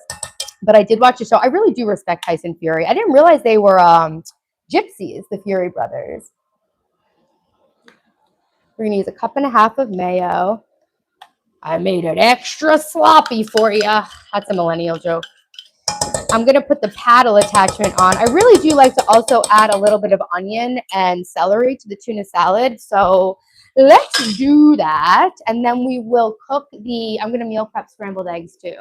but I did watch the show. I really do respect Tyson Fury. I didn't realize they were gypsies, the Fury brothers. We're gonna use a cup and a half of mayo. I made it extra sloppy for you. That's a millennial joke. I'm gonna put the paddle attachment on. I really do like to also add a little bit of onion and celery to the tuna salad. So let's do that. And then we will cook I'm gonna meal prep scrambled eggs too.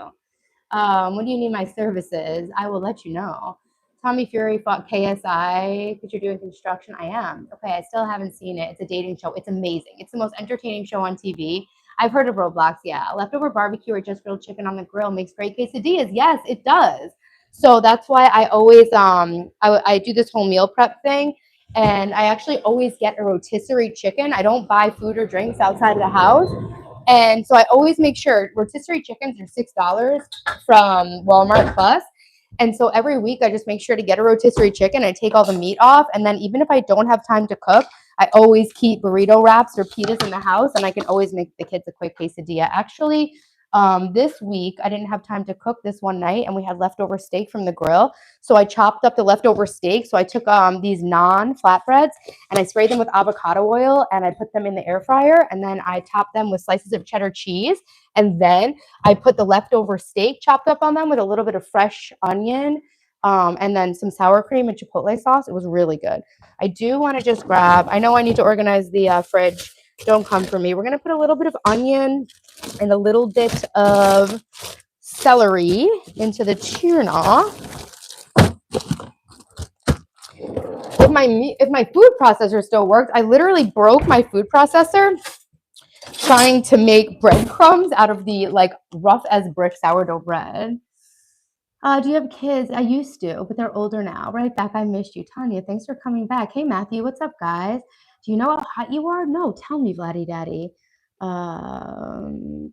When do you need my services? I will let you know. Tommy Fury fought KSI because you're doing construction. I am. Okay, I still haven't seen it. It's a dating show. It's amazing. It's the most entertaining show on TV. I've heard of Roblox, yeah. Leftover barbecue or just grilled chicken on the grill makes great quesadillas. Yes, it does. So that's why I always I do this whole meal prep thing, and I actually always get a rotisserie chicken. I don't buy food or drinks outside of the house. And so I always make sure rotisserie chickens are $6 from Walmart Plus. And so every week I just make sure to get a rotisserie chicken. I take all the meat off. And then even if I don't have time to cook, I always keep burrito wraps or pitas in the house. And I can always make the kids a quick quesadilla. Actually, this week I didn't have time to cook this one night and we had leftover steak from the grill. So I chopped up the leftover steak. So I took these naan flatbreads and I sprayed them with avocado oil and I put them in the air fryer and then I topped them with slices of cheddar cheese. And then I put the leftover steak chopped up on them with a little bit of fresh onion and then some sour cream and chipotle sauce. It was really good. I do want to just grab, I know I need to organize the fridge. Don't come for me. We're going to put a little bit of onion and a little bit of celery into the tuna. If my food processor still worked, I literally broke my food processor trying to make breadcrumbs out of the like rough as brick sourdough bread. Do you have kids? I used to, but they're older now. Right back. I missed you. Tanya, thanks for coming back. Hey, Matthew, what's up, guys? Do you know how hot you are? No, tell me, Vladdy Daddy. Am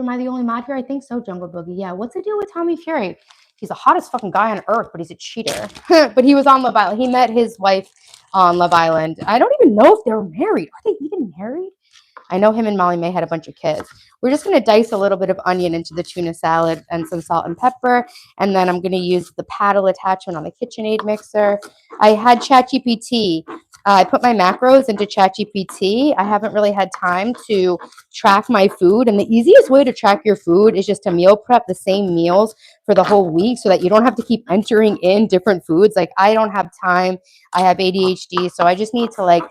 I the only mod here? I think so, Jungle Boogie. Yeah, what's the deal with Tommy Fury? He's the hottest fucking guy on earth, but he's a cheater. But he was on Love Island. He met his wife on Love Island. I don't even know if they're married. Are they even married? I know him and Molly May had a bunch of kids. We're just going to dice a little bit of onion into the tuna salad and some salt and pepper. And then I'm going to use the paddle attachment on the KitchenAid mixer. I had ChatGPT. I put my macros into ChatGPT. I haven't really had time to track my food. And the easiest way to track your food is just to meal prep the same meals for the whole week so that you don't have to keep entering in different foods. Like I don't have time. I have ADHD. So I just need to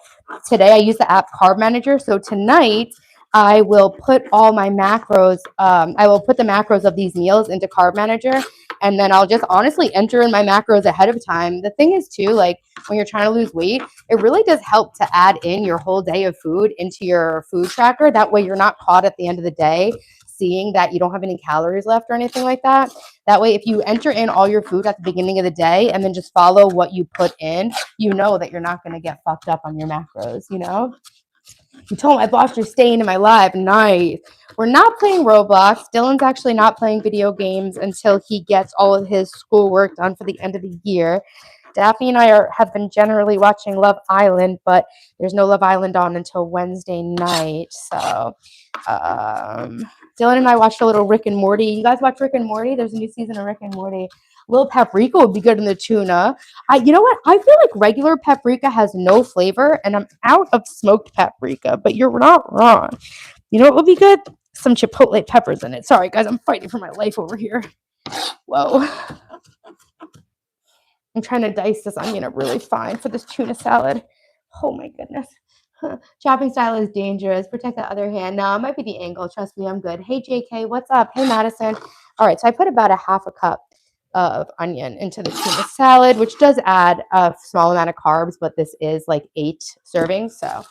today I use the app Carb Manager. So tonight I will put all my macros, I will put the macros of these meals into Carb Manager, and then I'll just honestly enter in my macros ahead of time. The thing is too, like when you're trying to lose weight, it really does help to add in your whole day of food into your food tracker. That way you're not caught at the end of the day seeing that you don't have any calories left or anything like that. That way, if you enter in all your food at the beginning of the day and then just follow what you put in, you know that you're not going to get fucked up on your macros, you know? You told my boss you're staying in my live. Nice. We're not playing Roblox. Dylan's actually not playing video games until he gets all of his schoolwork done for the end of the year. Daphne and I have been generally watching Love Island, but there's no Love Island on until Wednesday night. So Dylan and I watched a little Rick and Morty. You guys watch Rick and Morty? There's a new season of Rick and Morty. Little paprika would be good in the tuna. You know what? I feel like regular paprika has no flavor, and I'm out of smoked paprika, but you're not wrong. You know what would be good? Some chipotle peppers in it. Sorry, guys, I'm fighting for my life over here. Whoa. I'm trying to dice this onion up really fine for this tuna salad. Oh my goodness. Chopping style is dangerous. Protect the other hand. No, it might be the angle. Trust me, I'm good. Hey, JK, what's up? Hey, Madison. All right, so I put about a half a cup of onion into the tuna salad, which does add a small amount of carbs, but this is like 8 servings. So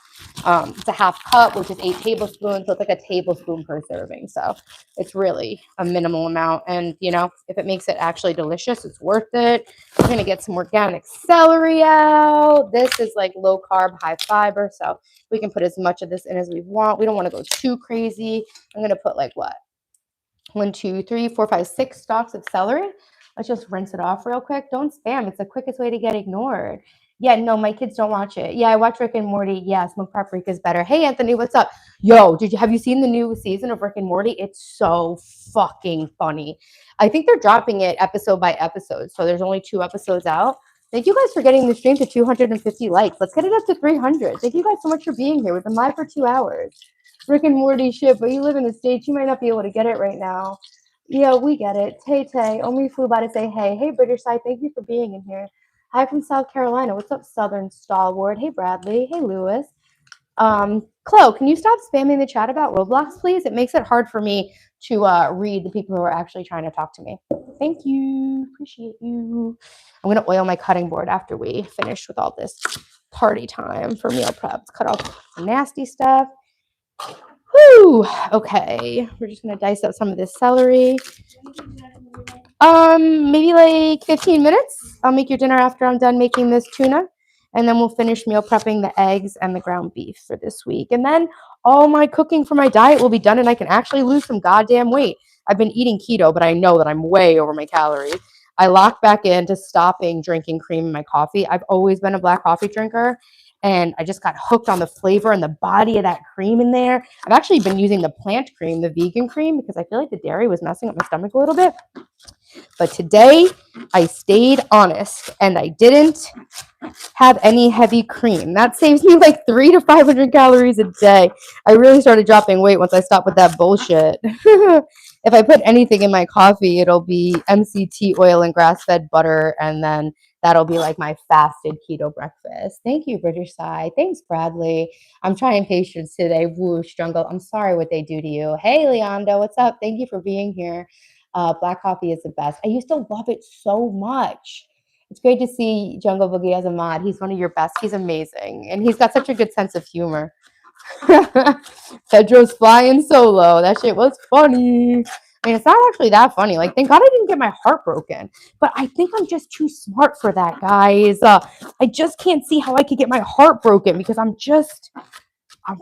it's a half cup, which is 8 tablespoons. So it's like a tablespoon per serving. So it's really a minimal amount. And, you know, if it makes it actually delicious, it's worth it. We're going to get some organic celery out. This is like low carb, high fiber. So we can put as much of this in as we want. We don't want to go too crazy. I'm going to put like what? 1, 2, 3, 4, 5, 6 stalks of celery. Let's just rinse it off real quick. Don't spam. It's the quickest way to get ignored. Yeah, no, my kids don't watch it. Yeah, I watch Rick and Morty. Yeah, smoked paprika is better. Hey, Anthony, what's up? Yo, have you seen the new season of Rick and Morty? It's so fucking funny. I think they're dropping it episode by episode. So there's only 2 episodes out. Thank you guys for getting the stream to 250 likes. Let's get it up to 300. Thank you guys so much for being here. We've been live for 2 hours. Rick and Morty shit, but you live in the States. You might not be able to get it right now. Yeah, we get it. Tay, only flew by to say hey. Hey, British side, thank you for being in here. Hi from South Carolina. What's up, Southern Stalwart? Hey, Bradley. Hey, Lewis. Chloe, can you stop spamming the chat about Roblox, please? It makes it hard for me to read the people who are actually trying to talk to me. Thank you. Appreciate you. I'm going to oil my cutting board after we finish with all this party time for meal prep. Cut off the nasty stuff. Whew. Okay. We're just going to dice up some of this celery. Maybe like 15 minutes. I'll make your dinner after I'm done making this tuna. And then we'll finish meal prepping the eggs and the ground beef for this week. And then all my cooking for my diet will be done and I can actually lose some goddamn weight. I've been eating keto, but I know that I'm way over my calories. I locked back into stopping drinking cream in my coffee. I've always been a black coffee drinker. And I just got hooked on the flavor and the body of that cream in there. I've actually been using the plant cream, the vegan cream, because I feel like the dairy was messing up my stomach a little bit. But today I stayed honest and I didn't have any heavy cream. That saves me like 300 to 500 calories a day. I really started dropping weight once I stopped with that bullshit. if I put anything in my coffee, it'll be MCT oil and grass-fed butter, and then that'll be like my fasted keto breakfast. Thank you, British Side. Thanks, Bradley. I'm trying patience today. Whoosh, Jungle. I'm sorry what they do to you. Hey, Leondo, what's up? Thank you for being here. Black coffee is the best. I used to love it so much. It's great to see Jungle Boogie as a mod. He's one of your best. He's amazing. And he's got such a good sense of humor. Pedro's flying solo. That shit was funny. I mean, it's not actually that funny. Like, thank God I didn't get my heart broken. But I think I'm just too smart for that, guys. I just can't see how I could get my heart broken because I'm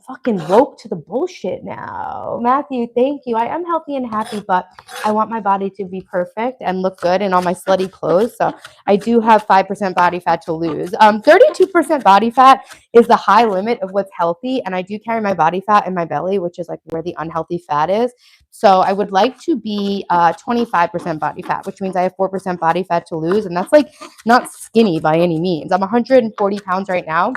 fucking woke to the bullshit now. Matthew, thank you. I am healthy and happy, but I want my body to be perfect and look good in all my slutty clothes. So I do have 5% body fat to lose. 32% body fat is the high limit of what's healthy. And I do carry my body fat in my belly, which is like where the unhealthy fat is. So I would like to be 25% body fat, which means I have 4% body fat to lose. And that's like not skinny by any means. I'm 140 pounds right now.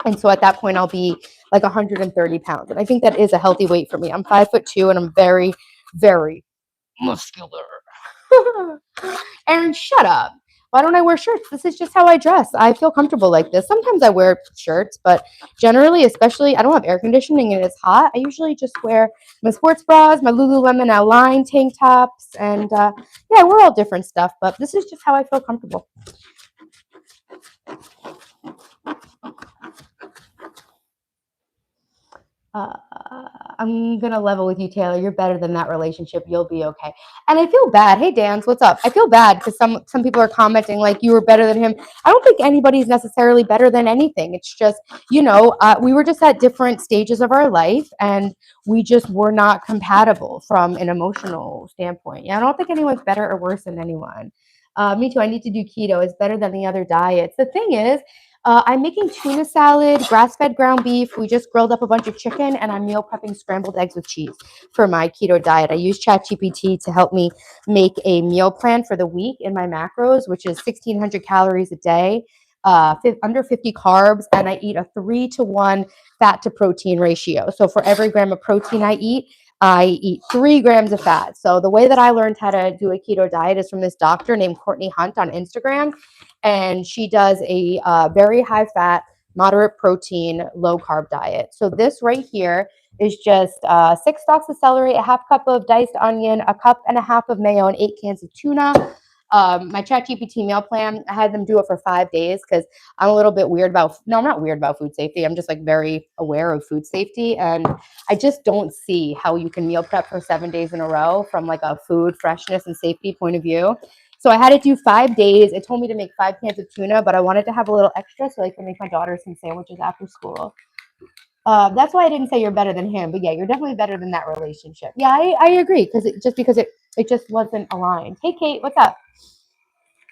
And so at that point, I'll be like 130 pounds. And I think that is a healthy weight for me. I'm 5'2" and I'm very, very muscular. Aaron, shut up. Why don't I wear shirts? This is just how I dress. I feel comfortable like this. Sometimes I wear shirts, but generally, especially, I don't have air conditioning and it's hot. I usually just wear my sports bras, my Lululemon Align tank tops, and yeah, we're all different stuff, but this is just how I feel comfortable. I'm gonna level with you, Taylor. You're better than that relationship. You'll be okay. And I feel bad. Hey, Dan, what's up? I feel bad because some people are commenting like you were better than him. I don't think anybody's necessarily better than anything. It's just we were just at different stages of our life, and we just were not compatible from an emotional standpoint. Yeah, I don't think anyone's better or worse than anyone. Me too. I need to do keto. It's better than the other diets. The thing is, I'm making tuna salad, grass-fed ground beef. We just grilled up a bunch of chicken, and I'm meal prepping scrambled eggs with cheese for my keto diet. I use ChatGPT to help me make a meal plan for the week in my macros, which is 1,600 calories a day, under 50 carbs, and I eat a 3-to-1 fat to protein ratio. So for every gram of protein I eat 3 grams of fat. So the way that I learned how to do a keto diet is from this doctor named Courtney Hunt on Instagram. And she does a very high fat, moderate protein, low carb diet. So this right here is just 6 stalks of celery, a half cup of diced onion, a cup and a half of mayo, and 8 cans of tuna. My ChatGPT meal plan, I had them do it for 5 days because I'm a little bit weird about, no, I'm not weird about food safety. I'm just like very aware of food safety. And I just don't see how you can meal prep for 7 days in a row from like a food freshness and safety point of view. So I had to do 5 days. It told me to make 5 cans of tuna, but I wanted to have a little extra so I could make my daughter some sandwiches after school. That's why I didn't say you're better than him, but yeah, you're definitely better than that relationship. Yeah, I agree because it just wasn't aligned. Hey, Kate, what's up?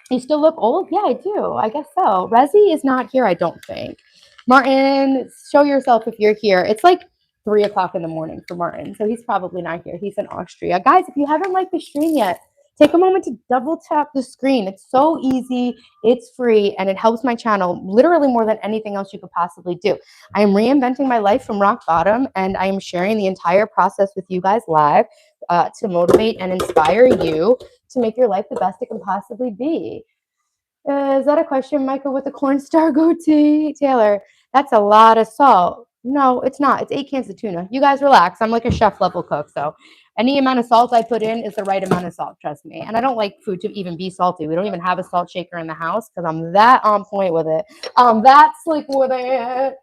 You still look old? Yeah, I do. I guess so. Resi is not here, I don't think. Martin, show yourself if you're here. It's like 3 o'clock in the morning for Martin, so he's probably not here. He's in Austria. Guys, if you haven't liked the stream yet, take a moment to double tap the screen. It's so easy, it's free, and it helps my channel literally more than anything else you could possibly do. I am reinventing my life from rock bottom, and I am sharing the entire process with you guys live to motivate and inspire you to make your life the best it can possibly be. Is that a question, Michael, with the cornstar goatee? Taylor, that's a lot of salt. No, it's not. It's 8 cans of tuna. You guys relax. I'm like a chef level cook, so any amount of salt I put in is the right amount of salt, trust me. And I don't like food to even be salty. We don't even have a salt shaker in the house because I'm that on point with it. I'm that slick with it.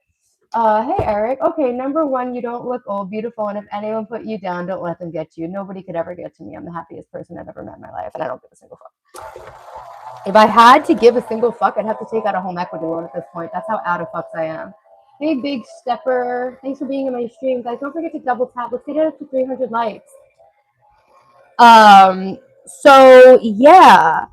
Hey, Eric. Okay, number one, you don't look old, beautiful, and if anyone put you down, don't let them get you. Nobody could ever get to me. I'm the happiest person I've ever met in my life, and I don't give a single fuck. If I had to give a single fuck, I'd have to take out a home equity loan at this point. That's how out of fucks I am. Hey, Big Stepper. Thanks for being in my stream. Guys, don't forget to double tap. Let's get it up to 300 likes. So, yeah.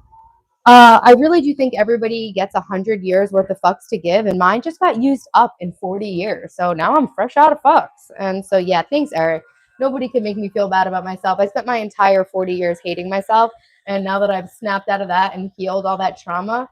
I really do think everybody gets 100 years worth of fucks to give, and mine just got used up in 40 years. So now I'm fresh out of fucks. And so, yeah, thanks, Eric. Nobody can make me feel bad about myself. I spent my entire 40 years hating myself, and now that I've snapped out of that and healed all that trauma,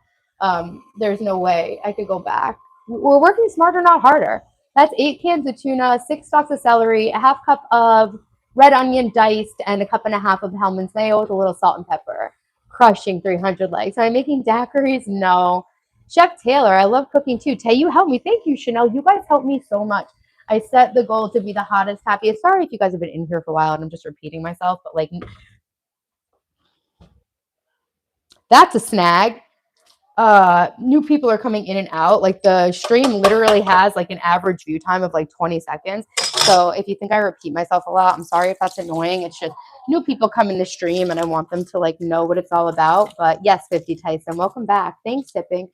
there's no way I could go back. We're working smarter, not harder. That's 8 cans of tuna, 6 stalks of celery, a half cup of red onion diced, and a cup and a half of Hellman's mayo with a little salt and pepper. Crushing 300 likes. Am I making daiquiris? No. Chef Taylor, I love cooking too. Tay, you helped me. Thank you, Chanel. You guys helped me so much. I set the goal to be the hottest, happiest. Sorry if you guys have been in here for a while and I'm just repeating myself, but like, that's a snag. New people are coming in and out. Like the stream literally has like an average view time of like 20 seconds. So if you think I repeat myself a lot, I'm sorry if that's annoying. It's just new people come in the stream and I want them to like know what it's all about. But yes, 50 Tyson, welcome back. Thanks, Sipping.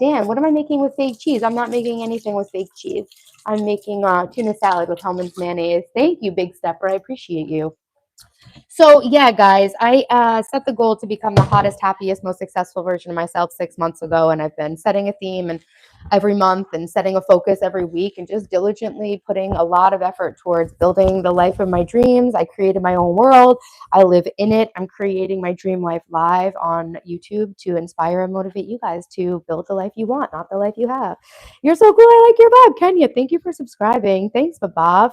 Dan, what am I making with fake cheese? I'm not making anything with fake cheese. I'm making tuna salad with Hellman's mayonnaise. Thank you, Big Stepper. I appreciate you. So yeah, guys, I set the goal to become the hottest, happiest, most successful version of myself 6 months ago, and I've been setting a theme and every month and setting a focus every week and just diligently putting a lot of effort towards building the life of my dreams. I created my own world. I live in it. I'm creating my dream life live on YouTube to inspire and motivate you guys to build the life you want, not the life you have. You're so cool. I like your vibe, Kenya. Thank you for subscribing. Thanks, Babav.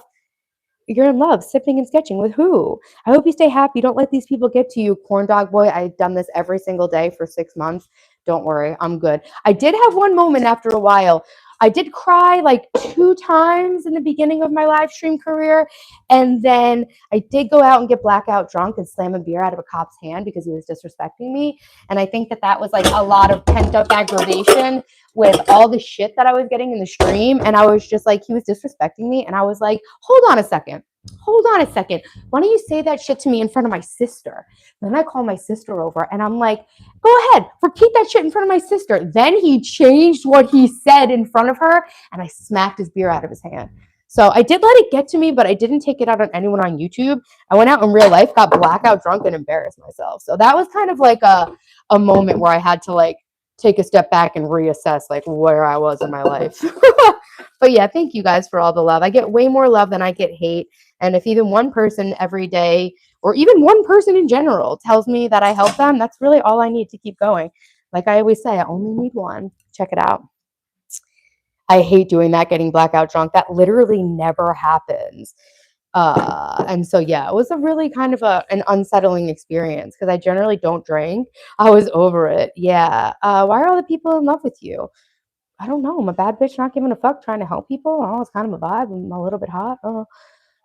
You're in love, sipping and sketching with who? I hope you stay happy. Don't let these people get to you, corn dog boy. I've done this every single day for 6 months. Don't worry, I'm good. I did have one moment after a while. I did cry like 2 times in the beginning of my live stream career. And then I did go out and get blackout drunk and slam a beer out of a cop's hand because he was disrespecting me. And I think that that was like a lot of pent up aggravation with all the shit that I was getting in the stream. And I was just like, he was disrespecting me. And I was like, hold on a second. Hold on a second. Why don't you say that shit to me in front of my sister? Then I call my sister over and I'm like, go ahead, repeat that shit in front of my sister. Then he changed what he said in front of her and I smacked his beer out of his hand. So I did let it get to me, but I didn't take it out on anyone on YouTube. I went out in real life, got blackout drunk and embarrassed myself. So that was kind of like a moment where I had to like take a step back and reassess like where I was in my life. But yeah, thank you guys for all the love. I get way more love than I get hate. And if even one person every day, or even one person in general, tells me that I help them, that's really all I need to keep going. Like I always say, I only need one. Check it out. I hate doing that, getting blackout drunk. That literally never happens. And so yeah, it was a really kind of an unsettling experience because I generally don't drink. I was over it. Yeah. Why are all the people in love with you? I don't know. I'm a bad bitch not giving a fuck, trying to help people. Oh, it's kind of a vibe. I'm a little bit hot. Oh,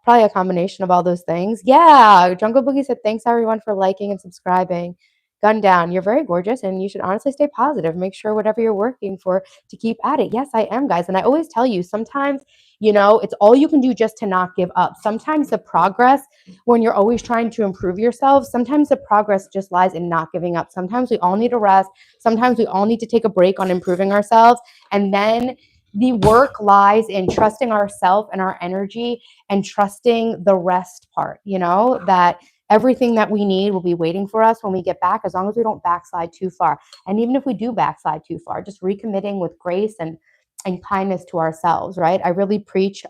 probably a combination of all those things. Yeah. Jungle Boogie said, thanks everyone for liking and subscribing. Gun down. You're very gorgeous and you should honestly stay positive. Make sure whatever you're working for to keep at it. Yes, I am, guys. And I always tell you, sometimes, it's all you can do just to not give up. Sometimes the progress, when you're always trying to improve yourself, sometimes the progress just lies in not giving up. Sometimes we all need a rest. Sometimes we all need to take a break on improving ourselves. And then the work lies in trusting ourselves and our energy and trusting the rest part, that everything that we need will be waiting for us when we get back, as long as we don't backslide too far. And even if we do backslide too far, just recommitting with grace and kindness to ourselves, right? I really preach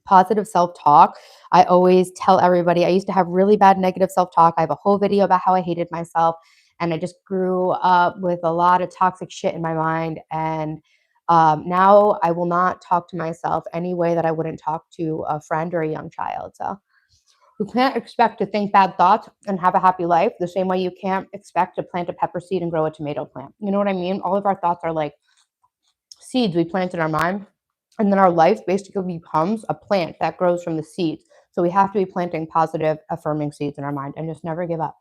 positive self-talk. I always tell everybody, I used to have really bad negative self-talk. I have a whole video about how I hated myself. And I just grew up with a lot of toxic shit in my mind. And now I will not talk to myself any way that I wouldn't talk to a friend or a young child. So you can't expect to think bad thoughts and have a happy life the same way you can't expect to plant a pepper seed and grow a tomato plant. You know what I mean? All of our thoughts are like seeds we plant in our mind. And then our life basically becomes a plant that grows from the seeds. So we have to be planting positive, affirming seeds in our mind and just never give up.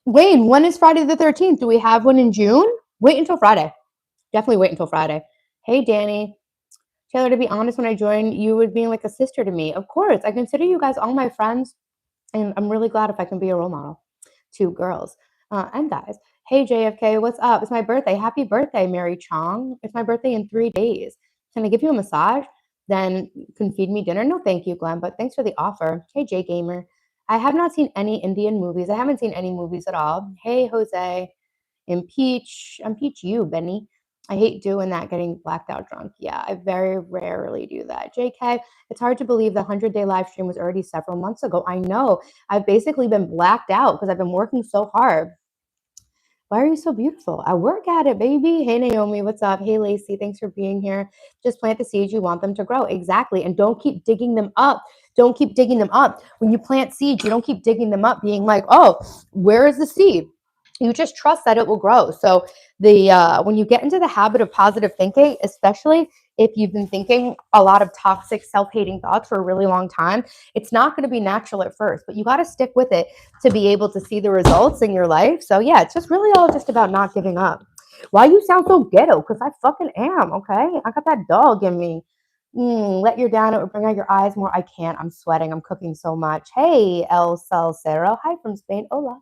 Wayne, when is Friday the 13th? Do we have one in June? Wait until Friday. Definitely wait until Friday. Hey, Danny. Taylor, to be honest, when I joined, you would be like a sister to me. Of course, I consider you guys all my friends, and I'm really glad if I can be a role model to girls and guys. Hey, JFK, what's up? It's my birthday. Happy birthday, Mary Chong. It's my birthday in 3 days. Can I give you a massage? Then you can feed me dinner? No, thank you, Glenn, but thanks for the offer. Hey, J Gamer. I have not seen any Indian movies. I haven't seen any movies at all. Hey, Jose. Impeach you, Benny. I hate doing that, getting blacked out drunk. Yeah, I very rarely do that. JK, it's hard to believe the 100-day live stream was already several months ago. I know. I've basically been blacked out because I've been working so hard. Why are you so beautiful? I work at it, baby. Hey, Naomi, what's up? Hey, Lacey, thanks for being here. Just plant the seeds you want them to grow. Exactly. And don't keep digging them up. Don't keep digging them up. When you plant seeds, you don't keep digging them up, being like, oh, where is the seed? You just trust that it will grow. So when you get into the habit of positive thinking, especially if you've been thinking a lot of toxic self-hating thoughts for a really long time, it's not going to be natural at first, but you got to stick with it to be able to see the results in your life. So yeah, it's just really all just about not giving up. Why you sound so ghetto? Because I fucking am, okay? I got that dog in me. Let your down, it would bring out your eyes more. I can't. I'm sweating. I'm cooking so much. Hey, El Salcero. Hi from Spain. Hola.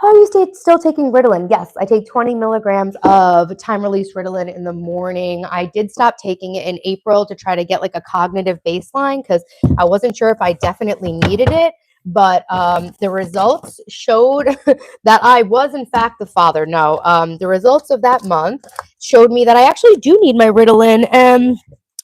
Are you still taking Ritalin? Yes, I take 20 milligrams of time-release Ritalin in the morning. I did stop taking it in April to try to get like a cognitive baseline because I wasn't sure if I definitely needed it. But the results showed that I was, in fact, the father. No, the results of that month showed me that I actually do need my Ritalin. And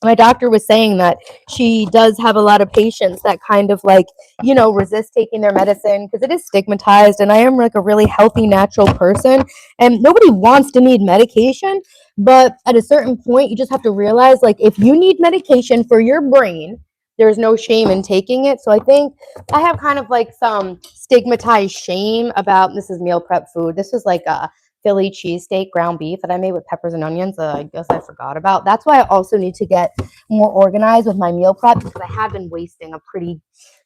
my doctor was saying that she does have a lot of patients that kind of like resist taking their medicine because it is stigmatized. And I am like a really healthy, natural person. And nobody wants to need medication. But at a certain point, you just have to realize like if you need medication for your brain, there's no shame in taking it. So I think I have kind of like some stigmatized shame about this is meal prep food. This was like a Philly cheesesteak ground beef that I made with peppers and onions. I guess I forgot about. That's why I also need to get more organized with my meal prep because I have been wasting a pretty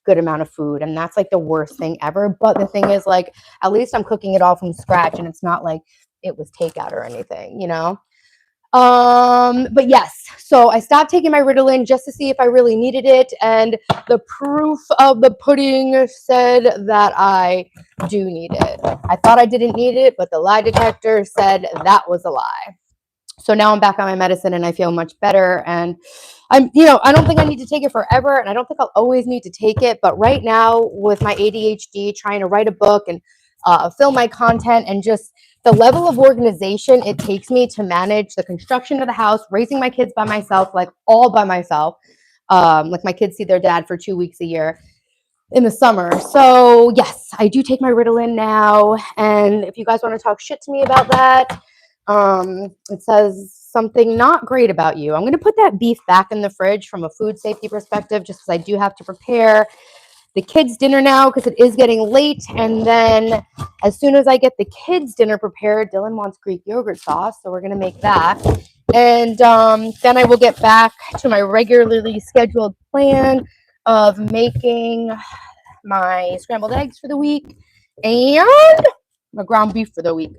good amount of food, and that's like the worst thing ever. But the thing is, like, at least I'm cooking it all from scratch, and it's not like it was takeout or anything. But yes, so I stopped taking my Ritalin just to see if I really needed it, and the proof of the pudding said that I do need it. I thought I didn't need it, but the lie detector said that was a lie. So now I'm back on my medicine and I feel much better. And I don't think I need to take it forever. And I don't think I'll always need to take it. But right now, with my ADHD, trying to write a book and film my content and just the level of organization it takes me to manage the construction of the house, raising my kids by myself, like all by myself. Like my kids see their dad for 2 weeks a year in the summer. So yes, I do take my Ritalin now. And if you guys want to talk shit to me about that, it says something not great about you. I'm going to put that beef back in the fridge from a food safety perspective, just because I do have to prepare the kids' dinner now because it is getting late. And then as soon as I get the kids' dinner prepared, Dylan wants Greek yogurt sauce, so we're going to make that. And then I will get back to my regularly scheduled plan of making my scrambled eggs for the week and my ground beef for the week.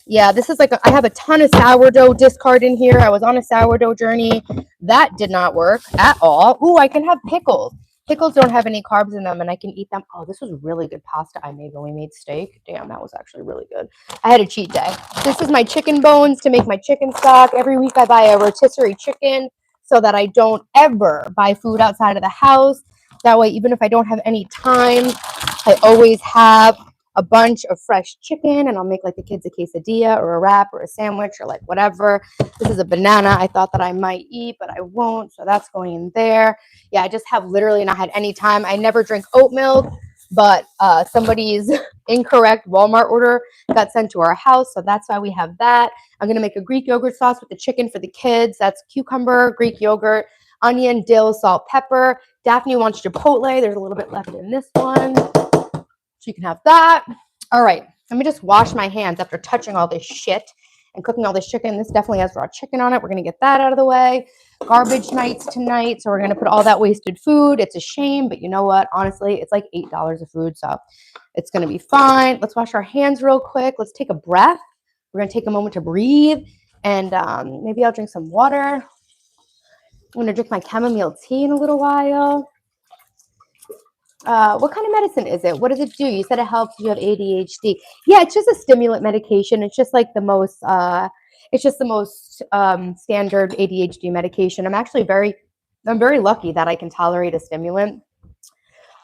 Yeah, this is like I have a ton of sourdough discard in here. I was on a sourdough journey. That did not work at all. Ooh, I can have pickles. Pickles don't have any carbs in them and I can eat them. Oh, this was really good pasta I made when we made steak. Damn, that was actually really good. I had a cheat day. This is my chicken bones to make my chicken stock. Every week I buy a rotisserie chicken so that I don't ever buy food outside of the house. That way, even if I don't have any time, I always have a bunch of fresh chicken and I'll make like the kids a quesadilla or a wrap or a sandwich or like whatever. This is a banana I thought that I might eat, but I won't. So that's going in there. Yeah, I just have literally not had any time. I never drink oat milk, but somebody's incorrect Walmart order got sent to our house. So that's why we have that. I'm going to make a Greek yogurt sauce with the chicken for the kids. That's cucumber, Greek yogurt, onion, dill, salt, pepper. Daphne wants chipotle. There's a little bit left in this one. So you can have that. All right, let me just wash my hands after touching all this shit and cooking all this chicken. This definitely has raw chicken on it. We're going to get that out of the way. Garbage nights tonight. So we're going to put all that wasted food. It's a shame, but you know what? Honestly, it's like $8 of food. So it's going to be fine. Let's wash our hands real quick. Let's take a breath. We're going to take a moment to breathe. And maybe I'll drink some water. I'm going to drink my chamomile tea in a little while. What kind of medicine is it? What does it do? You said it helps you have ADHD. Yeah, it's just a stimulant medication. It's just like the most standard ADHD medication. I'm very lucky that I can tolerate a stimulant.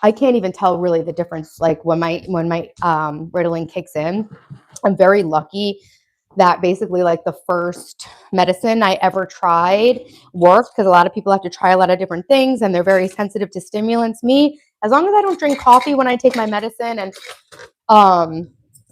I can't even tell really the difference like when my Ritalin kicks in. I'm very lucky that basically like the first medicine I ever tried worked because a lot of people have to try a lot of different things and they're very sensitive to stimulants. Me, as long as I don't drink coffee when I take my medicine and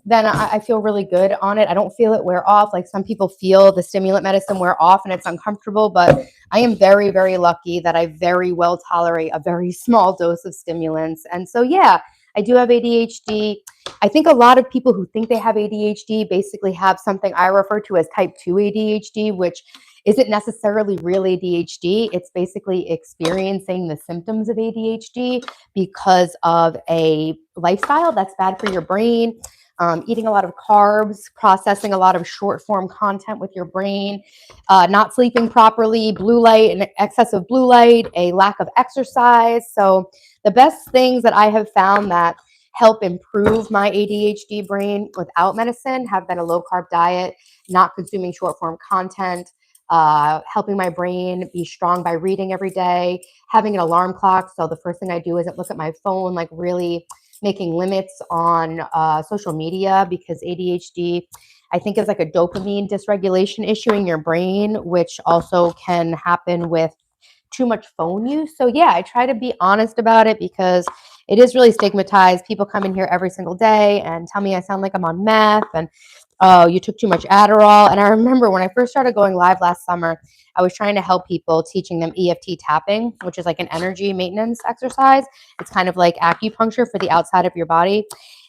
then I feel really good on it. I don't feel it wear off. Like some people feel the stimulant medicine wear off and it's uncomfortable, but I am very, very lucky that I very well tolerate a very small dose of stimulants. And so, yeah, I do have ADHD. I think a lot of people who think they have ADHD basically have something I refer to as type 2 ADHD, which isn't necessarily real ADHD. It's basically experiencing the symptoms of ADHD because of a lifestyle that's bad for your brain, eating a lot of carbs, processing a lot of short form content with your brain, not sleeping properly, blue light and excessive blue light, a lack of exercise. So the best things that I have found that help improve my ADHD brain without medicine have been a low carb diet, not consuming short form content, helping my brain be strong by reading every day, having an alarm clock. So the first thing I do isn't look at my phone, like really making limits on social media, because ADHD, I think, is like a dopamine dysregulation issue in your brain, which also can happen with too much phone use. So yeah, I try to be honest about it because it is really stigmatized. People come in here every single day and tell me I sound like I'm on meth and oh, you took too much Adderall. And I remember when I first started going live last summer, I was trying to help people, teaching them EFT tapping, which is like an energy maintenance exercise. It's kind of like acupuncture for the outside of your body.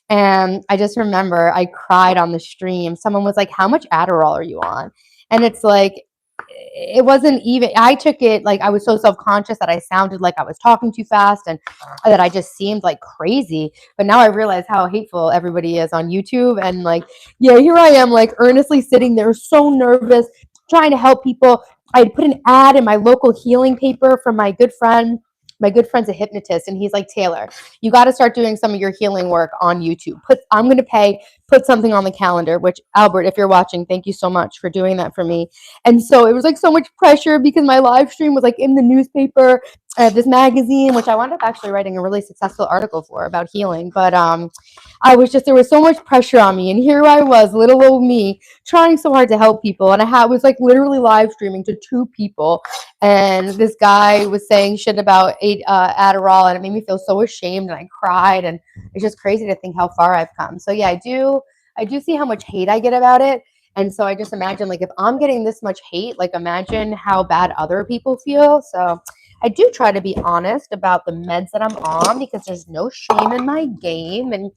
And I just remember I cried on the stream. Someone was like, "How much Adderall are you on?" And it's like, it wasn't even, I took it like I was so self-conscious that I sounded like I was talking too fast and that I just seemed like crazy. But now I realize how hateful everybody is on YouTube. And like, yeah, here I am, like earnestly sitting there, so nervous, trying to help people. I had put an ad in my local healing paper from my good friend. My good friend's a hypnotist, and he's like, Taylor, you got to start doing some of your healing work on YouTube. I'm going to pay, put something on the calendar, which, Albert, if you're watching, thank you so much for doing that for me. And so it was like so much pressure because my live stream was like in the newspaper. I have this magazine, which I wound up actually writing a really successful article for about healing. But I was just, there was so much pressure on me. And here I was, little old me, trying so hard to help people. And was like literally live streaming to 2 people. And this guy was saying shit about Adderall. And it made me feel so ashamed. And I cried. And it's just crazy to think how far I've come. So yeah, I do see how much hate I get about it. And so I just imagine, like, if I'm getting this much hate, like, imagine how bad other people feel. So I do try to be honest about the meds that I'm on because there's no shame in my game and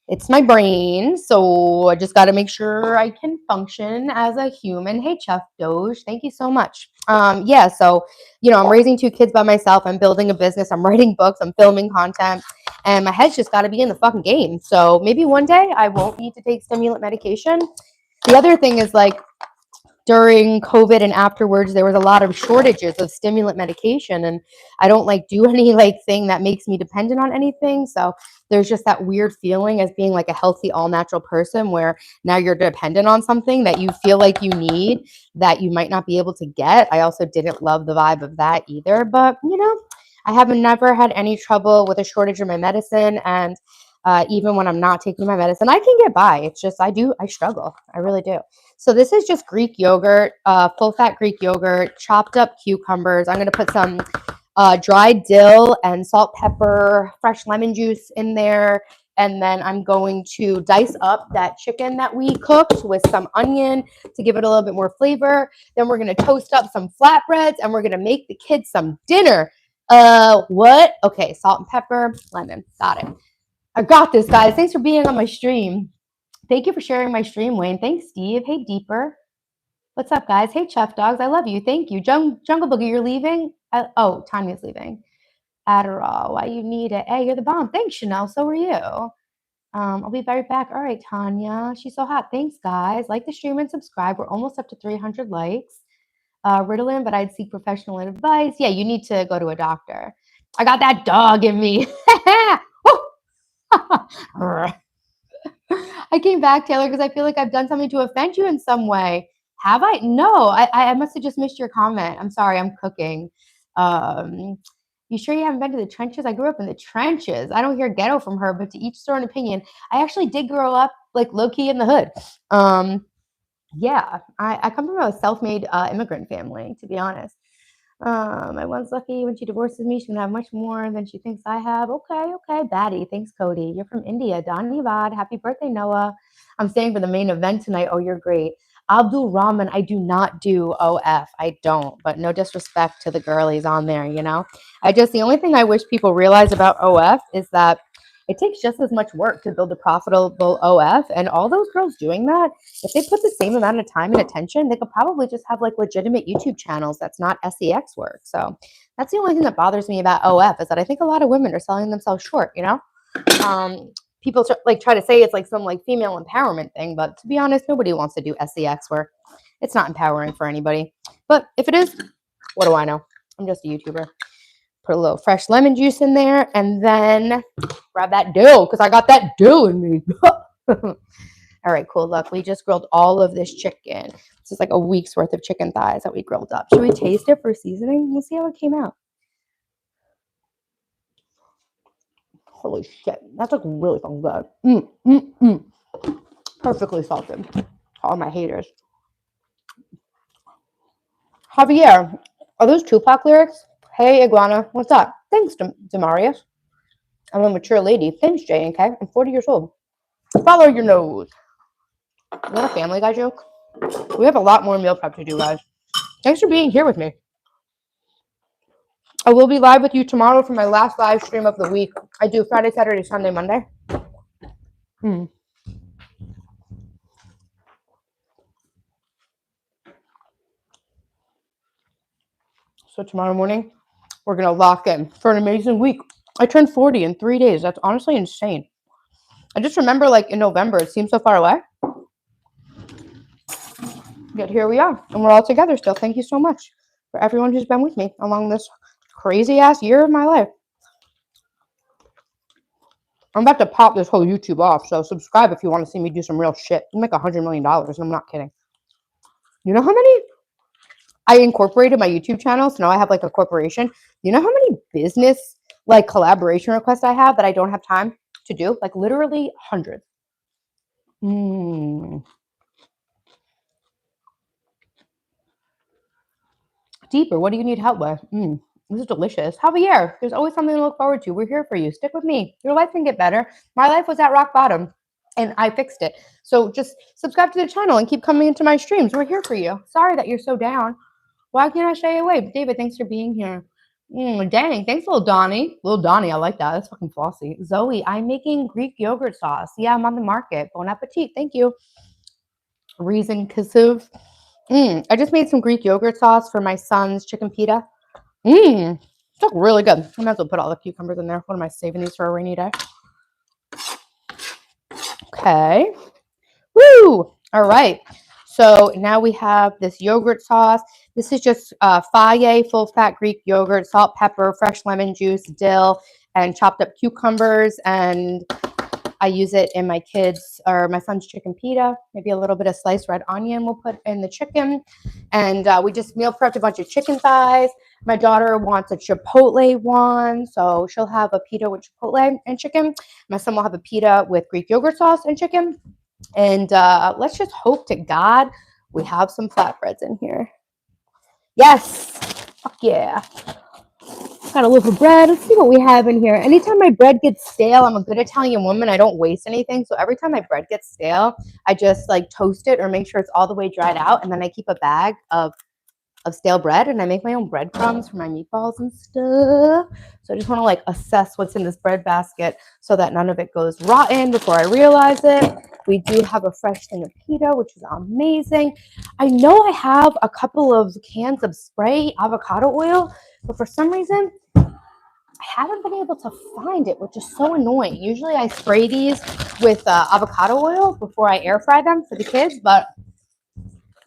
it's my brain. So I just got to make sure I can function as a human. Hey, Chef Doge, thank you so much. Yeah, so, I'm raising 2 kids by myself. I'm building a business. I'm writing books. I'm filming content. And my head's just got to be in the fucking game. So maybe one day I won't need to take stimulant medication. The other thing is, like, during COVID and afterwards, there was a lot of shortages of stimulant medication, and I don't like do any like thing that makes me dependent on anything. So there's just that weird feeling as being like a healthy, all natural person where now you're dependent on something that you feel like you need that you might not be able to get. I also didn't love the vibe of that either, but I have never had any trouble with a shortage of my medicine, and even when I'm not taking my medicine, I can get by. It's just I struggle. I really do. So this is just Greek yogurt, full fat Greek yogurt, chopped up cucumbers. I'm going to put some dried dill and salt, pepper, fresh lemon juice in there. And then I'm going to dice up that chicken that we cooked with some onion to give it a little bit more flavor. Then we're going to toast up some flatbreads and we're going to make the kids some dinner. What? Okay, salt and pepper, lemon. Got it. I got this, guys. Thanks for being on my stream. Thank you for sharing my stream, Wayne. Thanks, Steve. Hey, Deeper. What's up, guys? Hey, Chef Dogs. I love you. Thank you. Jungle Boogie, you're leaving? Tanya's leaving. Adderall, why you need it? Hey, you're the bomb. Thanks, Chanel. So are you. I'll be right back. All right, Tanya. She's so hot. Thanks, guys. Like the stream and subscribe. We're almost up to 300 likes. Ritalin, but I'd seek professional advice. Yeah, you need to go to a doctor. I got that dog in me. I came back, Taylor, because I feel like I've done something to offend you in some way. Have I? No, I must have just missed your comment. I'm sorry, I'm cooking. You sure you haven't been to the trenches? I grew up in the trenches. I don't hear ghetto from her, but to each their own opinion. I actually did grow up like low key in the hood. Yeah, I come from a self-made immigrant family, to be honest. My one's lucky when she divorces me, she's gonna have much more than she thinks I have. Okay, baddie. Thanks, Cody. You're from India. Dhanyavad. Happy birthday, Noah. I'm staying for the main event tonight. Oh, you're great. Abdul Rahman, I do not do OF. I don't, but no disrespect to the girlies on there, you know? The only thing I wish people realize about OF is that it takes just as much work to build a profitable OF. And all those girls doing that, if they put the same amount of time and attention, they could probably just have like legitimate YouTube channels that's not sex work. So that's the only thing that bothers me about OF is that I think a lot of women are selling themselves short, you know? People try to say it's like some like female empowerment thing, but to be honest, nobody wants to do sex work. It's not empowering for anybody. But if it is, what do I know? I'm just a YouTuber. Put a little fresh lemon juice in there, and then grab that dough because I got that dough in me. All right, cool. Look, we just grilled all of this chicken. This is like a week's worth of chicken thighs that we grilled up. Should we taste it for seasoning? We'll see how it came out. Holy shit, that's like really fucking good. Perfectly salted. All my haters. Javier, are those Tupac lyrics? Hey, Iguana, what's up? Thanks, Demarius. I'm a mature lady. Thanks, J&K. I'm 40 years old. Follow your nose. Is that a Family Guy joke? We have a lot more meal prep to do, guys. Thanks for being here with me. I will be live with you tomorrow for my last live stream of the week. I do Friday, Saturday, Sunday, Monday. So tomorrow morning, we're going to lock in for an amazing week. I turned 40 in 3 days. That's honestly insane. I just remember like in November, it seems so far away. Yet here we are, and we're all together still. Thank you so much for everyone who's been with me along this crazy ass year of my life. I'm about to pop this whole YouTube off, so subscribe if you want to see me do some real shit. You make $100 million, and I'm not kidding. You know how many? I incorporated my YouTube channel, so now I have like a corporation. You know how many business like collaboration requests I have that I don't have time to do? Like literally hundreds. Deeper, what do you need help with? This is delicious. Javier, there's always something to look forward to. We're here for you. Stick with me. Your life can get better. My life was at rock bottom, and I fixed it. So just subscribe to the channel and keep coming into my streams. We're here for you. Sorry that you're so down. Why can't I stay away? David, thanks for being here. Dang, thanks, little Donnie. Little Donnie, I like that. That's fucking flossy. Zoe, I'm making Greek yogurt sauce. Yeah, I'm on the market. Bon appetit. Thank you. Reason Kasuv. I just made some Greek yogurt sauce for my son's chicken pita. It's look really good. I might as well put all the cucumbers in there. What am I saving these for a rainy day? Okay. Woo! All right. So now we have this yogurt sauce. This is just Faye full-fat Greek yogurt, salt, pepper, fresh lemon juice, dill, and chopped up cucumbers. And I use it in my kids' or my son's chicken pita. Maybe a little bit of sliced red onion we'll put in the chicken. And we just meal prepped a bunch of chicken thighs. My daughter wants a chipotle one, so she'll have a pita with chipotle and chicken. My son will have a pita with Greek yogurt sauce and chicken. And let's just hope to God we have some flatbreads in here. Yes. Fuck yeah. Got a loaf of bread. Let's see what we have in here. Anytime my bread gets stale, I'm a good Italian woman. I don't waste anything. So every time my bread gets stale, I just like toast it or make sure it's all the way dried out. And then I keep a bag of stale bread and I make my own breadcrumbs for my meatballs and stuff. So I just want to like assess what's in this bread basket so that none of it goes rotten before I realize it. We do have a fresh thing of pita, which is amazing. I know I have a couple of cans of spray avocado oil, but for some reason, I haven't been able to find it, which is so annoying. Usually I spray these with avocado oil before I air fry them for the kids, but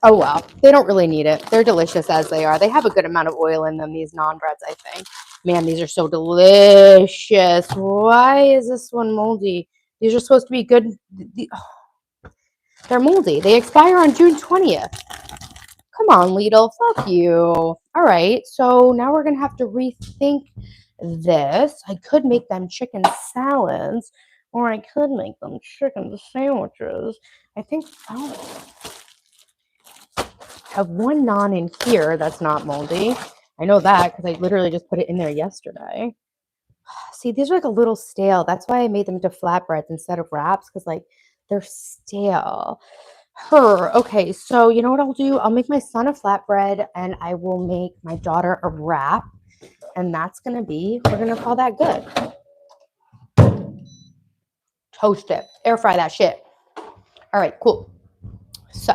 oh well, they don't really need it. They're delicious as they are. They have a good amount of oil in them, these naan breads, I think. Man, these are so delicious. Why is this one moldy? These are supposed to be good. They're moldy. They expire on June 20th. Come on, Lidl. Fuck you. All right, so now we're going to have to rethink this. I could make them chicken salads, or I could make them chicken sandwiches. I think have one naan in here that's not moldy, I know that because I literally just put it in there yesterday. See, these are like a little stale. That's why I made them into flatbreads instead of wraps because like they're stale. Okay, so you know what I'll do? I'll make my son a flatbread and I will make my daughter a wrap. And that's going to be, we're going to call that good. Toast it. Air fry that shit. All right, cool. So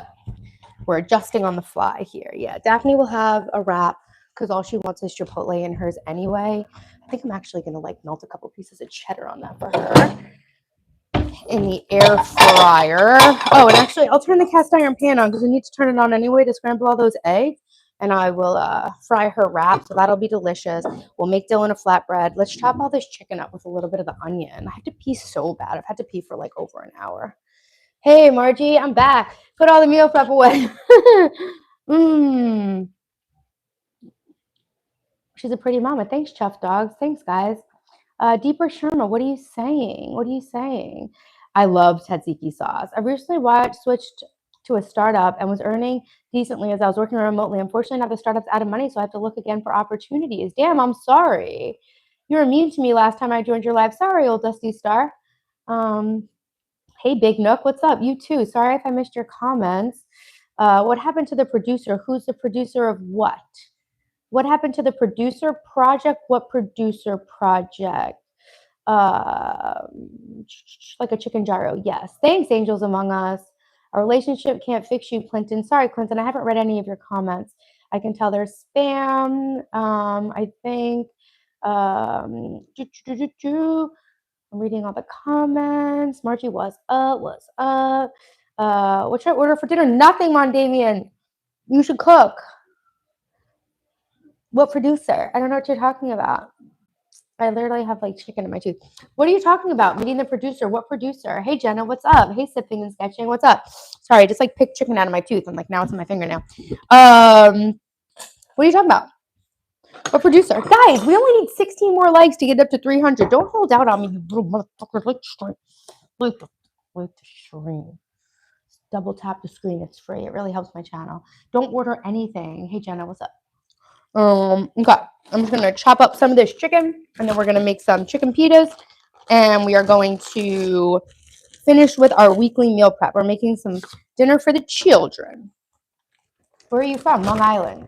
we're adjusting on the fly here. Yeah, Daphne will have a wrap because all she wants is Chipotle in hers anyway. I think I'm actually going to like melt a couple pieces of cheddar on that for her in the air fryer. Oh, and actually I'll turn the cast iron pan on because we need to turn it on anyway to scramble all those eggs. And I will fry her wrap, so that'll be delicious. We'll make Dylan a flatbread. Let's chop all this chicken up with a little bit of the onion. I have to pee so bad. I've had to pee for like over an hour. Hey, Margie, I'm back. Put all the meal prep away. She's a pretty mama. Thanks, Chuff Dogs. Thanks, guys. Deeper Sharma, what are you saying? What are you saying? I love tzatziki sauce. I recently switched to a startup and was earning decently as I was working remotely. Unfortunately, now the startup's out of money, so I have to look again for opportunities. Damn, I'm sorry. You were mean to me last time I joined your live. Sorry, old Dusty Star. Hey, Big Nook, what's up? You too. Sorry if I missed your comments. What happened to the producer? Who's the producer of what? What happened to the producer project? What producer project? Like a chicken gyro. Yes. Thanks, Angels Among Us. Our relationship can't fix you, Clinton. Sorry, Clinton. I haven't read any of your comments. I can tell there's spam. I think. I'm reading all the comments. Margie, what's up? What's up? What should I order for dinner? Nothing, Mondamian. You should cook. What producer? I don't know what you're talking about. I literally have like chicken in my tooth. What are you talking about? Meeting the producer. What producer? Hey, Jenna, what's up? Hey, Sipping and Sketching, what's up? Sorry, I just like picked chicken out of my tooth. I'm like, now it's in my fingernail. What are you talking about? What producer? Guys, we only need 16 more likes to get up to 300. Don't hold out on me, you little motherfuckers. Like the stream. Double tap the screen. It's free. It really helps my channel. Don't order anything. Hey, Jenna, what's up? Okay. I'm just gonna chop up some of this chicken, and then we're gonna make some chicken pitas, and we are going to finish with our weekly meal prep. We're making some dinner for the children. Where are you from? Long Island.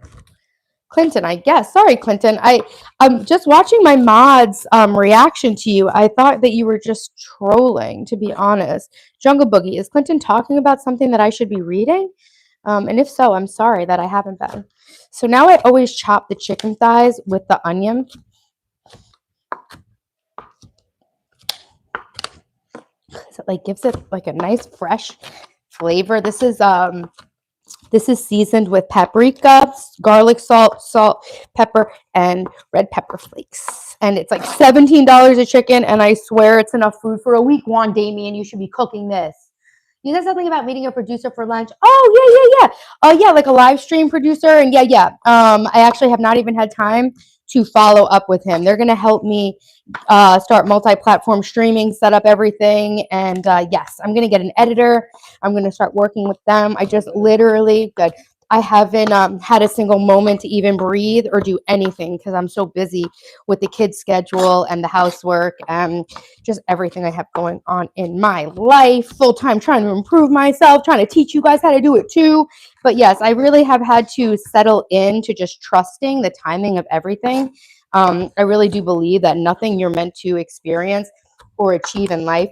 Clinton, I guess. Sorry, Clinton. I'm just watching my mod's reaction to you. I thought that you were just trolling, to be honest. Jungle Boogie, is Clinton talking about something that I should be reading? And if so, I'm sorry that I haven't been. So now I always chop the chicken thighs with the onion. So it like gives it like a nice fresh flavor. This is seasoned with paprika, garlic salt, pepper, and red pepper flakes. And it's like $17 a chicken, and I swear it's enough food for a week. Juan Damien, you should be cooking this. You said something about meeting a producer for lunch. Oh, yeah, like a live stream producer. And yeah. I actually have not even had time to follow up with him. They're going to help me start multi-platform streaming, set up everything. And yes, I'm going to get an editor. I'm going to start working with them. I just literally, good. I haven't had a single moment to even breathe or do anything because I'm so busy with the kids' schedule and the housework and just everything I have going on in my life. Full time trying to improve myself, trying to teach you guys how to do it too. But yes, I really have had to settle into just trusting the timing of everything. I really do believe that nothing you're meant to experience or achieve in life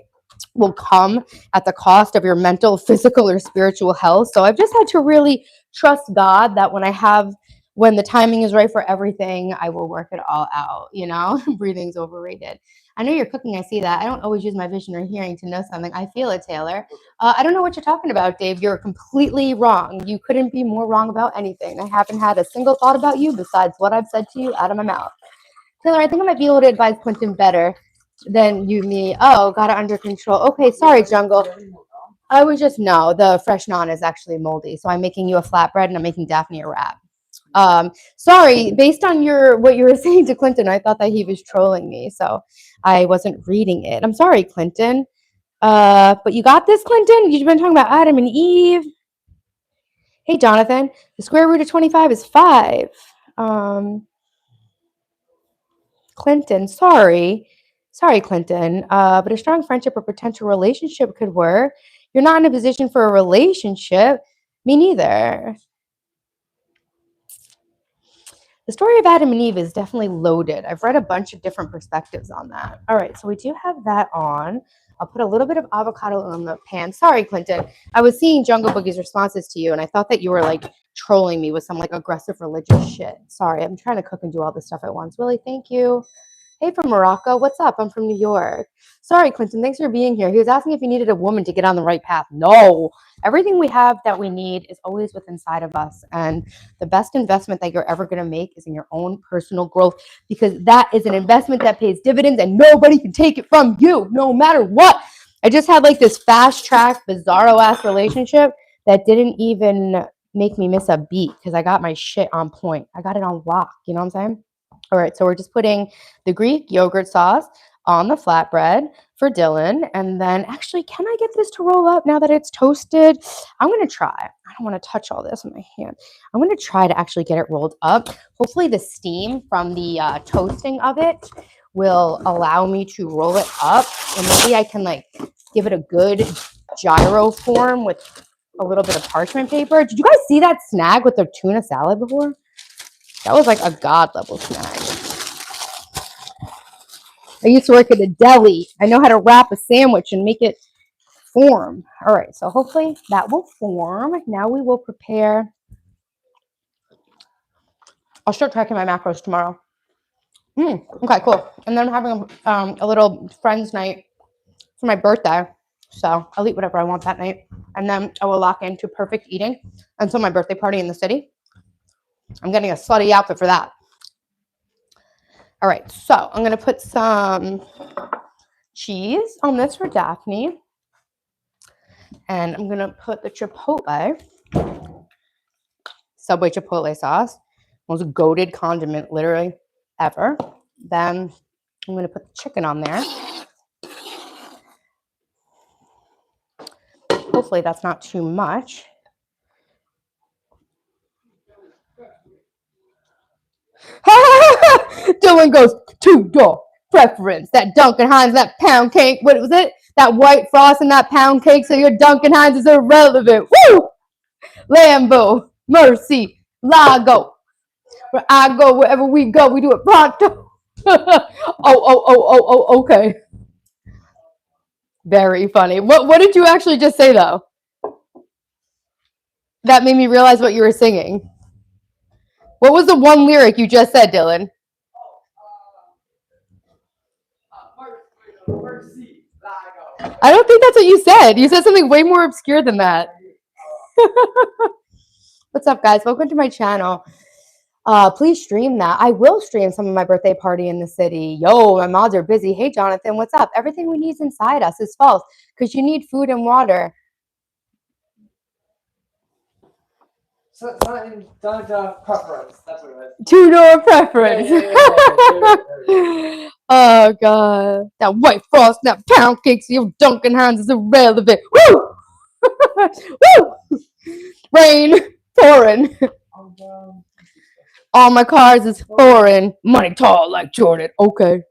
will come at the cost of your mental, physical, or spiritual health. So I've just had to really trust God that when the timing is right for everything, I will work it all out. You know, breathing's overrated. I know you're cooking. I see that. I don't always use my vision or hearing to know something. I feel it, Taylor. I don't know what you're talking about, Dave. You're completely wrong. You couldn't be more wrong about anything. I haven't had a single thought about you besides what I've said to you out of my mouth. Taylor, I think I might be able to advise Quentin better than you me. Oh, got it under control. Okay, sorry, Jungle. I was just, no, the fresh naan is actually moldy. So I'm making you a flatbread and I'm making Daphne a wrap. Sorry, based on what you were saying to Clinton, I thought that he was trolling me. So I wasn't reading it. I'm sorry, Clinton. But you got this, Clinton? You've been talking about Adam and Eve. Hey, Jonathan, the square root of 25 is 5. Clinton, sorry. Sorry, Clinton. But a strong friendship or potential relationship could work. You're not in a position for a relationship. Me neither. The story of Adam and Eve is definitely loaded. I've read a bunch of different perspectives on that. All right, so we do have that on. I'll put a little bit of avocado on the pan. Sorry, Clinton. I was seeing Jungle Boogie's responses to you, and I thought that you were like trolling me with some like aggressive religious shit. Sorry, I'm trying to cook and do all this stuff at once. Willie, thank you. Hey, from Morocco. What's up? I'm from New York. Sorry, Clinton. Thanks for being here. He was asking if you needed a woman to get on the right path. No. Everything we have that we need is always within inside of us. And the best investment that you're ever going to make is in your own personal growth, because that is an investment that pays dividends and nobody can take it from you, no matter what. I just had like this fast track, bizarro ass relationship that didn't even make me miss a beat because I got my shit on point. I got it on lock. You know what I'm saying? All right, so we're just putting the Greek yogurt sauce on the flatbread for Dylan. And then actually, can I get this to roll up now that it's toasted? I'm going to try. I don't want to touch all this with my hand. I'm going to try to actually get it rolled up. Hopefully the steam from the toasting of it will allow me to roll it up. And maybe I can like give it a good gyro form with a little bit of parchment paper. Did you guys see that snag with the tuna salad before? That was like a god level snag. I used to work at a deli. I know how to wrap a sandwich and make it form. All right, so hopefully that will form. Now we will prepare. I'll start tracking my macros tomorrow. Okay, cool. And then I'm having a little friends night for my birthday. So I'll eat whatever I want that night. And then I will lock into perfect eating until my birthday party in the city. I'm getting a slutty outfit for that. All right, so I'm going to put some cheese on this for Daphne. And I'm going to put the Chipotle, Subway Chipotle sauce, most goated condiment literally ever. Then I'm going to put the chicken on there. Hopefully that's not too much. Dylan goes, $2 preference. That Dunkin' Hines, that pound cake. What was it? That white frost and that pound cake. So your Dunkin' Hines is irrelevant. Woo! Lambo, Mercy, Lago. Where I go, wherever we go, we do it pronto. Okay. Very funny. What did you actually just say though? That made me realize what you were singing. What was the one lyric you just said, Dylan? I don't think that's what you said. You said something way more obscure than that. What's up, guys? Welcome to my channel. Please stream that. I will stream some of my birthday party in the city. Yo, my mods are busy. Hey, Jonathan, what's up? Everything we need is inside us is false because you need food and water. So it's not preference. That's what it is. Two-door preference. Yeah. Oh, God. That white frost, that pound cakes, your Dunkin' Hines is irrelevant. Woo! Woo! Rain, pouring. All my cars is foreign. Money tall like Jordan. Okay.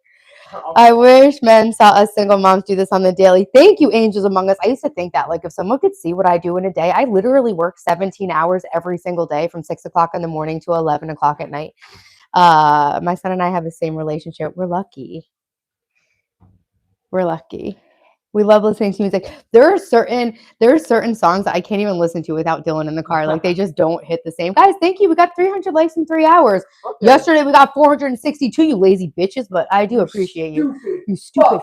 I wish men saw us single moms do this on the daily. Thank you, angels among us. I used to think that, like, if someone could see what I do in a day, I literally work 17 hours every single day from 6 o'clock in the morning to 11 o'clock at night. My son and I have the same relationship. We're lucky. We're lucky. We love listening to music. There are certain songs that I can't even listen to without Dylan in the car. Like, they just don't hit the same. Guys, thank you. We got 300 likes in 3 hours. Okay. Yesterday we got 462, you lazy bitches, but I do appreciate you. You stupid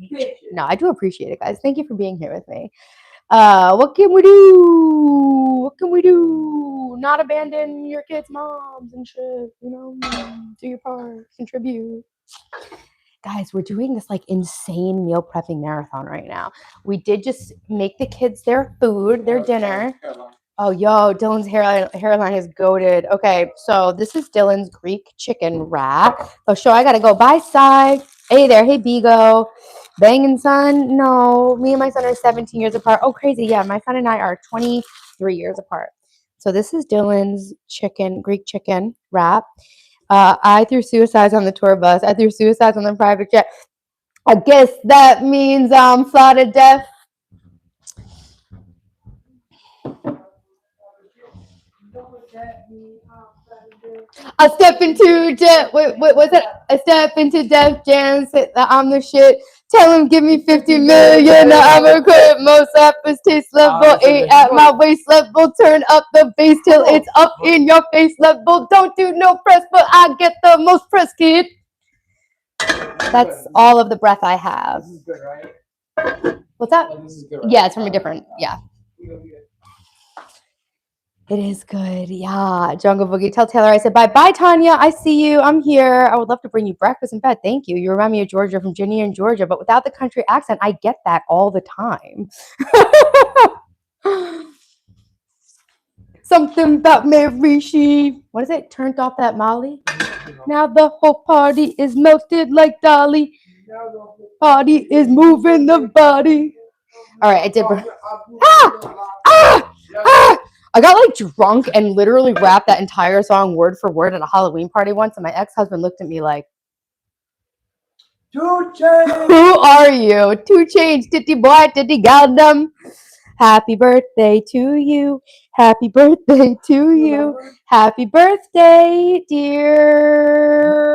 bitch. No, I do appreciate it, guys. Thank you for being here with me. What can we do? What can we do? Not abandon your kids' moms and shit, you know? Do your part, contribute. Guys, we're doing this like insane meal prepping marathon right now. We did just make the kids their food, their dinner. Oh, yo, Dylan's hairline is goated. Okay, so this is Dylan's Greek chicken wrap. Oh, sure, I gotta go. Bye, Sai. Hey there, hey, Bigo. Banging son? No, me and my son are 17 years apart. Oh, crazy. Yeah, my son and I are 23 years apart. So this is Dylan's chicken, Greek chicken wrap. I threw suicides on the tour bus. I threw suicides on the private jet. I guess that means I'm fly to death. I step into jet. Wait, what's it? I step into Def Jam. Say that I'm the shit. Tell him give me 50 million. I'ma quit. Most rappers taste level 8 at my waist level. Turn up the bass till it's up in your face level. Don't do no press, but I get the most press, kid. That's all of the breath I have. This is good, right? What's that? This is good, right? Yeah, it's from a different. Yeah. It is good. Yeah. Jungle Boogie. Tell Taylor I said bye. Bye, Tanya. I see you. I'm here. I would love to bring you breakfast in bed. Thank you. You remind me of Georgia from Ginny and Georgia, but without the country accent, I get that all the time. Something about Mary, she, what is it? Turned off that Molly. Now the whole party is melted like Dolly. Party is moving the body. All right, I did. I got like drunk and literally rapped that entire song word for word at a Halloween party once, and my ex-husband looked at me like, Two chains. "Who are you? 2 Chainz, titty boy, titty goddamn. Happy birthday to you. Happy birthday to you. Happy birthday, dear."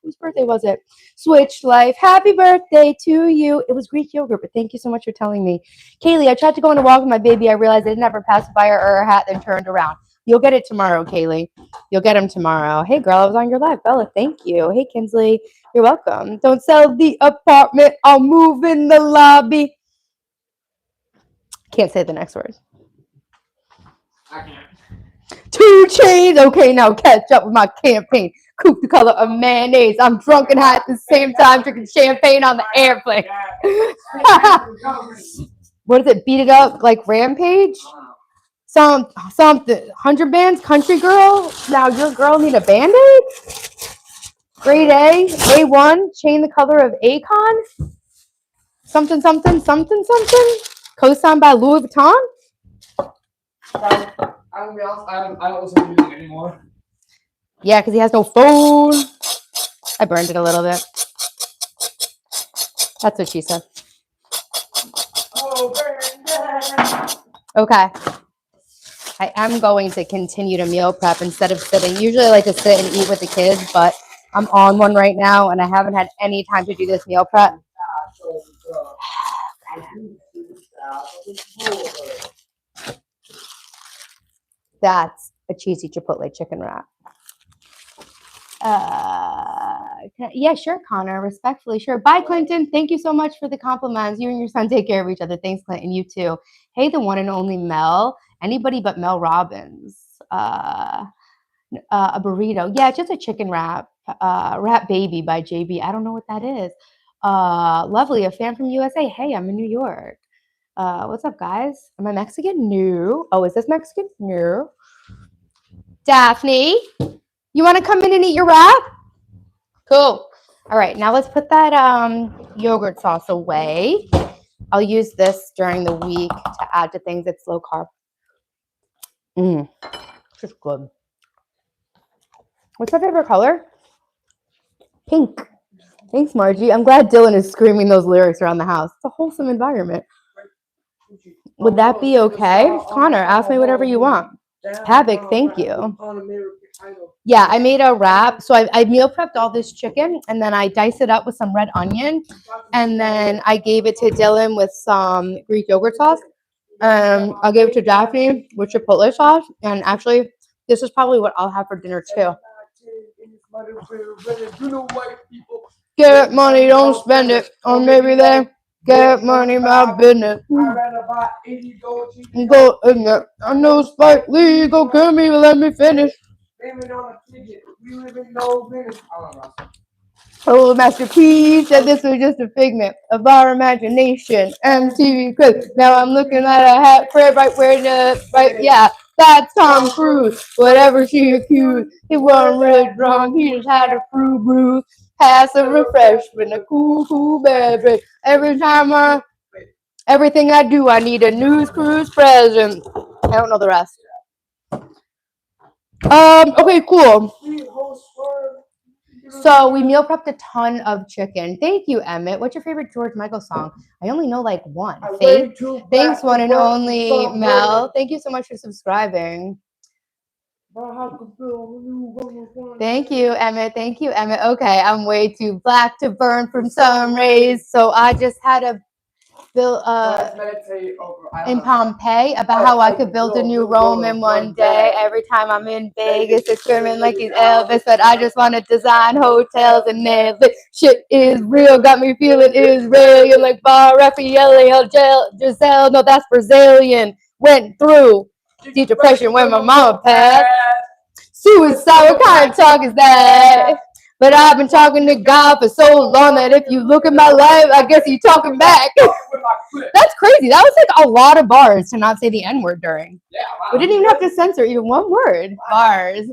Whose birthday was it? Switch Life. Happy birthday to you. It was Greek yogurt, but thank you so much for telling me. Kaylee, I tried to go on a walk with my baby. I realized I didn't have her pacifier or her hat, then turned around. You'll get it tomorrow, Kaylee. You'll get him tomorrow. Hey, girl, I was on your live. Bella, thank you. Hey, Kinsley, you're welcome. Don't sell the apartment. I'll move in the lobby. Can't say the next word. I can't. 2 Chainz. Okay, now catch up with my campaign. Coupe the color of mayonnaise. I'm drunk and high at the same time, drinking champagne on the airplane. What is it? Beat it up like Rampage? Something. 100 bands, country girl. Now your girl need a band-aid? Grade A, A1, chain the color of Akon. Something, something, something, something. Co-signed by Louis Vuitton. I'm gonna be honest, I don't listen to music anymore. Yeah, because he has no phone. I burned it a little bit. That's what she said. Okay. I am going to continue to meal prep instead of sitting. Usually I like to sit and eat with the kids, but I'm on one right now and I haven't had any time to do this meal prep. That's a cheesy Chipotle chicken wrap. Yeah, sure, Connor. Respectfully, sure. Bye, Clinton. Thank you so much for the compliments. You and your son take care of each other. Thanks, Clinton. You too. Hey, the one and only Mel. Anybody but Mel Robbins. A burrito. Yeah, just a chicken wrap. Wrap Baby by JB. I don't know what that is. Lovely. A fan from USA. Hey, I'm in New York. What's up, guys? Am I Mexican? No. Oh, is this Mexican? No. Daphne, you want to come in and eat your wrap? Cool. All right, now let's put that yogurt sauce away. I'll use this during the week to add to things that's low carb. Just good. What's my favorite color? Pink. Thanks, Margie. I'm glad Dylan is screaming those lyrics around the house. It's a wholesome environment. Would that be okay? Connor, ask me whatever you want. Havoc, thank you. Yeah, I made a wrap. So I meal prepped all this chicken and then I diced it up with some red onion. And then I gave it to Dylan with some Greek yogurt sauce. I gave it to Daphne with Chipotle sauce. And actually, this is probably what I'll have for dinner too. Get money, don't spend it. Or maybe they get money, my business. Go in there. I know Spike Lee, go kill me, let me finish. Oh, Master P said this was just a figment of our imagination. MTV clip. Now I'm looking at a hat crib right where the right. Yeah, that's Tom Cruise. Whatever she accused, he wasn't really drunk. He just had a fruit bruise. Pass a refreshment, a cool baby. Everything I do, I need a news cruise present. I don't know the rest. Okay, cool. So we meal prepped a ton of chicken. Thank you, Emmett. What's your favorite George Michael song? I only know like one. Thanks, one and only Mel. Thank you so much for subscribing. Thank you, Emmett. Thank you, Emmett. Okay, I'm way too black to burn from sun rays, so I just had a build in Pompeii about how I could build a new Rome in one day. Every time I'm in Vegas, it's screaming like he's Elvis, but I just want to design hotels and nail it. Shit is real, got me feeling Israeli like Bar Raffaele, Giselle. No, that's Brazilian. Went through deep depression when my mama passed. Suicide, what kind of talk is that? But I've been talking to God for so long that if you look at my life, I guess he's talking back. That's crazy. That was like a lot of bars to not say the N word during. We didn't even have to censor even one word. Bars.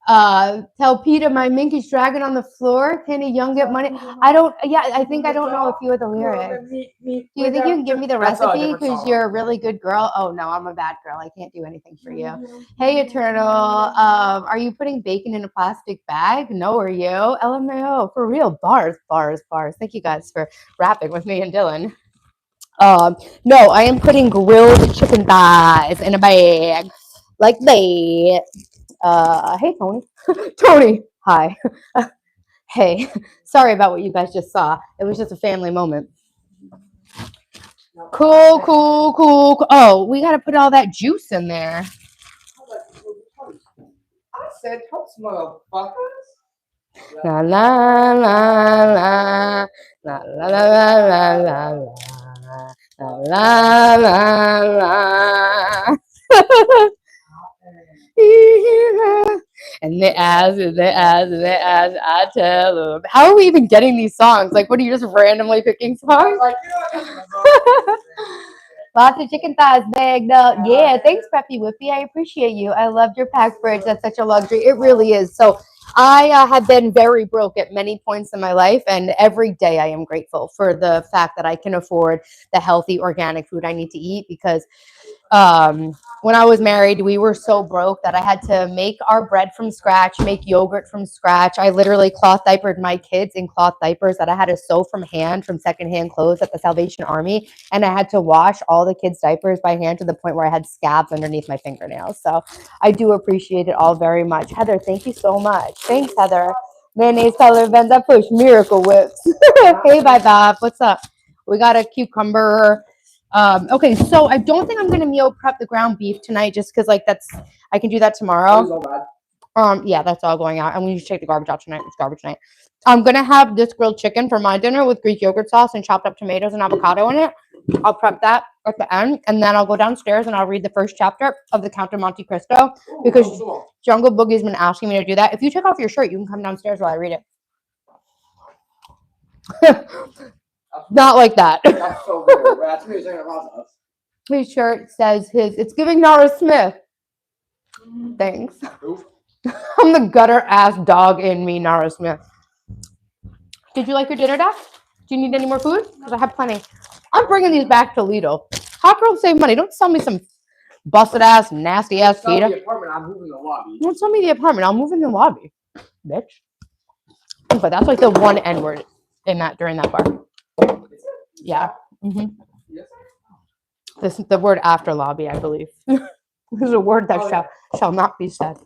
Tell Peter my minky's dragging on the floor. Can a young get money? I don't know a few of the lyrics. Do you think you can give me the recipe? Because you're a really good girl. Oh no, I'm a bad girl. I can't do anything for you. Hey Eternal, are you putting bacon in a plastic bag? No, are you? LMAO, for real. Bars. Thank you guys for rapping with me and Dylan. No, I am putting grilled chicken thighs in a bag like that. Hey Tony. Tony, hi. Hey, sorry about what you guys just saw. It was just a family moment. Cool. Oh, we gotta put all that juice in there. I said toast, motherfuckers. La la la la la la la la la la la. And they ask, I tell them. How are we even getting these songs? Like, what are you just randomly picking songs? Lots of chicken thighs bagged up. Yeah, thanks, Preppy Whippy. I appreciate you. I loved your pack fridge. That's such a luxury. It really is. So I have been very broke at many points in my life, and every day I am grateful for the fact that I can afford the healthy organic food I need to eat because when I was married, we were so broke that I had to make our bread from scratch, make yogurt from scratch. I literally cloth diapered my kids in cloth diapers that I had to sew from hand from secondhand clothes at the Salvation Army. And I had to wash all the kids' diapers by hand to the point where I had scabs underneath my fingernails. So I do appreciate it all very much. Heather, thank you so much. Thanks, Heather. Mayonnaise color vents, I push Miracle Whips. Hey, bye, Bob. What's up? We got a cucumber. Okay, so I don't think I'm gonna meal prep the ground beef tonight, just because like I can do that tomorrow. Yeah, that's all going out. And we need to take the garbage out tonight. It's garbage night. I'm gonna have this grilled chicken for my dinner with Greek yogurt sauce and chopped up tomatoes and avocado in it. I'll prep that at the end, and then I'll go downstairs and I'll read the first chapter of the Count of Monte Cristo because Jungle Boogie's been asking me to do that. If you take off your shirt, you can come downstairs while I read it. Not like that. That's so weird. That's me saying about us. His shirt says it's giving Nara Smith. Thanks. I'm the gutter ass dog in me, Nara Smith. Did you like your dinner, Dad? Do you need any more food? Because I have plenty. I'm bringing these back to Lidl. Hot girls save money. Don't sell me some busted ass, nasty ass Sell pita. the apartment. I'm moving the lobby. Don't sell me the apartment. I'll move in the lobby, bitch. But that's like the one N word in that during that bar. Yeah. Mm-hmm. This is the word after lobby, I believe. This is a word that shall not be said.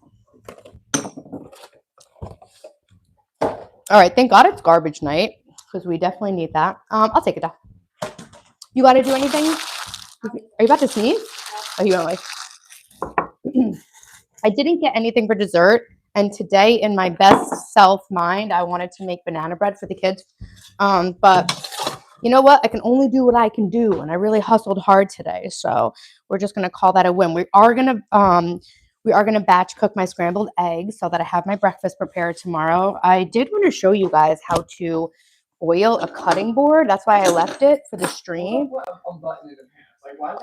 All right, thank God it's garbage night because we definitely need that. I'll take it down. You got to do anything? Are you about to sneeze? Oh, you went like. I didn't get anything for dessert, and today, in my best self mind, I wanted to make banana bread for the kids. But you know what? I can only do what I can do, and I really hustled hard today, so we're just gonna call that a win. We are gonna batch cook my scrambled eggs so that I have my breakfast prepared tomorrow. I did want to show you guys how to oil a cutting board. That's why I left it for the stream.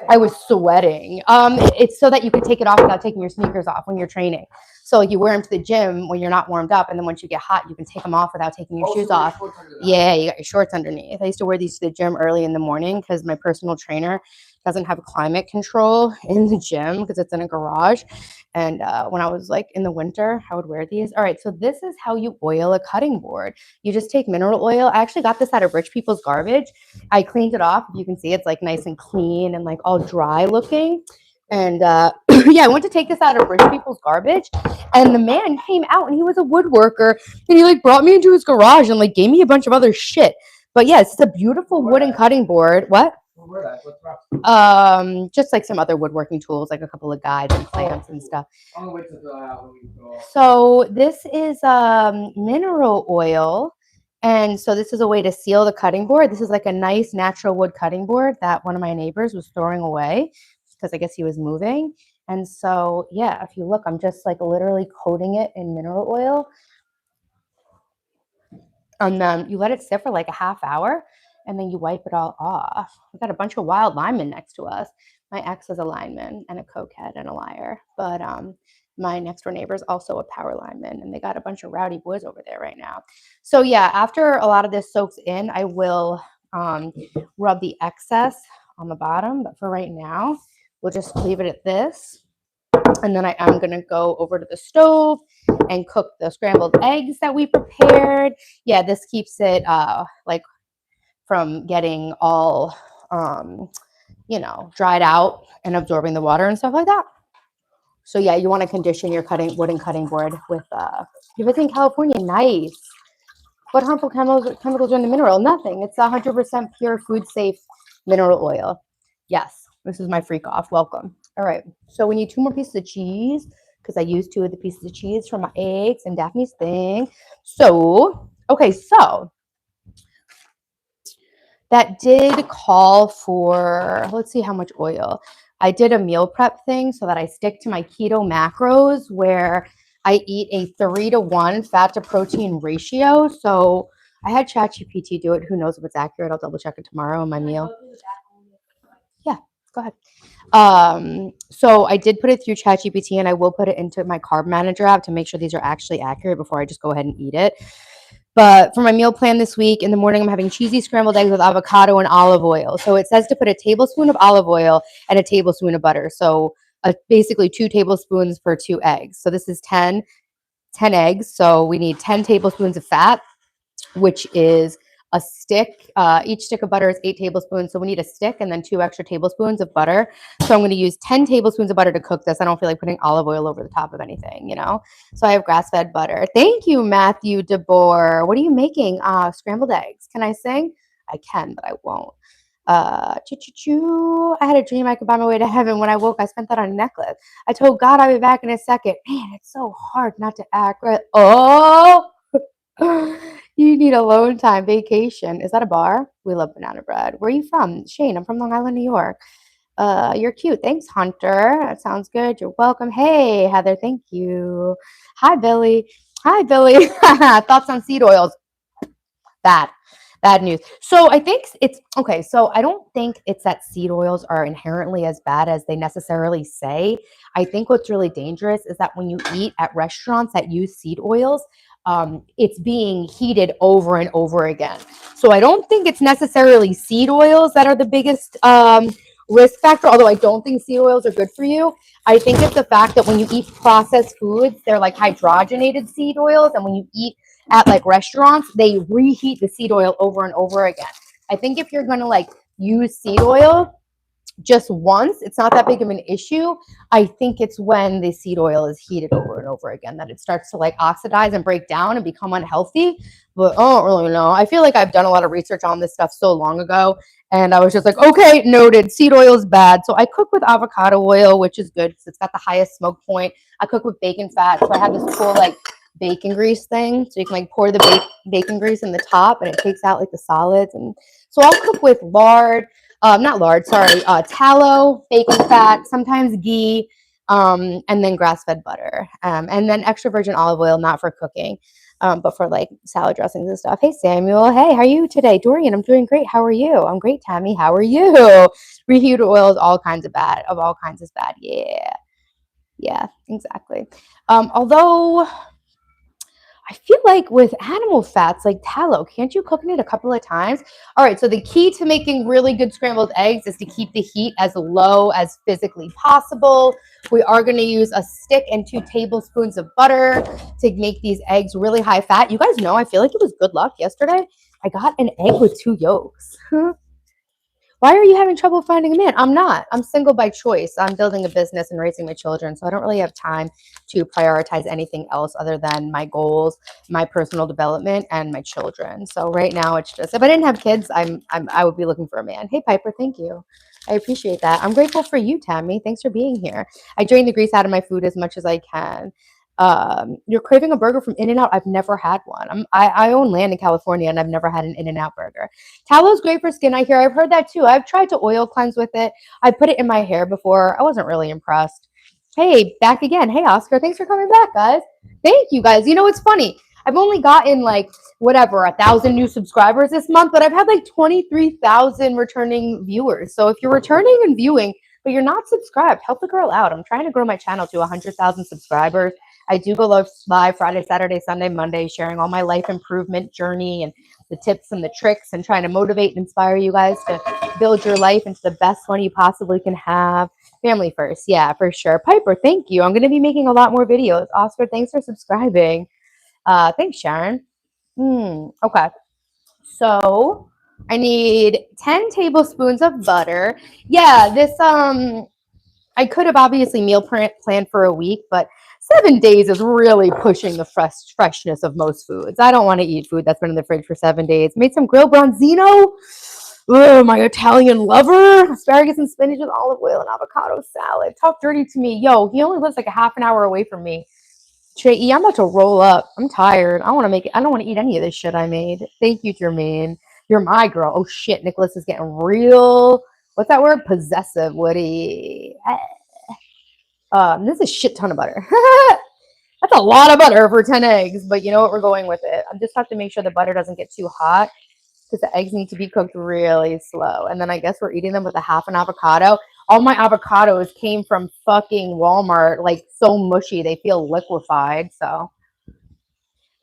I was sweating. It's so that you can take it off without taking your sneakers off when you're training. So like you wear them to the gym when you're not warmed up, and then once you get hot, you can take them off without taking your shoes off. Yeah, you got your shorts underneath. I used to wear these to the gym early in the morning because my personal trainer doesn't have climate control in the gym because it's in a garage. And when I was like in the winter, I would wear these. All right, so this is how you oil a cutting board. You just take mineral oil. I actually got this out of rich people's garbage. I cleaned it off. You can see it's like nice and clean and like all dry looking. And yeah, I went to take this out of rich people's garbage, and the man came out and he was a woodworker, and he like brought me into his garage and like gave me a bunch of other shit. But yes, it's a beautiful wooden cutting board. What? Just like some other woodworking tools, like a couple of guides and clamps and stuff. I'm gonna wait to fill out when we go. So this is mineral oil. And so this is a way to seal the cutting board. This is like a nice natural wood cutting board that one of my neighbors was throwing away because I guess he was moving. And so, yeah, if you look, I'm just like literally coating it in mineral oil. And then you let it sit for like a half hour, and then you wipe it all off. We got a bunch of wild linemen next to us. My ex is a lineman and a cokehead and a liar. But my next door neighbor is also a power lineman, and they got a bunch of rowdy boys over there right now. So yeah, after a lot of this soaks in, I will rub the excess on the bottom. But for right now, we'll just leave it at this. And then I am going to go over to the stove and cook the scrambled eggs that we prepared. Yeah, this keeps it like from getting all, dried out and absorbing the water and stuff like that. So yeah, you want to condition your wooden cutting board with, if it's in California, nice. What harmful chemicals are in the mineral? Nothing. It's 100% pure, food safe mineral oil. Yes, this is my freak off. Welcome. All right, so we need 2 more pieces of cheese because I used 2 of the pieces of cheese from my eggs and Daphne's thing. So, okay, so that did call for, let's see how much oil. I did a meal prep thing so that I stick to my keto macros where I eat a 3-to-1 fat to protein ratio. So I had ChatGPT do it. Who knows if it's accurate? I'll double check it tomorrow in my meal. Yeah, go ahead. So I did put it through ChatGPT, and I will put it into my carb manager app to make sure these are actually accurate before I just go ahead and eat it. But for my meal plan this week, in the morning, I'm having cheesy scrambled eggs with avocado and olive oil. So it says to put a tablespoon of olive oil and a tablespoon of butter. So basically 2 tablespoons for 2 eggs. So this is 10 eggs. So we need 10 tablespoons of fat, which is a stick. Each stick of butter is 8 tablespoons. So we need a stick and then 2 extra tablespoons of butter. So I'm going to use 10 tablespoons of butter to cook this. I don't feel like putting olive oil over the top of anything, So I have grass-fed butter. Thank you, Matthew DeBoer. What are you making? Scrambled eggs. Can I sing? I can, but I won't. Choo-choo-choo. I had a dream I could buy my way to heaven. When I woke, I spent that on a necklace. I told God I'd be back in a second. Man, it's so hard not to act right. Oh! You need alone time, vacation. Is that a bar? We love banana bread. Where are you from? Shane, I'm from Long Island, New York. You're cute. Thanks, Hunter. That sounds good. You're welcome. Hey, Heather, thank you. Hi, Billy. Hi, Billy. Thoughts on seed oils? Bad news. So I think it's okay. So I don't think it's that seed oils are inherently as bad as they necessarily say. I think what's really dangerous is that when you eat at restaurants that use seed oils, it's being heated over and over again. So I don't think it's necessarily seed oils that are the biggest risk factor, although I don't think seed oils are good for you. I think it's the fact that when you eat processed foods, they're like hydrogenated seed oils, and when you eat at like restaurants, they reheat the seed oil over and over again. I think if you're going to like use seed oil just once, it's not that big of an issue. I think it's when the seed oil is heated over and over again that it starts to like oxidize and break down and become unhealthy. But I don't really know. I feel like I've done a lot of research on this stuff so long ago, and I was just like, okay, noted, seed oil is bad. So I cook with avocado oil, which is good because it's got the highest smoke point. I cook with bacon fat, so I have this cool like bacon grease thing, so you can like pour the bacon grease in the top, and it takes out like the solids. And so I'll cook with lard. Not lard, sorry, tallow, bacon fat, sometimes ghee, and then grass-fed butter, and then extra virgin olive oil, not for cooking, but for like salad dressings and stuff. Hey, Samuel. Hey, how are you today? Dorian, I'm doing great. How are you? I'm great, Tammy. How are you? Reheated oil is all kinds is bad. Yeah. Yeah, exactly. Although I feel like with animal fats like tallow, can't you cook it a couple of times? All right, so the key to making really good scrambled eggs is to keep the heat as low as physically possible. We are going to use a stick and 2 tablespoons of butter to make these eggs really high fat. You guys know, I feel like it was good luck yesterday. I got an egg with 2 yolks. Why are you having trouble finding a man? I'm not. I'm single by choice. I'm building a business and raising my children. So I don't really have time to prioritize anything else other than my goals, my personal development, and my children. So right now it's just if I didn't have kids, I would be looking for a man. Hey Piper, thank you. I appreciate that. I'm grateful for you, Tammy. Thanks for being here. I drain the grease out of my food as much as I can. You're craving a burger from In-N-Out. I've never had one. I own land in California and I've never had an In-N-Out burger. Tallow is great for skin, I hear. I've heard that too. I've tried to oil cleanse with it. I put it in my hair before. I wasn't really impressed. Hey, back again. Hey, Oscar. Thanks for coming back, guys. Thank you, guys. You know, it's funny. I've only gotten like whatever 1,000 new subscribers this month, but I've had like 23,000 returning viewers. So if you're returning and viewing, but you're not subscribed, help the girl out. I'm trying to grow my channel to 100,000 subscribers. I do go live Friday, Saturday, Sunday, Monday, sharing all my life improvement journey and the tips and the tricks and trying to motivate and inspire you guys to build your life into the best one you possibly can have. Family first. Yeah, for sure. Piper, thank you. I'm going to be making a lot more videos. Oscar, thanks for subscribing. Thanks, Sharon. Okay. So I need 10 tablespoons of butter. Yeah, I could have obviously meal planned for a week, but 7 days is really pushing the freshness of most foods. I don't want to eat food that's been in the fridge for 7 days. Made some grilled bronzino. Ugh, my Italian lover. Asparagus and spinach with olive oil and avocado salad. Talk dirty to me. Yo, he only lives like a half an hour away from me. Trey, I'm about to roll up. I'm tired. I want to make it. I don't want to eat any of this shit I made. Thank you, Jermaine. You're my girl. Oh shit, Nicholas is getting real. What's that word? Possessive, Woody. This is a shit ton of butter. That's a lot of butter for 10 eggs, but you know what? We're going with it. I just have to make sure the butter doesn't get too hot because the eggs need to be cooked really slow. And then I guess we're eating them with a half an avocado. All my avocados came from fucking Walmart, like so mushy. They feel liquefied. So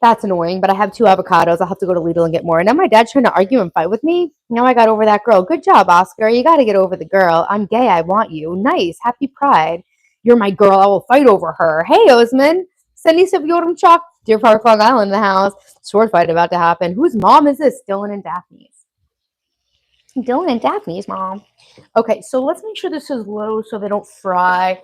that's annoying, but I have 2 avocados. I'll have to go to Lidl and get more. And then my dad's trying to argue and fight with me. Now I got over that girl. Good job, Oscar. You got to get over the girl. I'm gay. I want you. Nice. Happy Pride. You're my girl. I will fight over her. Hey, Osman. Sending some Yorum Chalk. Deer Park, Long Island in the house. Sword fight about to happen. Whose mom is this? Dylan and Daphne's. Dylan and Daphne's mom. Okay, so let's make sure this is low so they don't fry.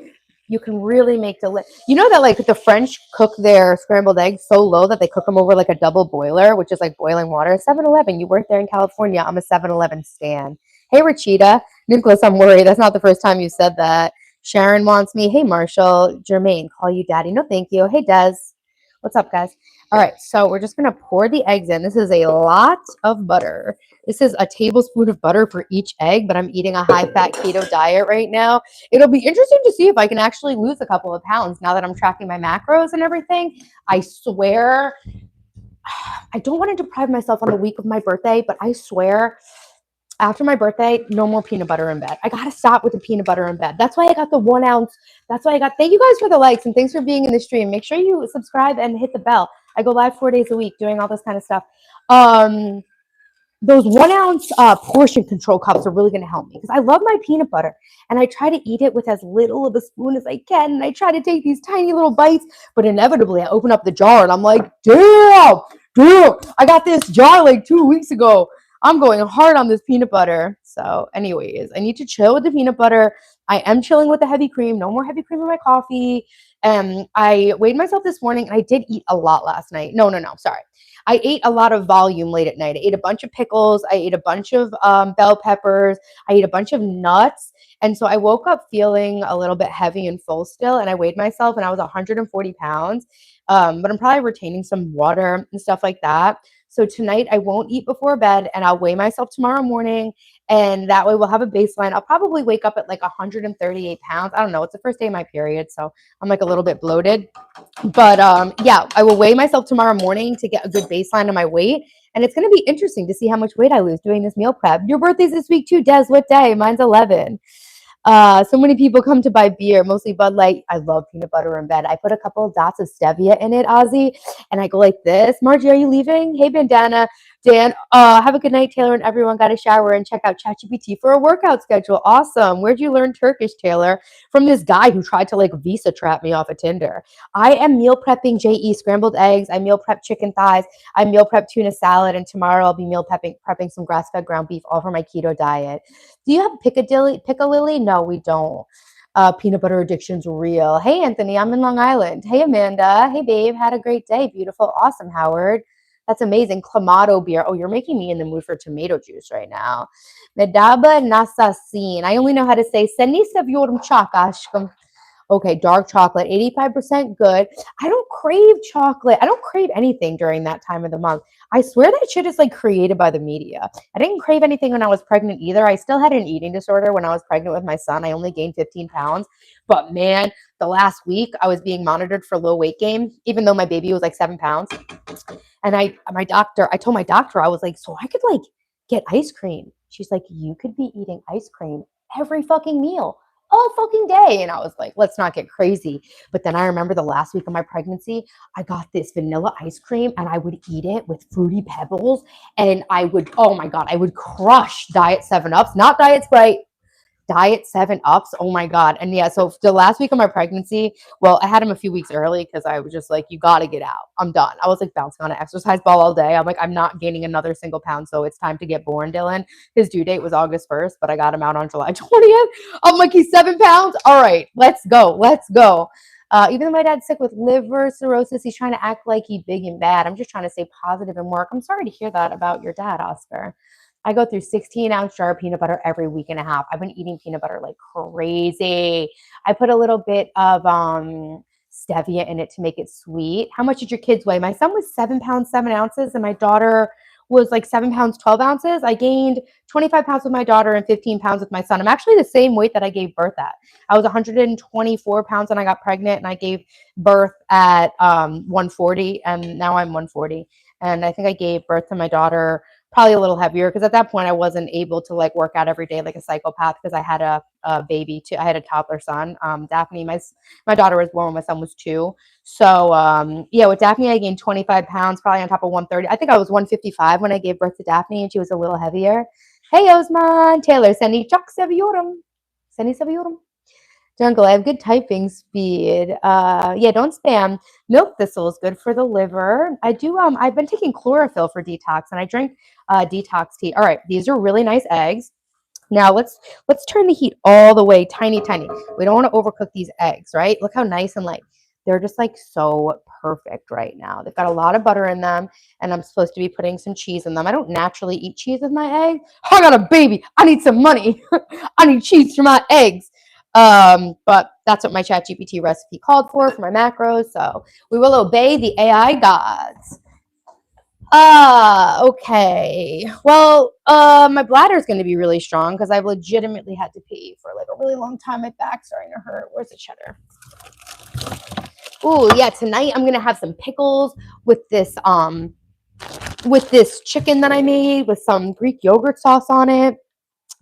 You can really make you know that like the French cook their scrambled eggs so low that they cook them over like a double boiler, which is like boiling water. 7-Eleven, you work there in California. I'm a 7-Eleven stan. Hey, Rachita. Nicholas, I'm worried. That's not the first time you said that. Sharon wants me. Hey, Marshall. Jermaine, call you daddy. No, thank you. Hey, Des. What's up, guys? All right, so we're just going to pour the eggs in. This is a lot of butter. This is a tablespoon of butter for each egg, but I'm eating a high-fat keto diet right now. It'll be interesting to see if I can actually lose a couple of pounds now that I'm tracking my macros and everything. I swear, I don't want to deprive myself on the week of my birthday, but I swear after my birthday, no more peanut butter in bed. I got to stop with the peanut butter in bed. That's why I got the 1 ounce. That's why thank you guys for the likes and thanks for being in the stream. Make sure you subscribe and hit the bell. I go live 4 days a week doing all this kind of stuff. Those 1 ounce portion control cups are really going to help me because I love my peanut butter and I try to eat it with as little of a spoon as I can. And I try to take these tiny little bites, but inevitably I open up the jar and I'm like, damn, I got this jar like 2 weeks ago. I'm going hard on this peanut butter. So anyways, I need to chill with the peanut butter. I am chilling with the heavy cream. No more heavy cream in my coffee. I weighed myself this morning and I did eat a lot last night. No, sorry. I ate a lot of volume late at night. I ate a bunch of pickles. I ate a bunch of bell peppers. I ate a bunch of nuts. And so I woke up feeling a little bit heavy and full still. And I weighed myself and I was 140 pounds. But I'm probably retaining some water and stuff like that. So tonight I won't eat before bed and I'll weigh myself tomorrow morning. And that way we'll have a baseline. I'll probably wake up at like 138 pounds. I don't know. It's the first day of my period. So I'm like a little bit bloated. But yeah, I will weigh myself tomorrow morning to get a good baseline of my weight. And it's going to be interesting to see how much weight I lose doing this meal prep. Your birthday's this week too, Des. What day? Mine's 11. So many people come to buy beer, mostly Bud Light. I love peanut butter in bed. I put a couple of dots of stevia in it, Ozzy, and I go like this. Margie, are you leaving? Hey, Bandana. Dan, have a good night, Taylor, and everyone got a shower and check out ChatGPT for a workout schedule. Awesome. Where'd you learn Turkish, Taylor? From this guy who tried to like visa trap me off of Tinder. I am meal prepping JE scrambled eggs. I meal prep chicken thighs. I meal prep tuna salad, and tomorrow I'll be meal prepping some grass-fed ground beef, all for my keto diet. Do you have Piccadilly? No, we don't. Peanut butter addiction's real. Hey, Anthony, I'm in Long Island. Hey, Amanda. Hey, babe. Had a great day. Beautiful. Awesome, Howard. That's amazing. Clamato beer. Oh, you're making me in the mood for tomato juice right now. Medaba nasasin. I only know how to say seni seviyorum çok aşkım. Okay, dark chocolate, 85% good. I don't crave chocolate. I don't crave anything during that time of the month. I swear that shit is like created by the media. I didn't crave anything when I was pregnant either. I still had an eating disorder when I was pregnant with my son. I only gained 15 pounds. But man, the last week I was being monitored for low weight gain, even though my baby was like 7 pounds. And I told my doctor, I was like, so I could like get ice cream. She's like, you could be eating ice cream every fucking meal all fucking day. And I was like, let's not get crazy. But then I remember the last week of my pregnancy, I got this vanilla ice cream and I would eat it with Fruity Pebbles. And I would, oh my God, I would crush Diet 7 Ups, not Diet Sprite. Diet 7 Ups. Oh my God. And yeah, so the last week of my pregnancy, well, I had him a few weeks early because I was just like, you got to get out. I'm done. I was like bouncing on an exercise ball all day. I'm like, I'm not gaining another single pound. So it's time to get born, Dylan. His due date was August 1st, but I got him out on July 20th. I'm like, he's 7 pounds. All right, let's go. Let's go. Even though my dad's sick with liver cirrhosis, he's trying to act like he's big and bad. I'm just trying to stay positive and work. I'm sorry to hear that about your dad, Oscar. I go through 16-ounce jar of peanut butter every week and a half. I've been eating peanut butter like crazy. I put a little bit of stevia in it to make it sweet. How much did your kids weigh? My son was 7 pounds, 7 ounces, and my daughter was like 7 pounds, 12 ounces. I gained 25 pounds with my daughter and 15 pounds with my son. I'm actually the same weight that I gave birth at. I was 124 pounds when I got pregnant, and I gave birth at 140, and now I'm 140. And I think I gave birth to my daughter probably a little heavier because at that point I wasn't able to like work out every day like a psychopath because I had a baby too. I had a toddler son. Daphne, my daughter was born when my son was 2. So yeah, with Daphne I gained 25 pounds, probably on top of 130. I think I was 155 when I gave birth to Daphne, and she was a little heavier. Hey Osman, Taylor, Seni çok seviyorum. Seni seviyorum. Jungle, I have good typing speed. Yeah, don't spam. Milk thistle is good for the liver. I do. I've been taking chlorophyll for detox, and I drink detox tea. All right, these are really nice eggs. Now let's turn the heat all the way tiny, tiny. We don't want to overcook these eggs, right? Look how nice and like they're just like so perfect right now. They've got a lot of butter in them, and I'm supposed to be putting some cheese in them. I don't naturally eat cheese with my eggs. I got a baby. I need some money. I need cheese for my eggs. But that's what my ChatGPT recipe called for my macros. So we will obey the AI gods. Okay. Well, my bladder is going to be really strong because I've legitimately had to pee for like a really long time. My back's starting to hurt. Where's the cheddar? Ooh, yeah. Tonight I'm gonna have some pickles with this chicken that I made with some Greek yogurt sauce on it.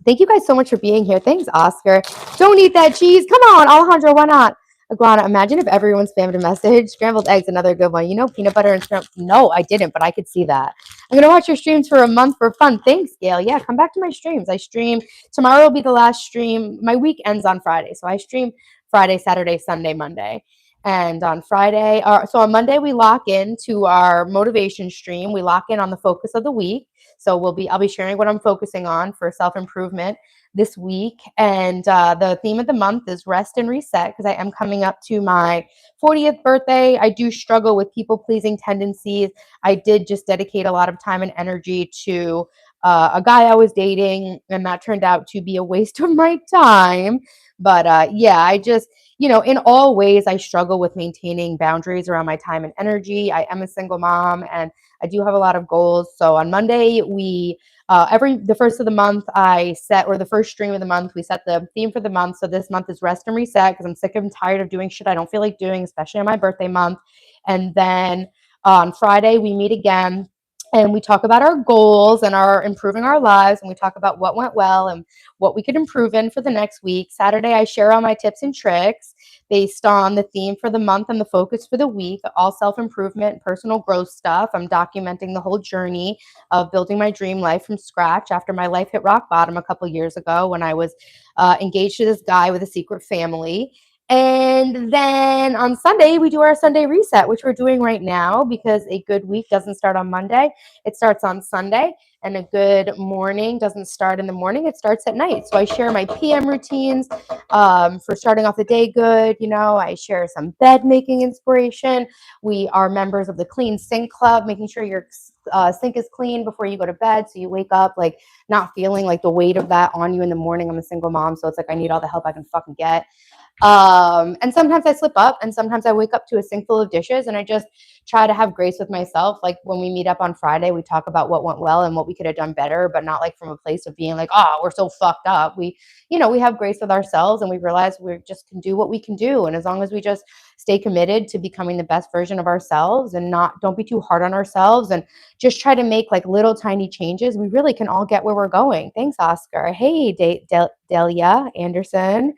Thank you guys so much for being here. Thanks, Oscar. Don't eat that cheese. Come on, Alejandro, why not? Iguana, imagine if everyone spammed a message. Scrambled eggs, another good one. You know, peanut butter and scrambled. No, I didn't, but I could see that. I'm going to watch your streams for a month for fun. Thanks, Gail. Yeah, come back to my streams. I stream. Tomorrow will be the last stream. My week ends on Friday. So I stream Friday, Saturday, Sunday, Monday. And on Friday, so on Monday, we lock into our motivation stream. We lock in on the focus of the week. So I'll be sharing what I'm focusing on for self-improvement this week. And the theme of the month is rest and reset because I am coming up to my 40th birthday. I do struggle with people-pleasing tendencies. I did just dedicate a lot of time and energy to a guy I was dating, and that turned out to be a waste of my time. But yeah, I just, in all ways, I struggle with maintaining boundaries around my time and energy. I am a single mom, and I do have a lot of goals. So on Monday, the first of the month, the first stream of the month, we set the theme for the month. So this month is rest and reset because I'm sick and tired of doing shit I don't feel like doing, especially on my birthday month. And then on Friday, we meet again. and we talk about our goals and our improving our lives, and we talk about what went well and what we could improve in for the next week. Saturday, I share all my tips and tricks based on the theme for the month and the focus for the week, all self-improvement, personal growth stuff. I'm documenting the whole journey of building my dream life from scratch after my life hit rock bottom a couple years ago when I was engaged to this guy with a secret family. And then on Sunday, we do our Sunday reset, which we're doing right now because a good week doesn't start on Monday. It starts on Sunday, and a good morning doesn't start in the morning. It starts at night. So I share my PM routines for starting off the day good. You know, I share some bed making inspiration. We are members of the Clean Sink Club, making sure your sink is clean before you go to bed so you wake up like not feeling like the weight of that on you in the morning. I'm a single mom, so it's like I need all the help I can fucking get. And sometimes I slip up, and sometimes I wake up to a sink full of dishes, and I just try to have grace with myself. Like when we meet up on Friday, we talk about what went well and what we could have done better, but not like from a place of being like, oh, we're so fucked up. We have grace with ourselves, and we realize we just can do what we can do. And as long as we just stay committed to becoming the best version of ourselves and don't be too hard on ourselves and just try to make like little tiny changes, we really can all get where we're going. Thanks, Oscar. Hey, Delia Anderson.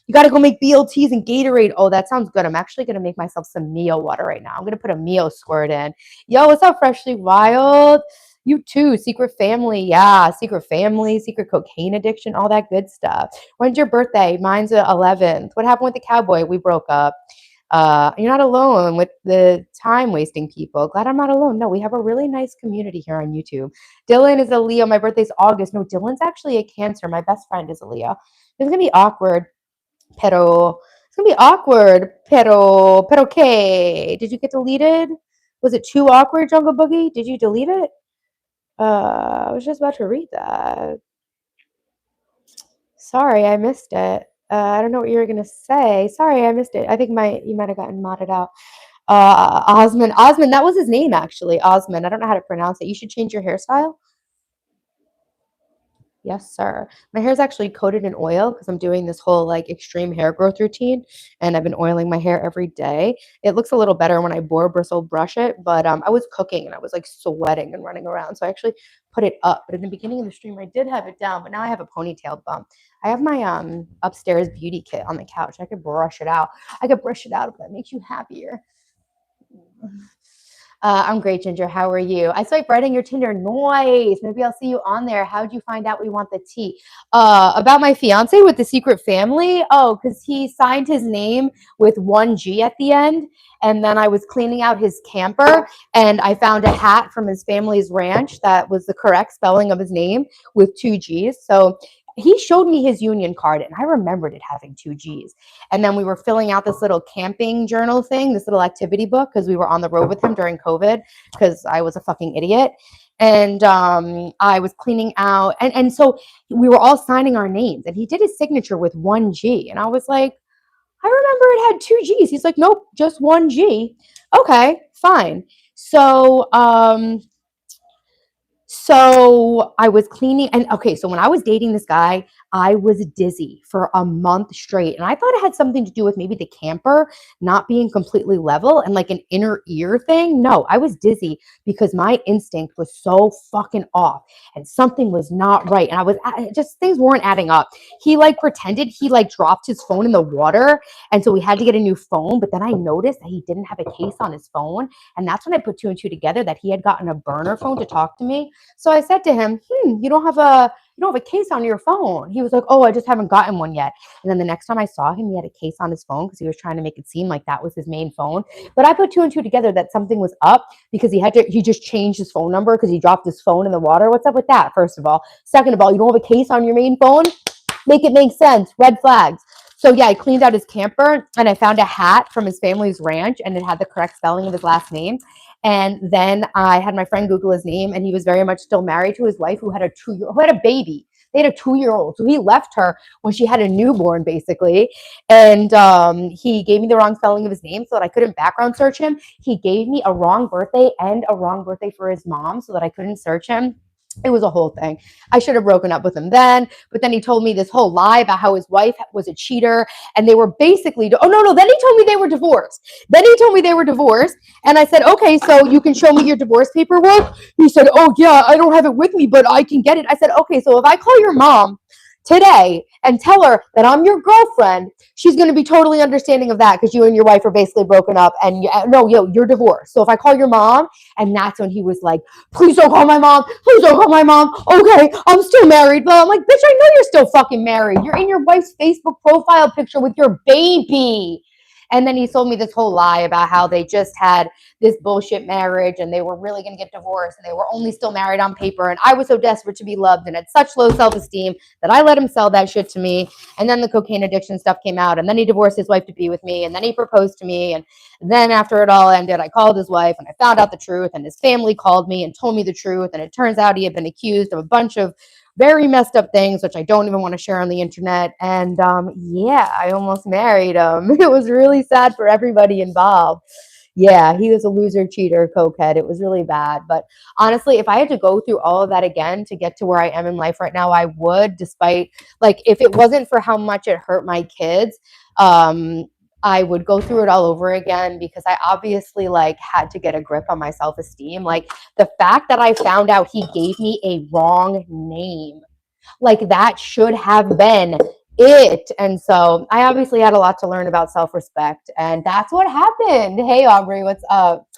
You got to go make BLTs and Gatorade. Oh, that sounds good. I'm actually going to make myself some Mio water right now. I'm going to put a Mio squirt in. Yo, what's up, Freshly Wild? You too. Secret family. Yeah, secret family, secret cocaine addiction, all that good stuff. When's your birthday? Mine's the 11th. What happened with the cowboy? We broke up. You're not alone with the time wasting people. Glad I'm not alone. No, we have a really nice community here on YouTube. Dylan is a Leo. My birthday's August. No, Dylan's actually a Cancer. My best friend is a Leo. It's going to be awkward. Pero it's gonna be awkward. Pero okay. Did you get deleted? Was it too awkward, Jungle Boogie? Did you delete it? I was just about to read that. Sorry, I missed it. I don't know what you were gonna say. Sorry, I missed it. I think you might have gotten modded out. Osmond, that was his name actually. Osmond. I don't know how to pronounce it. You should change your hairstyle. Yes, sir. My hair is actually coated in oil because I'm doing this whole like extreme hair growth routine, and I've been oiling my hair every day. It looks a little better when I boar bristle brush it, but I was cooking and I was like sweating and running around, so I actually put it up. But in the beginning of the stream, I did have it down, but now I have a ponytail bump. I have my upstairs beauty kit on the couch. I could brush it out. I could brush it out if that makes you happier. I'm great, Ginger. How are you? I swipe right on your Tinder. Nice. Maybe I'll see you on there. How'd you find out we want the tea? About my fiance with the secret family. Oh, because he signed his name with one G at the end. And then I was cleaning out his camper and I found a hat from his family's ranch that was the correct spelling of his name with two G's. So he showed me his union card and I remembered it having two G's. And then we were filling out this little camping journal thing, this little activity book, because we were on the road with him during COVID because I was a fucking idiot. And I was cleaning out. And so we were all signing our names. And he did his signature with one G. And I was like, I remember it had two G's. He's like, nope, just one G. Okay, fine. So I was cleaning, and okay, so when I was dating this guy, I was dizzy for a month straight. And I thought it had something to do with maybe the camper not being completely level and like an inner ear thing. No, I was dizzy because my instinct was so fucking off and something was not right. And I was just, things weren't adding up. He like pretended he like dropped his phone in the water. And so we had to get a new phone. But then I noticed that he didn't have a case on his phone. And that's when I put two and two together that he had gotten a burner phone to talk to me. So I said to him, you don't have a case on your phone. He was like, oh, I just haven't gotten one yet. And then the next time I saw him, he had a case on his phone because he was trying to make it seem like that was his main phone. But I put two and two together that something was up because he just changed his phone number because he dropped his phone in the water. What's up with that, first of all? Second of all, you don't have a case on your main phone? Make it make sense. Red flags. So yeah, I cleaned out his camper and I found a hat from his family's ranch and it had the correct spelling of his last name. And then I had my friend Google his name, and he was very much still married to his wife who had a baby. They had a 2-year-old. So he left her when she had a newborn, basically. And he gave me the wrong spelling of his name so that I couldn't background search him. He gave me a wrong birthday and a wrong birthday for his mom so that I couldn't search him. It was a whole thing. I should have broken up with him then, but then he told me this whole lie about how his wife was a cheater, and they were basically, oh no, then he told me they were divorced. Then he told me they were divorced, and I said, okay, so you can show me your divorce paperwork. He said, oh yeah, I don't have it with me, but I can get it. I said, okay, so if I call your mom today and tell her that I'm your girlfriend, she's going to be totally understanding of that because you and your wife are basically broken up, and no, you're divorced. So if I call your mom, and that's when he was like, please don't call my mom. Please don't call my mom. Okay, I'm still married. But I'm like, bitch, I know you're still fucking married. You're in your wife's Facebook profile picture with your baby. And then he told me this whole lie about how they just had this bullshit marriage and they were really going to get divorced and they were only still married on paper. And I was so desperate to be loved and had such low self-esteem that I let him sell that shit to me. And then the cocaine addiction stuff came out. And then he divorced his wife to be with me. And then he proposed to me. And then after it all ended, I called his wife and I found out the truth. And his family called me and told me the truth. And it turns out he had been accused of a bunch of very messed up things, which I don't even want to share on the internet. And yeah, I almost married him. It was really sad for everybody involved. Yeah, he was a loser, cheater, cokehead. It was really bad. But honestly, if I had to go through all of that again to get to where I am in life right now, I would, despite, like, if it wasn't for how much it hurt my kids, I would go through it all over again because I obviously like had to get a grip on my self-esteem. Like the fact that I found out he gave me a wrong name, like that should have been it. And so I obviously had a lot to learn about self-respect, and that's what happened. Hey Aubrey, what's up?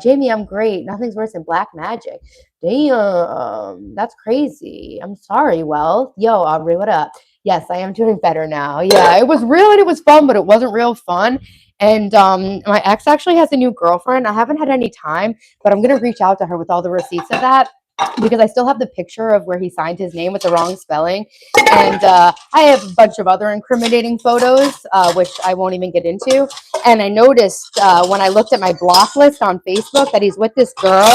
Jamie, I'm great. Nothing's worse than black magic. Damn, that's crazy. I'm sorry. Well, yo, Aubrey, what up? Yes, I am doing better now. Yeah, it was real and it was fun, but it wasn't real fun. And my ex actually has a new girlfriend. I haven't had any time, but I'm gonna reach out to her with all the receipts of that because I still have the picture of where he signed his name with the wrong spelling. And I have a bunch of other incriminating photos, which I won't even get into. And I noticed when I looked at my block list on Facebook that he's with this girl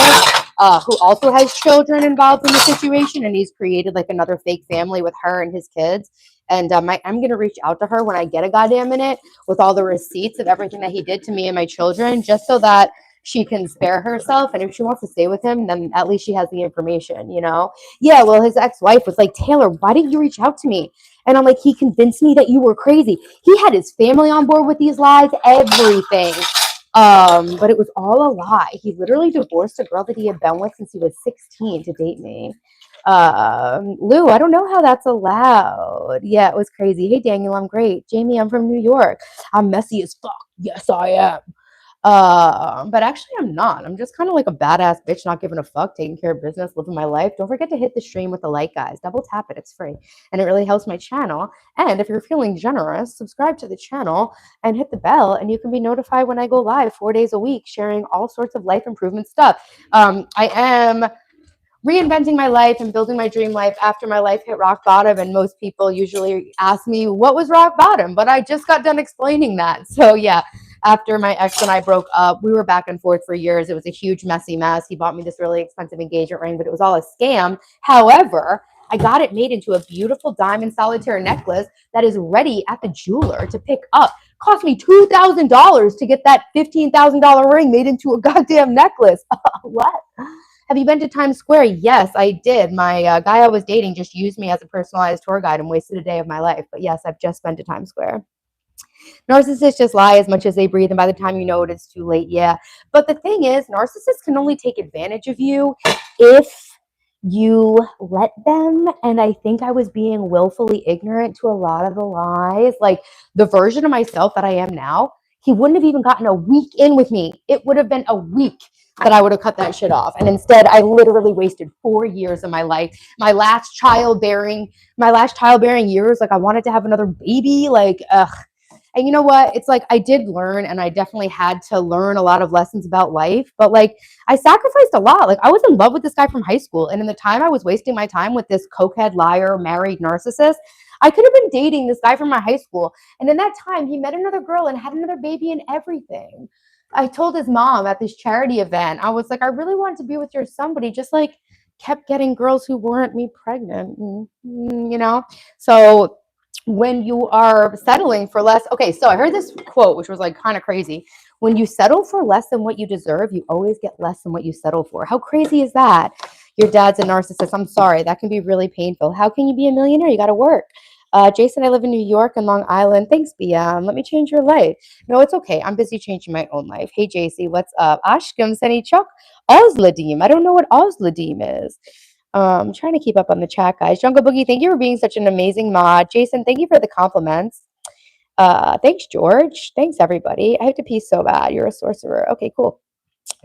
who also has children involved in the situation. And he's created like another fake family with her and his kids. And I'm going to reach out to her when I get a goddamn minute with all the receipts of everything that he did to me and my children, just so that she can spare herself. And if she wants to stay with him, then at least she has the information, you know? Yeah, well, his ex-wife was like, Taylor, why didn't you reach out to me? And I'm like, he convinced me that you were crazy. He had his family on board with these lies, everything. But it was all a lie. He literally divorced a girl that he had been with since he was 16 to date me. Lou, I don't know how that's allowed. Yeah, it was crazy. Hey, Daniel, I'm great. Jamie, I'm from New York. I'm messy as fuck. Yes, I am. But actually I'm not. I'm just kind of like a badass bitch, not giving a fuck, taking care of business, living my life. Don't forget to hit the stream with the like, guys. Double tap it. It's free. And it really helps my channel. And if you're feeling generous, subscribe to the channel and hit the bell, and you can be notified when I go live 4 days a week, sharing all sorts of life improvement stuff. I am reinventing my life and building my dream life after my life hit rock bottom. And most people usually ask me, what was rock bottom? But I just got done explaining that. So yeah, after my ex and I broke up, we were back and forth for years. It was a huge, messy mess. He bought me this really expensive engagement ring, but it was all a scam. However, I got it made into a beautiful diamond solitaire necklace that is ready at the jeweler to pick up. Cost me $2,000 to get that $15,000 ring made into a goddamn necklace. What? Have you been to Times Square? Yes, I did. My guy I was dating just used me as a personalized tour guide and wasted a day of my life. But yes, I've just been to Times Square. Narcissists just lie as much as they breathe, and by the time you know it, it's too late. Yeah. But the thing is, narcissists can only take advantage of you if you let them. And I think I was being willfully ignorant to a lot of the lies. Like the version of myself that I am now, he wouldn't have even gotten a week in with me. It would have been a week that I would have cut that shit off. And instead, I literally wasted 4 years of my life. My last childbearing years, like I wanted to have another baby. Like, ugh. And you know what? It's like I did learn, and I definitely had to learn a lot of lessons about life. But like I sacrificed a lot. Like I was in love with this guy from high school. And in the time I was wasting my time with this cokehead, liar, married narcissist, I could have been dating this guy from my high school. And in that time, he met another girl and had another baby and everything. I told his mom at this charity event, I was like, I really wanted to be with your son, but he just like kept getting girls who weren't me pregnant, you know? So when you are settling for less, okay, so I heard this quote, which was like kind of crazy. When you settle for less than what you deserve, you always get less than what you settle for. How crazy is that? your dad's a narcissist. I'm sorry. That can be really painful. How can you be a millionaire? You got to work. Jason, I live in New York and Long Island. Thanks, BM. Let me change your life. No, it's okay. I'm busy changing my own life. Hey, JC, what's up? Ashkim Seni Chok Ozladim. I don't know what Ozladim is. Trying to keep up on the chat, guys. Jungle Boogie, thank you for being such an amazing mod. Jason, thank you for the compliments. Thanks, George. Thanks, everybody. I have to pee so bad. You're a sorcerer. Okay, cool.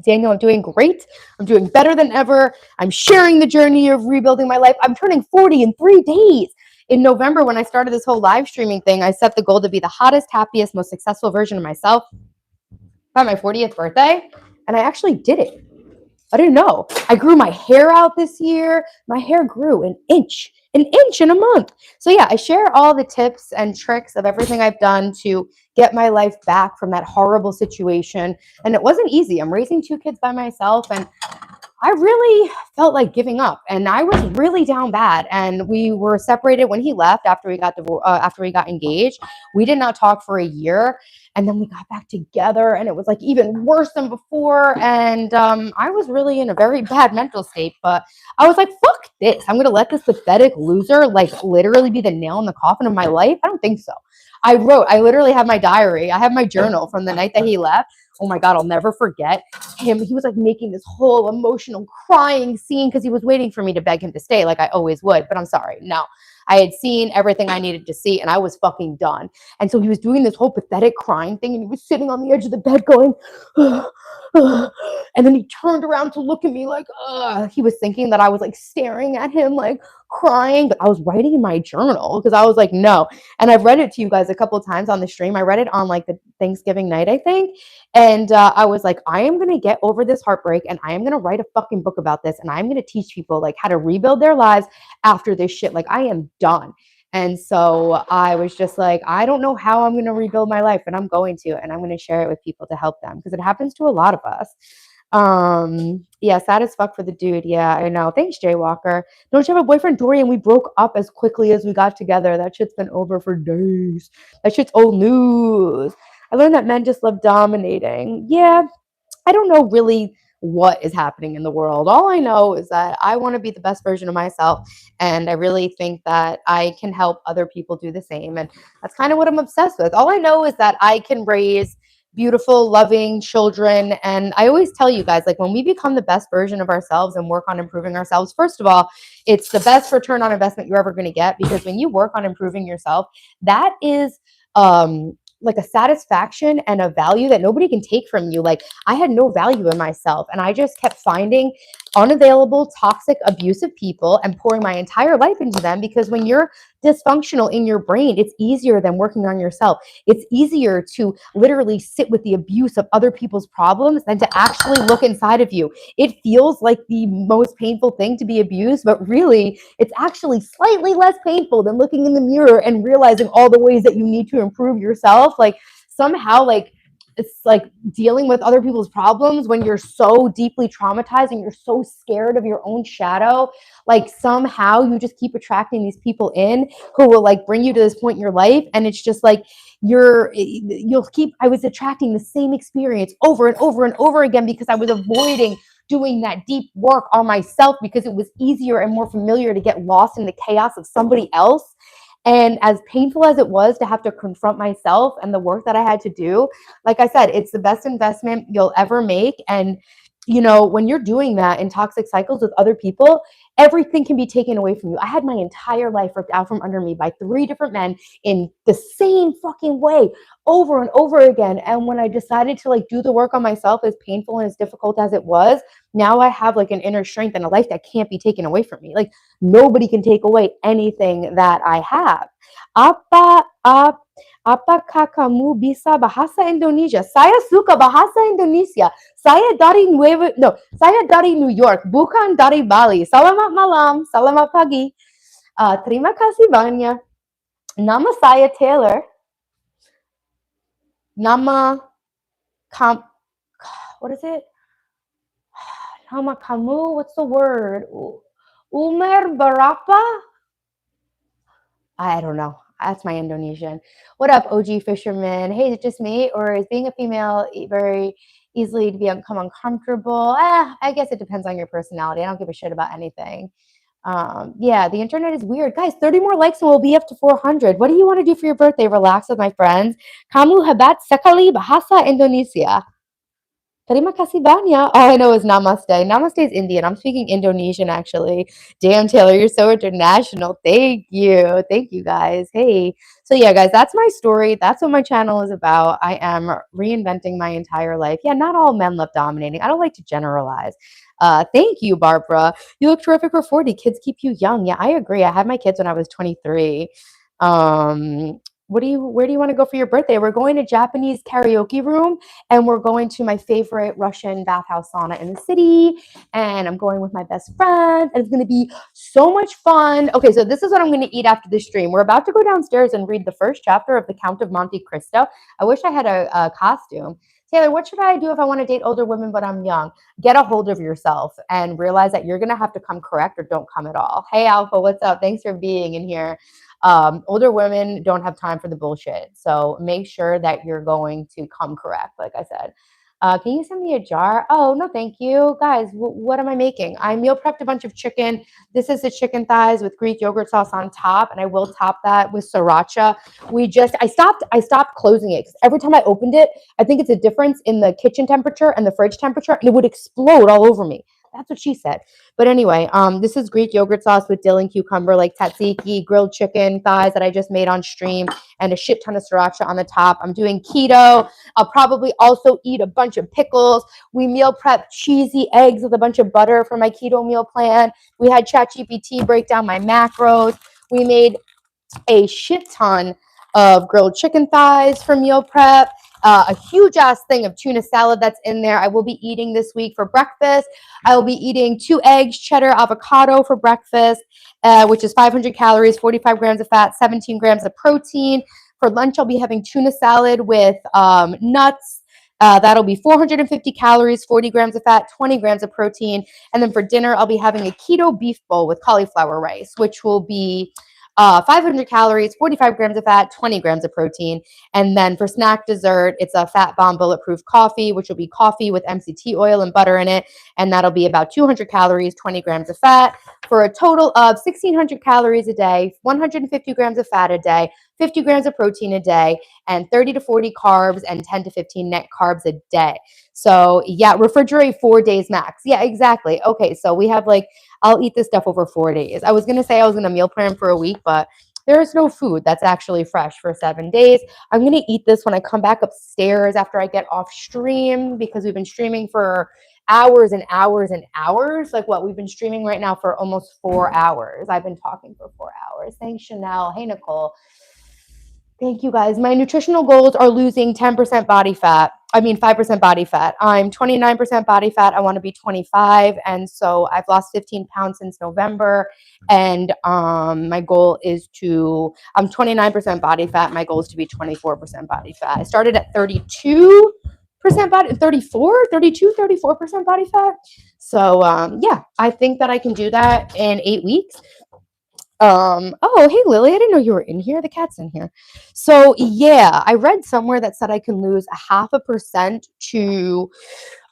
Daniel, I'm doing great. I'm doing better than ever. I'm sharing the journey of rebuilding my life. I'm turning 40 in 3 days. In November, when I started this whole live streaming thing, I set the goal to be the hottest, happiest, most successful version of myself by my 40th birthday. And I actually did it. I didn't know. I grew my hair out this year. My hair grew an inch in a month. So yeah, I share all the tips and tricks of everything I've done to get my life back from that horrible situation. And it wasn't easy. I'm raising 2 kids by myself, and I really felt like giving up, and I was really down bad. And we were separated when he left after we got after we got engaged. We did not talk for a year, and then we got back together, and it was like even worse than before. And I was really in a very bad mental state. But I was like, "Fuck this! I'm gonna let this pathetic loser like literally be the nail in the coffin of my life." I don't think so. I wrote. I literally have my diary. I have my journal from the night that he left. Oh my God, I'll never forget him. He was like making this whole emotional crying scene because he was waiting for me to beg him to stay like I always would. But I'm sorry. No, I had seen everything I needed to see and I was fucking done. And so he was doing this whole pathetic crying thing and he was sitting on the edge of the bed going, and then he turned around to look at me like, he was thinking that I was like staring at him, like crying, but I was writing in my journal because I was like, no. And I've read it to you guys a couple of times on the stream. I read it on like the Thanksgiving night, I think. And I was like, I am going to get over this heartbreak and I am going to write a fucking book about this. And I'm going to teach people like how to rebuild their lives after this shit. Like I am done. And so I was just like, I don't know how I'm going to rebuild my life, but I'm going to, and I'm going to share it with people to help them because it happens to a lot of us. Yeah, sad as fuck for the dude. Yeah, I know. Thanks, Jaywalker. Don't you have a boyfriend, Dorian? We broke up as quickly as we got together. That shit's been over for days. That shit's old news. I learned that men just love dominating. Yeah, I don't know really what is happening in the world. All I know is that I want to be the best version of myself. And I really think that I can help other people do the same. And that's kind of what I'm obsessed with. All I know is that I can raise beautiful, loving children. And I always tell you guys, like when we become the best version of ourselves and work on improving ourselves, first of all, it's the best return on investment you're ever going to get because when you work on improving yourself, that is like a satisfaction and a value that nobody can take from you. Like I had no value in myself and I just kept finding unavailable, toxic, abusive people and pouring my entire life into them because when you're dysfunctional in your brain, it's easier than working on yourself. It's easier to literally sit with the abuse of other people's problems than to actually look inside of you. It feels like the most painful thing to be abused, but really it's actually slightly less painful than looking in the mirror and realizing all the ways that you need to improve yourself. Like somehow like it's like dealing with other people's problems when you're so deeply traumatized and you're so scared of your own shadow. Like somehow you just keep attracting these people in who will like bring you to this point in your life. And it's just like I was attracting the same experience over and over and over again because I was avoiding doing that deep work on myself because it was easier and more familiar to get lost in the chaos of somebody else. And as painful as it was to have to confront myself and the work that I had to do, like I said, it's the best investment you'll ever make. And, you know, when you're doing that in toxic cycles with other people, everything can be taken away from you. I had my entire life ripped out from under me by 3 different men in the same fucking way over and over again. And when I decided to like do the work on myself, as painful and as difficult as it was, now I have like an inner strength and a life that can't be taken away from me. Like nobody can take away anything that I have. Apakah kamu bisa bahasa Indonesia? Saya suka bahasa Indonesia. Saya dari New York, bukan dari Bali. Selamat malam, selamat pagi. Terima kasih banyak. Nama saya Taylor. Nama what is it? Nama kamu, what's the word? Umar berapa? I don't know. That's my Indonesian. What up, OG fisherman? Hey, is it just me? Or is being a female very easily to become uncomfortable. I guess it depends on your personality. I don't give a shit about anything. Yeah, the internet is weird. Guys, 30 more likes and we'll be up to 400. What do you want to do for your birthday? Relax with my friends. Kamu hebat sekali bahasa Indonesia. Terima kasih banyak. All I know is namaste. Namaste is Indian. I'm speaking Indonesian actually. Damn, Taylor, you're so international. Thank you. Thank you, guys. Hey. So, yeah, guys, that's my story. That's what my channel is about. I am reinventing my entire life. Yeah, not all men love dominating. I don't like to generalize. Thank you, Barbara. You look terrific for 40. Kids keep you young. Yeah, I agree. I had my kids when I was 23. Um, where do you want to go for your birthday? We're going to Japanese karaoke room and we're going to my favorite Russian bathhouse sauna in the city. And I'm going with my best friend, and it's going to be so much fun. Okay, so this is what I'm going to eat after the stream. We're about to go downstairs and read the first chapter of The Count of Monte Cristo. I wish I had a costume. Taylor, what should I do if I want to date older women but I'm young? Get a hold of yourself and realize that you're going to have to come correct or don't come at all. Hey, Alpha, what's up? Thanks for being in here. Older women don't have time for the bullshit. So make sure that you're going to come correct, like I said. Can you send me a jar? Oh, no, thank you. Guys, what am I making? I meal prepped a bunch of chicken. This is the chicken thighs with Greek yogurt sauce on top, and I will top that with sriracha. I stopped closing it because every time I opened it, I think it's a difference in the kitchen temperature and the fridge temperature, and it would explode all over me. That's what she said. But anyway, this is Greek yogurt sauce with dill and cucumber, like tzatziki, grilled chicken thighs that I just made on stream, and a shit ton of sriracha on the top. I'm doing keto. I'll probably also eat a bunch of pickles. We meal prep cheesy eggs with a bunch of butter for my keto meal plan. We had ChatGPT break down my macros. We made a shit ton of grilled chicken thighs for meal prep, a huge ass thing of tuna salad that's in there. I will be eating this week for breakfast. I will be eating 2 eggs, cheddar, avocado for breakfast, which is 500 calories, 45 grams of fat, 17 grams of protein. For lunch, I'll be having tuna salad with nuts. That'll be 450 calories, 40 grams of fat, 20 grams of protein. And then for dinner, I'll be having a keto beef bowl with cauliflower rice, which will be 500 calories, 45 grams of fat, 20 grams of protein. And then for snack dessert, it's a Fat Bomb Bulletproof coffee, which will be coffee with MCT oil and butter in it. And that'll be about 200 calories, 20 grams of fat, for a total of 1,600 calories a day, 150 grams of fat a day, 50 grams of protein a day, and 30 to 40 carbs and 10 to 15 net carbs a day. So yeah, refrigerate 4 days max. Yeah, exactly. Okay, so we have like, I'll eat this stuff over 4 days. I was going to say I was going to meal plan for a week, but there is no food that's actually fresh for 7 days. I'm going to eat this when I come back upstairs after I get off stream, because we've been streaming for hours and hours and hours. Like what? We've been streaming right now for almost 4 hours. I've been talking for 4 hours. Thanks, Chanel. Hey, Nicole. Thank you, guys. My nutritional goals are losing 10% body fat. I mean, 5% body fat. I'm 29% body fat. I want to be 25. And so I've lost 15 pounds since November. And my goal is I'm 29% body fat. My goal is to be 24% body fat. I started at 32% body, 34, 32, 34% body fat. So yeah, I think that I can do that in 8 weeks. Oh, hey Lily, I didn't know you were in here. The cat's in here. So yeah, I read somewhere that said I can lose 0.5% to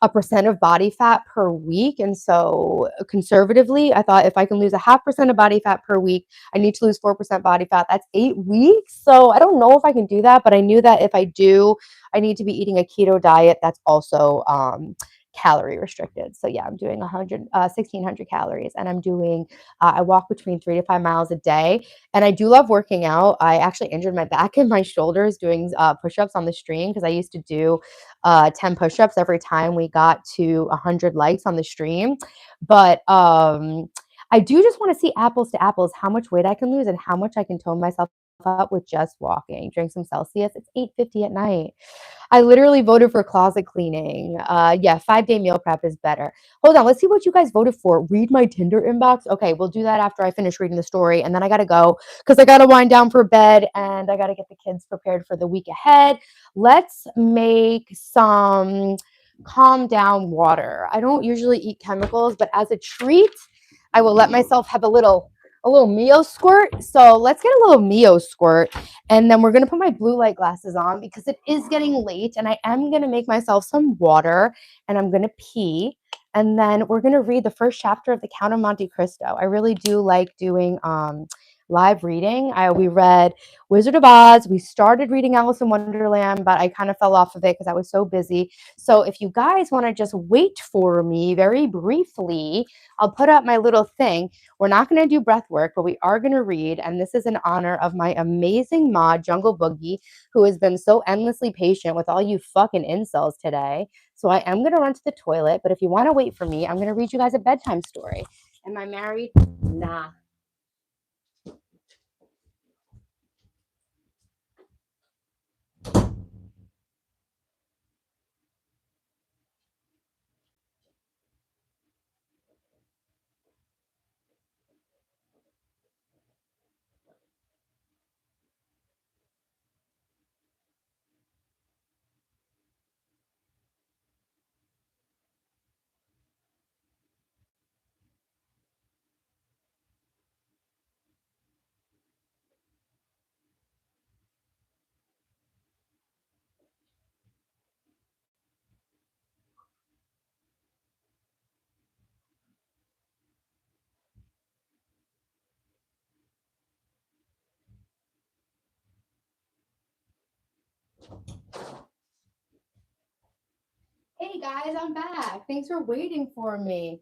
1% of body fat per week. And so conservatively, I thought if I can lose 0.5% of body fat per week, I need to lose 4% body fat. That's 8 weeks. So I don't know if I can do that, but I knew that if I do, I need to be eating a keto diet that's also calorie restricted. So yeah, I'm doing 1,600 calories, and I'm doing, I walk between 3 to 5 miles a day. And I do love working out. I actually injured my back and my shoulders doing push-ups on the stream, because I used to do 10 push-ups every time we got to 100 likes on the stream. But I do just want to see apples to apples, how much weight I can lose and how much I can tone myself up with just walking. Drink some Celsius. It's 8:50 at night. I literally voted for closet cleaning. Yeah, 5-day meal prep is better. Hold on, let's see what you guys voted for. Read my Tinder inbox. Okay, we'll do that after I finish reading the story, and then I gotta go because I gotta wind down for bed and I gotta get the kids prepared for the week ahead. Let's make some calm down water. I don't usually eat chemicals, but as a treat, I will let myself have a little a little Mio squirt. So let's get a little Mio squirt. And then we're going to put my blue light glasses on because it is getting late and I am going to make myself some water and I'm going to pee. And then we're going to read the first chapter of the Count of Monte Cristo. I really do like doing live reading. We read Wizard of Oz. We started reading Alice in Wonderland, but I kind of fell off of it because I was so busy. So if you guys want to just wait for me very briefly, I'll put up my little thing. We're not going to do breath work, but we are going to read. And this is in honor of my amazing mod, Jungle Boogie, who has been so endlessly patient with all you fucking incels today. So I am going to run to the toilet. But if you want to wait for me, I'm going to read you guys a bedtime story. Am I married? Nah. Hey guys, I'm back. Thanks for waiting for me.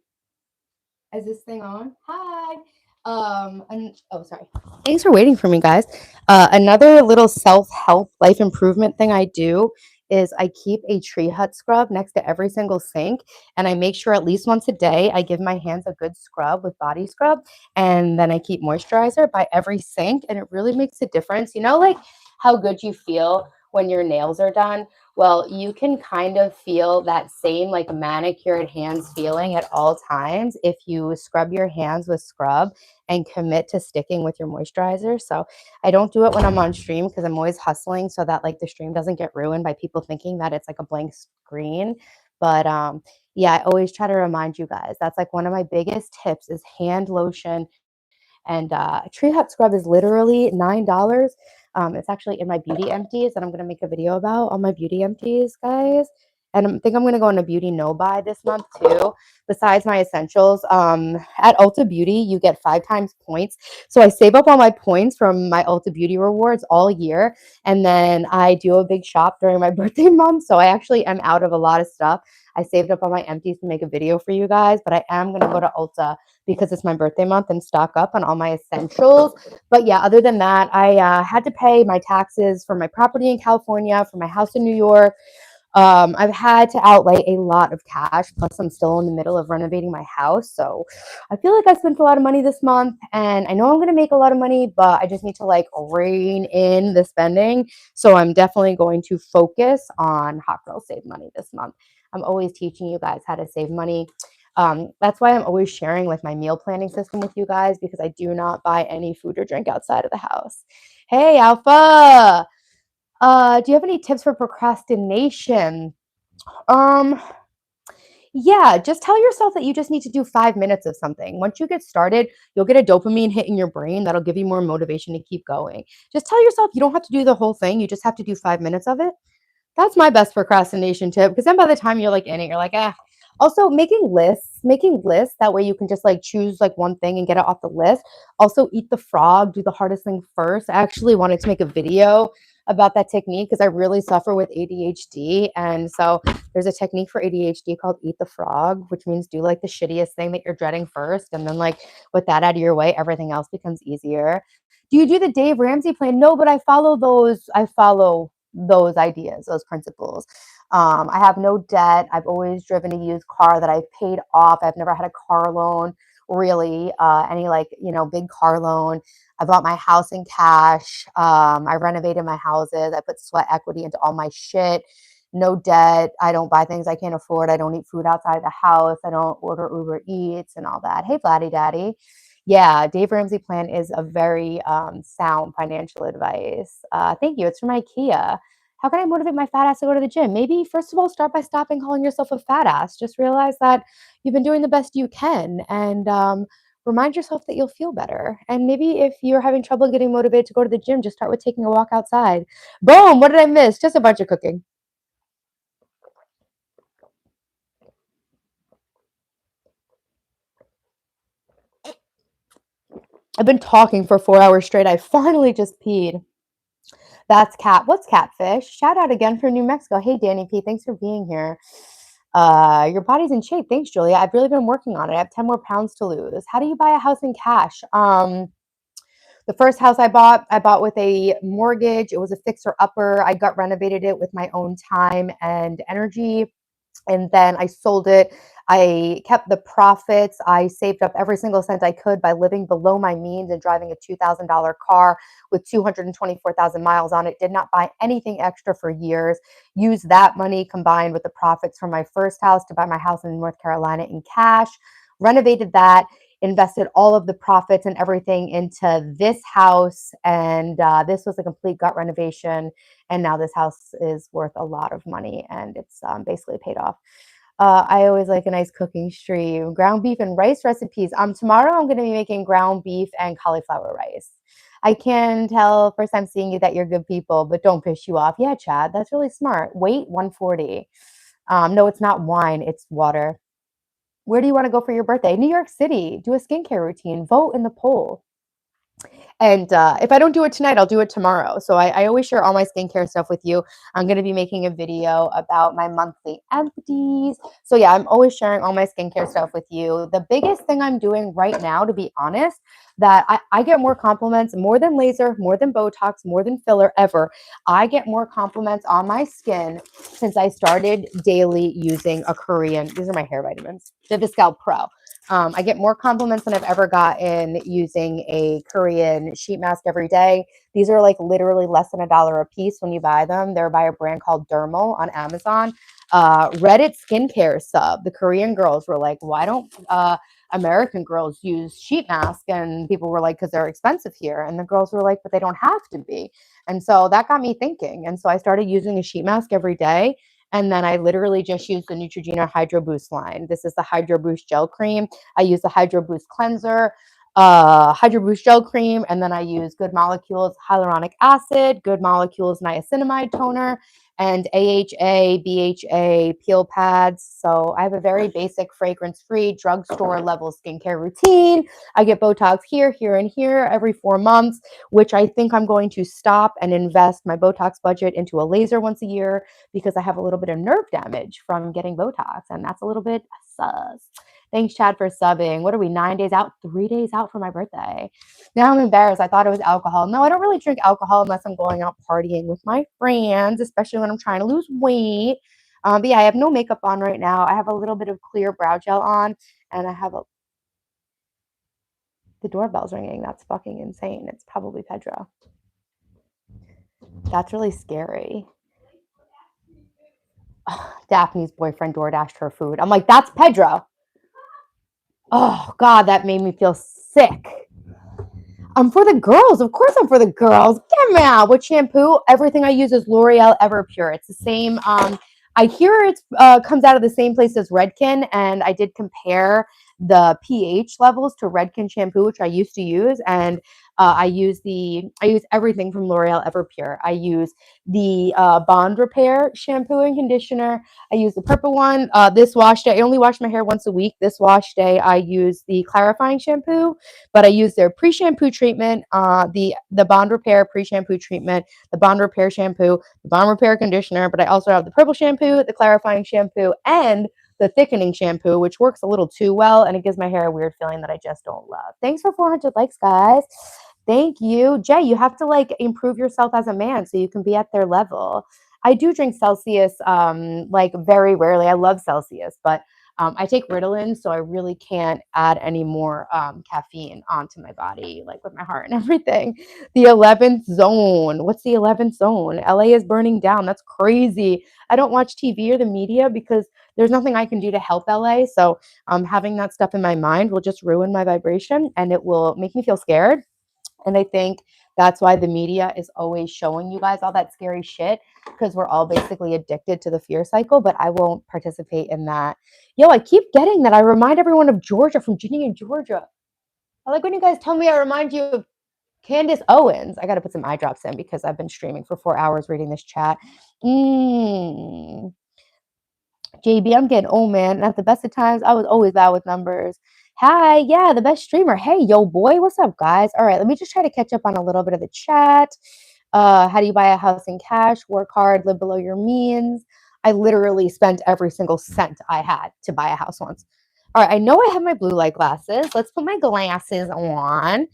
Is this thing on? Hi. And oh, sorry. Thanks for waiting for me, guys. Another little self-help life improvement thing I do is I keep a tree hut scrub next to every single sink, and I make sure at least once a day I give my hands a good scrub with body scrub, and then I keep moisturizer by every sink, and it really makes a difference. You know, like how good you feel when your nails are done? Well, you can kind of feel that same like manicured hands feeling at all times if you scrub your hands with scrub and commit to sticking with your moisturizer. So I don't do it when I'm on stream because I'm always hustling so that like the stream doesn't get ruined by people thinking that it's like a blank screen. But yeah, I always try to remind you guys that's like one of my biggest tips is hand lotion and Tree Hut Scrub is literally $9. It's actually in my beauty empties that I'm going to make a video about all my beauty empties, guys. And I think I'm going to go on a beauty no buy this month too, besides my essentials. At Ulta Beauty, you get 5 times points. So I save up all my points from my Ulta Beauty rewards all year. And then I do a big shop during my birthday month. So I actually am out of a lot of stuff. I saved up all my empties to make a video for you guys, but I am going to go to Ulta because it's my birthday month and stock up on all my essentials. But yeah, other than that, I had to pay my taxes for my property in California, for my house in New York. I've had to outlay a lot of cash. Plus, I'm still in the middle of renovating my house. So I feel like I spent a lot of money this month. And I know I'm going to make a lot of money, but I just need to like rein in the spending. So I'm definitely going to focus on Hot Girl Save Money this month. I'm always teaching you guys how to save money. That's why I'm always sharing with my meal planning system with you guys because I do not buy any food or drink outside of the house. Hey, Alpha. Do you have any tips for procrastination? Um, yeah, just tell yourself that you just need to do 5 minutes of something. Once you get started, you'll get a dopamine hit in your brain that'll give you more motivation to keep going. Just tell yourself you don't have to do the whole thing. You just have to do 5 minutes of it. That's my best procrastination tip because then by the time you're like in it, you're like, ah. Also, making lists that way you can just like choose like one thing and get it off the list. Also, eat the frog, do the hardest thing first. I actually wanted to make a video about that technique because I really suffer with ADHD. And so there's a technique for ADHD called eat the frog, which means do like the shittiest thing that you're dreading first. And then, like, with that out of your way, everything else becomes easier. Do you do the Dave Ramsey plan? No, but I follow those. I follow those ideas, those principles. I have no debt. I've always driven a used car that I've paid off. I've never had a car loan, really, any like, big car loan. I bought my house in cash. I renovated my houses. I put sweat equity into all my shit. No debt. I don't buy things I can't afford. I don't eat food outside the house. I don't order Uber Eats and all that. Hey, Vladdy Daddy. Yeah, Dave Ramsey plan is a very sound financial advice. Thank you. It's from IKEA. How can I motivate my fat ass to go to the gym? Maybe, first of all, start by stopping calling yourself a fat ass. Just realize that you've been doing the best you can. And remind yourself that you'll feel better. And maybe if you're having trouble getting motivated to go to the gym, just start with taking a walk outside. Boom, what did I miss? Just a bunch of cooking. I've been talking for 4 hours straight. I finally just peed. That's cat. What's catfish? Shout out again for New Mexico. Hey, Danny P. Thanks for being here. Your body's in shape. Thanks, Julia. I've really been working on it. I have 10 more pounds to lose. How do you buy a house in cash? The first house I bought with a mortgage. It was a fixer upper. I got renovated it with my own time and energy, and then I sold it. I kept the profits. I saved up every single cent I could by living below my means and driving a $2,000 car with 224,000 miles on it. Did not buy anything extra for years. Used that money combined with the profits from my first house to buy my house in North Carolina in cash. Renovated that, invested all of the profits and everything into this house. And this was a complete gut renovation. And now this house is worth a lot of money and it's basically paid off. I always like a nice cooking stream. Ground beef and rice recipes. Tomorrow I'm going to be making ground beef and cauliflower rice. I can tell first time seeing you that you're good people, but don't piss you off. Yeah, Chad, that's really smart. Weight 140. No, it's not wine, it's water. Where do you want to go for your birthday? New York City. Do a skincare routine. Vote in the poll. And if I don't do it tonight, I'll do it tomorrow. So I always share all my skincare stuff with you. I'm going to be making a video about my monthly empties. So yeah, I'm always sharing all my skincare stuff with you. The biggest thing I'm doing right now, to be honest, that I get more compliments, more than laser, more than Botox, more than filler ever. I get more compliments on my skin since I started daily using a Korean, these are my hair vitamins, Viviscal Pro. I get more compliments than I've ever gotten using a Korean sheet mask every day. These are like literally less than $1 a piece when you buy them. They're by a brand called Dermal on Amazon. Reddit skincare sub. The Korean girls were like, why don't American girls use sheet mask? And people were like, because they're expensive here. And the girls were like, but they don't have to be. And so that got me thinking. And so I started using a sheet mask every day. And then I literally just used the Neutrogena Hydro Boost line. This is the Hydro Boost Gel Cream. I use the Hydro Boost Cleanser, Hydro Boost Gel Cream, and then I use Good Molecules Hyaluronic Acid, Good Molecules Niacinamide Toner, and AHA, BHA peel pads. So I have a very basic fragrance-free drugstore level skincare routine. I get Botox here, here, and here every 4 months, which I think I'm going to stop and invest my Botox budget into a laser once a year because I have a little bit of nerve damage from getting Botox, and that's a little bit sus. Thanks, Chad, for subbing. What are we, 9 days out? 3 days out for my birthday. Now I'm embarrassed. I thought it was alcohol. No, I don't really drink alcohol unless I'm going out partying with my friends, especially when I'm trying to lose weight. But yeah, I have no makeup on right now. I have a little bit of clear brow gel on, and I have the doorbell's ringing. That's fucking insane. It's probably Pedro. That's really scary. Daphne's boyfriend door dashed her food. I'm like, that's Pedro. Oh God, that made me feel sick. I'm for the girls. Of course I'm for the girls. Get me out. What shampoo? Everything I use is L'Oreal Everpure. It's the same. I hear it comes out of the same place as Redken, and I did compare the pH levels to Redken shampoo, which I used to use, and I use everything from L'Oreal Everpure. I use the Bond Repair shampoo and conditioner. I use the purple one. This wash day, I only wash my hair once a week. This wash day, I use the clarifying shampoo, but I use their pre-shampoo treatment, the Bond Repair pre-shampoo treatment, the Bond Repair shampoo, the Bond Repair conditioner, but I also have the purple shampoo, the clarifying shampoo, and the thickening shampoo, which works a little too well, and it gives my hair a weird feeling that I just don't love. Thanks for 400 likes, guys. Thank you. Jay, you have to like improve yourself as a man so you can be at their level. I do drink Celsius like very rarely. I love Celsius, but I take Ritalin, so I really can't add any more caffeine onto my body, like with my heart and everything. The 11th zone. What's the 11th zone? LA is burning down. That's crazy. I don't watch TV or the media because there's nothing I can do to help LA. So having that stuff in my mind will just ruin my vibration and it will make me feel scared. And I think that's why the media is always showing you guys all that scary shit because we're all basically addicted to the fear cycle, but I won't participate in that. Yo, I keep getting that. I remind everyone of Georgia, from Ginny in Georgia. I like when you guys tell me I remind you of Candace Owens. I got to put some eye drops in because I've been streaming for 4 hours reading this chat. Mm. JB, I'm getting old, man. And at the best of times, I was always bad with numbers. Hi, yeah, the best streamer. Hey, yo, boy, what's up, guys? All right, let me just try to catch up on a little bit of the chat. How do you buy a house in cash? Work hard, live below your means. I literally spent every single cent I had to buy a house once. All right, I know I have my blue light glasses. Let's put my glasses on.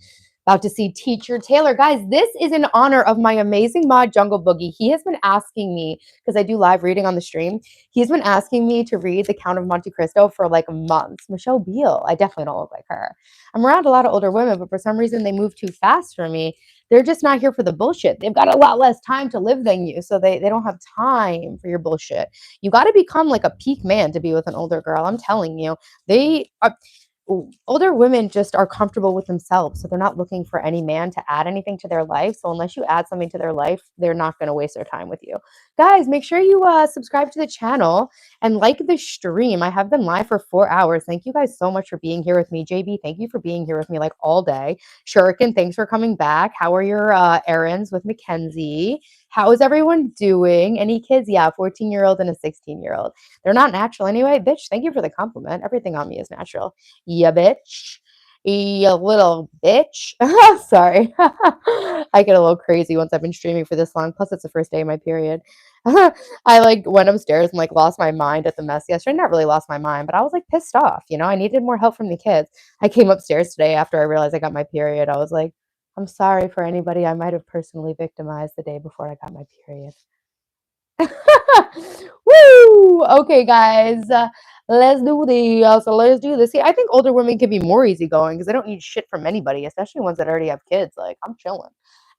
About to see Teacher Taylor. Guys, this is in honor of my amazing mod, Jungle Boogie. He has been asking me, because I do live reading on the stream, he's been asking me to read The Count of Monte Cristo for like months. Michelle Beale, I definitely don't look like her. I'm around a lot of older women, but for some reason they move too fast for me. They're just not here for the bullshit. They've got a lot less time to live than you, so they don't have time for your bullshit. You got to become like a peak man to be with an older girl. I'm telling you, they are older women just are comfortable with themselves, so they're not looking for any man to add anything to their life. So unless you add something to their life, they're not going to waste their time with you. Guys, make sure you subscribe to the channel and like the stream. I have been live for 4 hours. Thank you guys so much for being here with me. JB, thank you for being here with me like all day. Shuriken, thanks for coming back. How are your errands with Mackenzie? How is everyone doing? Any kids? Yeah, 14-year-old and a 16-year-old. They're not natural anyway. Bitch, thank you for the compliment. Everything on me is natural. Yeah, bitch. You little bitch. Sorry. I get a little crazy once I've been streaming for this long. Plus, it's the first day of my period. I like went upstairs and like lost my mind at the mess yesterday. Not really lost my mind, but I was like pissed off. You know, I needed more help from the kids. I came upstairs today after I realized I got my period. I was like, I'm sorry for anybody I might have personally victimized the day before I got my period. Woo! Okay, guys, let's do this. So let's do this. See, I think older women can be more easygoing because they don't need shit from anybody, especially ones that already have kids. Like, I'm chilling.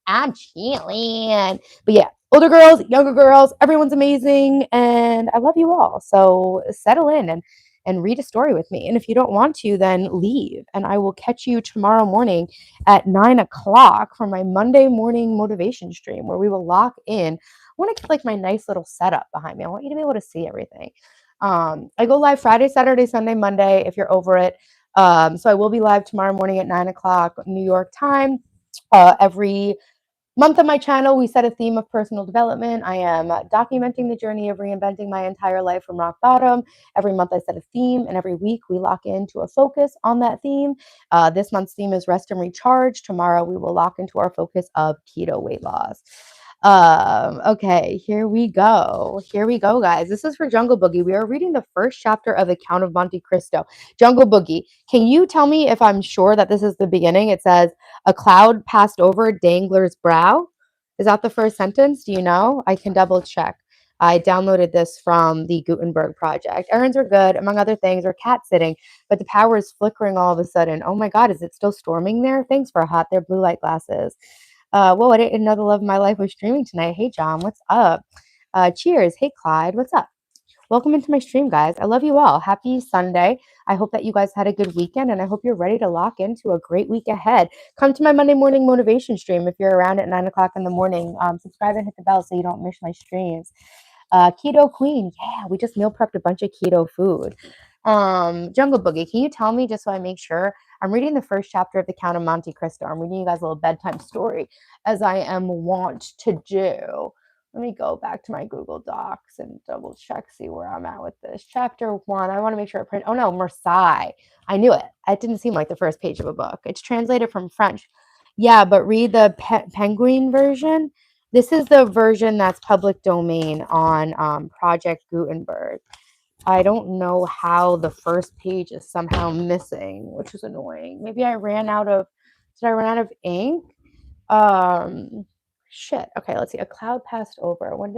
I'm chilling. But yeah, older girls, younger girls, everyone's amazing, and I love you all. So settle in and read a story with me. And if you don't want to, then leave. And I will catch you tomorrow morning at 9 o'clock for my Monday morning motivation stream where we will lock in. I want to get like my nice little setup behind me. I want you to be able to see everything. I go live Friday, Saturday, Sunday, Monday if you're over it. So I will be live tomorrow morning at 9 o'clock New York time. Every month on my channel, we set a theme of personal development. I am documenting the journey of reinventing my entire life from rock bottom. Every month, I set a theme, and every week, we lock into a focus on that theme. This month's theme is rest and recharge. Tomorrow, we will lock into our focus of keto weight loss. Okay, here we go. Here we go, guys. This is for Jungle Boogie. We are reading the first chapter of The Count of Monte Cristo. Jungle Boogie, can you tell me if I'm sure that this is the beginning? It says, a cloud passed over Dangler's brow. Is that the first sentence? Do you know? I can double check. I downloaded this from the Gutenberg project. Errands are good, among other things, or cat sitting, but the power is flickering all of a sudden. Oh my God, is it still storming there? Thanks for hot. They're blue light glasses. Whoa, I didn't know the love of my life was streaming tonight. Hey, John, what's up? Cheers. Hey, Clyde, what's up? Welcome into my stream, guys. I love you all. Happy Sunday. I hope that you guys had a good weekend, and I hope you're ready to lock into a great week ahead. Come to my Monday morning motivation stream if you're around at 9 o'clock in the morning. Subscribe and hit the bell so you don't miss my streams. Keto Queen, yeah, we just meal prepped a bunch of keto food. Jungle Boogie, can you tell me just so I make sure? I'm reading the first chapter of The Count of Monte Cristo. I'm reading you guys a little bedtime story, as I am wont to do. Let me go back to my Google Docs and double check, see where I'm at with this. Chapter 1, I want to make sure I print. Oh no, Marseille. I knew it. It didn't seem like the first page of a book. It's translated from French. Yeah, but read the Penguin version. This is the version that's public domain on Project Gutenberg. I don't know how the first page is somehow missing, which is annoying. Maybe I ran out of, did I run out of ink? Shit. Okay, let's see. A cloud passed over. What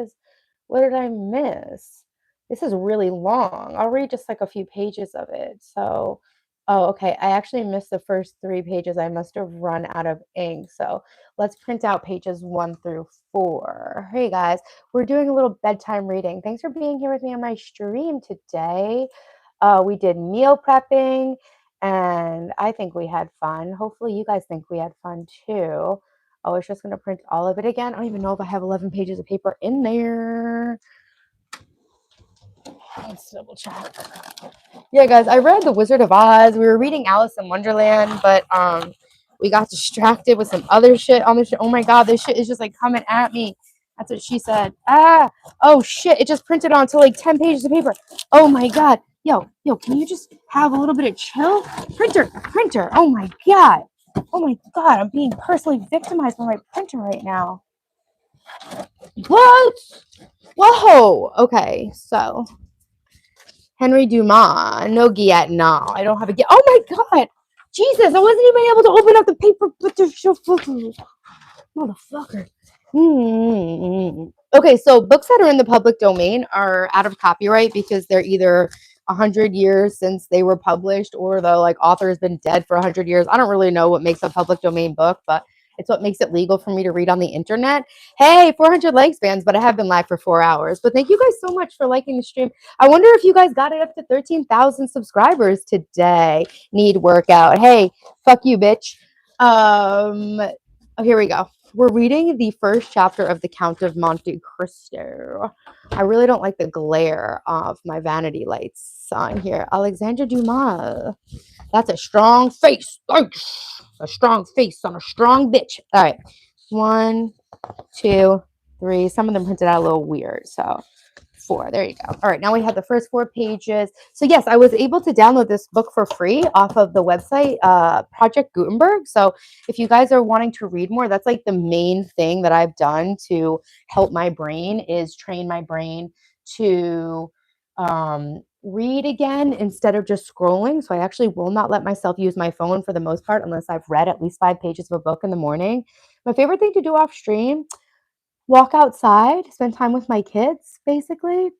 did I miss? This is really long. I'll read just like a few pages of it. So, oh, okay. I actually missed the first 3 pages. I must have run out of ink. So let's print out pages 1 through 4. Hey guys, we're doing a little bedtime reading. Thanks for being here with me on my stream today. We did meal prepping and I think we had fun. Hopefully you guys think we had fun too. Oh, it's just going to print all of it again. I don't even know if I have 11 pages of paper in there. Let's double check. Yeah, guys, I read The Wizard of Oz. We were reading Alice in Wonderland, but we got distracted with some other shit on the show. Oh my god, this shit is just like coming at me. That's what she said. Ah, oh shit, it just printed onto like 10 pages of paper. Oh my god. Yo, can you just have a little bit of chill? Printer. Oh my god. Oh my god, I'm being personally victimized by my printer right now. What? Whoa. Okay, so Henry Dumas, no Guillet, no. I don't have a Guillet. Oh my god! Jesus, I wasn't even able to open up the paper, but there's so motherfucker. Okay, so books that are in the public domain are out of copyright because they're either 100 years since they were published, or the like author has been dead for 100 years. I don't really know what makes a public domain book, but it's what makes it legal for me to read on the internet. Hey, 400 likes, fans, but I have been live for 4 hours. But thank you guys so much for liking the stream. I wonder if you guys got it up to 13,000 subscribers today. Need workout. Hey, fuck you, bitch. Oh, here we go. We're reading the first chapter of The Count of Monte Cristo. I really don't like the glare of my vanity lights on here. Alexandre Dumas. That's a strong face. Thanks. A strong face on a strong bitch. All right. 1, 2, 3. Some of them printed out a little weird. So 4. There you go. All right. Now we have the first 4 pages. So yes, I was able to download this book for free off of the website Project Gutenberg. So if you guys are wanting to read more, that's like the main thing that I've done to help my brain, is train my brain to read again instead of just scrolling. So I actually will not let myself use my phone for the most part unless I've read at least 5 pages of a book in the morning. My favorite thing to do off stream: walk outside, spend time with my kids, basically.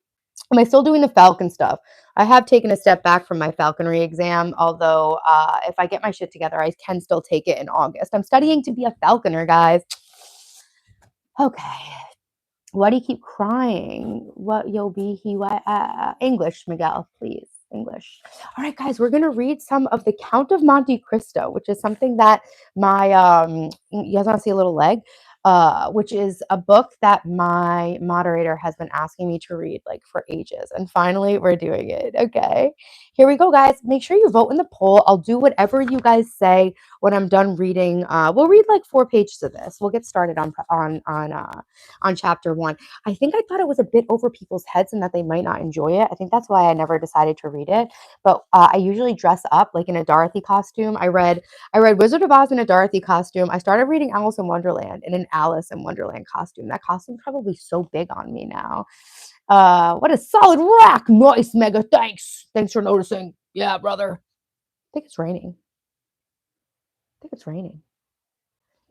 Am I still doing the falcon stuff? I have taken a step back from my falconry exam, although if I get my shit together, I can still take it in August. I'm studying to be a falconer, guys. Okay. Why do you keep crying? What you'll be he English, Miguel, please. English. All right, guys, we're gonna read some of The Count of Monte Cristo, which is something that my you guys want to see a little leg, which is a book that my moderator has been asking me to read like for ages, and finally we're doing it. Okay, here we go, guys. Make sure you vote in the poll. I'll do whatever you guys say when I'm done reading. We'll read like 4 pages of this. We'll get started on chapter 1. I think I thought it was a bit over people's heads and that they might not enjoy it. I think that's why I never decided to read it. But I usually dress up like in a Dorothy costume. I read Wizard of Oz in a Dorothy costume. I started reading Alice in Wonderland in an Alice in Wonderland costume. That costume's probably so big on me now. What a solid rock. Nice, Mega. Thanks for noticing. Yeah, brother. I think it's raining.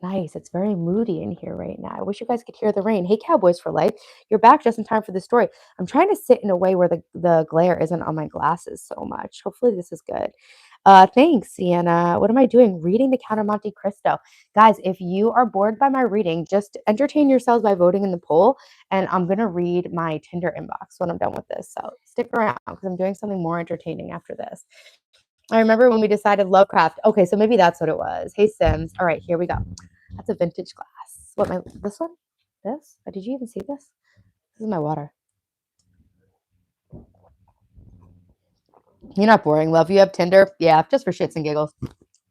Nice. It's very moody in here right now. I wish you guys could hear the rain. Hey, Cowboys for Life. You're back just in time for the story. I'm trying to sit in a way where the glare isn't on my glasses so much. Hopefully this is good. Thanks, Sienna. What am I doing? Reading The Count of Monte Cristo. Guys, if you are bored by my reading, just entertain yourselves by voting in the poll, and I'm going to read my Tinder inbox when I'm done with this. So stick around because I'm doing something more entertaining after this. I remember when we decided Lovecraft. Okay, so maybe that's what it was. Hey, Sims. All right, here we go. That's a vintage glass. This one? This? Did you even see this? This is my water. You're not boring, love. You have Tinder? Yeah, just for shits and giggles.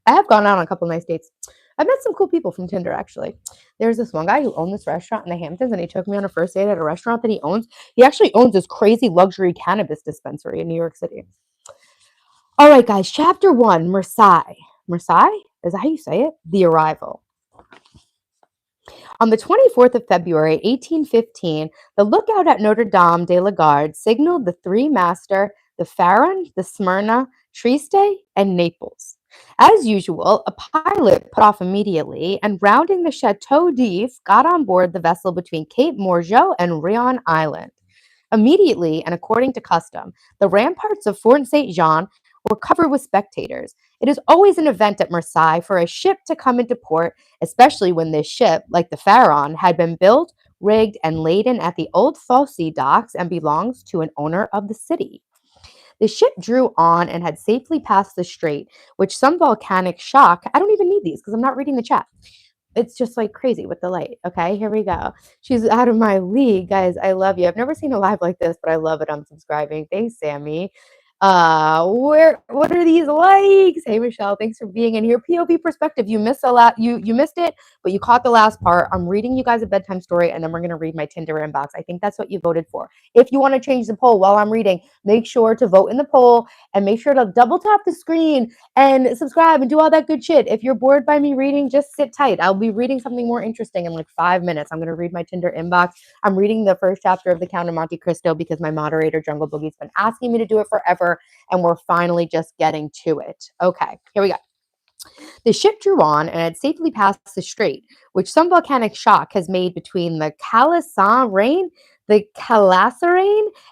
I have gone out on a couple nice dates. I've met some cool people from Tinder, actually. There's this one guy who owned this restaurant in the Hamptons, and he took me on a first date at a restaurant that he owns. He actually owns this crazy luxury cannabis dispensary in New York City. All right, guys, chapter 1, Marseille. Marseille? Is that how you say it? The Arrival. On the 24th of February, 1815, the lookout at Notre Dame de la Garde signaled the three-master, the Pharaon, the Smyrna, Trieste, and Naples. As usual, a pilot put off immediately, and rounding the Chateau d'If, got on board the vessel between Cape Morgeau and Rion Island. Immediately, and according to custom, the ramparts of Fort St. Jean were covered with spectators. It is always an event at Marseille for a ship to come into port, especially when this ship, like the Pharaon, had been built, rigged, and laden at the old Fosse docks and belongs to an owner of the city. The ship drew on and had safely passed the strait, which some volcanic shock, I don't even need these because I'm not reading the chat. it's just like crazy with the light. Okay, here we go. She's out of my league, guys. I love you. I've never seen a live like this, but I love it. I'm subscribing. Thanks, Sammy. Where what are these likes? Hey Michelle, thanks for being in here. POV perspective. You missed a lot. You missed it, but you caught the last part. I'm reading you guys a bedtime story, and then we're gonna read my Tinder inbox. I think that's what you voted for. If you want to change the poll while I'm reading, make sure to vote in the poll and make sure to double tap the screen and subscribe and do all that good shit. If you're bored by me reading, just sit tight. I'll be reading something more interesting in like 5 minutes. I'm gonna read my Tinder inbox. I'm reading the first chapter of The Count of Monte Cristo because my moderator Jungle Boogie's been asking me to do it forever, and we're finally just getting to it. Okay, here we go. The ship drew on and had safely passed the strait, which some volcanic shock has made between the Calasarane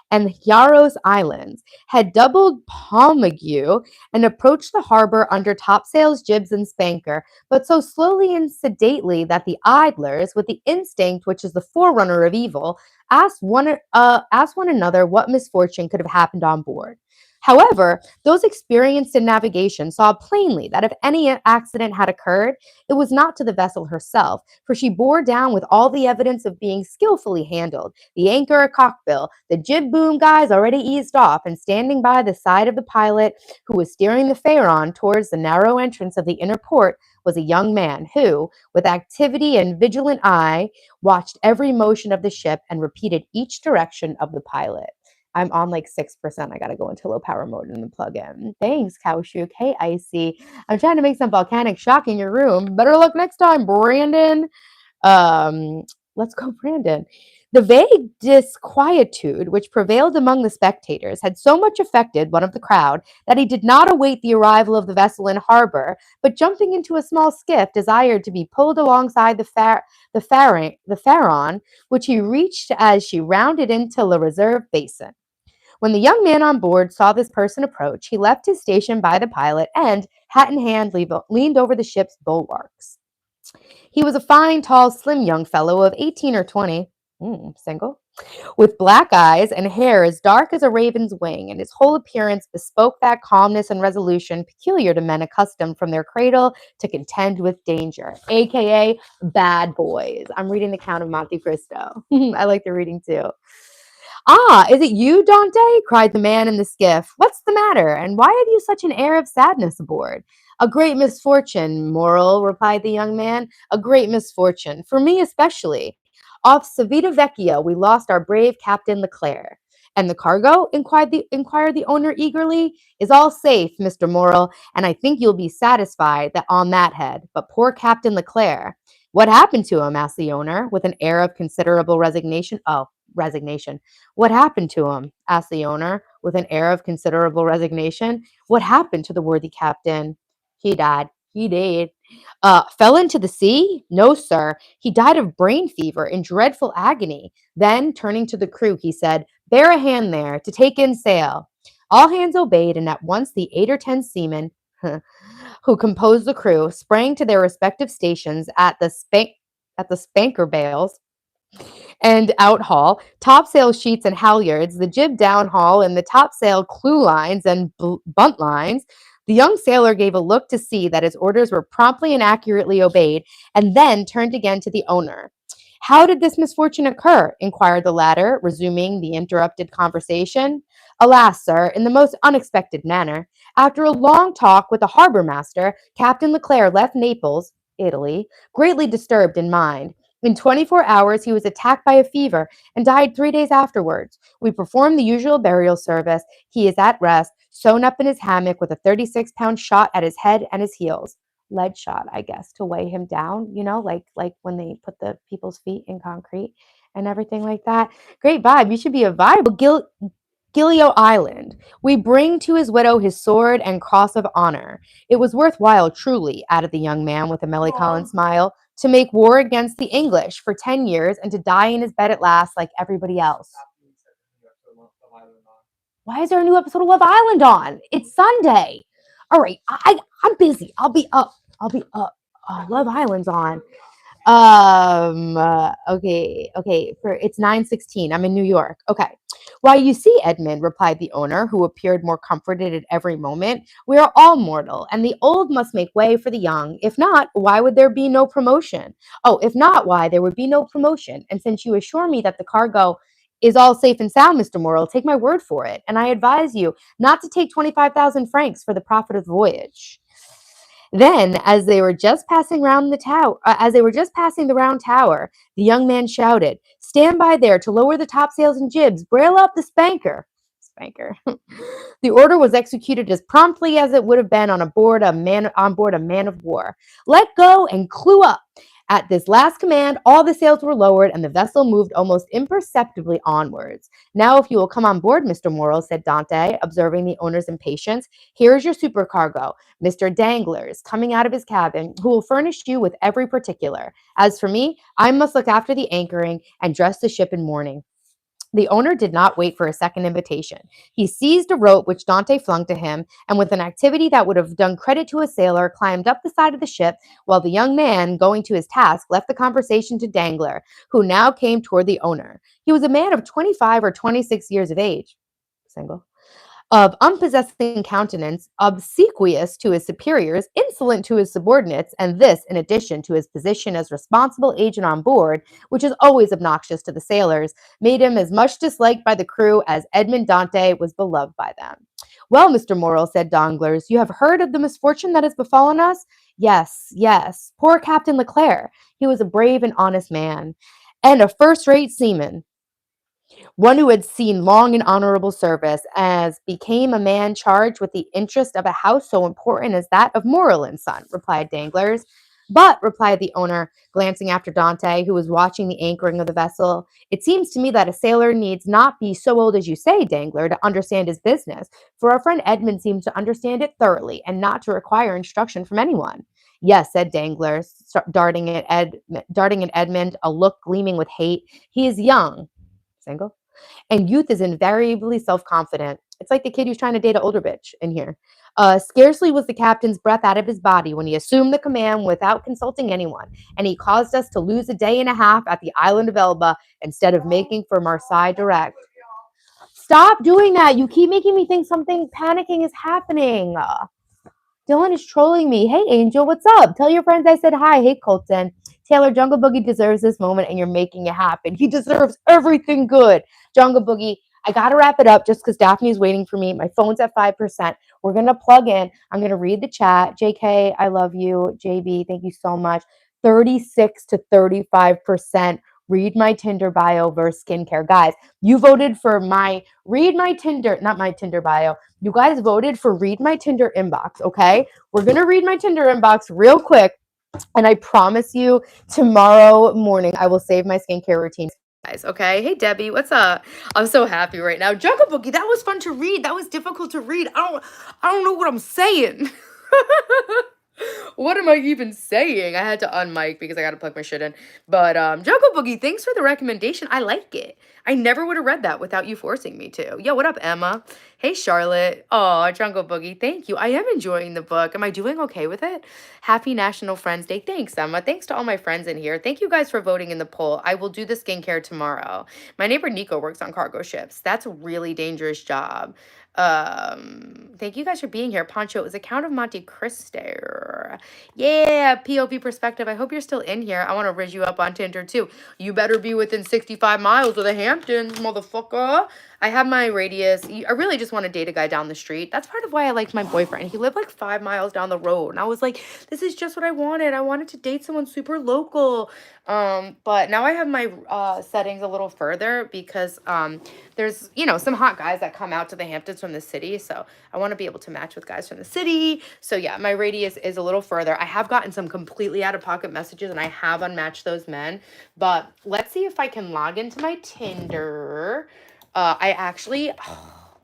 and Yaros Islands, had doubled Palmague and approached the harbor under topsails, jibs, and spanker, but so slowly and sedately that the idlers, with the instinct which is the forerunner of evil, asked one another what misfortune could have happened on board. However, those experienced in navigation saw plainly that if any accident had occurred, it was not to the vessel herself, for she bore down with all the evidence of being skillfully handled, the anchor a cockbill, the jib boom guys already eased off, and standing by the side of the pilot who was steering the Pharaon towards the narrow entrance of the inner port was a young man who, with activity and vigilant eye, watched every motion of the ship and repeated each direction of the pilot. I'm on like 6%. I got to go into low power mode and then plug in. Thanks, Cowshook. Hey, Icy. I'm trying to make some volcanic shock in your room. Better luck next time, Brandon. Um, let's go, Brandon. The vague disquietude which prevailed among the spectators had so much affected one of the crowd that he did not await the arrival of the vessel in harbor, but jumping into a small skiff, desired to be pulled alongside the Pharaon, which he reached as she rounded into the reserve basin. When the young man on board saw this person approach, he left his station by the pilot and, hat in hand, leaned over the ship's bulwarks. He was a fine, tall, slim young fellow of 18 or 20, single, with black eyes and hair as dark as a raven's wing, and his whole appearance bespoke that calmness and resolution peculiar to men accustomed from their cradle to contend with danger, aka bad boys. I'm reading The Count of Monte Cristo. I like the reading too. Ah, is it you, Dante? Cried the man in the skiff. What's the matter, and why have you such an air of sadness aboard? A great misfortune, Moral, replied the young man. A great misfortune, for me especially. Off Civita Vecchia we lost our brave Captain Leclerc. And the cargo? Inquired the owner eagerly. Is all safe, Mr. Morrill, and I think you'll be satisfied that on that head. But poor Captain Leclerc. What happened to him? Asked the owner, with an air of considerable resignation. Oh, resignation. What happened to him? Asked the owner, with an air of considerable resignation. What happened to the worthy captain? He died. He did. Fell into the sea? No, sir. He died of brain fever in dreadful agony. Then, turning to the crew, he said, Bear a hand there to take in sail. All hands obeyed, and at once the 8 or 10 seamen who composed the crew sprang to their respective stations at the spanker bales and outhaul, topsail sheets and halyards, the jib downhaul, and the topsail clew lines and bunt lines. The young sailor gave a look to see that his orders were promptly and accurately obeyed, and then turned again to the owner. How did this misfortune occur? Inquired the latter, resuming the interrupted conversation. Alas, sir, in the most unexpected manner. After a long talk with the harbor master, Captain Leclerc left Naples, Italy, greatly disturbed in mind. In 24 hours, he was attacked by a fever and died 3 days afterwards. We performed the usual burial service. He is at rest, sewn up in his hammock with a 36-pound shot at his head and his heels. Lead shot, I guess, to weigh him down, like when they put the people's feet in concrete and everything like that. Great vibe. You should be a vibe. Gilio Island. We bring to his widow his sword and cross of honor. It was worthwhile, truly, added the young man with a melancholy smile, to make war against the English for 10 years and to die in his bed at last like everybody else. Why is there a new episode of Love Island on? It's Sunday. All right, I'm busy. I'll be up. Oh, Love Island's on. Okay. For it's 9:16. I'm in New York. Okay. Why, you see, Edmund, replied the owner, who appeared more comforted at every moment, we are all mortal, and the old must make way for the young. If not, why would there be no promotion? Oh, if not, why there would be no promotion. And since you assure me that the cargo is all safe and sound, Mr. Morrill, take my word for it. And I advise you not to take 25,000 francs for the profit of the voyage. Then, as they were just passing the round tower, the young man shouted, "Stand by there to lower the topsails and jibs. Brail up the spanker." Spanker. The order was executed as promptly as it would have been on board a man of war. Let go and clew up. At this last command, all the sails were lowered and the vessel moved almost imperceptibly onwards. Now, if you will come on board, Mr. Morrill, said Dante, observing the owner's impatience, here is your supercargo, Mr. Danglars, coming out of his cabin, who will furnish you with every particular. As for me, I must look after the anchoring and dress the ship in mourning. The owner did not wait for a second invitation. He seized a rope which Dante flung to him, and with an activity that would have done credit to a sailor, climbed up the side of the ship, while the young man, going to his task, left the conversation to Dangler, who now came toward the owner. He was a man of 25 or 26 years of age, single, of unpossessing countenance, obsequious to his superiors, insolent to his subordinates, and this in addition to his position as responsible agent on board, which is always obnoxious to the sailors, made him as much disliked by the crew as Edmond Dante was beloved by them. Well, Mr. Morrill, said Danglars, you have heard of the misfortune that has befallen us? Yes, yes. Poor Captain Leclerc. He was a brave and honest man, and a first-rate seaman, one who had seen long and honorable service, as became a man charged with the interest of a house so important as that of Morrill and Son, replied Danglars. But, replied the owner, glancing after Dante, who was watching the anchoring of the vessel, it seems to me that a sailor needs not be so old as you say, Dangler, to understand his business, for our friend Edmund seems to understand it thoroughly, and not to require instruction from anyone. Yes, said Danglars, darting at Edmund a look gleaming with hate. He is young. Single? And youth is invariably self-confident. It's like the kid who's trying to date an older bitch in here. Scarcely was the captain's breath out of his body when he assumed the command without consulting anyone, and he caused us to lose a day and a half at the island of Elba instead of making for Marseille direct. Stop doing that. You keep making me think something panicking is happening. Dylan is trolling me. Hey, Angel, what's up? Tell your friends I said hi. Hey, Colton. Taylor, Jungle Boogie deserves this moment, and you're making it happen. He deserves everything good. Jungle Boogie, I got to wrap it up just because Daphne's waiting for me. My phone's at 5%. We're going to plug in. I'm going to read the chat. JK, I love you. JB, thank you so much. 36 to 35%. Read my Tinder bio versus skincare. Guys, you voted for not my Tinder bio. You guys voted for read my Tinder inbox, okay? We're going to read my Tinder inbox real quick. And I promise you, tomorrow morning, I will save my skincare routine, guys, okay? Hey, Debbie, what's up? I'm so happy right now. Jungle Boogie, that was fun to read. That was difficult to read. I don't know what I'm saying. What am I even saying? I had to unmic because I got to plug my shit in. But Jungle Boogie, thanks for the recommendation. I like it. I never would have read that without you forcing me to. Yo, what up, Emma? Hey, Charlotte. Oh, Jungle Boogie, thank you. I am enjoying the book. Am I doing okay with it? Happy National Friends Day. Thanks, Emma. Thanks to all my friends in here. Thank you guys for voting in the poll. I will do the skincare tomorrow. My neighbor Nico works on cargo ships. That's a really dangerous job. Thank you guys for being here. Poncho is a Count of Monte Cristo. Yeah, POV perspective. I hope you're still in here. I want to rizz you up on Tinder too. You better be within 65 miles of the Hamptons, motherfucker. I have my radius. I really just want to date a guy down the street. That's part of why I liked my boyfriend. He lived like 5 miles down the road. And I was like, this is just what I wanted. I wanted to date someone super local. But now I have my settings a little further because there's, some hot guys that come out to the Hamptons from the city. So I want to be able to match with guys from the city. So yeah, my radius is a little further. I have gotten some completely out of pocket messages and I have unmatched those men. But let's see if I can log into my Tinder. I actually,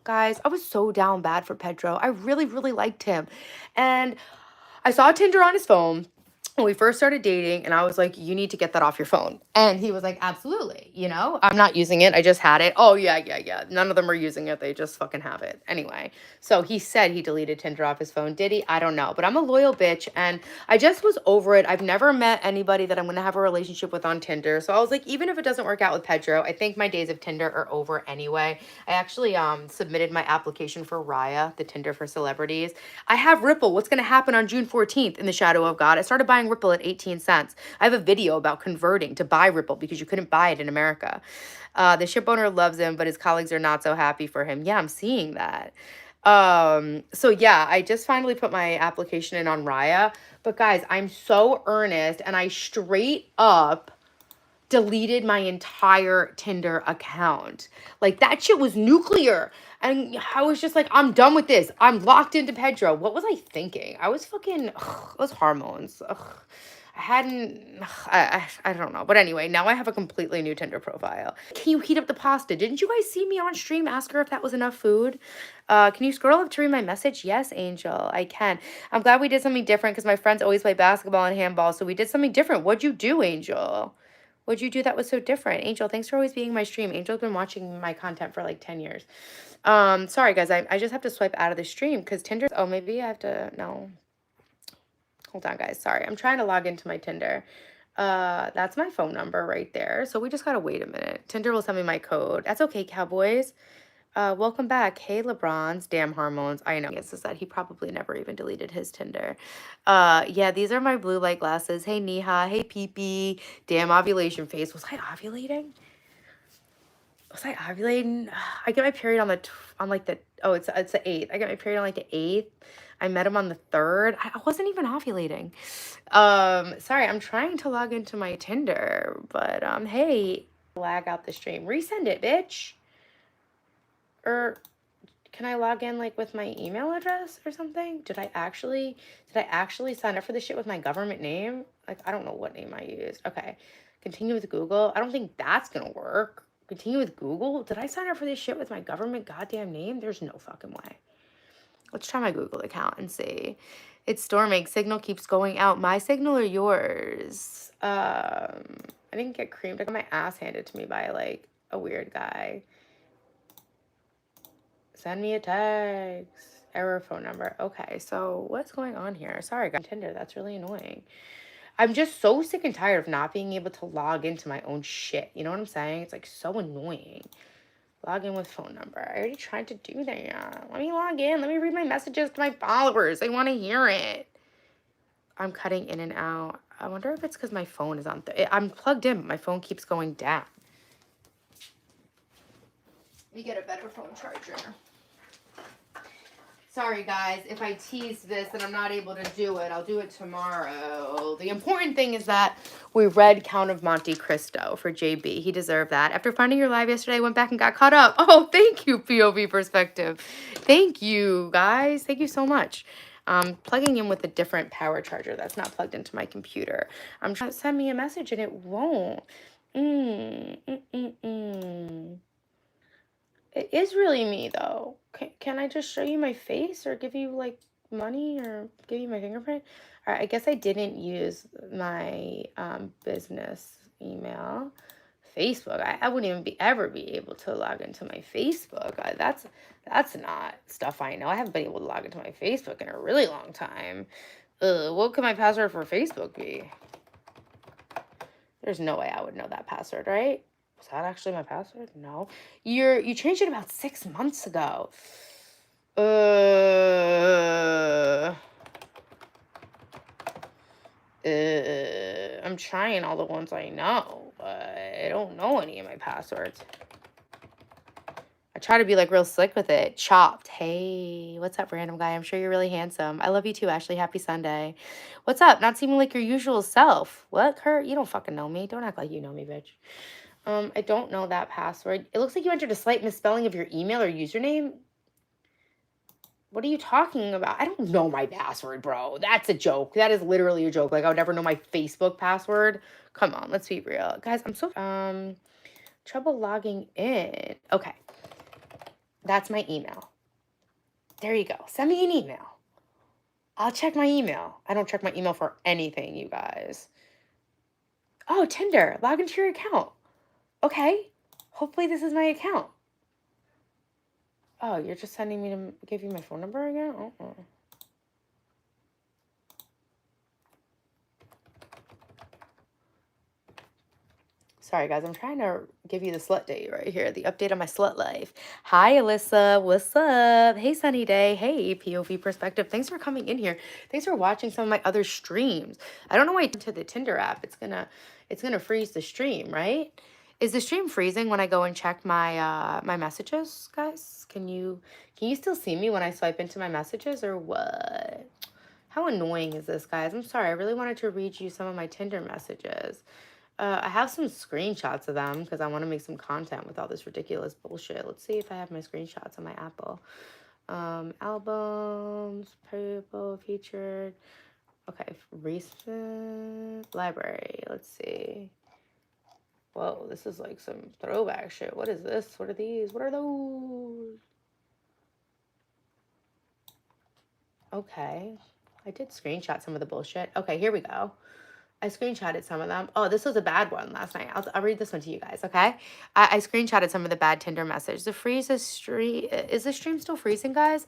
guys, I was so down bad for Pedro. I really, really liked him. And I saw Tinder on his phone. when we first started dating, and I was like, you need to get that off your phone. And he was like, absolutely. I'm not using it. I just had it. Oh, yeah, yeah, yeah. None of them are using it. They just fucking have it. Anyway, so he said he deleted Tinder off his phone. Did he? I don't know. But I'm a loyal bitch, and I just was over it. I've never met anybody that I'm going to have a relationship with on Tinder. So I was like, even if it doesn't work out with Pedro, I think my days of Tinder are over anyway. I actually submitted my application for Raya, the Tinder for celebrities. I have Ripple. What's going to happen on June 14th in the shadow of God? I started buying Ripple at 18 cents. I have a video about converting to buy Ripple because you couldn't buy it in America. The ship owner loves him, but his colleagues are not so happy for him. Yeah, I'm seeing that. So yeah, I just finally put my application in on Raya. But guys, I'm so earnest, and I straight up deleted my entire Tinder account. Like, that shit was nuclear. And I was just like, I'm done with this. I'm locked into Pedro. What was I thinking? I was fucking, it was hormones. I hadn't, I don't know. But anyway, now I have a completely new Tinder profile. Can you heat up the pasta? Didn't you guys see me on stream ask her if that was enough food? Can you scroll up to read my message? Yes, Angel, I can. I'm glad we did something different because my friends always play basketball and handball. So we did something different. What'd you do, Angel? What'd you do that was so different? Angel, thanks for always being in my stream. Angel's been watching my content for like 10 years. Sorry guys, I just have to swipe out of the stream because Tinder's, oh, maybe I have to, no. Hold on guys, sorry. I'm trying to log into my Tinder. That's my phone number right there. So we just gotta wait a minute. Tinder will send me my code. That's okay, cowboys. Welcome back. Hey, LeBron's damn hormones. I know. It's just that he probably never even deleted his Tinder. Yeah, these are my blue light glasses. Hey, Neha. Hey, Pee-Pee. Damn ovulation face. Was I ovulating? Was I ovulating? I get my period on it's the 8th. I get my period on like the 8th. I met him on the 3rd. I wasn't even ovulating. Sorry, I'm trying to log into my Tinder, but hey, lag out the stream. Resend it, bitch. Or can I log in like with my email address or something? Did I actually sign up for this shit with my government name? Like, I don't know what name I used. Okay. Continue with Google. I don't think that's gonna work. Continue with Google. Did I sign up for this shit with my government goddamn name? There's no fucking way. Let's try my Google account and see. It's storming. Signal keeps going out. My signal or yours? I didn't get creamed. I got my ass handed to me by like a weird guy. Send me a text. Error phone number. Okay, so what's going on here? Sorry, guys. Tinder, that's really annoying. I'm just so sick and tired of not being able to log into my own shit. You know what I'm saying? It's like so annoying. Log in with phone number. I already tried to do that. Let me log in. Let me read my messages to my followers. They want to hear it. I'm cutting in and out. I wonder if it's because my phone is on. I'm plugged in, but my phone keeps going down. Let me get a better phone charger. Sorry, guys, if I tease this and I'm not able to do it, I'll do it tomorrow. The important thing is that we read Count of Monte Cristo for JB. He deserved that. After finding your live yesterday, I went back and got caught up. Oh, thank you, POV Perspective. Thank you, guys. Thank you so much. Plugging in with a different power charger that's not plugged into my computer. I'm trying to send me a message and it won't. It is really me, though. Can I just show you my face or give you, like, money or give you my fingerprint? All right, I guess I didn't use my business email. Facebook. I wouldn't even ever be able to log into my Facebook. That's not stuff I know. I haven't been able to log into my Facebook in a really long time. What could my password for Facebook be? There's no way I would know that password, right? Was that actually my password? No. You changed it about 6 months ago. I'm trying all the ones I know, but I don't know any of my passwords. I try to be like real slick with it. Chopped. Hey, what's up, random guy? I'm sure you're really handsome. I love you too, Ashley. Happy Sunday. What's up? Not seeming like your usual self. What, Kurt? You don't fucking know me. Don't act like you know me, bitch. I don't know that password. It looks like you entered a slight misspelling of your email or username. What are you talking about? I don't know my password, bro. That's a joke. That is literally a joke. Like, I would never know my Facebook password. Come on, let's be real. Guys, I'm so trouble logging in. Okay. That's my email. There you go. Send me an email. I'll check my email. I don't check my email for anything, you guys. Oh, Tinder. Log into your account. Okay. Hopefully this is my account. Oh, you're just sending me to give you my phone number again? Uh-uh. Sorry, guys. I'm trying to give you the slut date right here. The update on my slut life. Hi, Alyssa. What's up? Hey, Sunny Day. Hey, POV Perspective. Thanks for coming in here. Thanks for watching some of my other streams. I don't know why to the Tinder app. It's gonna freeze the stream, right? Is the stream freezing when I go and check my my messages, guys? Can you still see me when I swipe into my messages or what? How annoying is this, guys? I'm sorry. I really wanted to read you some of my Tinder messages. I have some screenshots of them because I want to make some content with all this ridiculous bullshit. Let's see if I have my screenshots on my Apple. Albums, people featured. Okay, recent library. Let's see. Whoa, this is like some throwback shit. What is this? What are these? What are those? Okay. I did screenshot some of the bullshit. Okay, here we go. I screenshotted some of them. Oh, this was a bad one last night. I'll read this one to you guys, okay? I screenshotted some of the bad Tinder message. The freeze is stream. Is the stream still freezing, guys?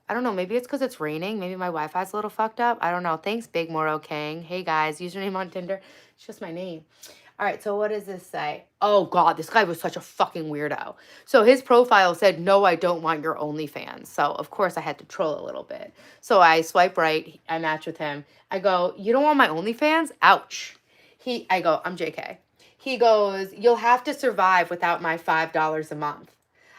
I don't know. Maybe it's because it's raining. Maybe my Wi-Fi's a little fucked up. I don't know. Thanks, Big Moro King. Hey, guys. Username on Tinder. It's just my name. All right, so what does this say? Oh, God, this guy was such a fucking weirdo. So his profile said, no, I don't want your OnlyFans. So, of course, I had to troll a little bit. So I swipe right. I match with him. I go, you don't want my OnlyFans? Ouch. I go, I'm JK. He goes, you'll have to survive without my $5 a month.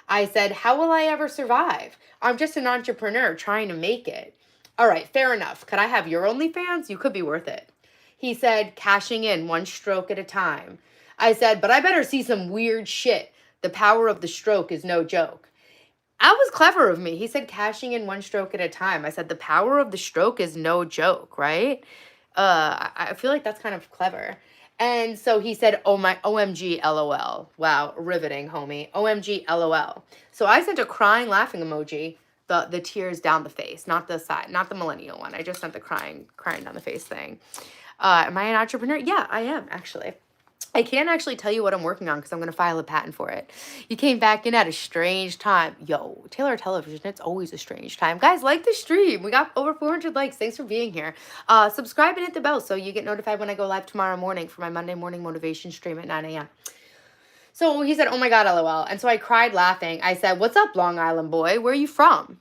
I said, how will I ever survive? I'm just an entrepreneur trying to make it. All right, fair enough. Could I have your OnlyFans? You could be worth it. He said, cashing in one stroke at a time. I said, but I better see some weird shit. The power of the stroke is no joke. That was clever of me. He said, cashing in one stroke at a time. I said, the power of the stroke is no joke, right? I feel like that's kind of clever. And so he said, oh my, OMG, LOL. Wow, riveting, homie. OMG, LOL. So I sent a crying, laughing emoji, the tears down the face, not the side, not the millennial one. I just sent the crying down the face thing. Am I an entrepreneur? Yeah, I am, actually. I can't actually tell you what I'm working on because I'm going to file a patent for it. You came back in at a strange time. Yo, Taylor Television, it's always a strange time. Guys, like the stream. We got over 400 likes. Thanks for being here. Subscribe and hit the bell so you get notified when I go live tomorrow morning for my Monday morning motivation stream at 9 a.m. So he said, oh my God, LOL. And so I cried laughing. I said, what's up, Long Island boy? Where are you from?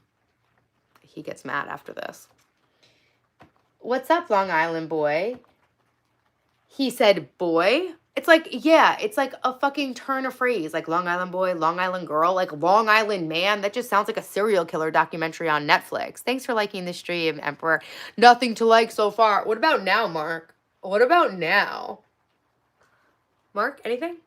He gets mad after this. What's up, Long Island boy? He said, boy? It's like, yeah, it's like a fucking turn of phrase, like Long Island boy, Long Island girl, like Long Island man. That just sounds like a serial killer documentary on Netflix. Thanks for liking the stream, Emperor. Nothing to like so far. What about now, Mark? What about now? Mark, anything?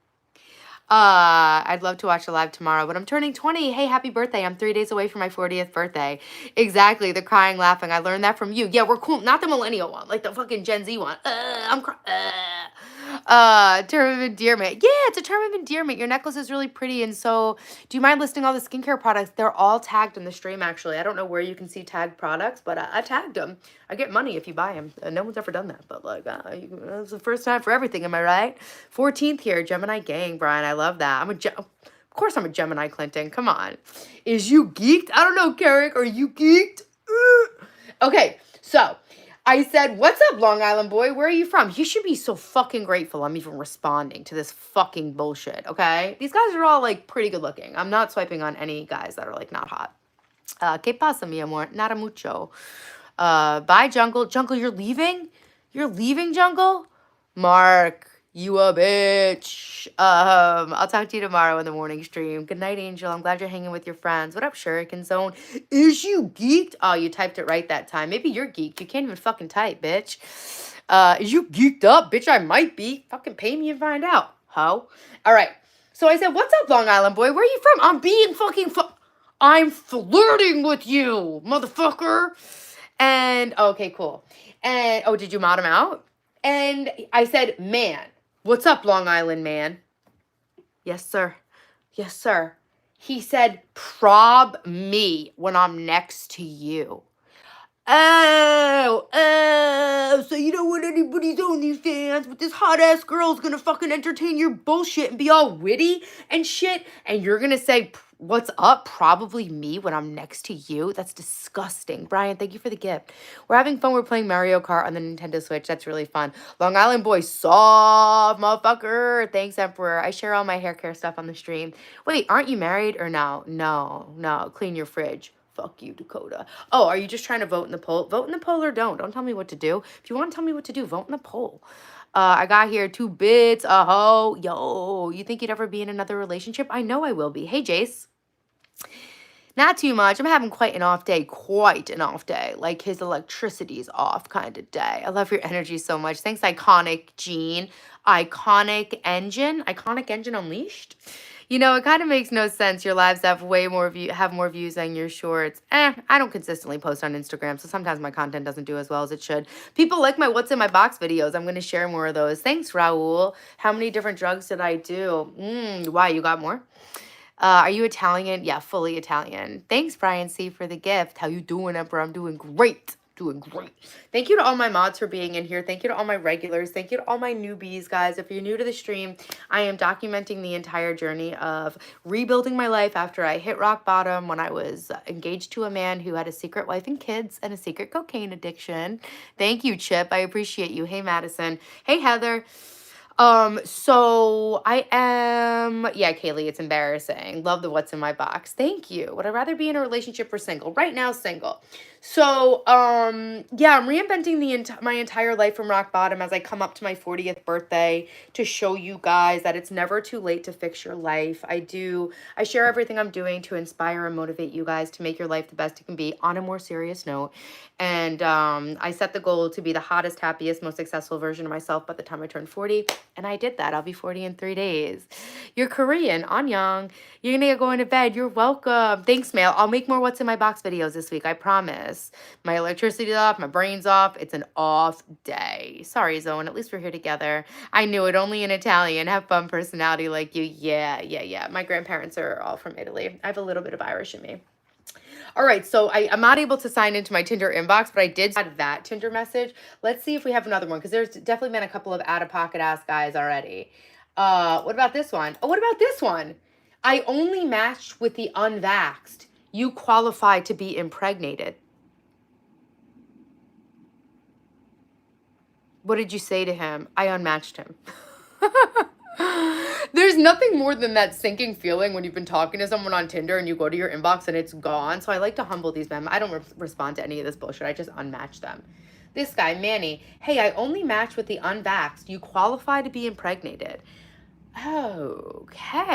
I'd love to watch it live tomorrow, but I'm turning 20. Hey, happy birthday. I'm 3 days away from my 40th birthday. Exactly. The crying, laughing. I learned that from you. Yeah, we're cool. Not the millennial one, like the fucking Gen Z one. I'm crying. Term of endearment. Yeah, it's a term of endearment. Your necklace is really pretty. And so, do you mind listing all the skincare products? They're all tagged in the stream, actually. I don't know where you can see tagged products, but I tagged them. I get money if you buy them. No one's ever done that, but like, it's the first time for everything. Am I right? 14th here, Gemini gang, Brian. I love that. Of course I'm a Gemini, Clinton. Come on. Is you geeked? I don't know, Carrick. Are you geeked? Okay, so I said, what's up, Long Island boy? Where are you from? You should be so fucking grateful I'm even responding to this fucking bullshit, okay? These guys are all, like, pretty good looking. I'm not swiping on any guys that are, like, not hot. ¿Qué pasa, mi amor? Nada mucho. Bye, Jungle. Jungle, you're leaving? You're leaving, Jungle? Mark, you a bitch. I'll talk to you tomorrow in the morning stream. Good night, Angel. I'm glad you're hanging with your friends. What up, Shuriken Zone? Is you geeked? Oh, you typed it right that time. Maybe you're geeked. You can't even fucking type, bitch. Is you geeked up? Bitch, I might be. Fucking pay me and find out, ho. All right. So I said, what's up, Long Island boy? Where are you from? I'm being fucking I'm flirting with you, motherfucker. And, okay, cool. And, oh, did you mod him out? And I said, man, what's up, Long Island man? Yes, sir. Yes, sir. He said, prob me when I'm next to you. So you don't want anybody's OnlyFans, but this hot ass girl's gonna fucking entertain your bullshit and be all witty and shit, and you're gonna say, what's up? Probably me when I'm next to you. That's disgusting. Brian, thank you for the gift. We're having fun. We're playing Mario Kart on the Nintendo Switch. That's really fun. Long Island boy, soft motherfucker. Thanks, Emperor. I share all my hair care stuff on the stream. Wait, aren't you married or no? No. Clean your fridge. Fuck you, Dakota. Oh, are you just trying to vote in the poll? Vote in the poll or don't. Don't tell me what to do. If you want to tell me what to do, vote in the poll. I got here 2 bits. Oh, yo. You think you'd ever be in another relationship? I know I will be. Hey, Jace. Not too much. I'm having quite an off day. Quite an off day. Like his electricity's off kind of day. I love your energy so much. Thanks, Iconic Gene. Iconic Engine. Iconic Engine Unleashed. You know, it kind of makes no sense. Your lives have way more have more views than your shorts. I don't consistently post on Instagram, so sometimes my content doesn't do as well as it should. People like my What's in My Box videos. I'm going to share more of those. Thanks, Raul. How many different drugs did I do? Why, you got more? Are you Italian? Yeah, fully Italian. Thanks, Brian C, for the gift. How you doing, Emperor? I'm doing great. Doing great. Thank you to all my mods for being in here. Thank you to all my regulars. Thank you to all my newbies, guys. If you're new to the stream, I am documenting the entire journey of rebuilding my life after I hit rock bottom when I was engaged to a man who had a secret wife and kids and a secret cocaine addiction. Thank you, Chip. I appreciate you. Hey, Madison. Hey, Heather. So I am, yeah, Kaylee, it's embarrassing. Love the What's in My Box. Thank you. Would I rather be in a relationship or single? Right now, single. So, yeah, I'm reinventing my entire life from rock bottom as I come up to my 40th birthday to show you guys that it's never too late to fix your life. I share everything I'm doing to inspire and motivate you guys to make your life the best it can be on a more serious note. And I set the goal to be the hottest, happiest, most successful version of myself by the time I turn 40. And I did that. I'll be 40 in 3 days. You're Korean. Annyeong. You're going to get going to bed. You're welcome. Thanks, Mail. I'll make more What's in My Box videos this week. I promise. My electricity's off. My brain's off. It's an off day. Sorry, Zoe. At least we're here together. I knew it. Only in Italian. Have fun personality like you. Yeah. My grandparents are all from Italy. I have a little bit of Irish in me. All right, so I'm not able to sign into my Tinder inbox, but I did add that Tinder message. Let's see if we have another one, because there's definitely been a couple of out-of-pocket ass guys already. What about this one? Oh, what about this one? I only matched with the unvaxxed. You qualify to be impregnated. What did you say to him? I unmatched him. There's nothing more than that sinking feeling when you've been talking to someone on Tinder and you go to your inbox and it's gone. So I like to humble these men. I don't respond to any of this bullshit. I just unmatch them. This guy, Manny, hey, I only match with the unvaxxed. You qualify to be impregnated. Okay.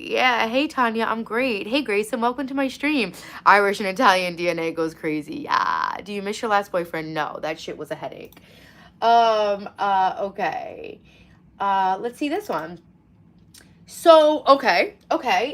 Yeah. Hey, Tanya, I'm great. Hey, Grace, and welcome to my stream. Irish and Italian DNA goes crazy. Yeah. Do you miss your last boyfriend? No, that shit was a headache. Okay. Let's see this one. So, okay.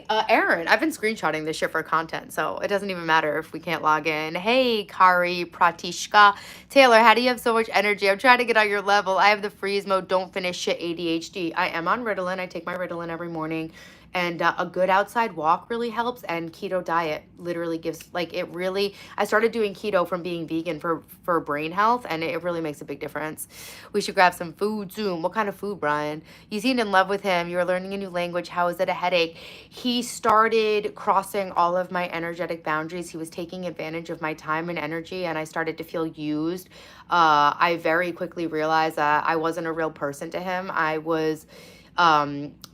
Aaron, I've been screenshotting this shit for content, so it doesn't even matter if we can't log in. Hey, Kari Pratishka. Taylor, how do you have so much energy? I'm trying to get on your level. I have the freeze mode, don't finish shit ADHD. I am on Ritalin. I take my Ritalin every morning. And a good outside walk really helps. And keto diet literally gives, like, it really, I started doing keto from being vegan for brain health, and it really makes a big difference. We should grab some food soon. What kind of food, Brian? You seemed in love with him. You were learning a new language. How is it a headache? He started crossing all of my energetic boundaries. He was taking advantage of my time and energy, and I started to feel used. I very quickly realized that I wasn't a real person to him. I was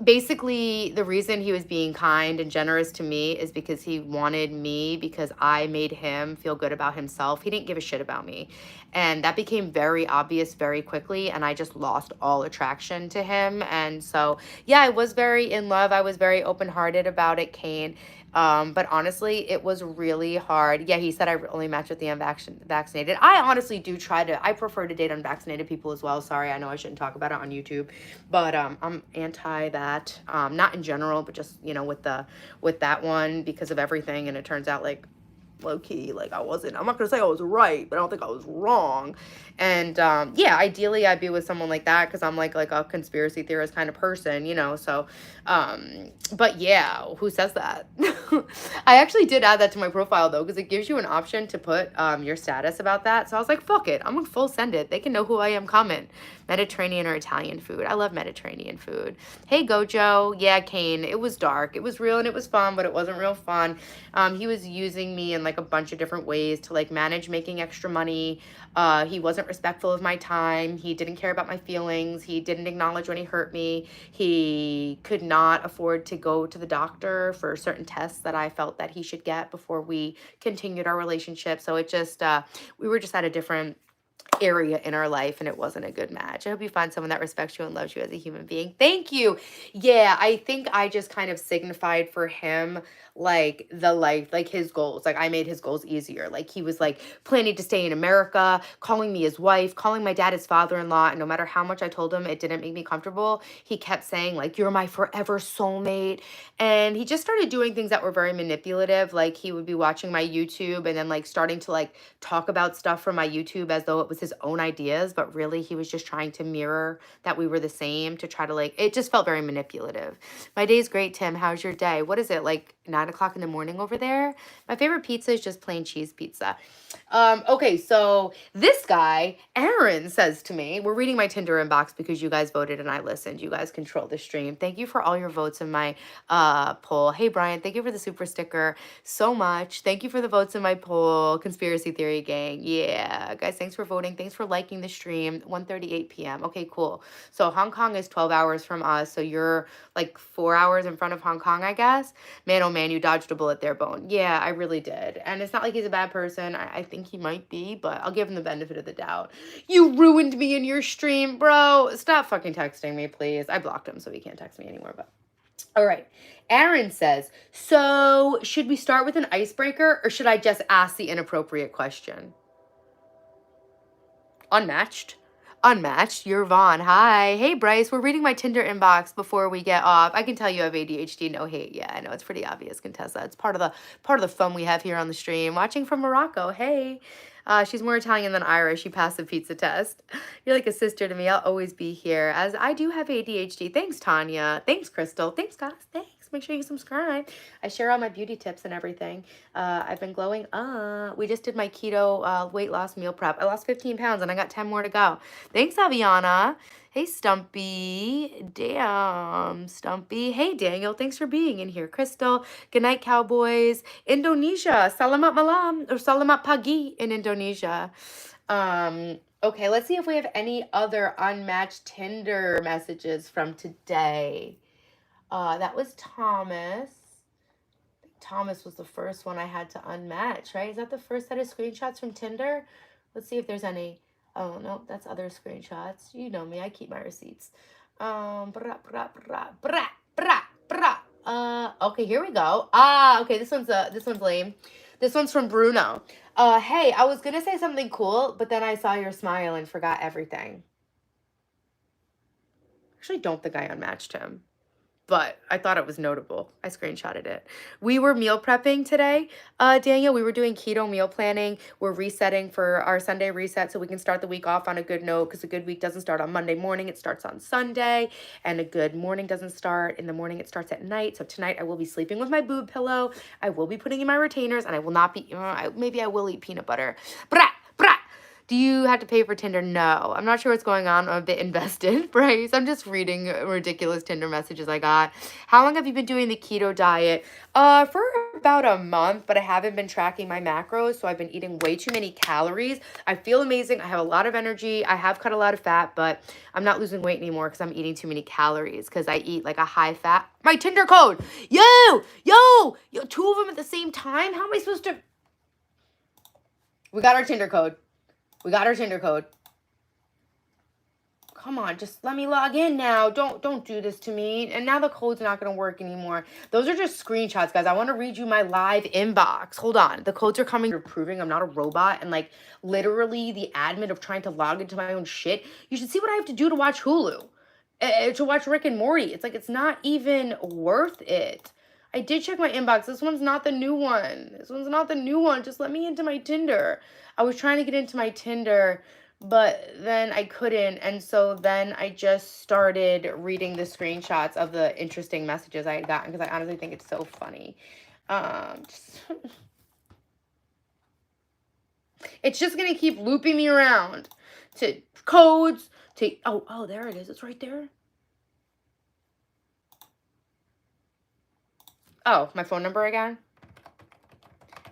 basically the reason he was being kind and generous to me is because he wanted me, because I made him feel good about himself. He didn't give a shit about me. And that became very obvious very quickly, and I just lost all attraction to him. And so, yeah, I was very in love. I was very open-hearted about it, Kane. But honestly, it was really hard. Yeah, he said I only match with the unvaccinated. I honestly do I prefer to date unvaccinated people as well. Sorry, I know I shouldn't talk about it on YouTube, but I'm anti that. Not in general, but just, with that one because of everything. And it turns out, like, low key. Like, I'm not gonna say I was right, but I don't think I was wrong. And yeah, ideally I'd be with someone like that because I'm like a conspiracy theorist kind of person, you know. So but yeah, who says that? I actually did add that to my profile though, because it gives you an option to put your status about that. So I was like, fuck it, I'm gonna full send it. They can know who I am. Comment Mediterranean or Italian food. I love Mediterranean food. Hey Gojo, yeah, Kane. It was dark. It was real and it was fun, but it wasn't real fun. He was using me in like a bunch of different ways to like manage making extra money. He wasn't respectful of my time. He didn't care about my feelings. He didn't acknowledge when he hurt me. He could not afford to go to the doctor for certain tests that I felt that he should get before we continued our relationship. So it just, we were just at a different area in our life and it wasn't a good match. I hope you find someone that respects you and loves you as a human being. Thank you. Yeah, I think I just kind of signified for him like the life, like his goals. Like I made his goals easier. Like he was like planning to stay in America, calling me his wife, calling my dad his father-in-law, and no matter how much I told him it didn't make me comfortable, he kept saying like you're my forever soulmate. And he just started doing things that were very manipulative. Like he would be watching my YouTube and then like starting to like talk about stuff from my YouTube as though it was his own ideas, but really he was just trying to mirror that we were the same to try to like, it just felt very manipulative. My day's great, Tim. How's your day? What is it, like 9 o'clock in the morning over there? My favorite pizza is just plain cheese pizza. Okay, so this guy, Aaron, says to me, we're reading my Tinder inbox because you guys voted and I listened. You guys control the stream. Thank you for all your votes in my poll. Hey, Brian, thank you for the super sticker so much. Thank you for the votes in my poll. Conspiracy theory gang. Yeah, guys, thanks for voting. Thanks for liking the stream. 1:38 p.m. Okay, cool. So Hong Kong is 12 hours from us. So you're like 4 hours in front of Hong Kong, I guess. Man, oh man, you dodged a bullet there, Bone. Yeah, I really did. And it's not like he's a bad person. I think he might be, but I'll give him the benefit of the doubt. You ruined me in your stream, bro. Stop fucking texting me, please. I blocked him, so he can't text me anymore, but all right. Aaron says, so should we start with an icebreaker or should I just ask the inappropriate question? Unmatched. Unmatched. You're Vaughn. Hi. Hey, Bryce. We're reading my Tinder inbox before we get off. I can tell you have ADHD. No hate. Yeah, I know. It's pretty obvious, Contessa. It's part of the fun we have here on the stream. Watching from Morocco. Hey. She's more Italian than Irish. She passed the pizza test. You're like a sister to me. I'll always be here as I do have ADHD. Thanks, Tanya. Thanks, Crystal. Thanks, guys. Thanks. Make sure you subscribe. I share all my beauty tips and everything. I've been glowing. We just did my keto weight loss meal prep. I lost 15 pounds and I got 10 more to go. Thanks, Aviana. Hey, Stumpy. Damn, Stumpy. Hey, Daniel. Thanks for being in here. Crystal. Good night, Cowboys. Indonesia. Salamat malam or salamat pagi in Indonesia. Okay, let's see if we have any other unmatched Tinder messages from today. That was Thomas. Thomas was the first one I had to unmatch, right? Is that the first set of screenshots from Tinder? Let's see if there's any. Oh, no, that's other screenshots. You know me, I keep my receipts. Okay, here we go. Okay, this one's lame. This one's from Bruno. Hey, I was gonna say something cool, but then I saw your smile and forgot everything. Actually, don't think I unmatched him, but I thought it was notable. I screenshotted it. We were meal prepping today, Daniel. We were doing keto meal planning. We're resetting for our Sunday reset so we can start the week off on a good note, because a good week doesn't start on Monday morning. It starts on Sunday. And a good morning doesn't start in the morning. It starts at night. So tonight I will be sleeping with my boob pillow. I will be putting in my retainers, and I will not be, maybe I will eat peanut butter. Brah! Do you have to pay for Tinder? No. I'm not sure what's going on. I'm a bit invested, Bryce. I'm just reading ridiculous Tinder messages I got. How long have you been doing the keto diet? For about a month, but I haven't been tracking my macros, so I've been eating way too many calories. I feel amazing. I have a lot of energy. I have cut a lot of fat, but I'm not losing weight anymore because I'm eating too many calories because I eat like a high fat. My Tinder code. Yo, two of them at the same time? How am I supposed to? We got our Tinder code. Come on, just let me log in now. Don't do this to me. And now the code's not going to work anymore. Those are just screenshots, guys. I want to read you my live inbox. Hold on. The codes are coming. You're proving I'm not a robot. And like literally the admin of trying to log into my own shit. You should see what I have to do to watch Hulu. To watch Rick and Morty. It's like, it's not even worth it. I did check my inbox. This one's not the new one. This one's not the new one. Just let me into my Tinder. I was trying to get into my Tinder, but then I couldn't. And so then I just started reading the screenshots of the interesting messages I had gotten because I honestly think it's so funny. It's just going to keep looping me around to codes, to, oh, there it is. It's right there. Oh, my phone number again?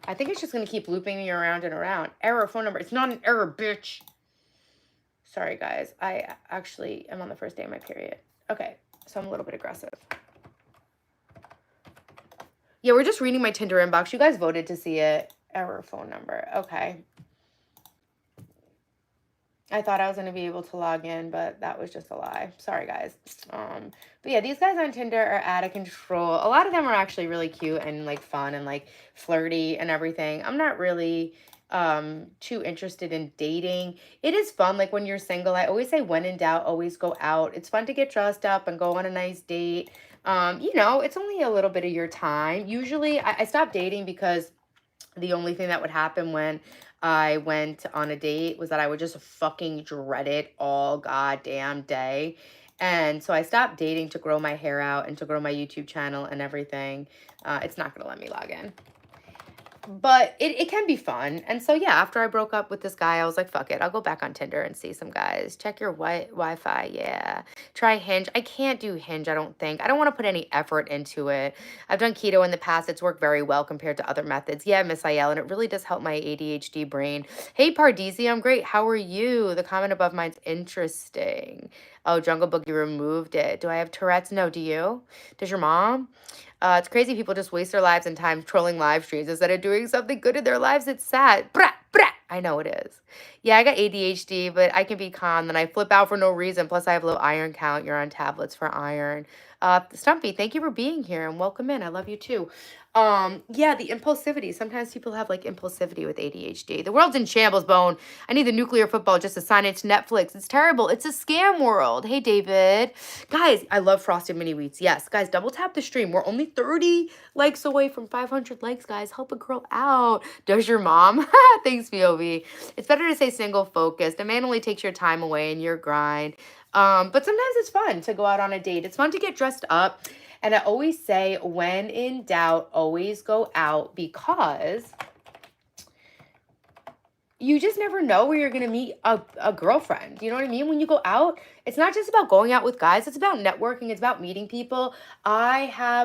I think it's just going to keep looping me around and around. Error phone number. It's not an error, bitch. Sorry, guys. I actually am on the first day of my period. Okay, so I'm a little bit aggressive. Yeah, we're just reading my Tinder inbox. You guys voted to see it. Error phone number. Okay. I thought I was going to be able to log in, but that was just a lie. Sorry, guys. But yeah, these guys on Tinder are out of control. A lot of them are actually really cute and like fun and like flirty and everything. I'm not really too interested in dating. It is fun, like when you're single. I always say, when in doubt, always go out. It's fun to get dressed up and go on a nice date. It's only a little bit of your time. Usually I stopped dating because the only thing that would happen when I went on a date was that I would just fucking dread it all goddamn day. And so I stopped dating to grow my hair out and to grow my YouTube channel and everything. It's not going to let me log in. But it can be fun. And so, yeah, after I broke up with this guy, I was like, fuck it. I'll go back on Tinder and see some guys. Check your Wi-Fi. Yeah. Try Hinge. I can't do Hinge, I don't think. I don't want to put any effort into it. I've done keto in the past. It's worked very well compared to other methods. Yeah, Miss Ayel, and it really does help my ADHD brain. Hey, Pardisi, I'm great. How are you? The comment above mine's interesting. Oh, Jungle Boogie removed it. Do I have Tourette's? No, do you? Does your mom? It's crazy people just waste their lives and time trolling live streams instead of doing something good in their lives. It's sad. Brah, brah. I know it is. Yeah, I got ADHD, but I can be calm. Then I flip out for no reason. Plus, I have low iron count. You're on tablets for iron. Stumpy, thank you for being here and welcome in. I love you too. Yeah, the impulsivity. Sometimes people have like impulsivity with ADHD. The world's in shambles, Bone. I need the nuclear football just to sign into Netflix. It's terrible. It's a scam world. Hey, David. Guys, I love Frosted Mini Wheats. Yes, guys, double tap the stream. We're only 30 likes away from 500 likes, guys. Help a girl out. Does your mom? Thanks, POV. It's better to say single focused. A man only takes your time away in your grind. But sometimes it's fun to go out on a date. It's fun to get dressed up. And I always say, when in doubt, always go out, because you just never know where you're going to meet a girlfriend. You know what I mean? When you go out, it's not just about going out with guys. It's about networking. It's about meeting people. I've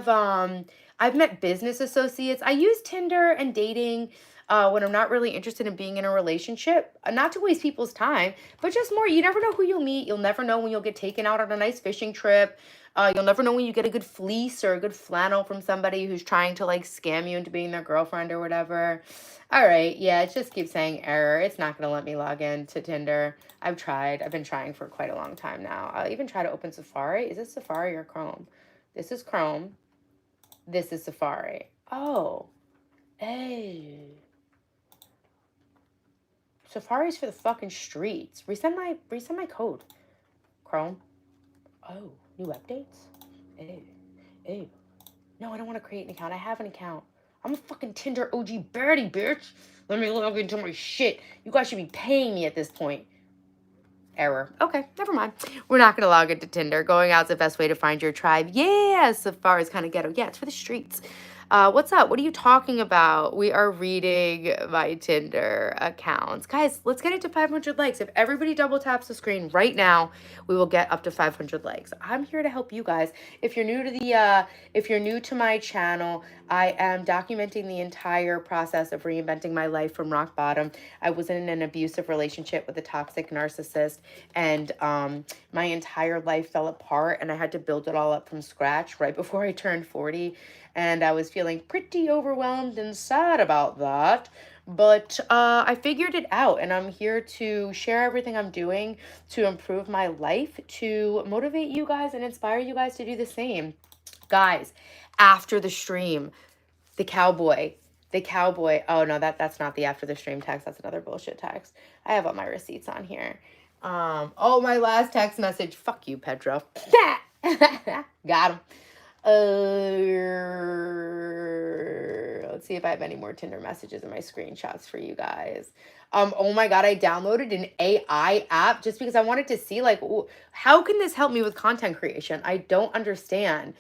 met business associates. I use Tinder and dating when I'm not really interested in being in a relationship, not to waste people's time, but just more, you never know who you'll meet. You'll never know when you'll get taken out on a nice fishing trip. You'll never know when you get a good fleece or a good flannel from somebody who's trying to like scam you into being their girlfriend or whatever. All right, yeah, it just keeps saying error. It's not going to let me log in to Tinder. I've tried. I've been trying for quite a long time now. I'll even try to open Safari. Is this Safari or Chrome? This is Chrome. This is Safari. Oh. Hey. Safari's for the fucking streets. Resend my code. Chrome. Oh, new updates? Ew. Ew. No, I don't want to create an account. I have an account. I'm a fucking Tinder OG baddie, bitch. Let me log into my shit. You guys should be paying me at this point. Error. Okay, never mind. We're not going to log into Tinder. Going out's the best way to find your tribe. Yeah, Safari's kind of ghetto. Yeah, it's for the streets. What's up? What are you talking about? We are reading my Tinder accounts. Guys, let's get it to 500 likes. If everybody double taps the screen right now, we will get up to 500 likes. I'm here to help you guys. If you're new to my channel, I am documenting the entire process of reinventing my life from rock bottom. I was in an abusive relationship with a toxic narcissist, and my entire life fell apart, and I had to build it all up from scratch right before I turned 40. And I was feeling pretty overwhelmed and sad about that. But I figured it out, and I'm here to share everything I'm doing to improve my life, to motivate you guys and inspire you guys to do the same. Guys, after the stream, the cowboy, oh no, that's not the after the stream text. That's another bullshit text. I have all my receipts on here. Oh, my last text message. Fuck you, Pedro. Got him. Let's see if I have any more Tinder messages in my screenshots for you guys. Oh my God, I downloaded an AI app just because I wanted to see like how can this help me with content creation? I don't understand.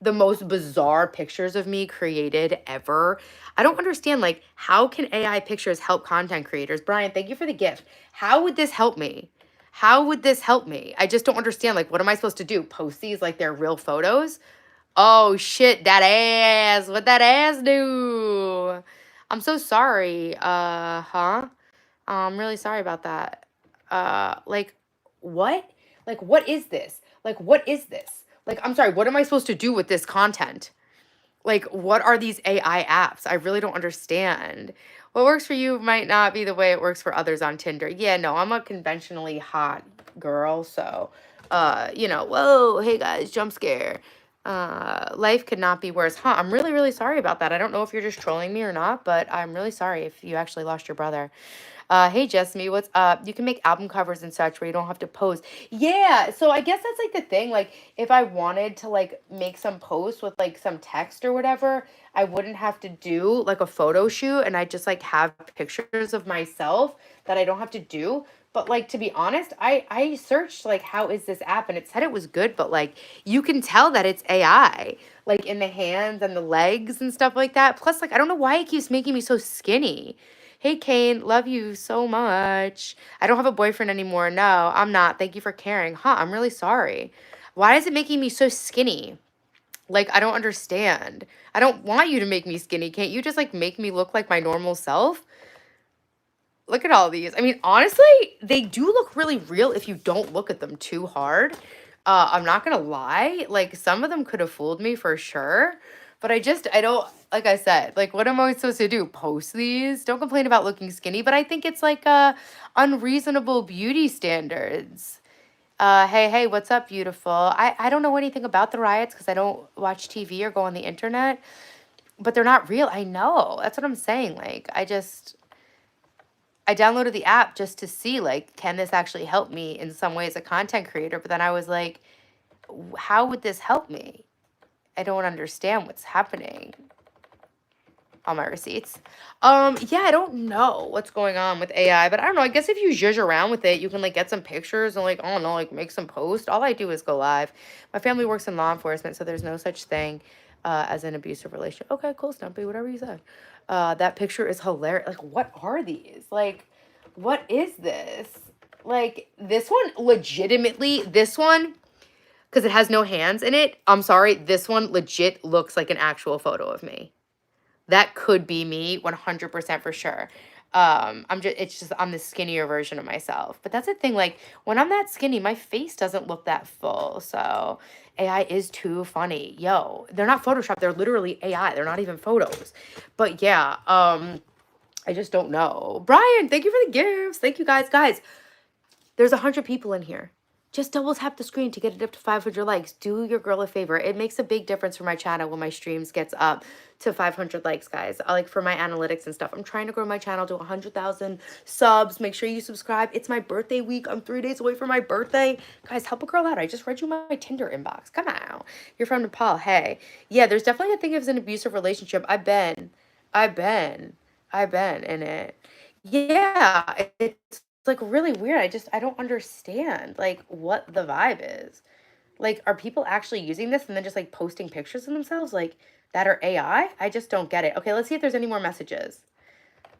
The most bizarre pictures of me created ever. I don't understand like how can AI pictures help content creators? Brian, thank you for the gift. How would this help me? How would this help me? I just don't understand. Like, what am I supposed to do? Post these like they're real photos? Oh shit, that ass. What that ass do? I'm so sorry. Huh? I'm really sorry about that. Like, what? Like, what is this? Like, what is this? Like, I'm sorry, what am I supposed to do with this content? Like, what are these AI apps? I really don't understand. What works for you might not be the way it works for others on Tinder. Yeah, no, I'm a conventionally hot girl, so whoa, hey guys, jump scare. Life could not be worse. Huh, I'm really, really sorry about that. I don't know if you're just trolling me or not, but I'm really sorry if you actually lost your brother. Hey Jessamy, what's up? You can make album covers and such where you don't have to pose. Yeah, so I guess that's like the thing. Like, if I wanted to like make some posts with like some text or whatever, I wouldn't have to do like a photo shoot and I just like have pictures of myself that I don't have to do. But like to be honest, I searched like how is this app and it said it was good, but like you can tell that it's AI, like in the hands and the legs and stuff like that. Plus, like I don't know why it keeps making me so skinny. Hey, Kane, love you so much. I don't have a boyfriend anymore. No, I'm not. Thank you for caring. Huh, I'm really sorry. Why is it making me so skinny? Like, I don't understand. I don't want you to make me skinny. Can't you just like make me look like my normal self? Look at all these. I mean, honestly, they do look really real if you don't look at them too hard. I'm not gonna lie. Like, some of them could have fooled me for sure. But I don't, like I said, like, what am I supposed to do? Post these? Don't complain about looking skinny, but I think it's like unreasonable beauty standards. Hey, what's up, beautiful? I don't know anything about the riots because I don't watch TV or go on the internet, but they're not real. I know. That's what I'm saying. Like, I downloaded the app just to see like can this actually help me in some way as a content creator, but then I was like how would this help me? I don't understand what's happening. All my receipts. Yeah, I don't know what's going on with AI, but I don't know. I guess if you zhuzh around with it, you can like get some pictures and like, I don't know, like make some posts. All I do is go live. My family works in law enforcement, so there's no such thing as an abusive relationship. Okay, cool, Stumpy, whatever you said. That picture is hilarious. Like, what are these? Like, what is this? Like, this one, legitimately, this one, because it has no hands in it. I'm sorry, this one legit looks like an actual photo of me. That could be me 100% for sure. It's just I'm the skinnier version of myself. But that's the thing, like when I'm that skinny, my face doesn't look that full. So AI is too funny. Yo, they're not Photoshop, they're literally AI. They're not even photos. But yeah, I just don't know. Brian, thank you for the gifts. Thank you guys. Guys, there's 100 people in here. Just double tap the screen to get it up to 500 likes. Do your girl a favor. It makes a big difference for my channel when my streams gets up to 500 likes, guys. Like for my analytics and stuff. I'm trying to grow my channel to 100,000 subs. Make sure you subscribe. It's my birthday week. I'm 3 days away from my birthday. Guys, help a girl out. I just read you my Tinder inbox. Come on. You're from Nepal. Hey. Yeah, there's definitely a thing of an abusive relationship. I've been in it. Yeah, it's like really weird. I don't understand like what the vibe is. Like, are people actually using this and then just like posting pictures of themselves like that are AI? I just don't get it. Okay, let's see if there's any more messages.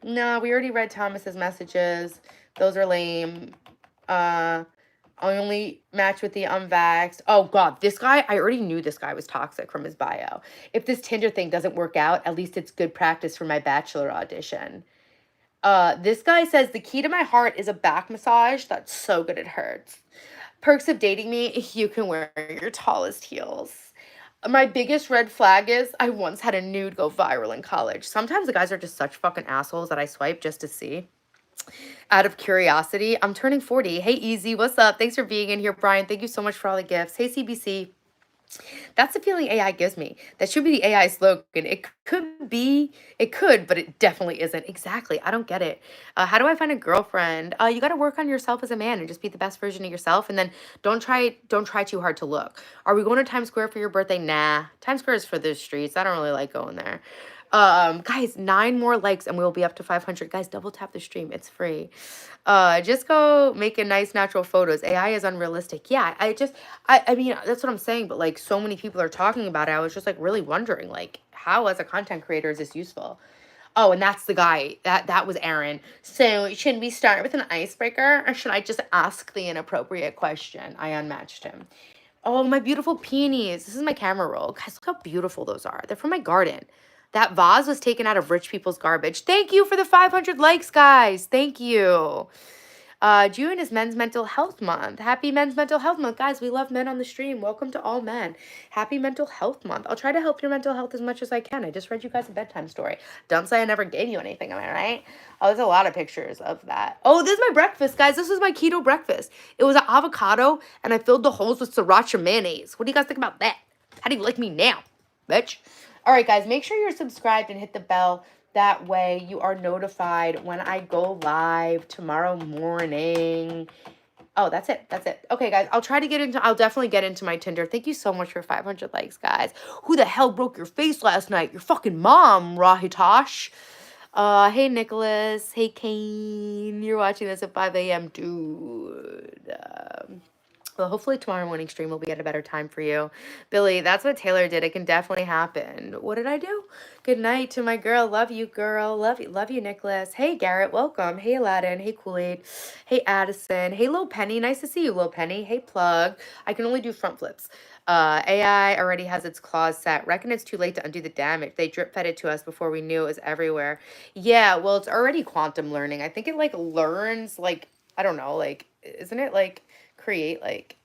No, we already read Thomas's messages. Those are lame. I only match with the unvaxxed. Oh God, this guy, I already knew this guy was toxic from his bio. If this Tinder thing doesn't work out, at least it's good practice for my bachelor audition. This guy says the key to my heart is a back massage. That's so good it hurts. Perks of dating me, you can wear your tallest heels. My biggest red flag is I once had a nude go viral in college. Sometimes the guys are just such fucking assholes that I swipe just to see. Out of curiosity, I'm turning 40. Hey, Easy, what's up? Thanks for being in here, Brian. Thank you so much for all the gifts. Hey, CBC. That's the feeling AI gives me. That should be the AI slogan. It could, but it definitely isn't. Exactly. I don't get it. How do I find a girlfriend? You got to work on yourself as a man and just be the best version of yourself. And then don't try too hard to look. Are we going to Times Square for your birthday? Nah. Times Square is for the streets. I don't really like going there. Guys, 9 more likes and we'll be up to 500. Guys, double tap the stream. It's free. Just go make a nice natural photos. AI is unrealistic. Yeah, I mean, that's what I'm saying, but like so many people are talking about it. I was just like really wondering like how as a content creator is this useful? Oh, and that's the guy. That was Aaron. So should we start with an icebreaker or should I just ask the inappropriate question? I unmatched him. Oh, my beautiful peonies. This is my camera roll. Guys, look how beautiful those are. They're from my garden. That vase was taken out of rich people's garbage. Thank you for the 500 likes, guys. Thank you. June is Men's Mental Health Month. Happy Men's Mental Health Month. Guys, we love men on the stream. Welcome to all men. Happy Mental Health Month. I'll try to help your mental health as much as I can. I just read you guys a bedtime story. Don't say I never gave you anything, am I right? Oh, there's a lot of pictures of that. Oh, this is my breakfast, guys. This is my keto breakfast. It was an avocado, and I filled the holes with sriracha mayonnaise. What do you guys think about that? How do you like me now, bitch? All right, guys, make sure you're subscribed and hit the bell. That way you are notified when I go live tomorrow morning. Oh, that's it. That's it. Okay, guys, I'll definitely get into my Tinder. Thank you so much for 500 likes, guys. Who the hell broke your face last night? Your fucking mom, Rahitosh. Hey, Nicholas. Hey, Kane. You're watching this at 5 a.m., dude. Well, hopefully tomorrow morning stream will be at a better time for you. Billy, that's what Taylor did. It can definitely happen. What did I do? Good night to my girl. Love you, girl. Love you, Nicholas. Hey, Garrett. Welcome. Hey, Aladdin. Hey, Kool-Aid. Hey, Addison. Hey, Lil Penny. Nice to see you, Lil Penny. Hey, Plug. I can only do front flips. AI already has its claws set. Reckon it's too late to undo the damage. They drip fed it to us before we knew it was everywhere. Yeah, well, it's already quantum learning. I think it like learns like, I don't know, like, isn't it like create like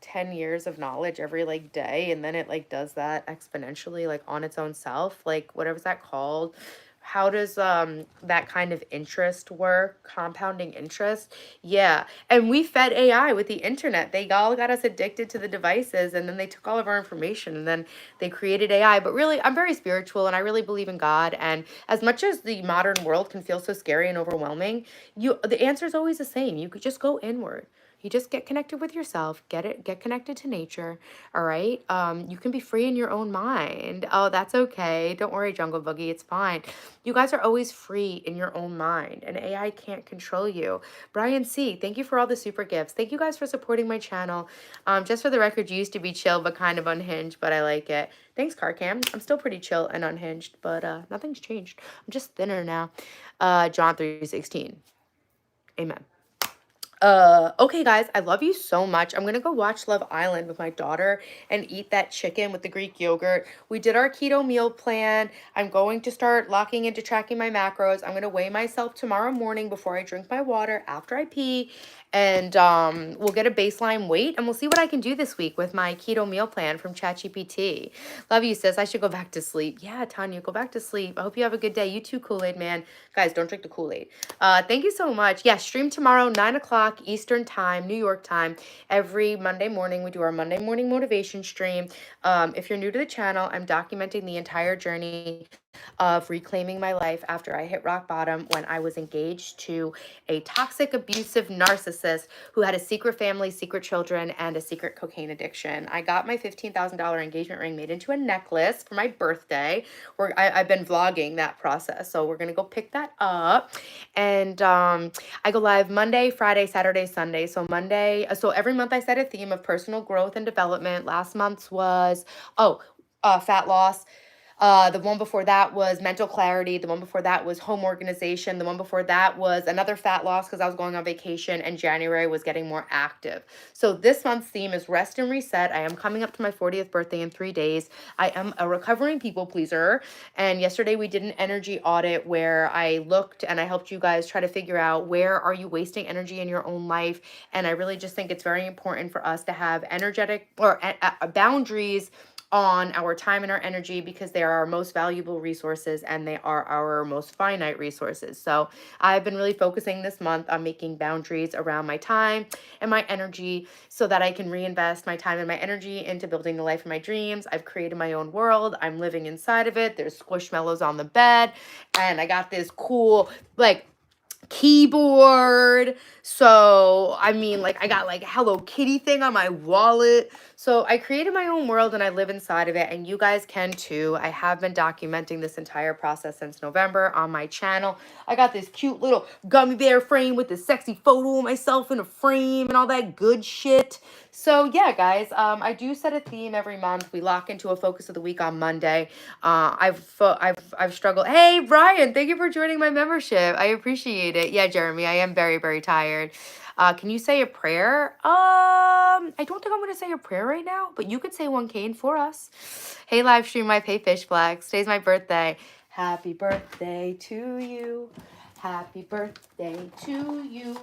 10 years of knowledge every like day and then it like does that exponentially like on its own self, like whatever's that called? How does that kind of interest work? Compounding interest? Yeah. And we fed AI with the internet. They all got us addicted to the devices and then they took all of our information and then they created AI. But really, I'm very spiritual and I really believe in God. And as much as the modern world can feel so scary and overwhelming, the answer is always the same. You could just go inward. You just get connected with yourself, get connected to nature, all right? You can be free in your own mind. Oh, that's okay. Don't worry, Jungle Boogie, it's fine. You guys are always free in your own mind, and AI can't control you. Brian C., thank you for all the super gifts. Thank you guys for supporting my channel. Just for the record, you used to be chill, but kind of unhinged, but I like it. Thanks, Carcam. I'm still pretty chill and unhinged, but nothing's changed. I'm just thinner now. John 3:16. Amen. Okay, guys, I love you so much. I'm gonna go watch Love Island with my daughter and eat that chicken with the Greek yogurt. We did our keto meal plan. I'm going to start locking into tracking my macros. I'm gonna weigh myself tomorrow morning before I drink my water after I pee. And we'll get a baseline weight and we'll see what I can do this week with my keto meal plan from ChatGPT. Love you, sis. I should go back to sleep. Yeah, Tanya, go back to sleep. I hope you have a good day. You too, Kool-Aid, man. Guys, don't drink the Kool-Aid. Thank you so much. Yeah, stream tomorrow, 9 o'clock Eastern time, New York time. Every Monday morning, we do our Monday morning motivation stream. If you're new to the channel, I'm documenting the entire journey of reclaiming my life after I hit rock bottom when I was engaged to a toxic, abusive narcissist who had a secret family, secret children, and a secret cocaine addiction. I got my $15,000 engagement ring made into a necklace for my birthday. I've been vlogging that process, so we're gonna go pick that up. And I go live Monday, Friday, Saturday, Sunday. So every month I set a theme of personal growth and development. Last month's was fat loss. The one before that was mental clarity. The one before that was home organization. The one before that was another fat loss because I was going on vacation, and January was getting more active. So this month's theme is rest and reset. I am coming up to my 40th birthday in 3 days. I am a recovering people pleaser. And yesterday we did an energy audit where I looked and I helped you guys try to figure out where are you wasting energy in your own life. And I really just think it's very important for us to have energetic or boundaries on our time and our energy because they are our most valuable resources and they are our most finite resources. So I've been really focusing this month on making boundaries around my time and my energy so that I can reinvest my time and my energy into building the life of my dreams. I've created my own world. I'm living inside of it. There's squishmallows on the bed and I got this cool keyboard. So, I mean, like, I got like a Hello Kitty thing on my wallet. So, I created my own world and I live inside of it, and you guys can too. I have been documenting this entire process since November on my channel. I got this cute little gummy bear frame with this sexy photo of myself in a frame and all that good shit. So, yeah, guys, I do set a theme every month. We lock into a focus of the week on Monday. I've struggled. Hey, Brian, thank you for joining my membership. I appreciate it. Yeah, Jeremy, I am very, very tired. Can you say a prayer? I don't think I'm gonna say a prayer right now, but you could say one, Kane, for us. Hey, live stream, my pay fish flex. Today's my birthday. Happy birthday to you. Happy birthday to you.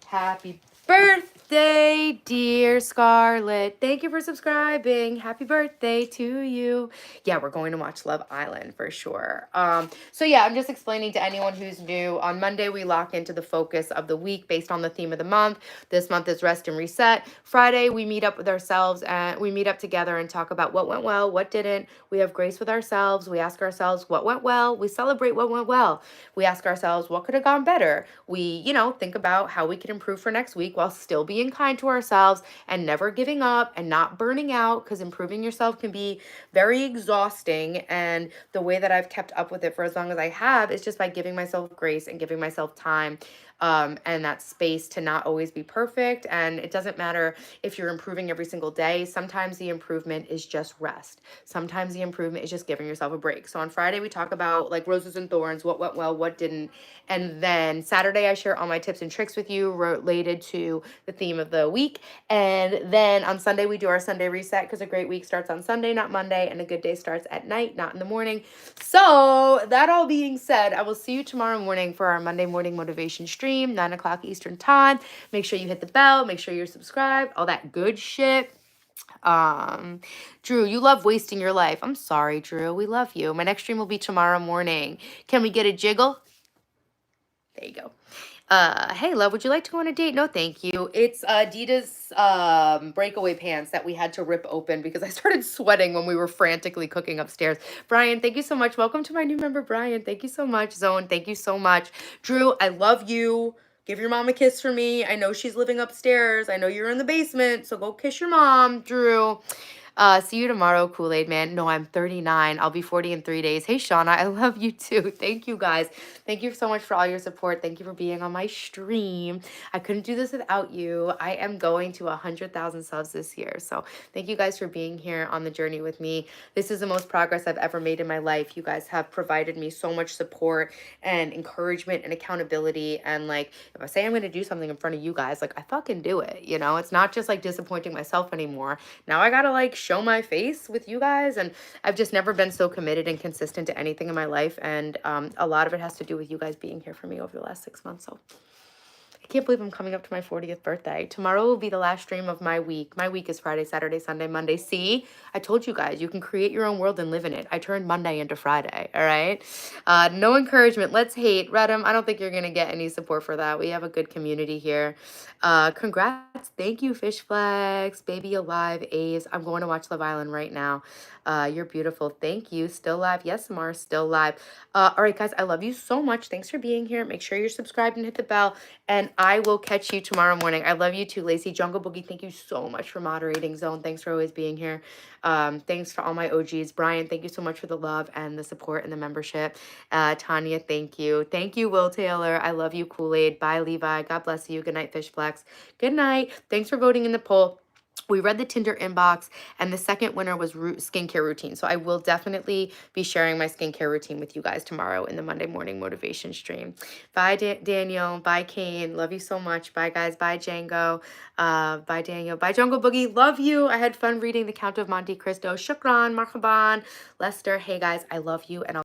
Happy birthday, dear Scarlett. Thank you for subscribing. Happy birthday to you. Yeah, we're going to watch Love Island for sure. So yeah, I'm just explaining to anyone who's new. On Monday, we lock into the focus of the week based on the theme of the month. This month is rest and reset. Friday, we meet up with ourselves and we meet up together and talk about what went well, what didn't. We have grace with ourselves. We ask ourselves what went well. We celebrate what went well. We ask ourselves what could have gone better. We, think about how we can improve for next week while still being kind to ourselves and never giving up and not burning out, because improving yourself can be very exhausting. And the way that I've kept up with it for as long as I have is just by giving myself grace and giving myself time, and that space to not always be perfect. And it doesn't matter if you're improving every single day. Sometimes the improvement is just rest. Sometimes the improvement is just giving yourself a break. So on Friday, we talk about like roses and thorns, what went well, what didn't. And then Saturday, I share all my tips and tricks with you related to the theme of the week. And then on Sunday, we do our Sunday reset, because a great week starts on Sunday, not Monday, and a good day starts at night, not in the morning. So that all being said, I will see you tomorrow morning for our Monday morning motivation stream, 9 o'clock Eastern time. Make sure you hit the bell, make sure you're subscribed, all that good shit. Drew, you love wasting your life. I'm sorry, Drew. We love you. My next stream will be tomorrow morning. Can we get a jiggle? There you go. Hey, love, would you like to go on a date? No, thank you. It's Adidas breakaway pants that we had to rip open because I started sweating when we were frantically cooking upstairs. Brian, thank you so much. Welcome to my new member, Brian. Thank you so much. Zone, thank you so much. Drew, I love you. Give your mom a kiss for me. I know she's living upstairs. I know you're in the basement, so go kiss your mom, Drew. See you tomorrow, Kool-Aid Man. No, I'm 39. I'll be 40 in 3 days. Hey, Shauna, I love you too. Thank you, guys. Thank you so much for all your support. Thank you for being on my stream. I couldn't do this without you. I am going to 100,000 subs this year. So thank you guys for being here on the journey with me. This is the most progress I've ever made in my life. You guys have provided me so much support and encouragement and accountability. And like, if I say I'm going to do something in front of you guys, like I fucking do it. It's not just like disappointing myself anymore. Now I got to like show my face with you guys, and I've just never been so committed and consistent to anything in my life, and a lot of it has to do with you guys being here for me over the last 6 months. So I can't believe I'm coming up to my 40th birthday. Tomorrow will be the last stream of my week. My week is Friday, Saturday, Sunday, Monday. See, I told you guys, you can create your own world and live in it. I turned Monday into Friday, all right? No encouragement. Let's hate. Redham, I don't think you're going to get any support for that. We have a good community here. Congrats. Thank you, Fish Flex, Baby Alive, A's. I'm going to watch Love Island right now. You're beautiful. Thank you. Still live. Yes, Mars, still live. All right, guys, I love you so much. Thanks for being here. Make sure you're subscribed and hit the bell. And I will catch you tomorrow morning. I love you too, Lacey. Jungle Boogie, thank you so much for moderating. Zone, thanks for always being here. Thanks for all my OGs. Brian, thank you so much for the love and the support and the membership. Tanya, thank you. Thank you, Will Taylor. I love you, Kool-Aid. Bye, Levi. God bless you. Good night, Fish Flex. Good night. Thanks for voting in the poll. We read the Tinder inbox, and the second winner was skincare routine. So I will definitely be sharing my skincare routine with you guys tomorrow in the Monday morning motivation stream. Bye, Daniel. Bye, Kane. Love you so much. Bye, guys. Bye, Django. Bye, Daniel. Bye, Jungle Boogie. Love you. I had fun reading The Count of Monte Cristo. Shukran, marhaban, Lester. Hey, guys. I love you, and I'll